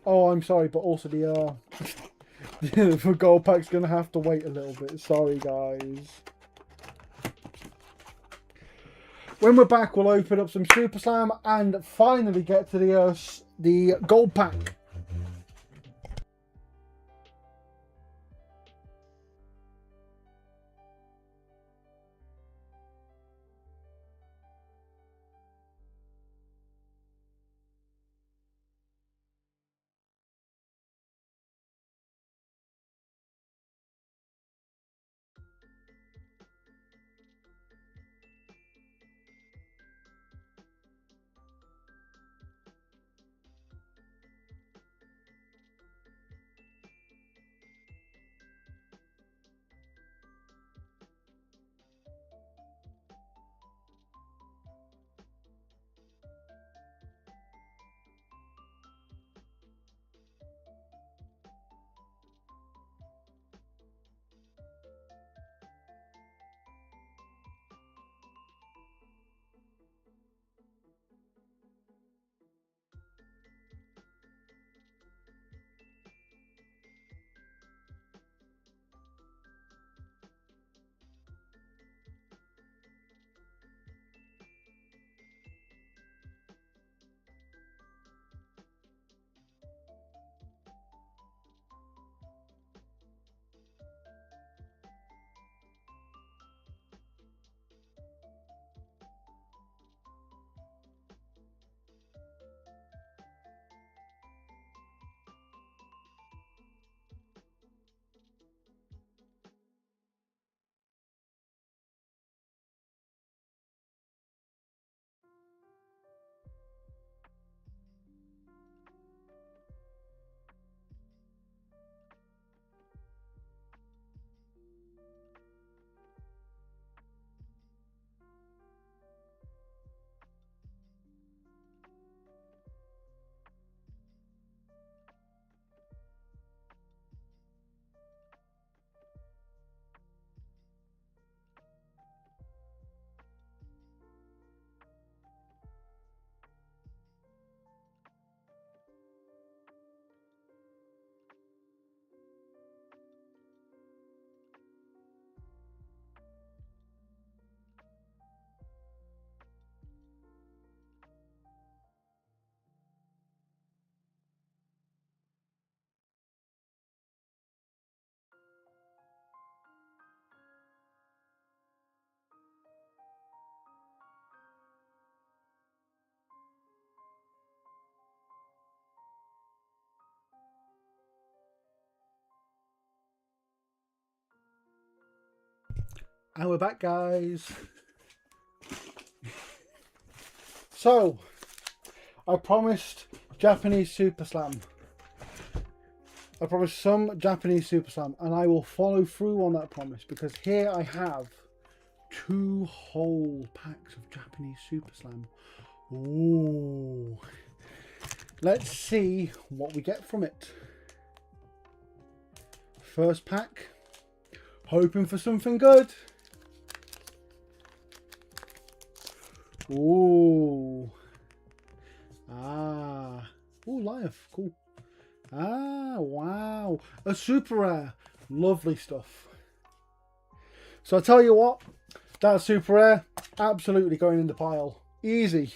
Oh, I'm sorry, but also the the gold pack's gonna have to wait a little bit. Sorry, guys. When we're back, we'll open up some Super Slam and finally get to the gold pack. And we're back, guys. So, I promised Japanese Super Slam. I promised some Japanese Super Slam, and I will follow through on that promise, because here I have 2 whole packs of Japanese Super Slam. Ooh. Let's see what we get from it. First pack. Hoping for something good. Ooh. Ah. Ooh, life. Cool. Ah, wow. A super rare. Lovely stuff. So I tell you what, that super rare, absolutely going in the pile. Easy.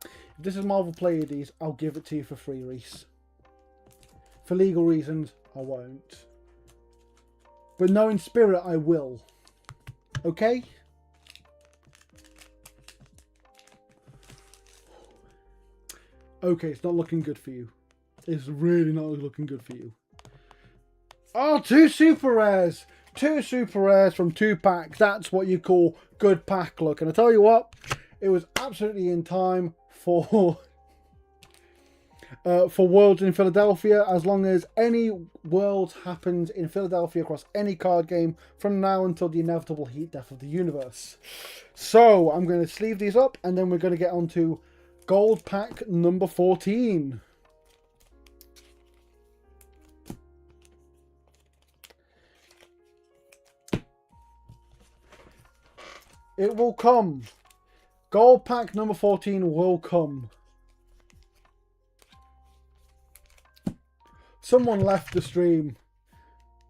If this is Marvel Pleiades, I'll give it to you for free, Reese. For legal reasons, I won't. But no, in spirit, I will. Okay? Okay, it's not looking good for you. It's really not looking good for you. Oh, 2 super rares. 2 super rares from 2 packs. That's what you call good pack luck. And I tell you what, it was absolutely in time for Worlds in Philadelphia. As long as any Worlds happens in Philadelphia across any card game from now until the inevitable heat death of the universe. So I'm going to sleeve these up, and then we're going to get on to Gold pack number 14. It will come. Gold pack number 14 will come. Someone left the stream.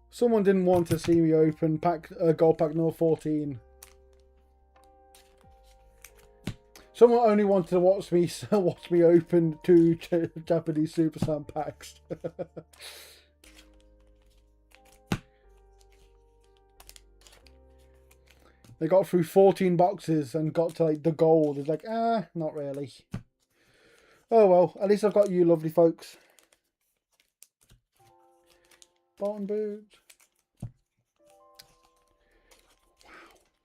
Someone didn't want to see me open gold pack number 14. Someone only wanted to watch me open 2 Japanese Super Slam packs. They got through 14 boxes and got to like the gold. It's like, not really. Oh well, at least I've got you lovely folks. Bottom boot.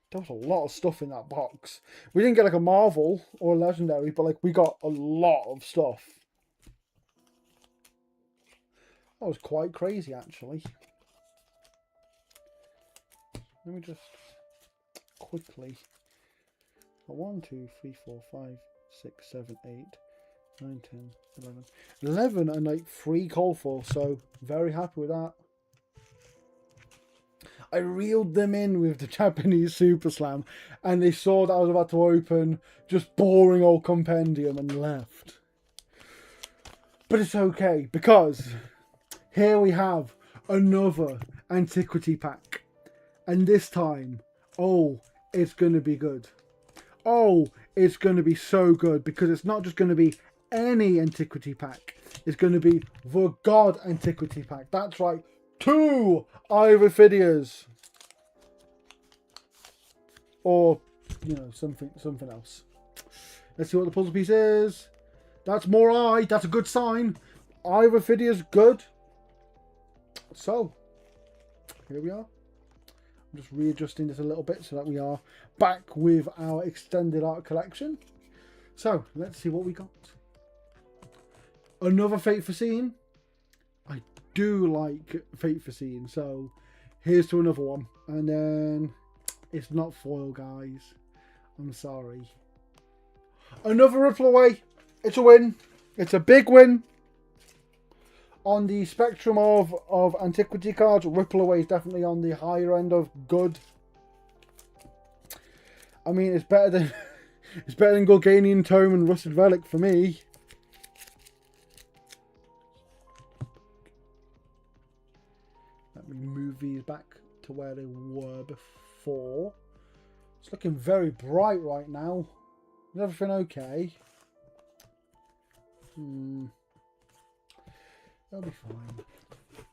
There was a lot of stuff in that box. We didn't get like a Marvel or a Legendary, but like we got a lot of stuff. That was quite crazy, actually. Let me just quickly. 1, 2, 3, 4, 5, 6, 7, 8, 9, 10, 11. 11 and like 3 cold foils, so very happy with that. I reeled them in with the Japanese Super Slam, and they saw that I was about to open just boring old compendium and left. But it's okay, because here we have another antiquity pack. And this time, oh, it's going to be good. Oh, it's going to be so good, because it's not just going to be any antiquity pack. It's going to be the God Antiquity Pack. That's right, 2 Irophidias. Or, you know, something else. Let's see what the puzzle piece is. That's more eye. That's a good sign. Irophidia's good. So, here we are. I'm just readjusting this a little bit so that we are back with our extended art collection. So, let's see what we got. Another Fate Foreseen. I do like Fate Foreseen, so here's to another one. And then it's not foil, guys. I'm sorry. Another Ripple Away. It's a win. It's a big win. On the spectrum of antiquity cards, Ripple Away is definitely on the higher end of good. I mean, it's better than Gorganian Tome and Rusted Relic for me. Let me move these back to where they were before. It's looking very bright right now. Is everything okay? That'll be fine.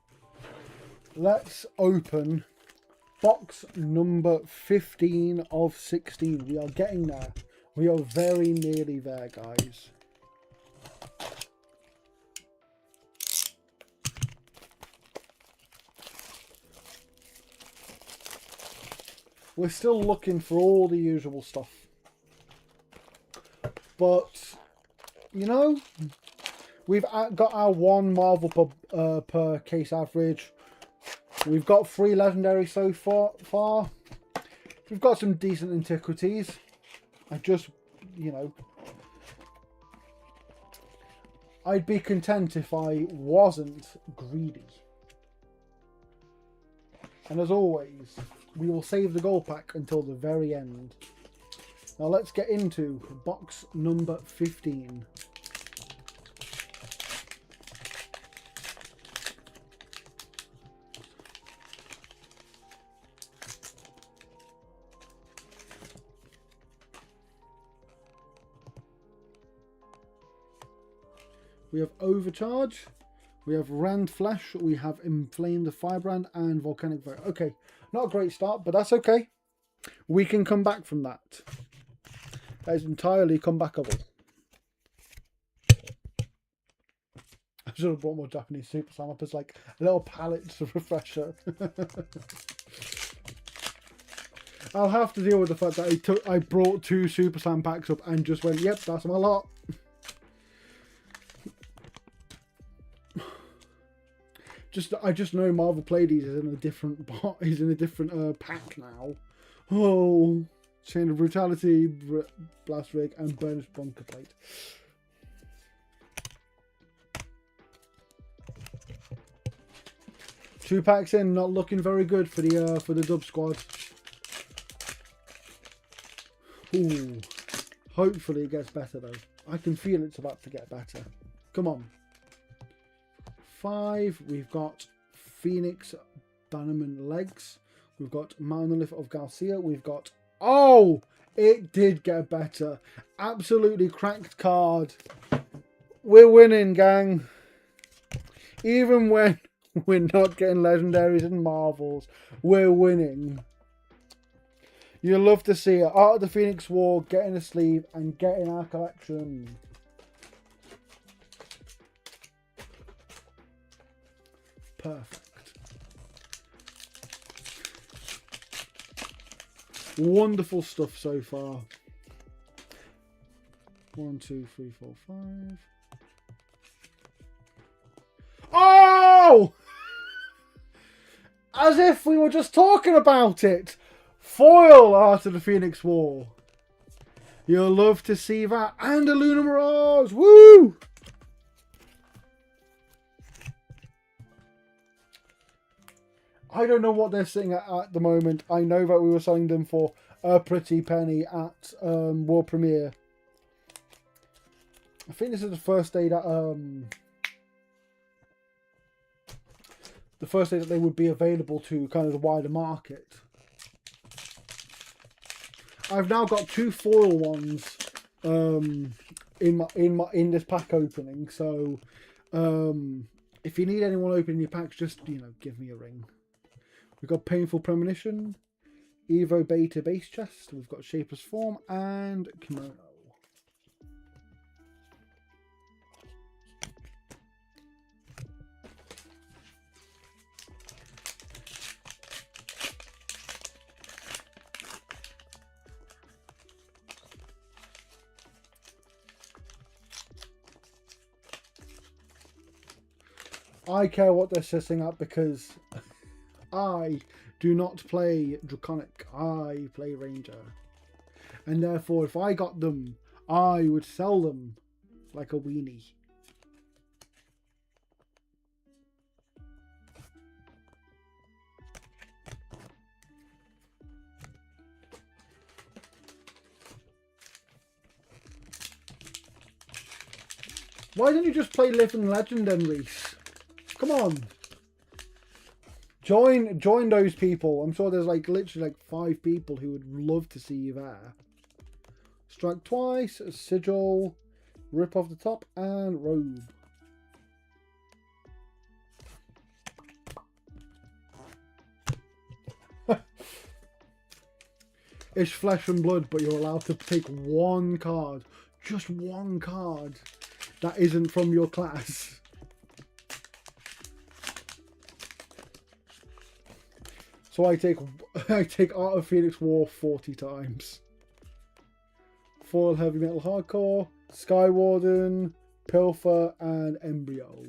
Let's open box number 15 of 16. We are getting there. We are very nearly there, guys. We're still looking for all the usual stuff. But, you know, we've got our 1 Marvel per case average. We've got 3 legendary so far. We've got some decent antiquities. I just, you know, I'd be content if I wasn't greedy. And as always, we will save the gold pack until the very end. Now let's get into box number 15. We have Overcharge, we have Rand Flesh, we have Inflame the Firebrand, and Volcanic Fire. Okay, not a great start, but that's okay. We can come back from that. That is entirely comebackable. I should have brought more Japanese Super Slam up as like a little palate refresher. I'll have to deal with the fact that I brought 2 Super Slam packs up and just went, yep, that's my lot. I just know Marvel Pleiades is in a different pack now. Oh, Chain of Brutality, Blast Rig, and Bonus Bunker Plate. Two packs in, not looking very good for the Dub Squad. Ooh, hopefully it gets better though. I can feel it's about to get better. Come on. 5, we've got Phoenix Bannerman Legs, we've got Monolith of Garcia, we've got, oh, it did get better, absolutely cracked card. We're winning, gang, even when we're not getting legendaries and Marvels, we're winning. You'll love to see it. Art of the Phoenix War getting a sleeve and getting our collection. Perfect. Wonderful stuff so far. 1, 2, 3, 4, 5. Oh! As if we were just talking about it. Foil Art of the Phoenix War. You'll love to see that. And a Lunar Mirage. Woo! I don't know what they're sitting at the moment. I know that we were selling them for a pretty penny at World Premiere. I think this is the first day that they would be available to kind of the wider market. I've now got 2 foil ones in this pack opening. So if you need anyone opening your packs, just give me a ring. We've got Painful Premonition, Evo Beta Base Chest, we've got Shapeless Form, and Kimono. I care what they're setting up because I do not play Draconic, I play Ranger. And therefore, if I got them, I would sell them like a weenie. Why don't you just play Living Legend then, Reese? Come on. Join those people. I'm sure there's literally 5 people who would love to see you there. Strike twice, Sigil, Rip off the top, and Robe. It's flesh and blood, but you're allowed to take 1 card. Just 1 card. That isn't from your class. So I take Art of Phoenix War 40 times. Foil Heavy Metal Hardcore, Skywarden, Pilfer, and Embryo.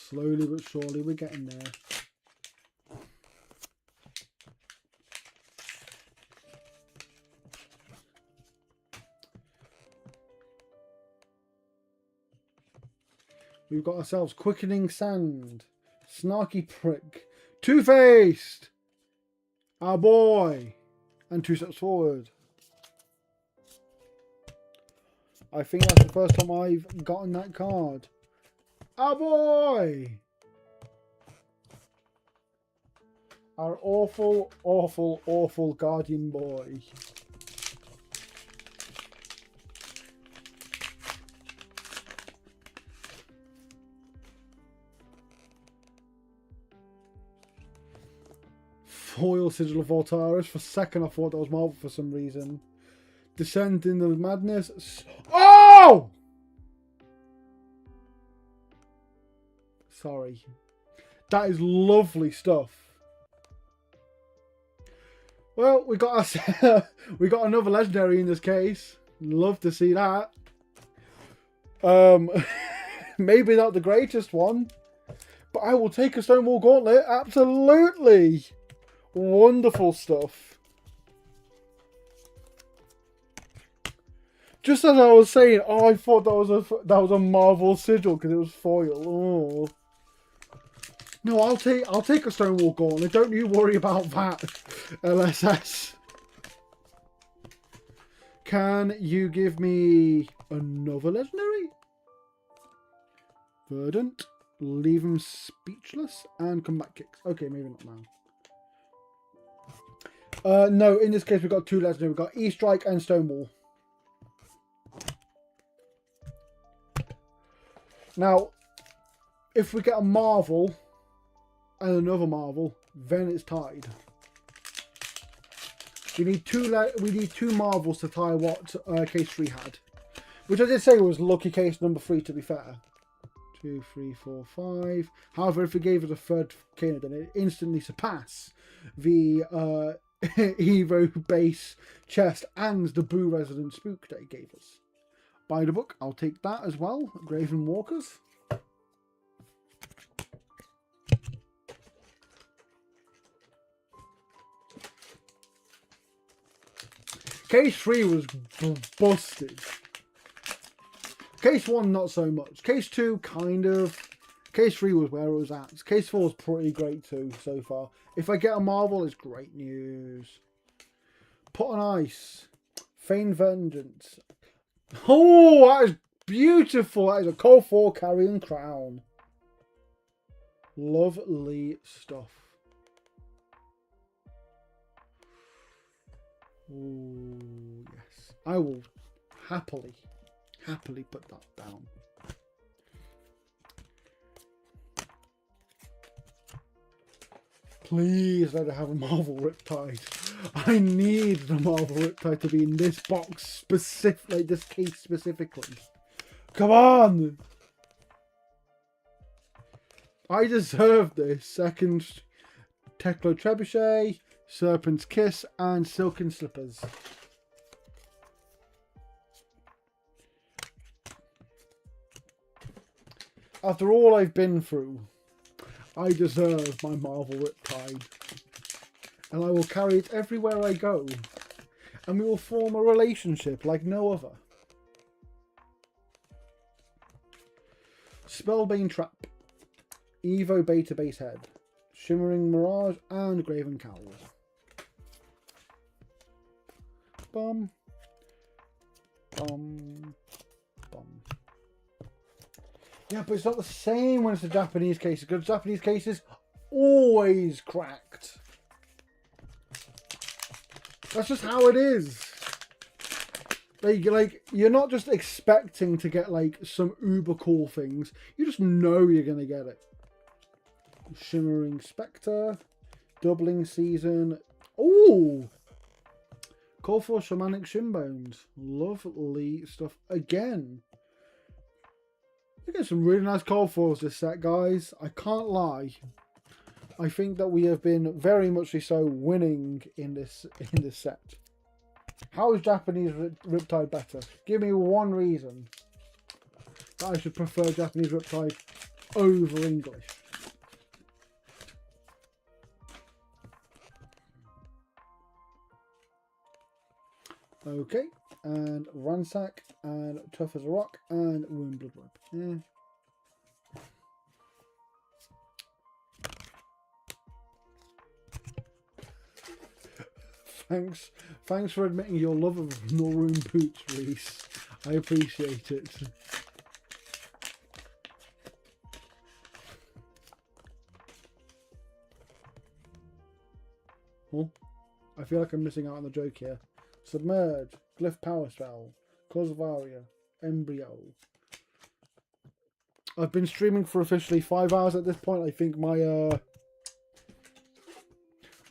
Slowly but surely we're getting there. We've got ourselves Quickening Sand, Snarky Prick, Two-Faced, our boy, and Two Steps Forward. I think that's the first time I've gotten that card. Our boy! Our awful, awful, awful Guardian boy. Foil Sigil of Voltaris. For a second I thought that was Marvel for some reason. Descent into Madness. Oh! Sorry. That is lovely stuff. Well, we got we got another legendary in this case. Love to see that. Maybe not the greatest one, but I will take a Stonewall Gauntlet. Absolutely. Wonderful stuff. Just as I was saying, oh, I thought that was a Marvel sigil because it was foil. Oh. No, I'll take a Stonewall Gauntlet. Don't you worry about that, LSS. Can you give me another legendary? Verdant. Leave him speechless and combat kicks. Okay, maybe not now. No, in this case we've got two legendary. We've got E-Strike and Stonewall. Now, if we get a Marvel and another Marvel, then it's tied. We need two Marvels to tie what case 3 had, which I did say was lucky case number 3. To be fair, 2, 3, 4, 5. However, if we gave it a third Kano, then it instantly surpass the Evo base chest and the Boo Resident Spook that it gave us. By the book, I'll take that as well. Graven Walkers. Case 3 was busted. Case 1 not so much. Case 2 kind of. Case 3 was where it was at. Case 4 is pretty great too so far. If I get a Marvel, it's great news. Put on Ice. Feign Vengeance. Oh, that is beautiful. That is a Call 4 Carrion Crown. Lovely stuff. Ooh, yes. I will happily put that down. Please let it have a Marvel Riptide. I need the Marvel Riptide to be in this box specifically, this case specifically. Come on! I deserve this. Second Teklo Trebuchet, Serpent's Kiss, and Silken Slippers. After all I've been through, I deserve my Marvel Riptide. And I will carry it everywhere I go. And we will form a relationship like no other. Spellbane Trap. Evo Beta Base Head. Shimmering Mirage and Graven Cowl. Bum. Bum. Bum. Yeah, but it's not the same when it's the Japanese cases, because Japanese cases always cracked. That's just how it is. Like you're not just expecting to get like some uber cool things. You just know you're gonna get it. Shimmering Spectre, Doubling Season. Ooh, Call for Shamanic Shinbones. Lovely stuff again. We get some really nice call fours this set, guys. I can't lie. I think that we have been very much so winning in this set. How is Japanese Riptide better? Give me one reason that I should prefer Japanese Riptide over English. Okay, and Ransack, and Tough as a Rock, and Wound Blood Web. Yeah. Thanks for admitting your love of Norroon boots, Reese. I appreciate it. Oh, I feel like I'm missing out on the joke here. Submerge, Glyph Power Spell, Cosvaria, Embryo. I've been streaming for officially 5 hours at this point. I think my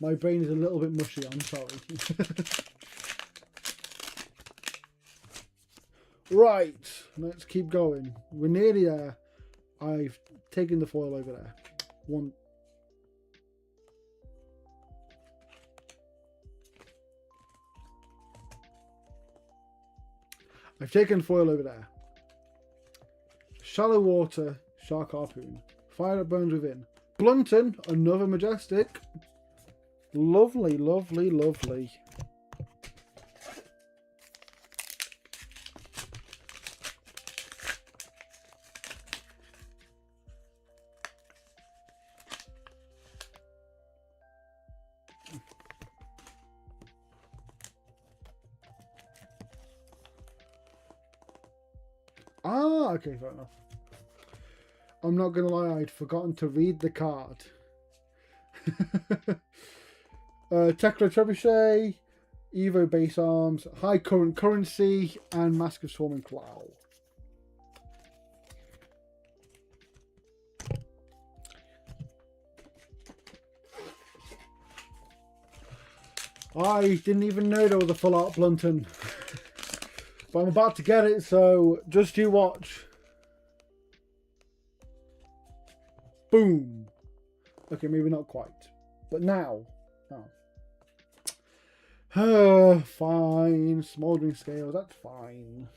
my brain is a little bit mushy, I'm sorry. Right, let's keep going. We're nearly there. I've taken the foil over there. One. I've taken foil over there. Shallow Water, Shark Harpoon. Fire that burns within. Blunton, another majestic. Lovely, lovely, lovely. Ah, okay, fair enough. I'm not going to lie, I'd forgotten to read the card. Tekla Trebuchet, Evo Base Arms, High Current Currency, and Mask of Swarming Clow. I didn't even know there was a full art Blunton. But I'm about to get it, so just you watch. Boom. Okay, maybe not quite. But now. Oh. Fine. Smouldering Scales, that's fine.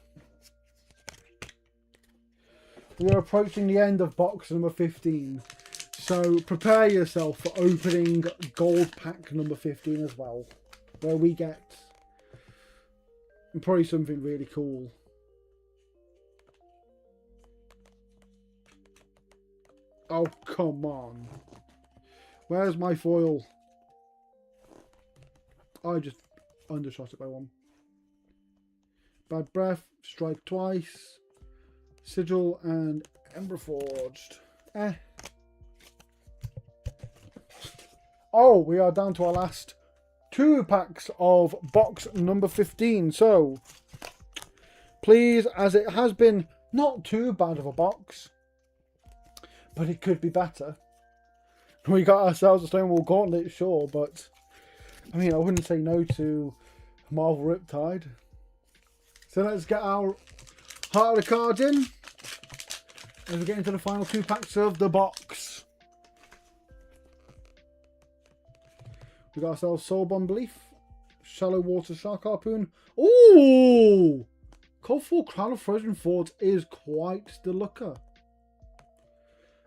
We are approaching the end of box number 15. So prepare yourself for opening gold pack number 15 as well. Where we get probably something really cool. Oh, come on. Where's my foil? I just undershot it by one. Bad Breath, Strike Twice, Sigil, and Ember Forged. Oh, we are down to our last 2 packs of box number 15. So, please, as it has been not too bad of a box, but it could be better. We got ourselves a Stonewall Gauntlet, sure, but I mean, I wouldn't say no to Marvel Riptide. So let's get our Heart of the Cards in as we get into the final 2 packs of the box. We got ourselves Soulbond Belief, Shallow Water Shark Harpoon. Ooh! Colorful Crown of Frozen Forts is quite the looker.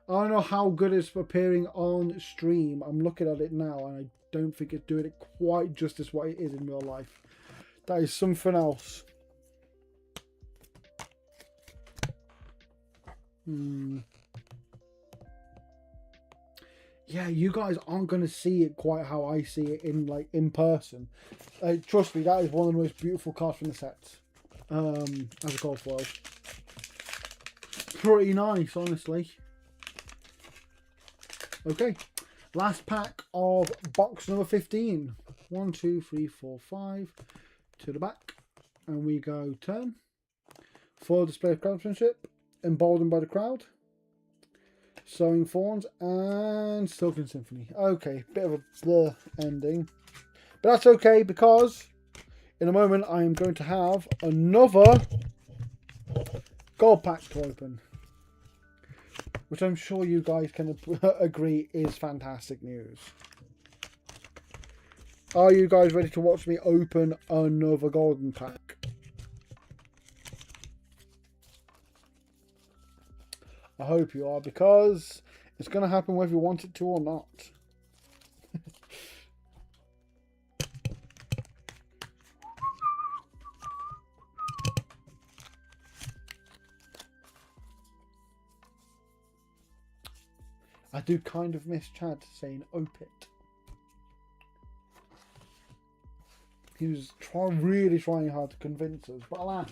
I don't know how good it's appearing on stream. I'm looking at it now and I don't think it's doing it quite justice what it is in real life. That is something else. Yeah, you guys aren't going to see it quite how I see it in person. Trust me, that is one of the most beautiful cards from the set. As a gold foil. Pretty nice, honestly. Okay, last pack of box number 15. 1, 2, 3, 4, 5 to the back, and we go turn. Foil Display of Craftsmanship, Emboldened by the Crowd, Sowing Thorns, and Silken Symphony. Okay, bit of a blur ending, but that's okay because in a moment I am going to have another gold pack to open, which I'm sure you guys can agree is fantastic news. Are you guys ready to watch me open another golden pack? I hope you are, because it's going to happen whether you want it to or not. I do kind of miss Chad saying "ope it." He was really trying hard to convince us, but alas,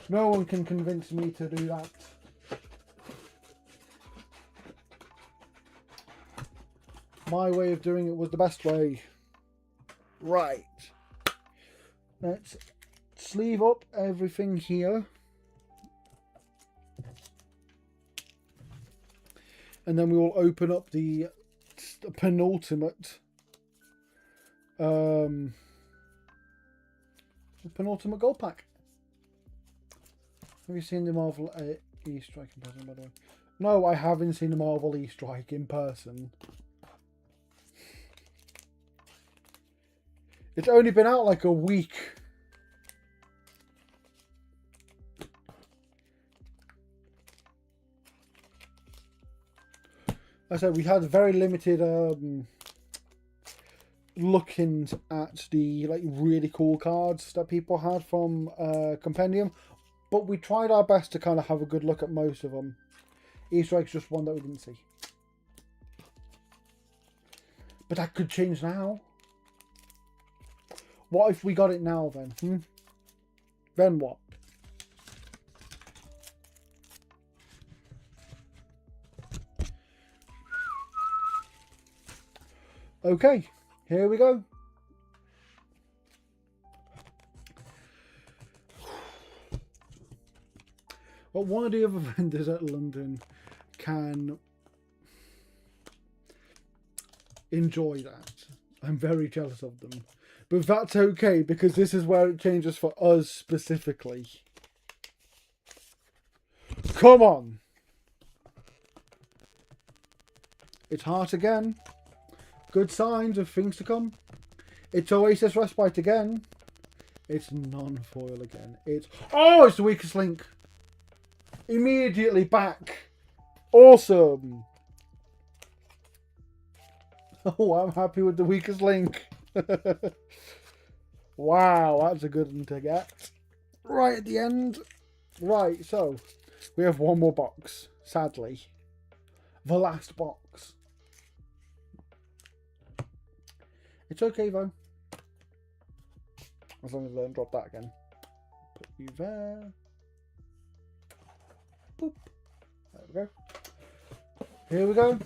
no one can convince me to do that. My way of doing it was the best way. Right. Let's sleeve up everything here. And then we will open up the penultimate gold pack. Have you seen the Marvel E-Strike in person, by the way? No, I haven't seen the Marvel E-Strike in person. It's only been out like a week. I said we had very limited look-ins at the like really cool cards that people had from Compendium, but we tried our best to kind of have a good look at most of them. E-Strike's just one that we didn't see, but that could change now. What if we got it now then? Then what? Okay, here we go. Well, one of the other vendors at London can enjoy that. I'm very jealous of them. But that's okay, because this is where it changes for us specifically. Come on! It's heart again. Good signs of things to come. It's Oasis Respite again. It's non-foil again. It's the weakest link. Immediately back. Awesome. Oh, I'm happy with the weakest link. Wow, that's a good one to get. Right at the end. Right, so we have one more box, sadly. The last box. It's okay though. As long as I don't drop that again. Put you there. Boop. There we go. Here we go.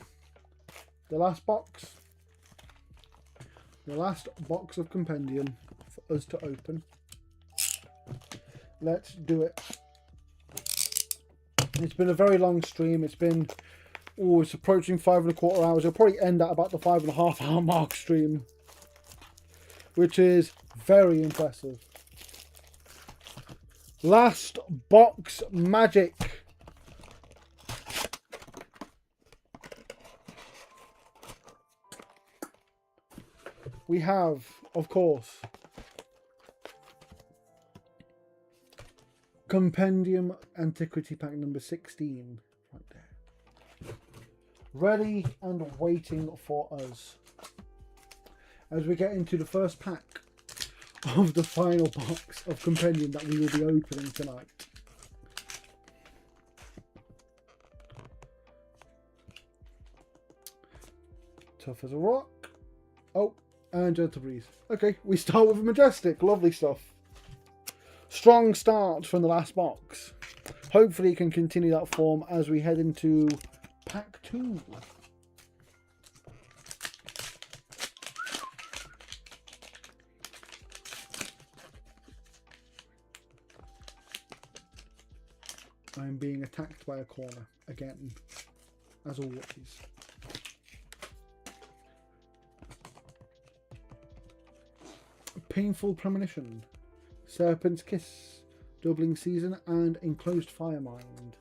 The last box. The last box of Compendium for us to open. Let's do it. It's been a very long stream. It's been, it's approaching 5¼ hours. It'll probably end at about the 5.5 hour mark stream, which is very impressive. Last box magic. We have, of course, Compendium Antiquity Pack number 16, right there. Ready and waiting for us as we get into the first pack of the final box of Compendium that we will be opening tonight. Tough as a rock. Oh, and Gentle Breeze. Okay, we start with a Majestic. Lovely stuff. Strong start from the last box. Hopefully it can continue that form as we head into pack 2. I'm being attacked by a corner again, as always. Painful Premonition. Serpent's Kiss, Doubling Season, and Enclosed Firemind.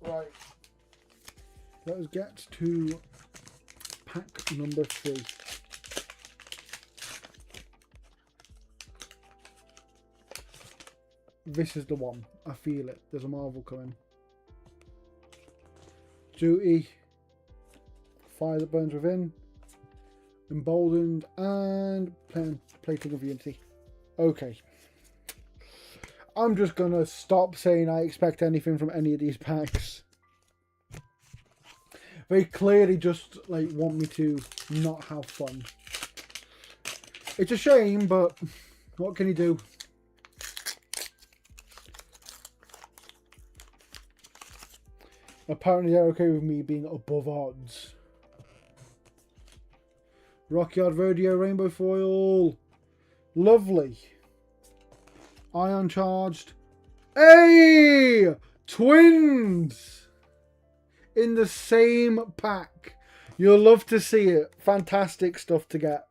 Right, let's get to pack number 3. This is the one. I feel it. There's a Marvel coming. Duty, Fire That Burns Within, Emboldened, and Plating of Unity. Okay. I'm just going to stop saying I expect anything from any of these packs. They clearly just like want me to not have fun. It's a shame, but what can you do? Apparently they're okay with me being above odds. Rockyard Rodeo Rainbow Foil. Lovely. Ion Charged. Hey! Twins! In the same pack. You'll love to see it. Fantastic stuff to get.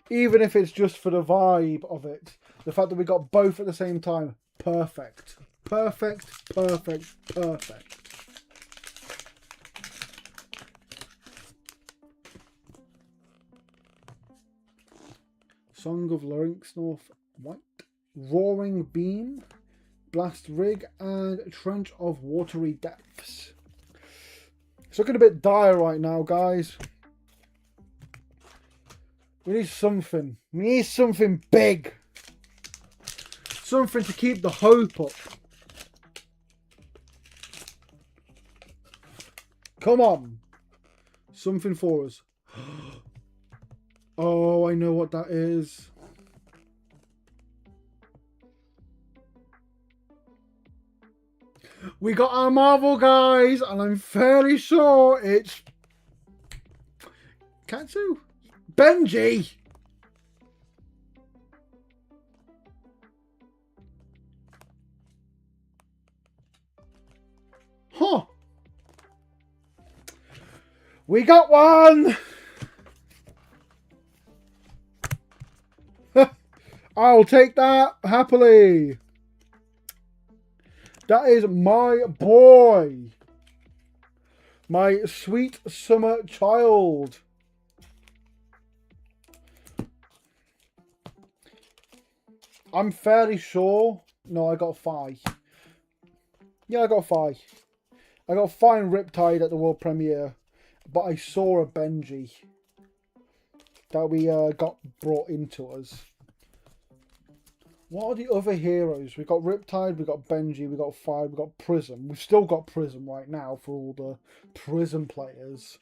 Even if it's just for the vibe of it. The fact that we got both at the same time. Perfect. Perfect, perfect, perfect. Song of Larynx North White. Roaring Beam, Blast Rig, and Trench of Watery Depths. It's looking a bit dire right now, guys. We need something. We need something big. Something to keep the hope up. Come on. Something for us. Oh, I know what that is. We got our Marvel, guys, and I'm fairly sure it's Katsu? Benji! Huh. We got one! I'll take that happily. That is my boy. My sweet summer child. I'm fairly sure. No, I got 5. Yeah, I got 5. I got Fine Riptide at the world premiere. But I saw a Benji that we got brought into us. What are the other heroes? We got Riptide, we got Benji, we got Fire, we got Prism. We've still got Prism right now for all the Prism players.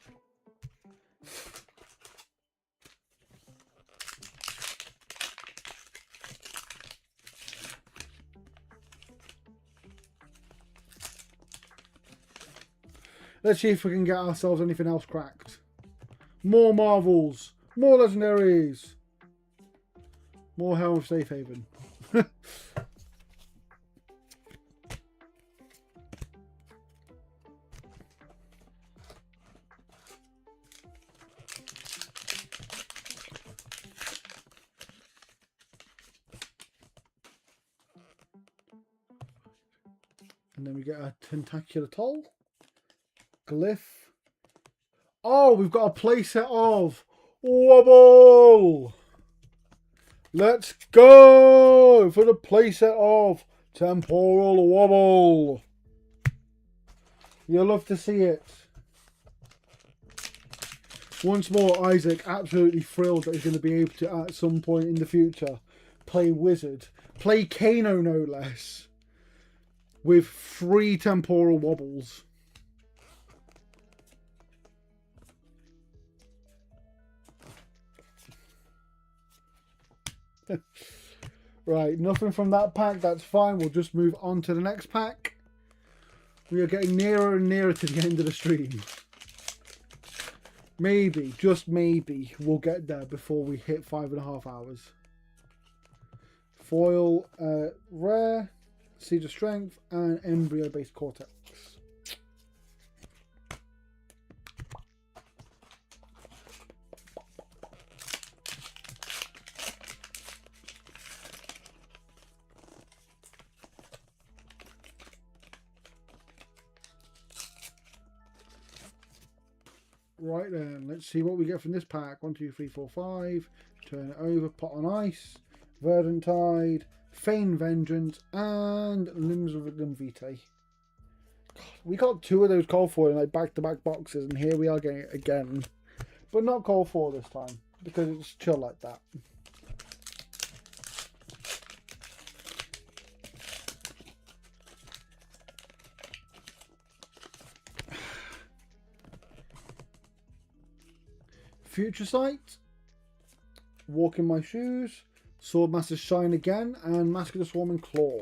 Let's see if we can get ourselves anything else cracked. More Marvels, more Legendaries, more Helm of Safe Haven. And then we get a Tentacular Toll. Glyph. Oh, we've got a playset of Wobble. Let's go for the playset of Temporal Wobble. You'll love to see it. Once more, Isaac absolutely thrilled that he's going to be able to, at some point in the future, play Wizard. Play Kano, no less. With 3 Temporal Wobbles. Right, nothing from that pack, that's fine. We'll just move on to the next pack. We are getting nearer and nearer to the end of the stream. Maybe, just maybe, we'll get there before we hit 5.5 hours. foil, rare, Siege of Strength, and embryo-based cortex. Right then, let's see what we get from this pack. 1, 2, 3, 4, 5. Turn it over, Pot on Ice, Verdant Tide, Feign Vengeance, and Limbs of Vitae. We got 2 of those cold foil in like back-to-back boxes, and here we are getting it again. But not cold foil this time, because it's chill like that. Future Sight, Walk in My Shoes, Swordmaster Shine Again, and Mask of the Swarming Claw.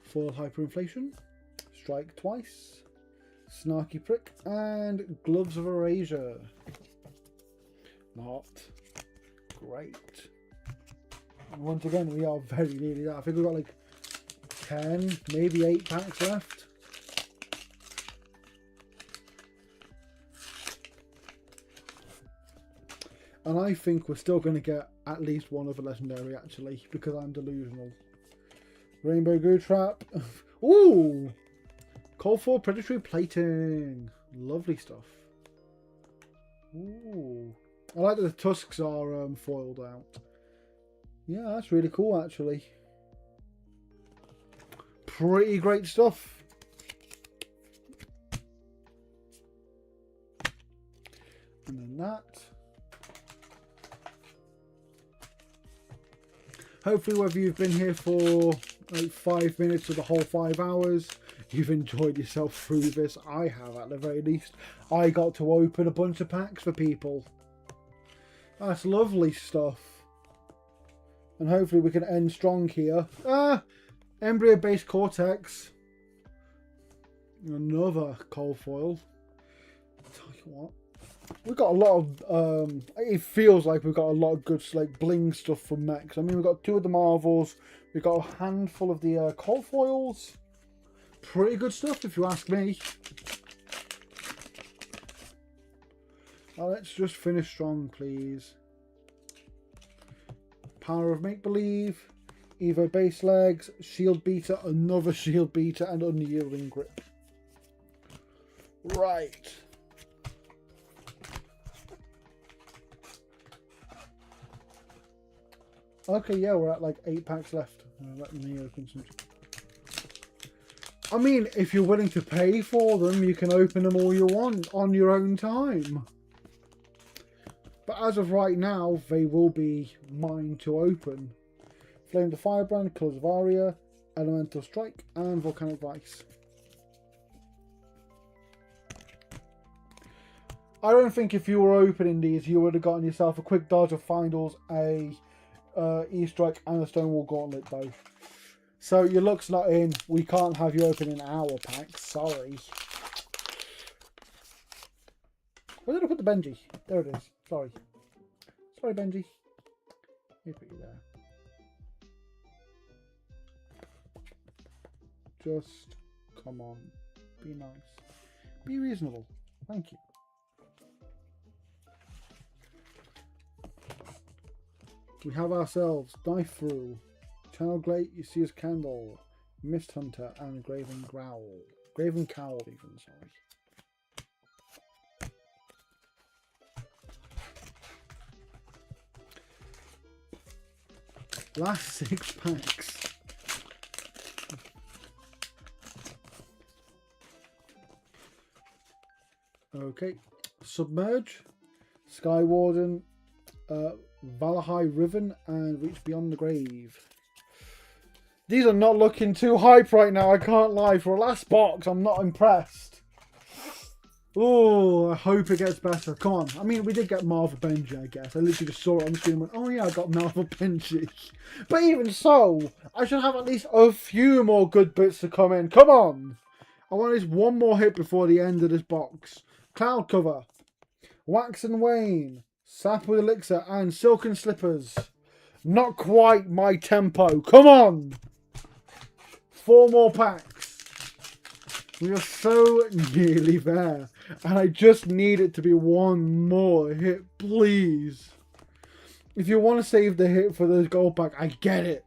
Foil Hyperinflation, Strike Twice, Snarky Prick, and Gloves of Erasure. Not great. And once again, we are very nearly there. I think we've got like 10, maybe 8 packs left. And I think we're still going to get at least one of a legendary, actually, because I'm delusional. Rainbow Goo Trap. Ooh! Call for Predatory Plating. Lovely stuff. Ooh. I like that the tusks are foiled out. Yeah, that's really cool, actually. Pretty great stuff. And then that. Hopefully, whether you've been here for like 5 minutes or the whole 5 hours, you've enjoyed yourself through this. I have, at the very least. I got to open a bunch of packs for people. That's lovely stuff. And hopefully we can end strong here. Embryo-based Cortex. Another cold foil. Tell you what. We've got a lot of, it feels like we've got a lot of good like bling stuff from mechs. I mean, we've got 2 of the Marvels. We've got a handful of the cold foils. Pretty good stuff, if you ask me. Now let's just finish strong, please. Power of Make Believe, Evo Base Legs, Shield Beater, another Shield Beater, and Unyielding Grip. Right. Okay, yeah, we're at like 8 packs left. Let me open some. I mean, if you're willing to pay for them, you can open them all you want on your own time. But as of right now, they will be mine to open. Flame the Firebrand, Colours of Aria, Elemental Strike, and Volcanic Vice. I don't think if you were opening these, you would have gotten yourself a Quick Dodge of Finals, a E-Strike, and a Stonewall Gauntlet though. So your luck's not in. We can't have you opening our packs. Sorry. Where did I put the Benji? There it is. Sorry. Sorry, Benji. Let me put you there. Just come on. Be nice. Be reasonable. Thank you. We have ourselves Knife Through, Channel Glade, You See His Candle, Mist Hunter, and Graven Growl. Graven Cowl, even, sorry. Last 6 packs. Okay. Submerge, Skywarden, Valahai Riven, and Reach Beyond the Grave. These are not looking too hype right now, I can't lie. For a last box, I'm not impressed. Oh, I hope it gets better. Come on. I mean, we did get Marvel Benji, I guess. I literally just saw it on the screen and went, oh yeah, I got Marvel Benji. But even so, I should have at least a few more good bits to come in. Come on. I want at least one more hit before the end of this box. Cloud Cover, Wax and Wane, Sap with Elixir, and Silken Slippers. Not quite my tempo. Come on. 4 more packs. We are so nearly there. And I just need it to be one more hit, please. If you want to save the hit for the gold pack, I get it.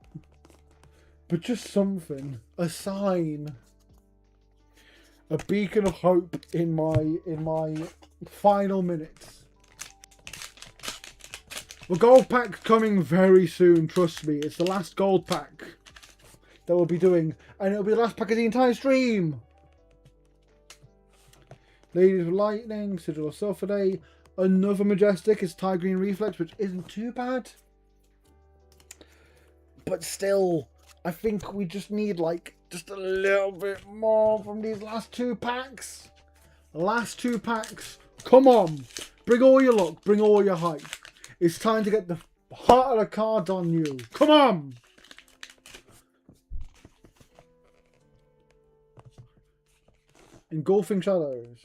But just something. A sign. A beacon of hope in my final minutes. The gold pack's coming very soon, trust me. It's the last gold pack that we'll be doing. And it'll be the last pack of the entire stream. Ladies of Lightning, Sigil of Sulphur, another Majestic is Tiger Green Reflex, which isn't too bad. But still, I think we just need like just a little bit more from these last 2 packs. Last 2 packs. Come on. Bring all your luck. Bring all your hype. It's time to get the heart of the cards on you. Come on. Engulfing Shadows.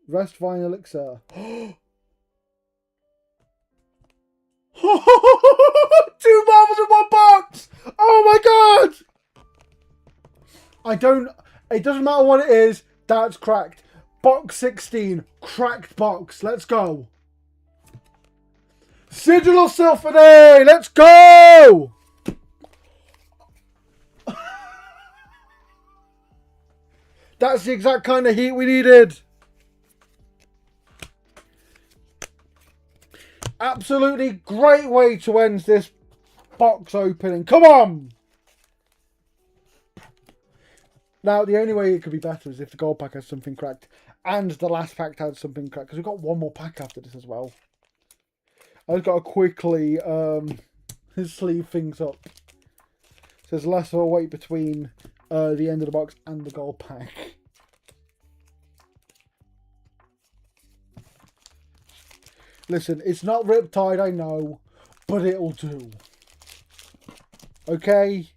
Rest Vine Elixir. 2 Marvels in 1 box! Oh my god! It doesn't matter what it is, that's cracked. Box 16, cracked box. Let's go. Sigil of Sulphur, let's go! That's the exact kind of heat we needed. Absolutely great way to end this box opening. Come on! Now, the only way it could be better is if the gold pack has something cracked and the last pack had something cracked. Because we've got one more pack after this as well. I've got to quickly sleeve things up. So there's less of a wait between the end of the box and the gold pack. Listen, it's not Riptide, I know, but it'll do. Okay?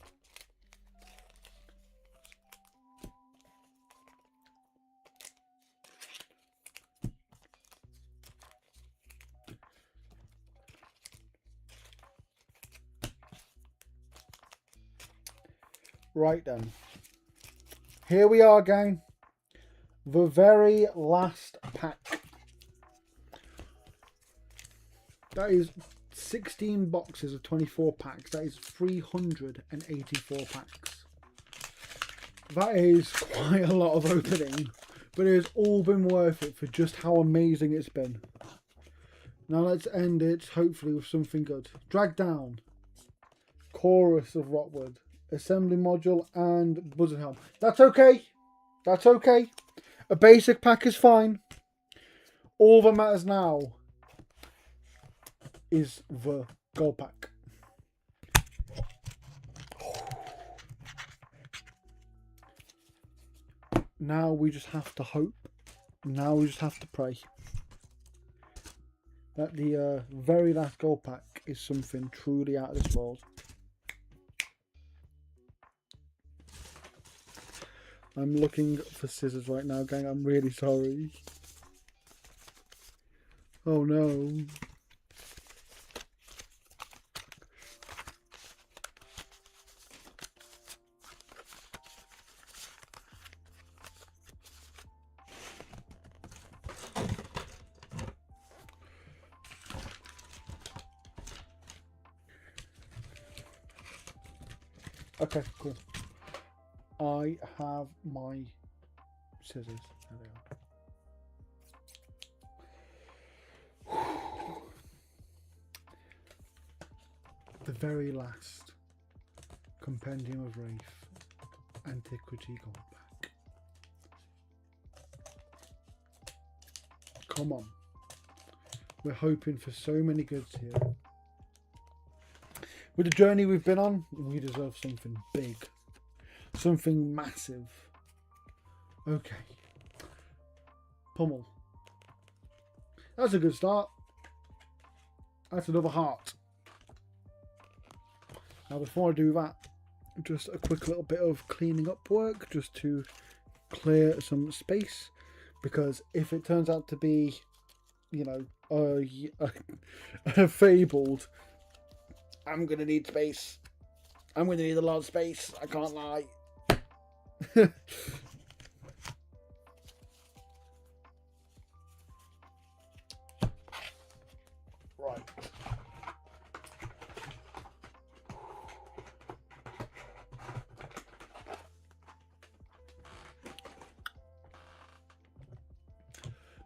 Right then. Here we are, gang. The very last pack. That is 16 boxes of 24 packs. That is 384 packs. That is quite a lot of opening. But it has all been worth it for just how amazing it's been. Now let's end it, hopefully, with something good. Drag Down. Chorus of Rotwood. Assembly Module and Buzzard Helm. That's okay. That's okay. A basic pack is fine. All that matters now is the gold pack. Now we just have to hope. Now we just have to pray that the very last gold pack is something truly out of this world. I'm looking for scissors right now, gang. I'm really sorry. Oh no. Okay, cool. I have my scissors. There they are. The very last Compendium of Rathe Antiquity Gold Pack. Come on. We're hoping for so many goods here. With the journey we've been on, we deserve something big. Something massive. Okay. Pummel. That's a good start. That's another heart. Now before I do that, just a quick little bit of cleaning up work just to clear some space, because if it turns out to be, you know, a fabled, I'm gonna need space. I'm gonna need a lot of space, I can't lie. Right.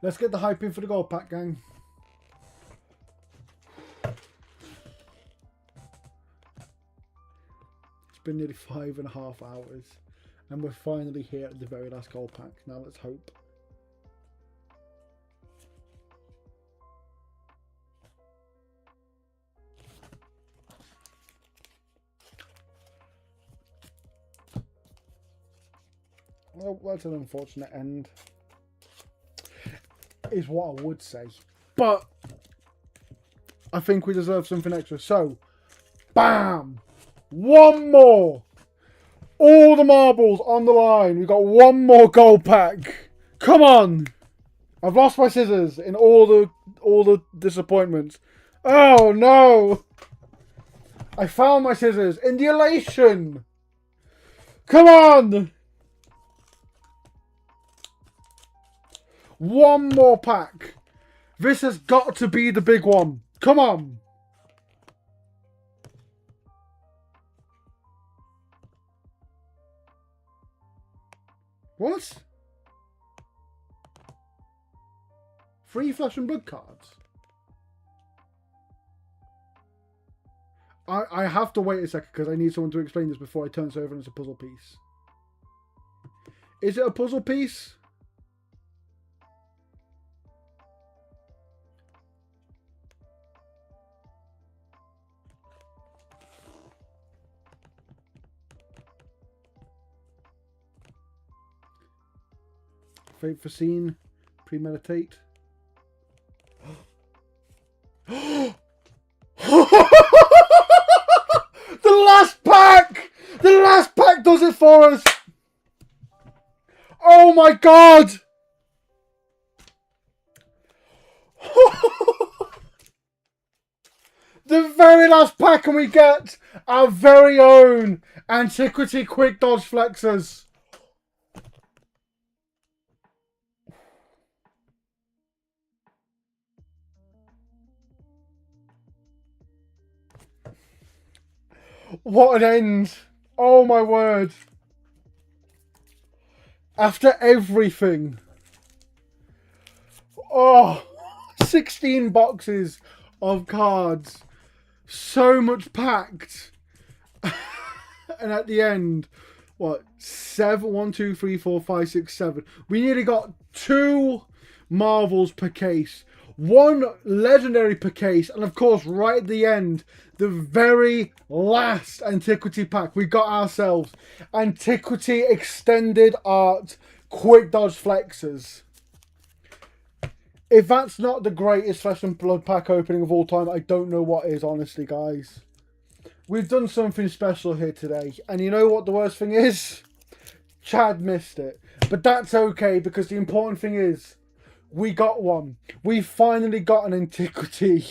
Let's get the hype in for the gold pack, gang. It's been nearly 5.5 hours and we're finally here at the very last gold pack. Now let's hope. Well, that's an unfortunate end, is what I would say. But I think we deserve something extra. So, bam! One more! All the marbles on the line. We've got one more gold pack. Come on! I've lost my scissors in all the disappointments. Oh no! I found my scissors in the elation. Come on! One more pack. This has got to be the big one. Come on. What? 3 Flesh and Blood cards? I have to wait a second because I need someone to explain this before I turn this over as a puzzle piece. Is it a puzzle piece? Fate foreseen. Premeditate. The last pack! The last pack does it for us! Oh my god! The very last pack, and we get our very own Antiquity Quick Dodge Flexers. What an end. Oh my word. After everything. Oh, 16 boxes of cards. So much packed. And at the end, what? 7? 1, 2, 3, 4, 5, 6, 7. We nearly got 2 marvels per case. 1 legendary per case, and of course right at the end, the very last antiquity pack, we got ourselves Antiquity Extended Art Quick Dodge Flexers. If that's not the greatest Flesh and Blood pack opening of all time, I don't know what is, honestly, guys. We've done something special here today, and you know what the worst thing is? Chad missed it, but that's okay, because the important thing is we got one. We finally got an Antiquity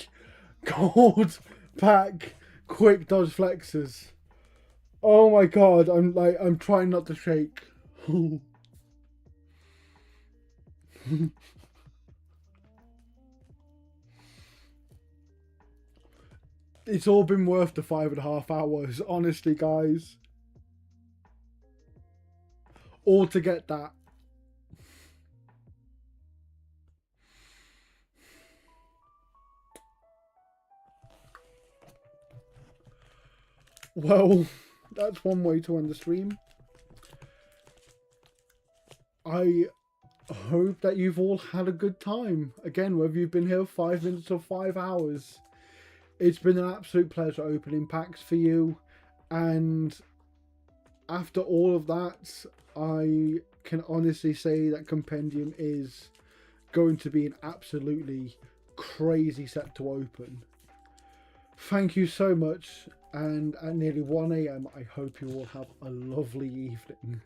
Gold Pack Quick Dodge Flexers. Oh my god, I'm trying not to shake. It's all been worth the 5.5 hours, honestly, guys. All to get that. Well, that's one way to end the stream. I hope that you've all had a good time. Again, whether you've been here 5 minutes or 5 hours, it's been an absolute pleasure opening packs for you. And after all of that, I can honestly say that Compendium is going to be an absolutely crazy set to open. Thank you so much, and at nearly 1 AM I hope you all have a lovely evening.